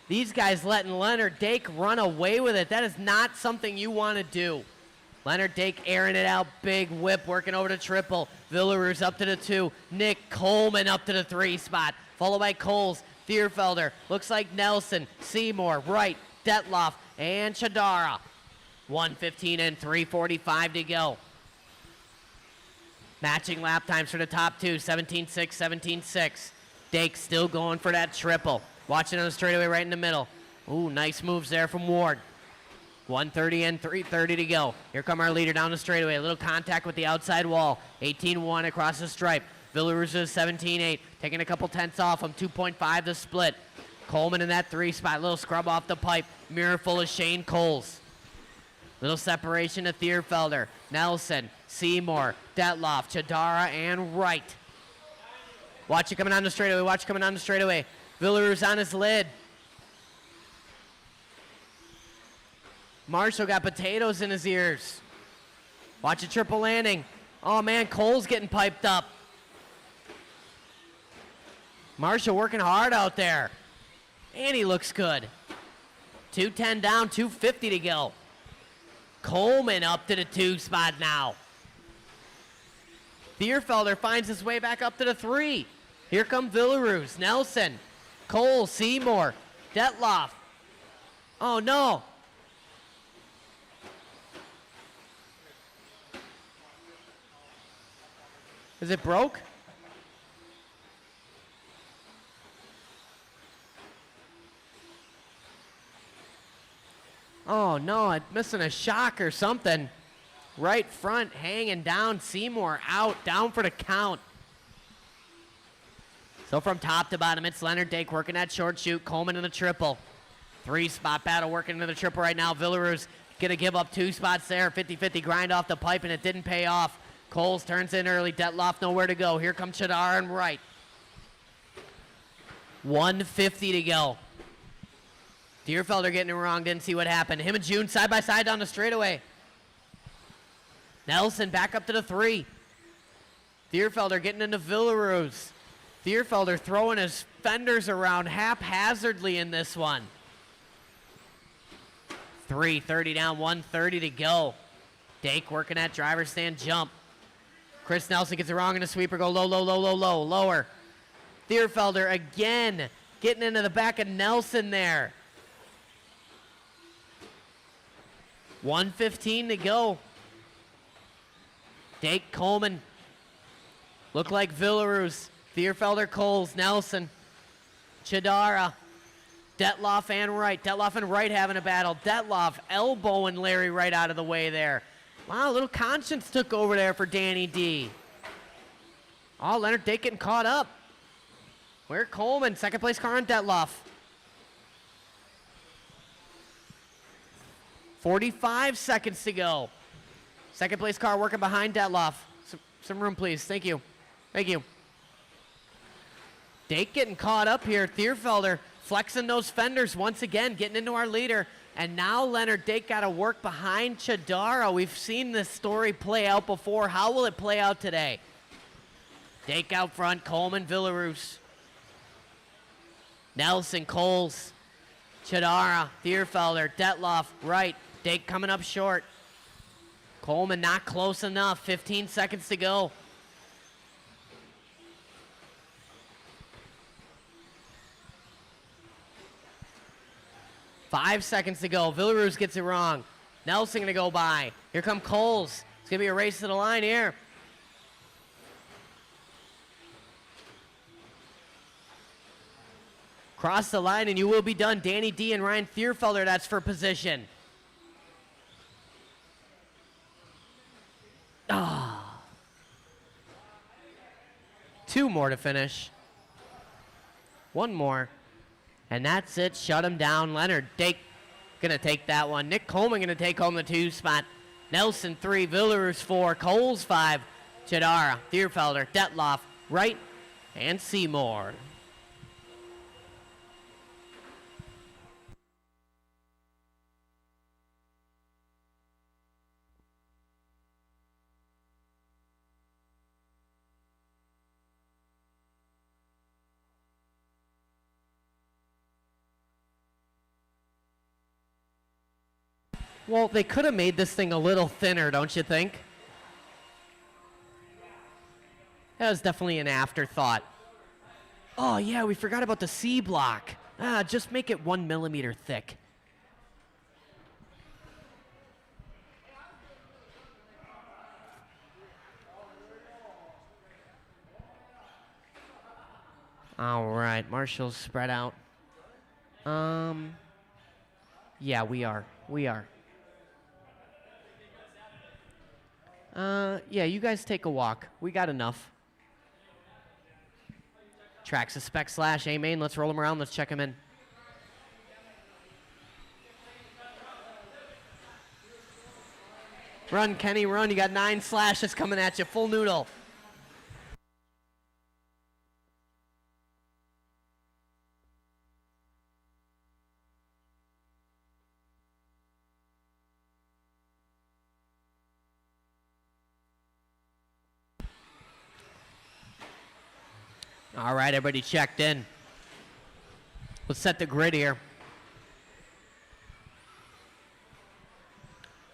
These guys letting Leonard Dake run away with it. That is not something you want to do. Leonard Dake airing it out. Big whip working over to triple. Villaroos up to the 2. Nick Coleman up to the 3 spot. Followed by Coles, Thierfelder. Looks like Nelson, Seymour, Wright, Detloff, and Chadara. 1:15 and 3:45 to go. Matching lap times for the top 2. 17.6, 17.6. Dake still going for that triple. Watching on the straightaway right in the middle. Ooh, nice moves there from Ward. 130 and 330 to go. Here come our leader down the straightaway. A little contact with the outside wall. 18-1 across the stripe. Villarusa is 17-8. Taking a couple tenths off him. 2.5 to split. Coleman in that 3 spot. Little scrub off the pipe. Mirror full of Shane Coles. Little separation to Thierfelder. Nelson, Seymour, Detloff, Chadara, and Wright. Watch it coming on the straightaway. Watch it coming on the straightaway. Villarusa on his lid. Marshall got potatoes in his ears. Watch a triple landing. Oh, man, Cole's getting piped up. Marshall working hard out there. And he looks good. 210 down, 250 to go. Coleman up to the 2 spot now. Thierfelder finds his way back up to the 3. Here come Villarusa, Nelson, Cole, Seymour, Detloff. Oh, no. Is it broke? Oh, no, I'm missing a shock or something. Right front hanging down. Seymour out, down for the count. So from top to bottom, it's Leonard Dake working that short shoot. Coleman in the triple. 3 spot battle working into the triple right now. Villarusa going to give up 2 spots there. 50-50 grind off the pipe, and it didn't pay off. Coles turns in early. Detloff nowhere to go. Here comes Chadar and Wright. 150 to go. Thierfelder getting it wrong. Didn't see what happened. Him and June side by side down the straightaway. Nelson back up to the 3. Thierfelder getting into Villarusa. Thierfelder throwing his fenders around haphazardly in this one. 330 down, 130 to go. Dake working that driver's stand jump. Chris Nelson gets it wrong in the sweeper. Go low, low, low, low, low, lower. Thierfelder again getting into the back of Nelson there. 1:15 to go. Dake, Coleman. Look like Villarusa. Thierfelder, Coles, Nelson. Chadara. Detloff and Wright. Detloff and Wright having a battle. Detloff elbowing Larry Wright out of the way there. Wow, a little conscience took over there for Danny D. Oh, Leonard Dake getting caught up. Where Coleman? Second place car on Detloff. 45 seconds to go. Second place car working behind Detloff. Some room, please. Thank you. Thank you. Dake getting caught up here. Thierfelder flexing those fenders once again, getting into our leader. And now Leonard Dake got to work behind Chadara. We've seen this story play out before. How will it play out today? Dake out front, Coleman, Villarusa. Nelson, Coles, Chadara, Thierfelder, Detloff, Wright. Dake coming up short. Coleman not close enough. 15 seconds to go. Five seconds to go. Villarusa gets it wrong. Nelson gonna go by. Here come Coles. It's gonna be a race to the line here. Cross the line and you will be done. Danny D and Ryan Thierfelder, that's for position. Ah. 2 more to finish. 1 more. And that's it. Shut him down. Leonard Dake gonna take that one. Nick Coleman gonna take home the 2 spot. Nelson 3, Villarusa 4, Coles 5, Chadara, Thierfelder, Detloff, Wright, and Seymour. Well, they could have made this thing a little thinner, don't you think? That was definitely an afterthought. Oh, yeah, we forgot about the C block. Just make it 1 millimeter thick. All right, Marshall's spread out. Yeah, we are. We are. Yeah, you guys take a walk. We got enough. Tracks spec slash A main. Let's roll them around. Let's check them in. Run, Kenny, run. You got 9 slashes coming at you. Full noodle. All right, everybody checked in. Let's set the grid here.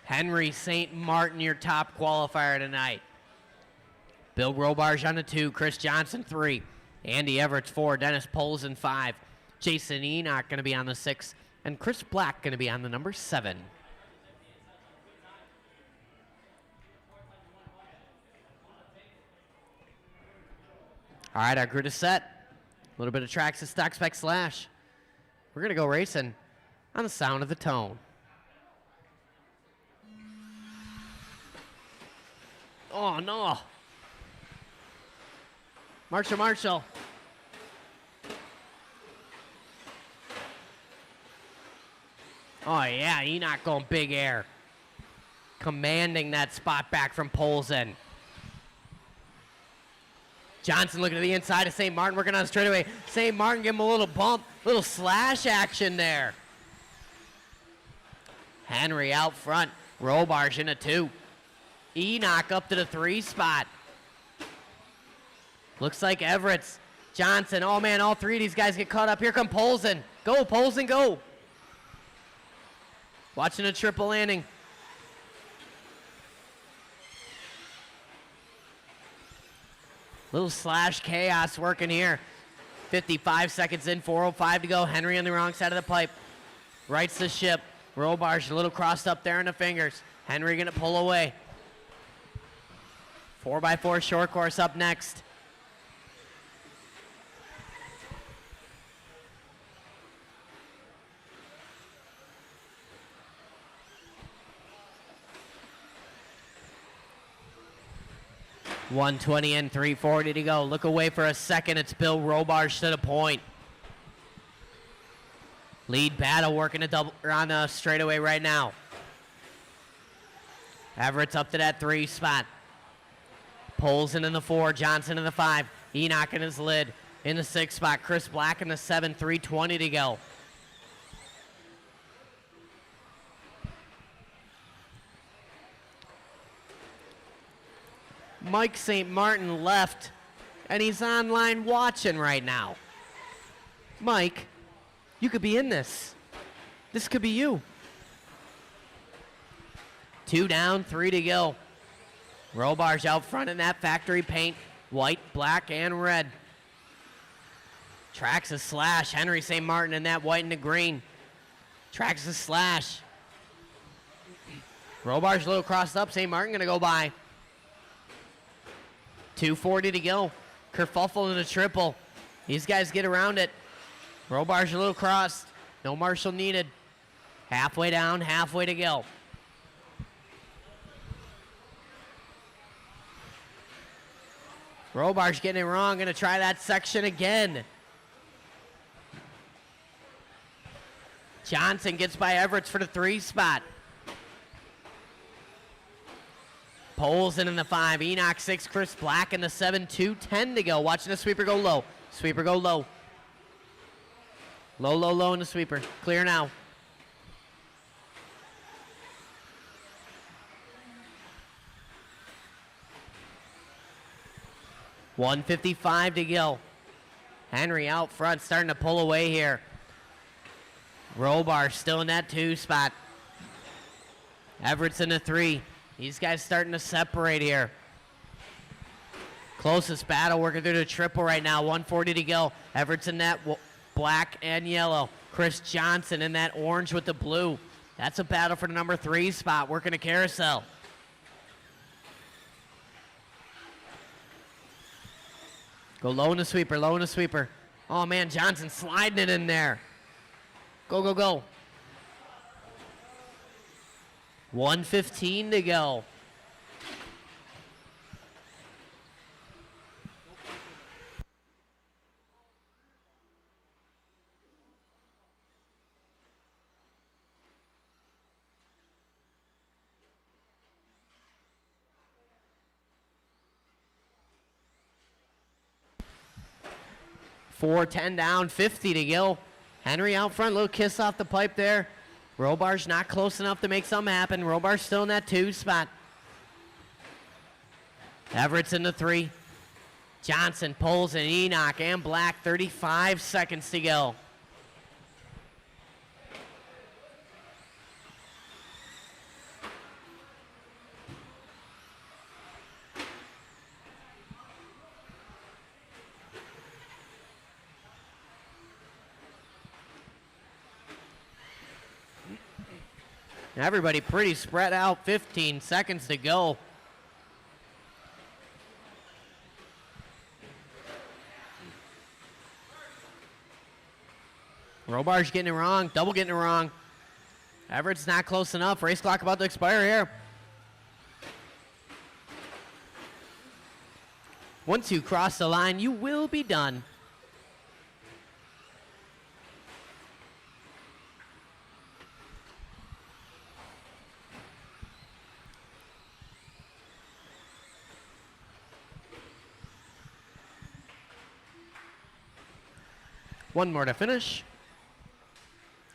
Henry St. Martin, your top qualifier tonight. Bill Robarge on the 2, Chris Johnson 3, Andy Everett 4, Dennis Polson 5, Jason Enoch going to be on the 6, and Chris Black going to be on the number 7. All right, our grid is set. A little bit of tracks and stock spec slash. We're going to go racing on the sound of the tone. Oh, no. Marshall. Oh, yeah, Enoch going big air. Commanding that spot back from Polson. Johnson looking to the inside of St. Martin, working on straightaway. St. Martin give him a little bump, little slash action there. Henry out front, Robarge in a 2. Enoch up to the 3 spot. Looks like Everett's. Johnson, oh man, all 3 of these guys get caught up. Here come Polson. Go, Polson, go. Watching a triple landing. Little slash chaos working here. 55 seconds in, 4:05 to go. Henry on the wrong side of the pipe. Rights the ship. Robarge a little crossed up there in the fingers. Henry gonna pull away. 4x4 short course up next. .120 in, 3:40 to go. Look away for a second. It's Bill Robarge to the point. Lead battle working a double on a straightaway right now. Everett's up to that 3 spot. Polson in the 4, Johnson in the 5. Enoch in his lid in the 6 spot. Chris Black in the 7, 3:20 to go. Mike St. Martin left, and he's online watching right now. Mike, you could be in this. This could be you. 2 down, 3 to go. Robarge out front in that factory paint. White, black, and red. Tracks a slash. Henry St. Martin in that white and the green. Tracks a slash. Robarge a little crossed up. St. Martin going to go by. 2:40 to go. Kerfuffle in a triple. These guys get around it. Robarge a little crossed. No marshal needed. Halfway down, halfway to go. Robarge getting it wrong. Going to try that section again. Johnson gets by Everett for the 3 spot. Polson in the 5, Enoch 6, Chris Black in the 7, 2:10 to go. Watching the sweeper go low. Sweeper go low. Low, low, low in the sweeper. Clear now. .155 to go. Henry out front, starting to pull away here. Robarge still in that 2 spot. Everett's in the 3. These guys starting to separate here. Closest battle working through the triple right now. 1:40 to go. Everett's in that black and yellow. Chris Johnson in that orange with the blue. That's a battle for the number 3 spot, working a carousel. Go low in the sweeper, low in the sweeper. Oh man, Johnson sliding it in there. Go, go, go. 1:15 to go. .410 down, 50 to go. Henry out front, little kiss off the pipe there. Robar's not close enough to make something happen. Robar's still in that 2 spot. Everett's in the 3. Johnson pulls and Enoch and Black, 35 seconds to go. Everybody pretty spread out, 15 seconds to go. Robar's getting it wrong, double getting it wrong. Everett's not close enough. Race clock about to expire here. Once you cross the line, you will be done. One more to finish.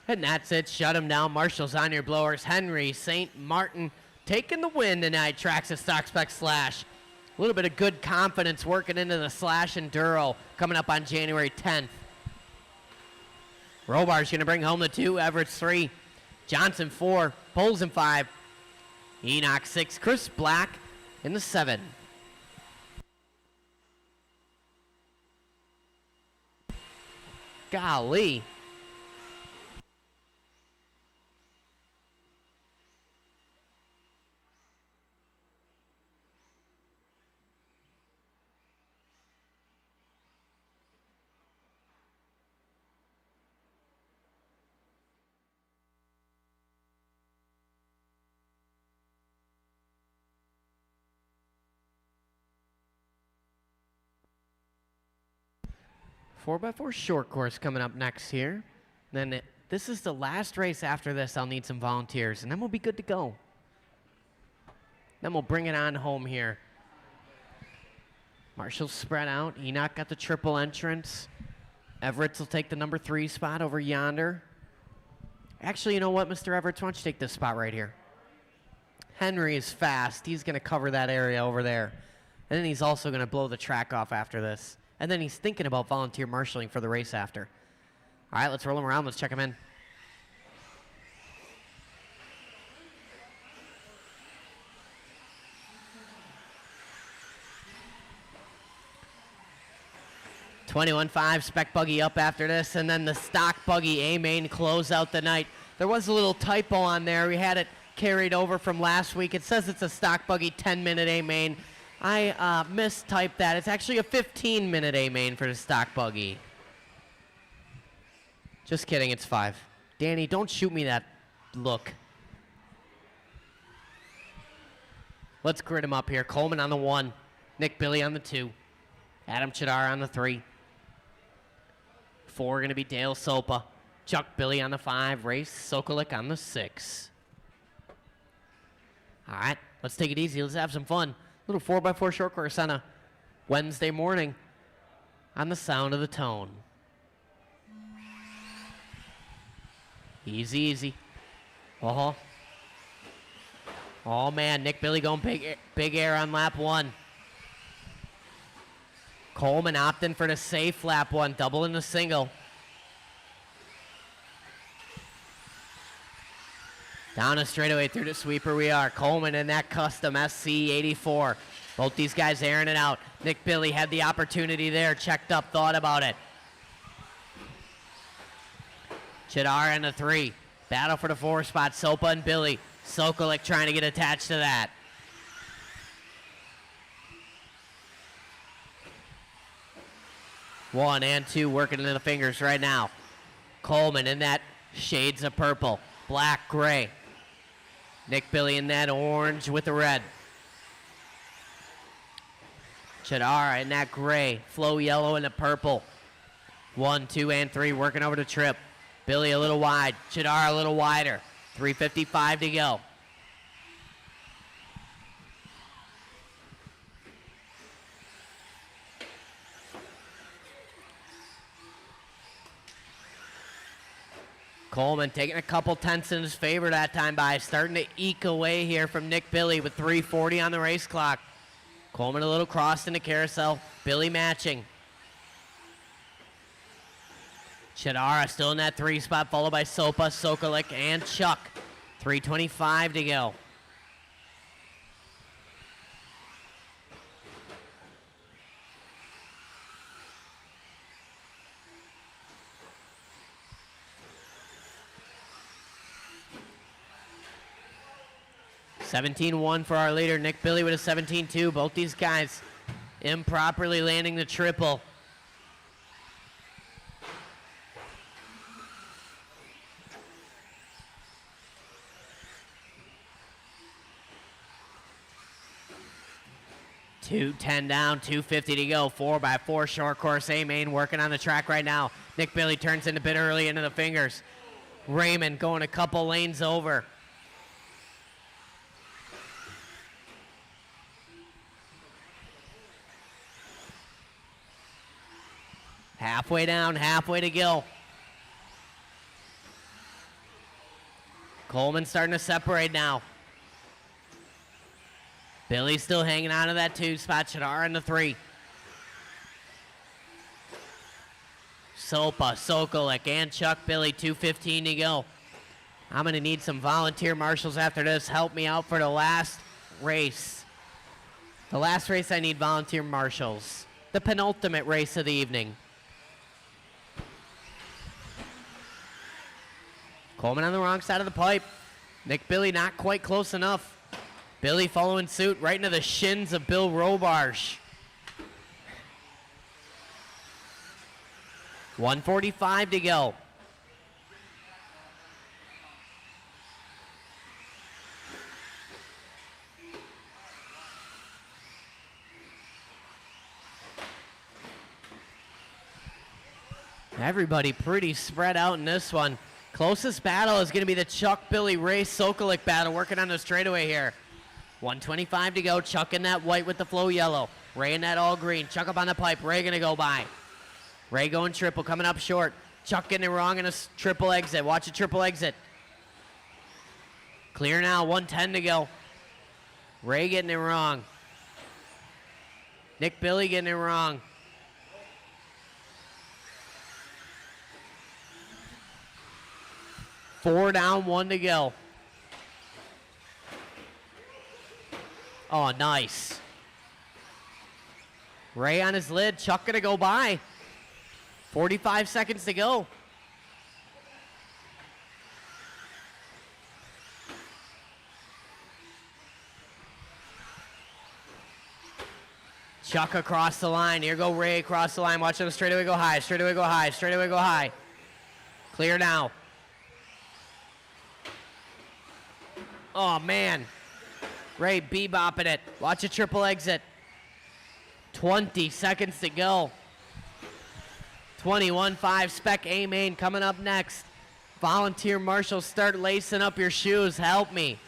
And that's it. Shut him down. Marshall's on your blowers. Henry St. Martin taking the win tonight. Trackside Stock Spec Slash. A little bit of good confidence working into the Slash Enduro coming up on January 10th. Robar's going to bring home the 2. Everett's 3. Johnson 4. Poles in 5. Enoch 6. Chris Black in the 7. Golly. Four by four short course coming up next here. Then this is the last race after this. I'll need some volunteers, and then we'll be good to go. Then we'll bring it on home here. Marshall's spread out. Enoch got the triple entrance. Everett's will take the number 3 spot over yonder. Actually, you know what, Mr. Everett? Why don't you take this spot right here? Henry is fast. He's going to cover that area over there. And then he's also going to blow the track off after this. And then he's thinking about volunteer marshaling for the race after. All right, let's roll him around. Let's check him in. .21.5 spec buggy up after this, and then the stock buggy A-main close out the night. There was a little typo on there. We had it carried over from last week. It says it's a stock buggy 10-minute A-main. I mistyped that. It's actually a 15-minute A-main for the stock buggy. Just kidding, it's 5. Danny, don't shoot me that look. Let's grid him up here. Coleman on the 1. Nick Billy on the 2. Adam Chidar on the 3. 4 going to be Dale Sopa. Chuck Billy on the 5. Race Sokolik on the 6. All right, let's take it easy. Let's have some fun. Little 4x4 short course on a Wednesday morning on the sound of the tone. Easy, easy. Oh man, Nick Billy going big air on lap 1. Coleman opting for the safe lap 1, double in the single. Down a straightaway through the sweeper we are. Coleman in that custom SC84. Both these guys airing it out. Nick Billy had the opportunity there, checked up, thought about it. Chidar in the 3. Battle for the 4 spot, Sopa and Billy. Sokolik trying to get attached to that. One and 2 working into the fingers right now. Coleman in that Shades of purple, black, gray. Nick Billy in that orange with the red. Chadara in that gray, Flo yellow and the purple. 1, 2, and 3 working over the trip. Billy a little wide, Chadara a little wider. 3:55 to go. Coleman taking a couple tenths in his favor that time by starting to eke away here from Nick Billy with 3:40 on the race clock. Coleman a little crossed in the carousel. Billy matching. Chadara still in that 3 spot, followed by Sopa, Sokolik, and Chuck. 3:25 to go. $17-1 for our leader, Nick Billy with a 17-2. Both these guys improperly landing the triple. $210 down, $250 to go. 4x4 short course A main working on the track right now. Nick Billy turns in a bit early into the fingers. Raymond going a couple lanes over. Halfway down, halfway to go. Coleman starting to separate now. Billy still hanging on to that 2 spot. Chadara in the 3. Sopa, Sokolik, and Chuck Billy, 2:15 to go. I'm going to need some volunteer marshals after this. Help me out for the last race. The last race, I need volunteer marshals. The penultimate race of the evening. Coleman on the wrong side of the pipe. Nick Billy not quite close enough. Billy following suit right into the shins of Bill Robarge. 1:45 to go. Everybody pretty spread out in this one. Closest battle is going to be the Chuck Billy Ray Sokolik battle working on the straightaway here. 1:25 to go. Chuck in that white with the flow yellow. Ray in that all green. Chuck up on the pipe. Ray going to go by. Ray going triple, coming up short. Chuck getting it wrong in a triple exit. Watch a triple exit. Clear now. 1:10 to go. Ray getting it wrong. Nick Billy getting it wrong. Four down, 1 to go. Oh, nice. Ray on his lid. Chuck gonna go by. 45 seconds to go. Chuck across the line. Here go Ray across the line. Watch them straightaway go high. Straightaway go high. Straightaway go high. Clear now. Oh, man. Ray bebopping it. Watch a triple exit. 20 seconds to go. 21.5 Spec A main coming up next. Volunteer marshals, start lacing up your shoes. Help me.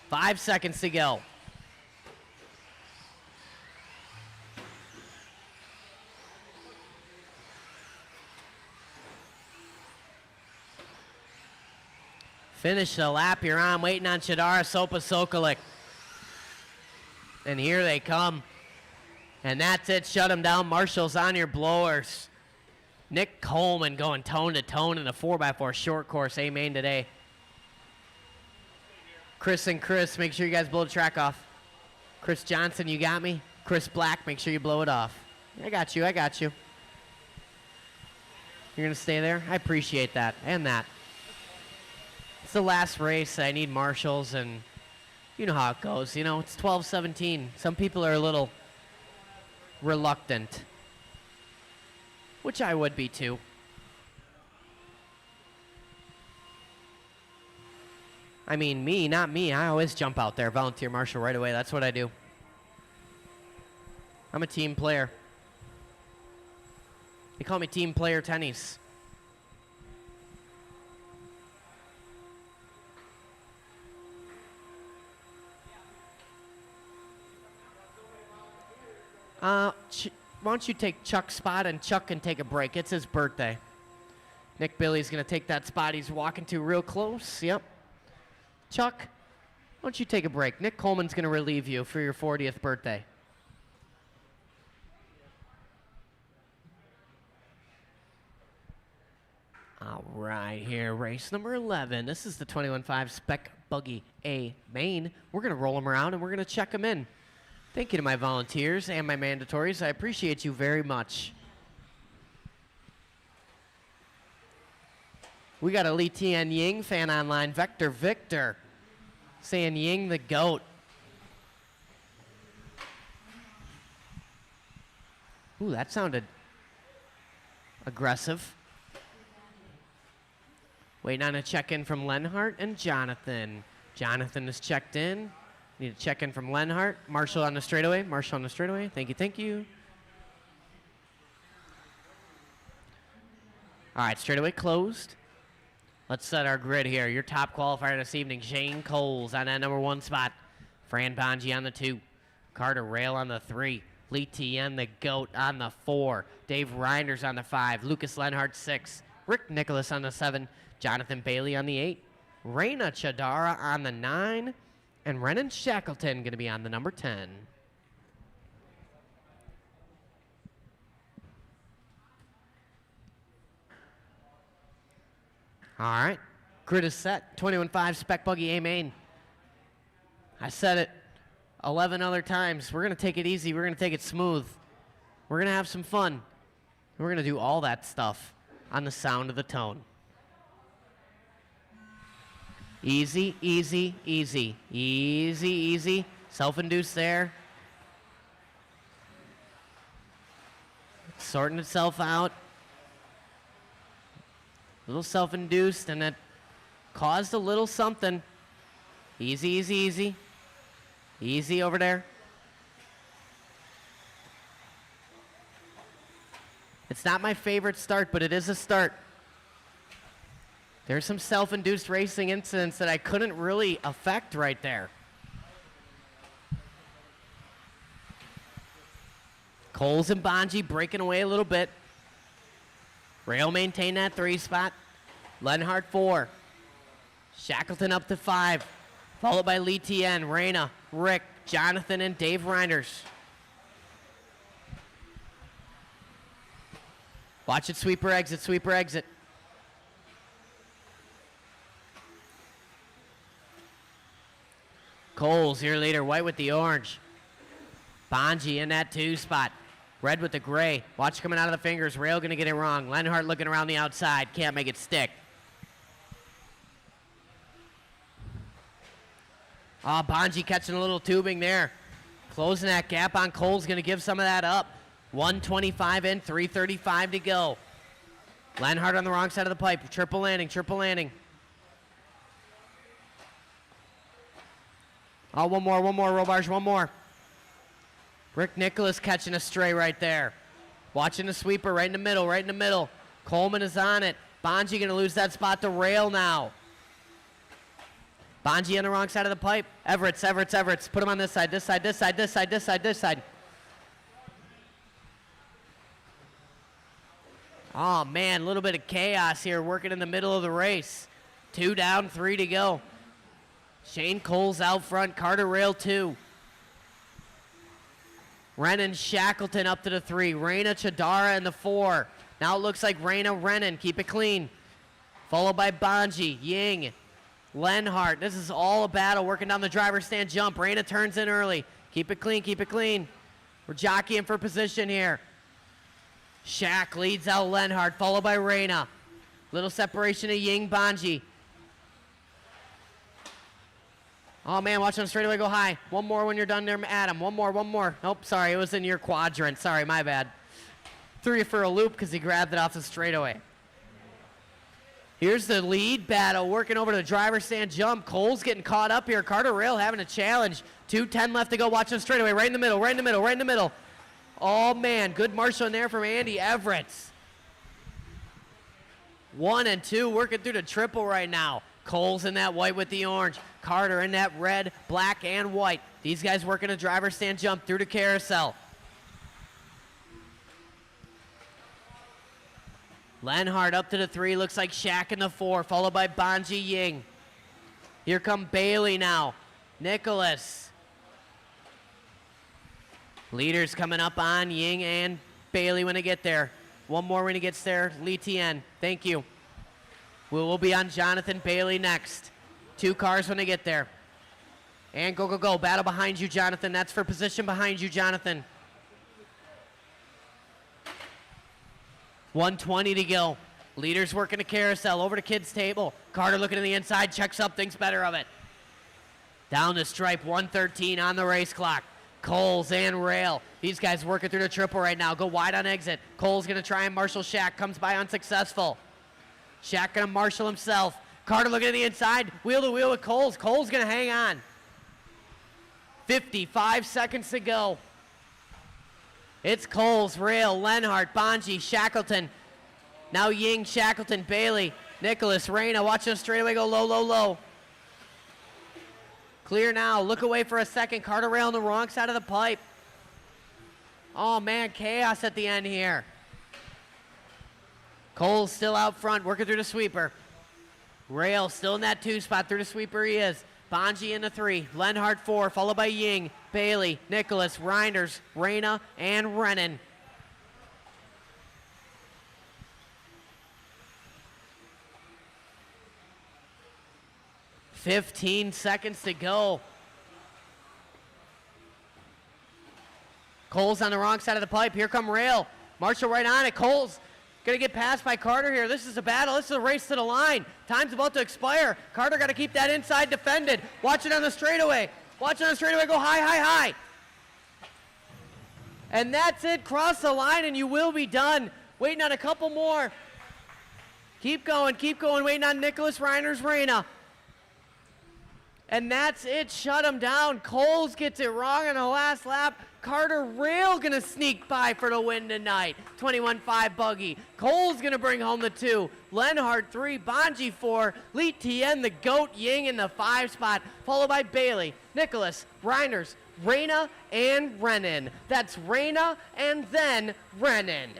Five seconds to go. Finish the lap you're on, waiting on Chadara, Sopa, Sokolik. And here they come. And that's it, shut them down. Marshals on your blowers. Nick Coleman going tone to tone in a 4x4 short course A main today. Chris and Chris, make sure you guys blow the track off. Chris Johnson, you got me? Chris Black, make sure you blow it off. I got you, I got you. You're gonna stay there? I appreciate that, and that. It's the last race. I need marshals, and you know how it goes. You know, it's 12-17. Some people are a little reluctant. which I would be too. I mean, me, not me. I always jump out there, volunteer marshal right away. That's what I do. I'm a team player. They call me team player tennis. Why don't you take Chuck's spot, and Chuck can take a break. It's his birthday. Nick Billy's going to take that spot he's walking to real close. Yep. Chuck, why don't you take a break? Nick Coleman's going to relieve you for your 40th birthday. All right, here, race number 11. This is the 21.5 Spec Buggy A main. We're going to roll them around, and we're going to check them in. Thank you to my volunteers and my mandatories. I appreciate you very much. We got a Li Tian Ying fan online, Vector Victor, saying Ying the GOAT. Ooh, that sounded aggressive. Waiting on a check-in from Lenhart and Jonathan. Jonathan is checked in. Need a check-in from Lenhart. Marshall on the straightaway. Marshall on the straightaway. Thank you, thank you. All right, straightaway closed. Let's set our grid here. Your top qualifier this evening, Shane Coles on that number 1 spot. Fran Bonji on the 2. Carter Rail on the 3. Lee Tien, the GOAT, on the 4. Dave Reinders on the 5. Lucas Lenhart, 6. Rick Nicholas on the 7. Jonathan Bailey on the 8. Raina Chadara on the 9. And Renan Shackleton going to be on the number 10. All right, grid is set. 21.5 Spec Buggy A main. I said it 11 other times. We're going to take it easy. We're going to take it smooth. We're going to have some fun. We're going to do all that stuff on the sound of the tone. Easy, easy, easy. Easy, easy. Self-induced there. Sorting itself out. A little self-induced, and that caused a little something. Easy, easy, easy. Easy over there. It's not my favorite start, but it is a start. There's some self-induced racing incidents that I couldn't really affect right there. Coles and Bonji breaking away a little bit. Rail maintain that 3 spot. Lenhart 4. Shackleton up to 5. Followed by Lee Tien, Raina, Rick, Jonathan, and Dave Reinders. Watch it, sweeper exit, sweeper exit. Coles, your leader, white with the orange. Bonji in that 2 spot. Red with the gray. Watch coming out of the fingers. Rail going to get it wrong. Lenhart looking around the outside. Can't make it stick. Oh, Bonji catching a little tubing there. Closing that gap on Coles. Going to give some of that up. 125 in, 335 to go. Lenhart on the wrong side of the pipe. Triple landing, triple landing. Oh, one more, Robarge, one more. Rick Nicholas catching a stray right there. Watching the sweeper right in the middle, right in the middle. Coleman is on it. Bonji going to lose that spot to Rail now. Bonji on the wrong side of the pipe. Everett's. Put him on this side, this side, this side, this side, this side, this side. Oh, man, a little bit of chaos here working in the middle of the race. 2 down, 3 to go. Shane Coles out front, Carter Rail 2. Renan Shackleton up to the 3. Raina Chadara in the 4. Now it looks like Raina Renan. Keep it clean. Followed by Bonji, Ying, Lenhart. This is all a battle working down the driver's stand jump. Raina turns in early. Keep it clean, keep it clean. We're jockeying for position here. Shack leads out Lenhart, followed by Raina. Little separation of Ying, Bonji. Oh, man, watch on straightaway go high. One more when you're done there, Adam. One more. Nope, sorry, it was in your quadrant. Sorry, my bad. Threw you for a loop because he grabbed it off the straightaway. Here's the lead battle, working over to the driver's stand jump. Cole's getting caught up here. Carter Rail having a challenge. 2:10 left to go. Watch the straightaway. Right in the middle, right in the middle, right in the middle. Oh, man. Good marshal in there from Andy Everett. 1 and 2 working through the triple right now. Cole's in that white with the orange. Carter in that red, black, and white. These guys working a driver's stand jump through the carousel. Lenhart up to the 3, looks like Shaq in the 4, followed by Banji Ying. Here come Bailey now. Nicholas. Leaders coming up on Ying and Bailey when they get there. One more when he gets there, Lee Tien. Thank you. We'll be on Jonathan Bailey next. 2 cars when they get there. And go, go, go. Battle behind you, Jonathan. That's for position behind you, Jonathan. 1:20 to go. Leaders working the carousel over to kids' table. Carter looking to the inside, checks up, thinks better of it. Down the stripe, 1:13 on the race clock. Coles and Rail. These guys working through the triple right now. Go wide on exit. Cole's going to try and marshal Shaq. Comes by unsuccessful. Shaq going to marshal himself. Carter looking to the inside. Wheel to wheel with Coles. Cole's going to hang on. 55 seconds to go. It's Coles, Rail, Lenhart, Banji, Shackleton. Now Ying, Shackleton, Bailey, Nicholas, Reyna. Watch them straightaway go low, low, low. Clear now. Look away for a second. Carter Rail on the wrong side of the pipe. Oh, man, chaos at the end here. Cole's still out front, working through the sweeper. Rail still in that 2 spot. Through the sweeper he is. Banji in the 3. Lenhart 4, followed by Ying, Bailey, Nicholas, Reinders, Reyna, and Renan. $15 seconds to go. Cole's on the wrong side of the pipe. Here come Rail. Marshall right on it. Cole's going to get passed by Carter here. This is a battle. This is a race to the line. Time's about to expire. Carter got to keep that inside defended. Watch it on the straightaway. Watch it on the straightaway. Go high, high, high. And that's it. Cross the line and you will be done. Waiting on a couple more. Keep going, waiting on Nicholas Reiner's Reyna. And that's it. Shut him down. Coles gets it wrong on the last lap. Carter Rail going to sneak by for the win tonight. 21-5 buggy. Cole's going to bring home the 2. Lenhart 3. Banji 4. Lee Tien, the GOAT, Ying in the 5 spot. Followed by Bailey, Nicholas, Reiners, Reyna, and Renan. That's Reyna and then Renan.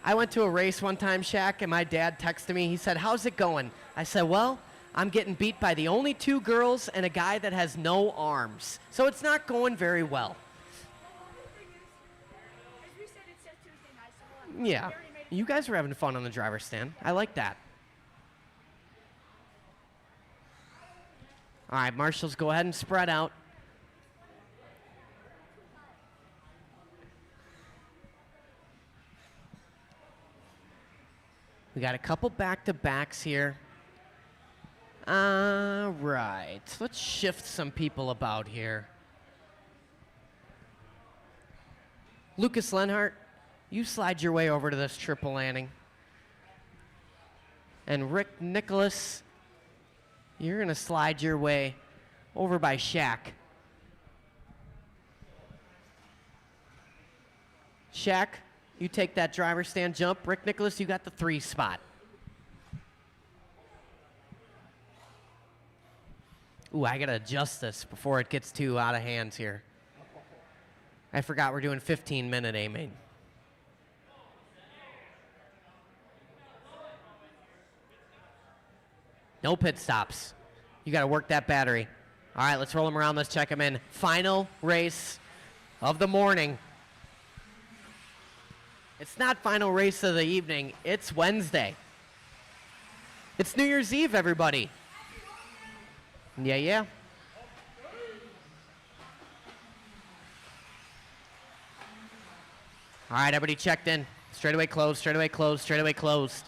I went to a race one time, Shaq, and my dad texted me. He said, "How's it going?" I said, "Well, I'm getting beat by the only 2 girls and a guy that has no arms. So it's not going very well." Yeah, you guys were having fun on the driver's stand. I like that. All right, marshals, go ahead and spread out. We got a couple back-to-backs here. All right, let's shift some people about here. Lucas Lenhart, you slide your way over to this triple landing. And Rick Nicholas, you're going to slide your way over by Shaq. Shaq, you take that driver's stand jump. Rick Nicholas, you got the 3 spot. Ooh, I got to adjust this before it gets too out of hands here. I forgot we're doing 15-minute A-main. No pit stops. You got to work that battery. All right, let's roll them around. Let's check them in. Final race of the morning. It's not final race of the evening. It's Wednesday. It's New Year's Eve, everybody. Yeah, yeah. All right, everybody checked in. Straightaway closed, straightaway closed, straightaway closed.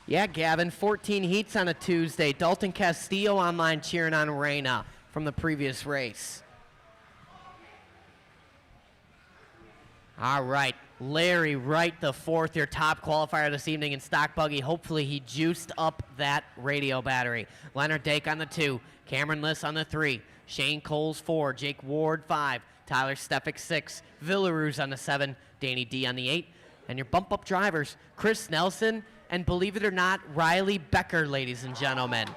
Yeah, Gavin, 14 heats on a Tuesday. Dalton Castillo online cheering on Reyna from the previous race. All right, Larry Wright, the fourth, your top qualifier this evening in stock buggy. Hopefully he juiced up that radio battery. Leonard Dake on the 2, Cameron Liss on the 3, Shane Coles 4, Jake Ward 5, Tyler Stefik 6, Villaroos on the 7, Danny D on the 8, and your bump-up drivers, Chris Nelson and, believe it or not, Riley Becker, ladies and gentlemen.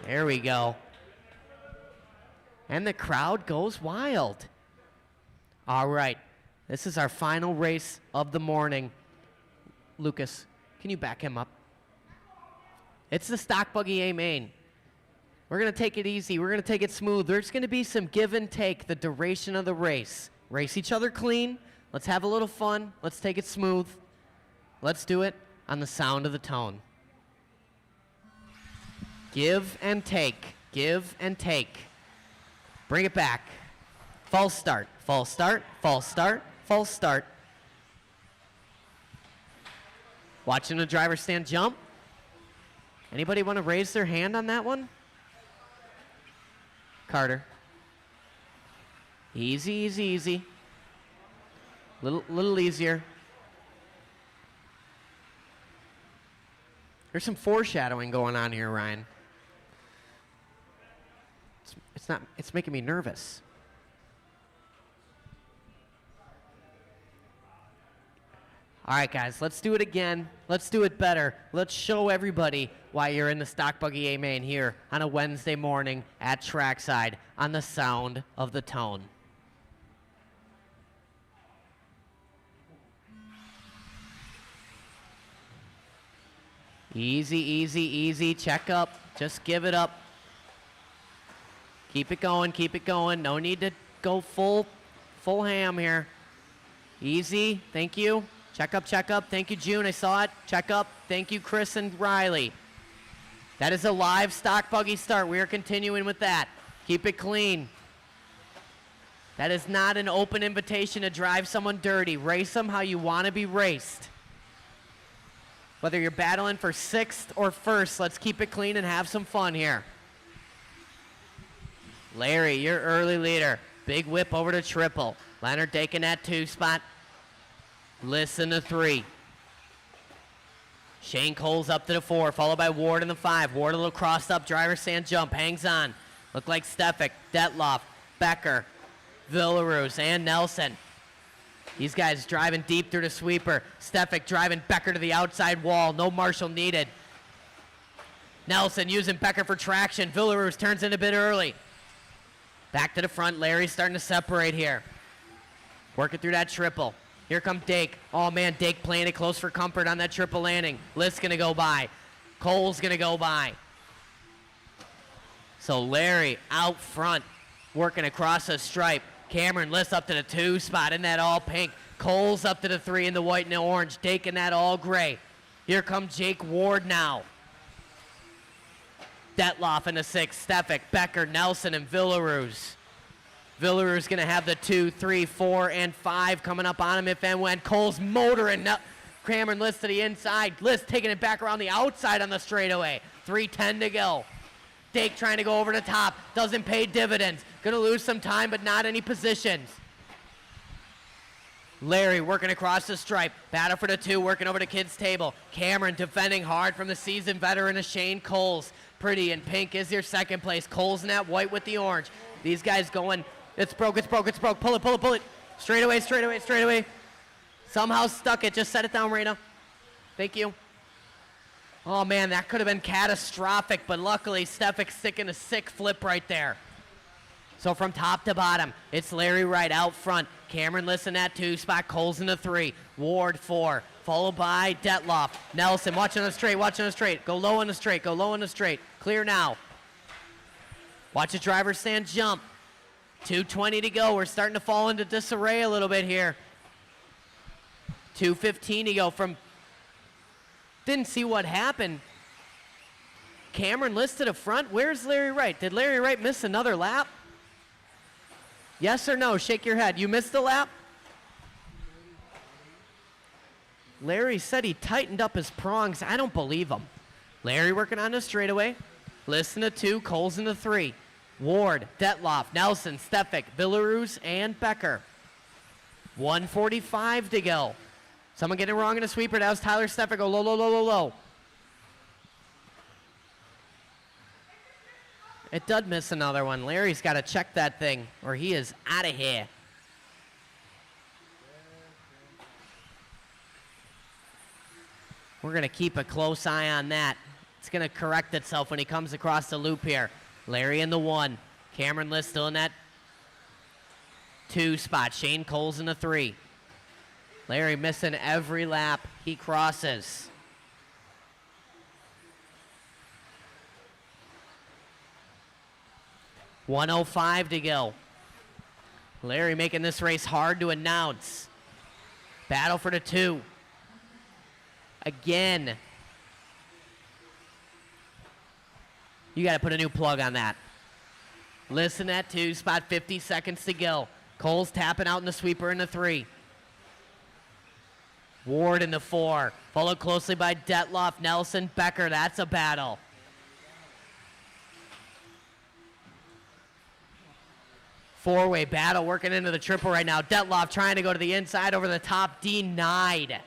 There we go. And the crowd goes wild. All right, this is our final race of the morning. Lucas, can you back him up? It's the stock buggy A main. We're gonna take it easy, we're gonna take it smooth. There's gonna be some give and take the duration of the race. Race each other clean, let's have a little fun, let's take it smooth. Let's do it on the sound of the tone. Give and take, give and take. Bring it back. False start, false start, false start, false start. Watching the driver stand jump. Anybody want to raise their hand on that one? Carter. Easy, easy, easy. Little easier. There's some foreshadowing going on here, Ryan. It's making me nervous. All right, guys, let's do it again. Let's do it better. Let's show everybody why you're in the stock buggy A main here on a Wednesday morning at Trackside on the sound of the tone. Easy, easy, easy. Check up. Just give it up. Keep it going, keep it going. No need to go full ham here. Easy, thank you. Check up, check up. Thank you, June, I saw it. Check up. Thank you, Chris and Riley. That is a live stock buggy start. We are continuing with that. Keep it clean. That is not an open invitation to drive someone dirty. Race them how you want to be raced. Whether you're battling for 6th or 1st, let's keep it clean and have some fun here. Larry, your early leader. Big whip over to triple. Leonard taking that 2 spot. Listen to 3. Shane Coles up to the 4, followed by Ward in the 5. Ward a little crossed up, driver stand jump, hangs on. Look like Stefik, Detloff, Becker, Villaroos, and Nelson. These guys driving deep through the sweeper. Stefik driving Becker to the outside wall. No marshal needed. Nelson using Becker for traction. Villaroos turns in a bit early. Back to the front. Larry's starting to separate here. Working through that triple. Here comes Dake. Oh, man, Dake playing it close for comfort on that triple landing. Liss going to go by. Cole's going to go by. So Larry out front, working across the stripe. Cameron Liss up to the 2 spot in that all pink. Cole's up to the 3 in the white and the orange. Dake in that all gray. Here comes Jake Ward now. Detloff in the 6. Stefik, Becker, Nelson, and Villaroos. Villaroos going to have the 2, 3, 4, and 5 coming up on him if and when. Cole's motoring. Cameron Liss to the inside. Liss taking it back around the outside on the straightaway. 3:10 to go. Dake trying to go over the top. Doesn't pay dividends. Going to lose some time, but not any positions. Larry working across the stripe. Battle for the 2, working over the kids' table. Cameron defending hard from the seasoned veteran of Shane Coles. Pretty in pink is your second place. Coles in that white with the orange. These guys going, it's broke, it's broke, it's broke. Pull it, pull it, pull it. Straight away, straight away, straight away. Somehow stuck it. Just set it down, Reyna. Thank you. Oh, man, that could have been catastrophic, but luckily Stefik sticking a sick flip right there. So from top to bottom, it's Larry Wright out front. Cameron Liss in that 2 spot. Coles in the 3. Ward 4. Followed by Detloff. Nelson watching the straight, watching the straight. Go low on the straight, go low on the straight. Clear now. Watch the driver stand jump. 2:20 to go. We're starting to fall into disarray a little bit here. 2:15 to go from... Didn't see what happened. Cameron Liss to the front. Where's Larry Wright? Did Larry Wright miss another lap? Yes or no? Shake your head. You missed a lap? Larry said he tightened up his prongs. I don't believe him. Larry working on the straightaway. Listen to 2, Coles into 3. Ward, Detloff, Nelson, Stefik, Villaruz, and Becker. 1:45 to go. Someone getting it wrong in a sweeper. That was Tyler Stefik. Go low, low, low, low, low. It did miss another one. Larry's got to check that thing, or he is out of here. We're going to keep a close eye on that. It's going to correct itself when he comes across the loop here. Larry in the 1. Cameron List still in that 2 spot. Shane Coles in the 3. Larry missing every lap he crosses. $1:05 to go. Larry making this race hard to announce. Battle for the 2. Again. You got to put a new plug on that. Listen at 2 spot, 50 seconds to go. Cole's tapping out in the sweeper in the 3. Ward in the 4. Followed closely by Detloff, Nelson, Becker. That's a battle. Four-way battle working into the triple right now. Detloff trying to go to the inside over the top. Denied.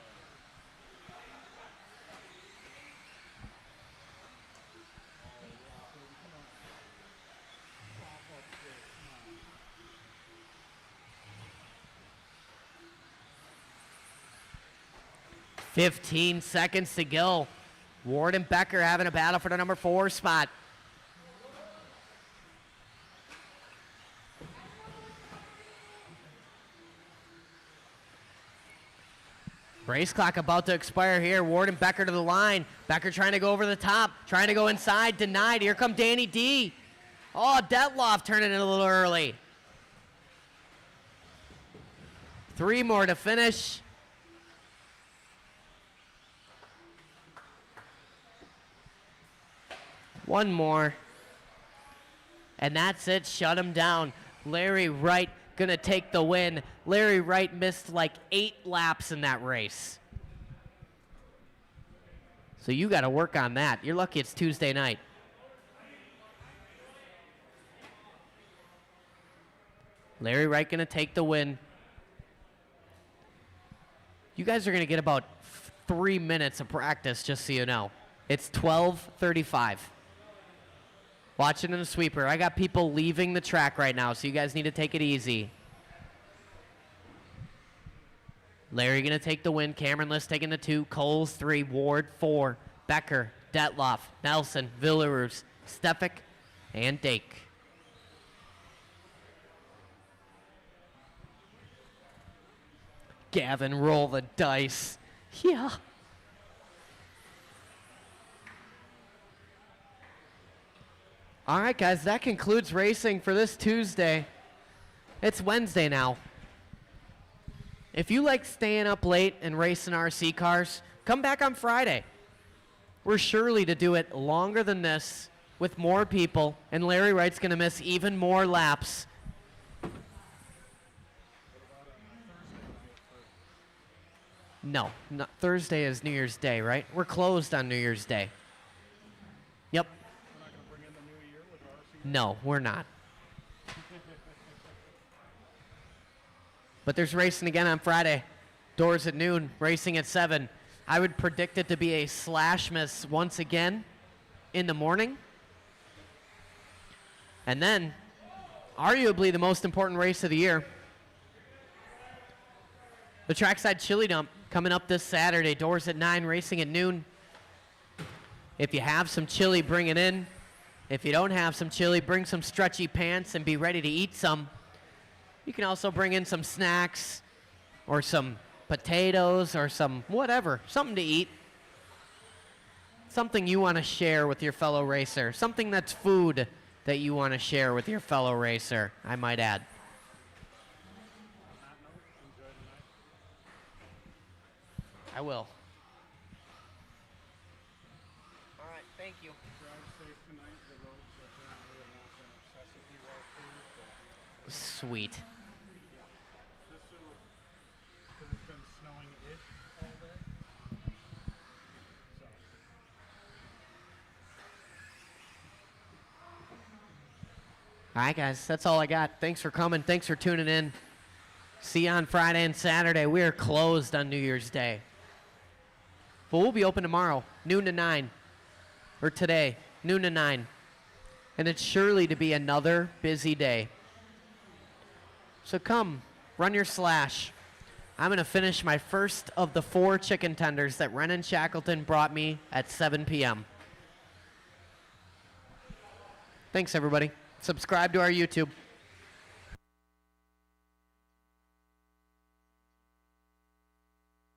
$15 seconds to go. Ward and Becker having a battle for the number 4 spot. Race clock about to expire here. Ward and Becker to the line. Becker trying to go over the top, trying to go inside, denied. Here come Danny D. Oh, Detloff turning it a little early. 3 more to finish. One more. And that's it. Shut him down. Larry Wright gonna take the win. Larry Wright missed like 8 laps in that race. So you gotta work on that. You're lucky it's Tuesday night. Larry Wright gonna take the win. You guys are gonna get about 3 minutes of practice, just so you know. It's 12:35. Watching in a sweeper. I got people leaving the track right now, so you guys need to take it easy. Larry gonna take the win. Cameron List taking the 2. Coles 3. Ward 4. Becker, Detloff, Nelson, Villaruz, Stefik, and Dake. Gavin, roll the dice. Yeah. All right, guys, that concludes racing for this Tuesday. It's Wednesday now. If you like staying up late and racing RC cars, come back on Friday. We're surely to do it longer than this with more people, and Larry Wright's going to miss even more laps. No, Thursday is New Year's Day, right? We're closed on New Year's Day. Yep. No, we're not. But there's racing again on Friday. Doors at noon, racing at 7. I would predict it to be a slash miss once again in the morning. And then, arguably the most important race of the year, the Trackside Chili Dump coming up this Saturday. Doors at 9, racing at noon. If you have some chili, bring it in. If you don't have some chili, bring some stretchy pants and be ready to eat some. You can also bring in some snacks or some potatoes or some whatever, something to eat. Something you want to share with your fellow racer. Something that's food that you want to share with your fellow racer, I might add. I will. All right, thank you. Sweet. All right, guys, that's all I got. Thanks for coming. Thanks for tuning in. See you on Friday and Saturday. We are closed on New Year's Day. But we'll be open tomorrow, noon to 9. Or today, noon to 9. And it's surely to be another busy day. So come, run your slash. I'm going to finish my first of the 4 chicken tenders that Renan Shackleton brought me at 7 p.m. Thanks, everybody. Subscribe to our YouTube.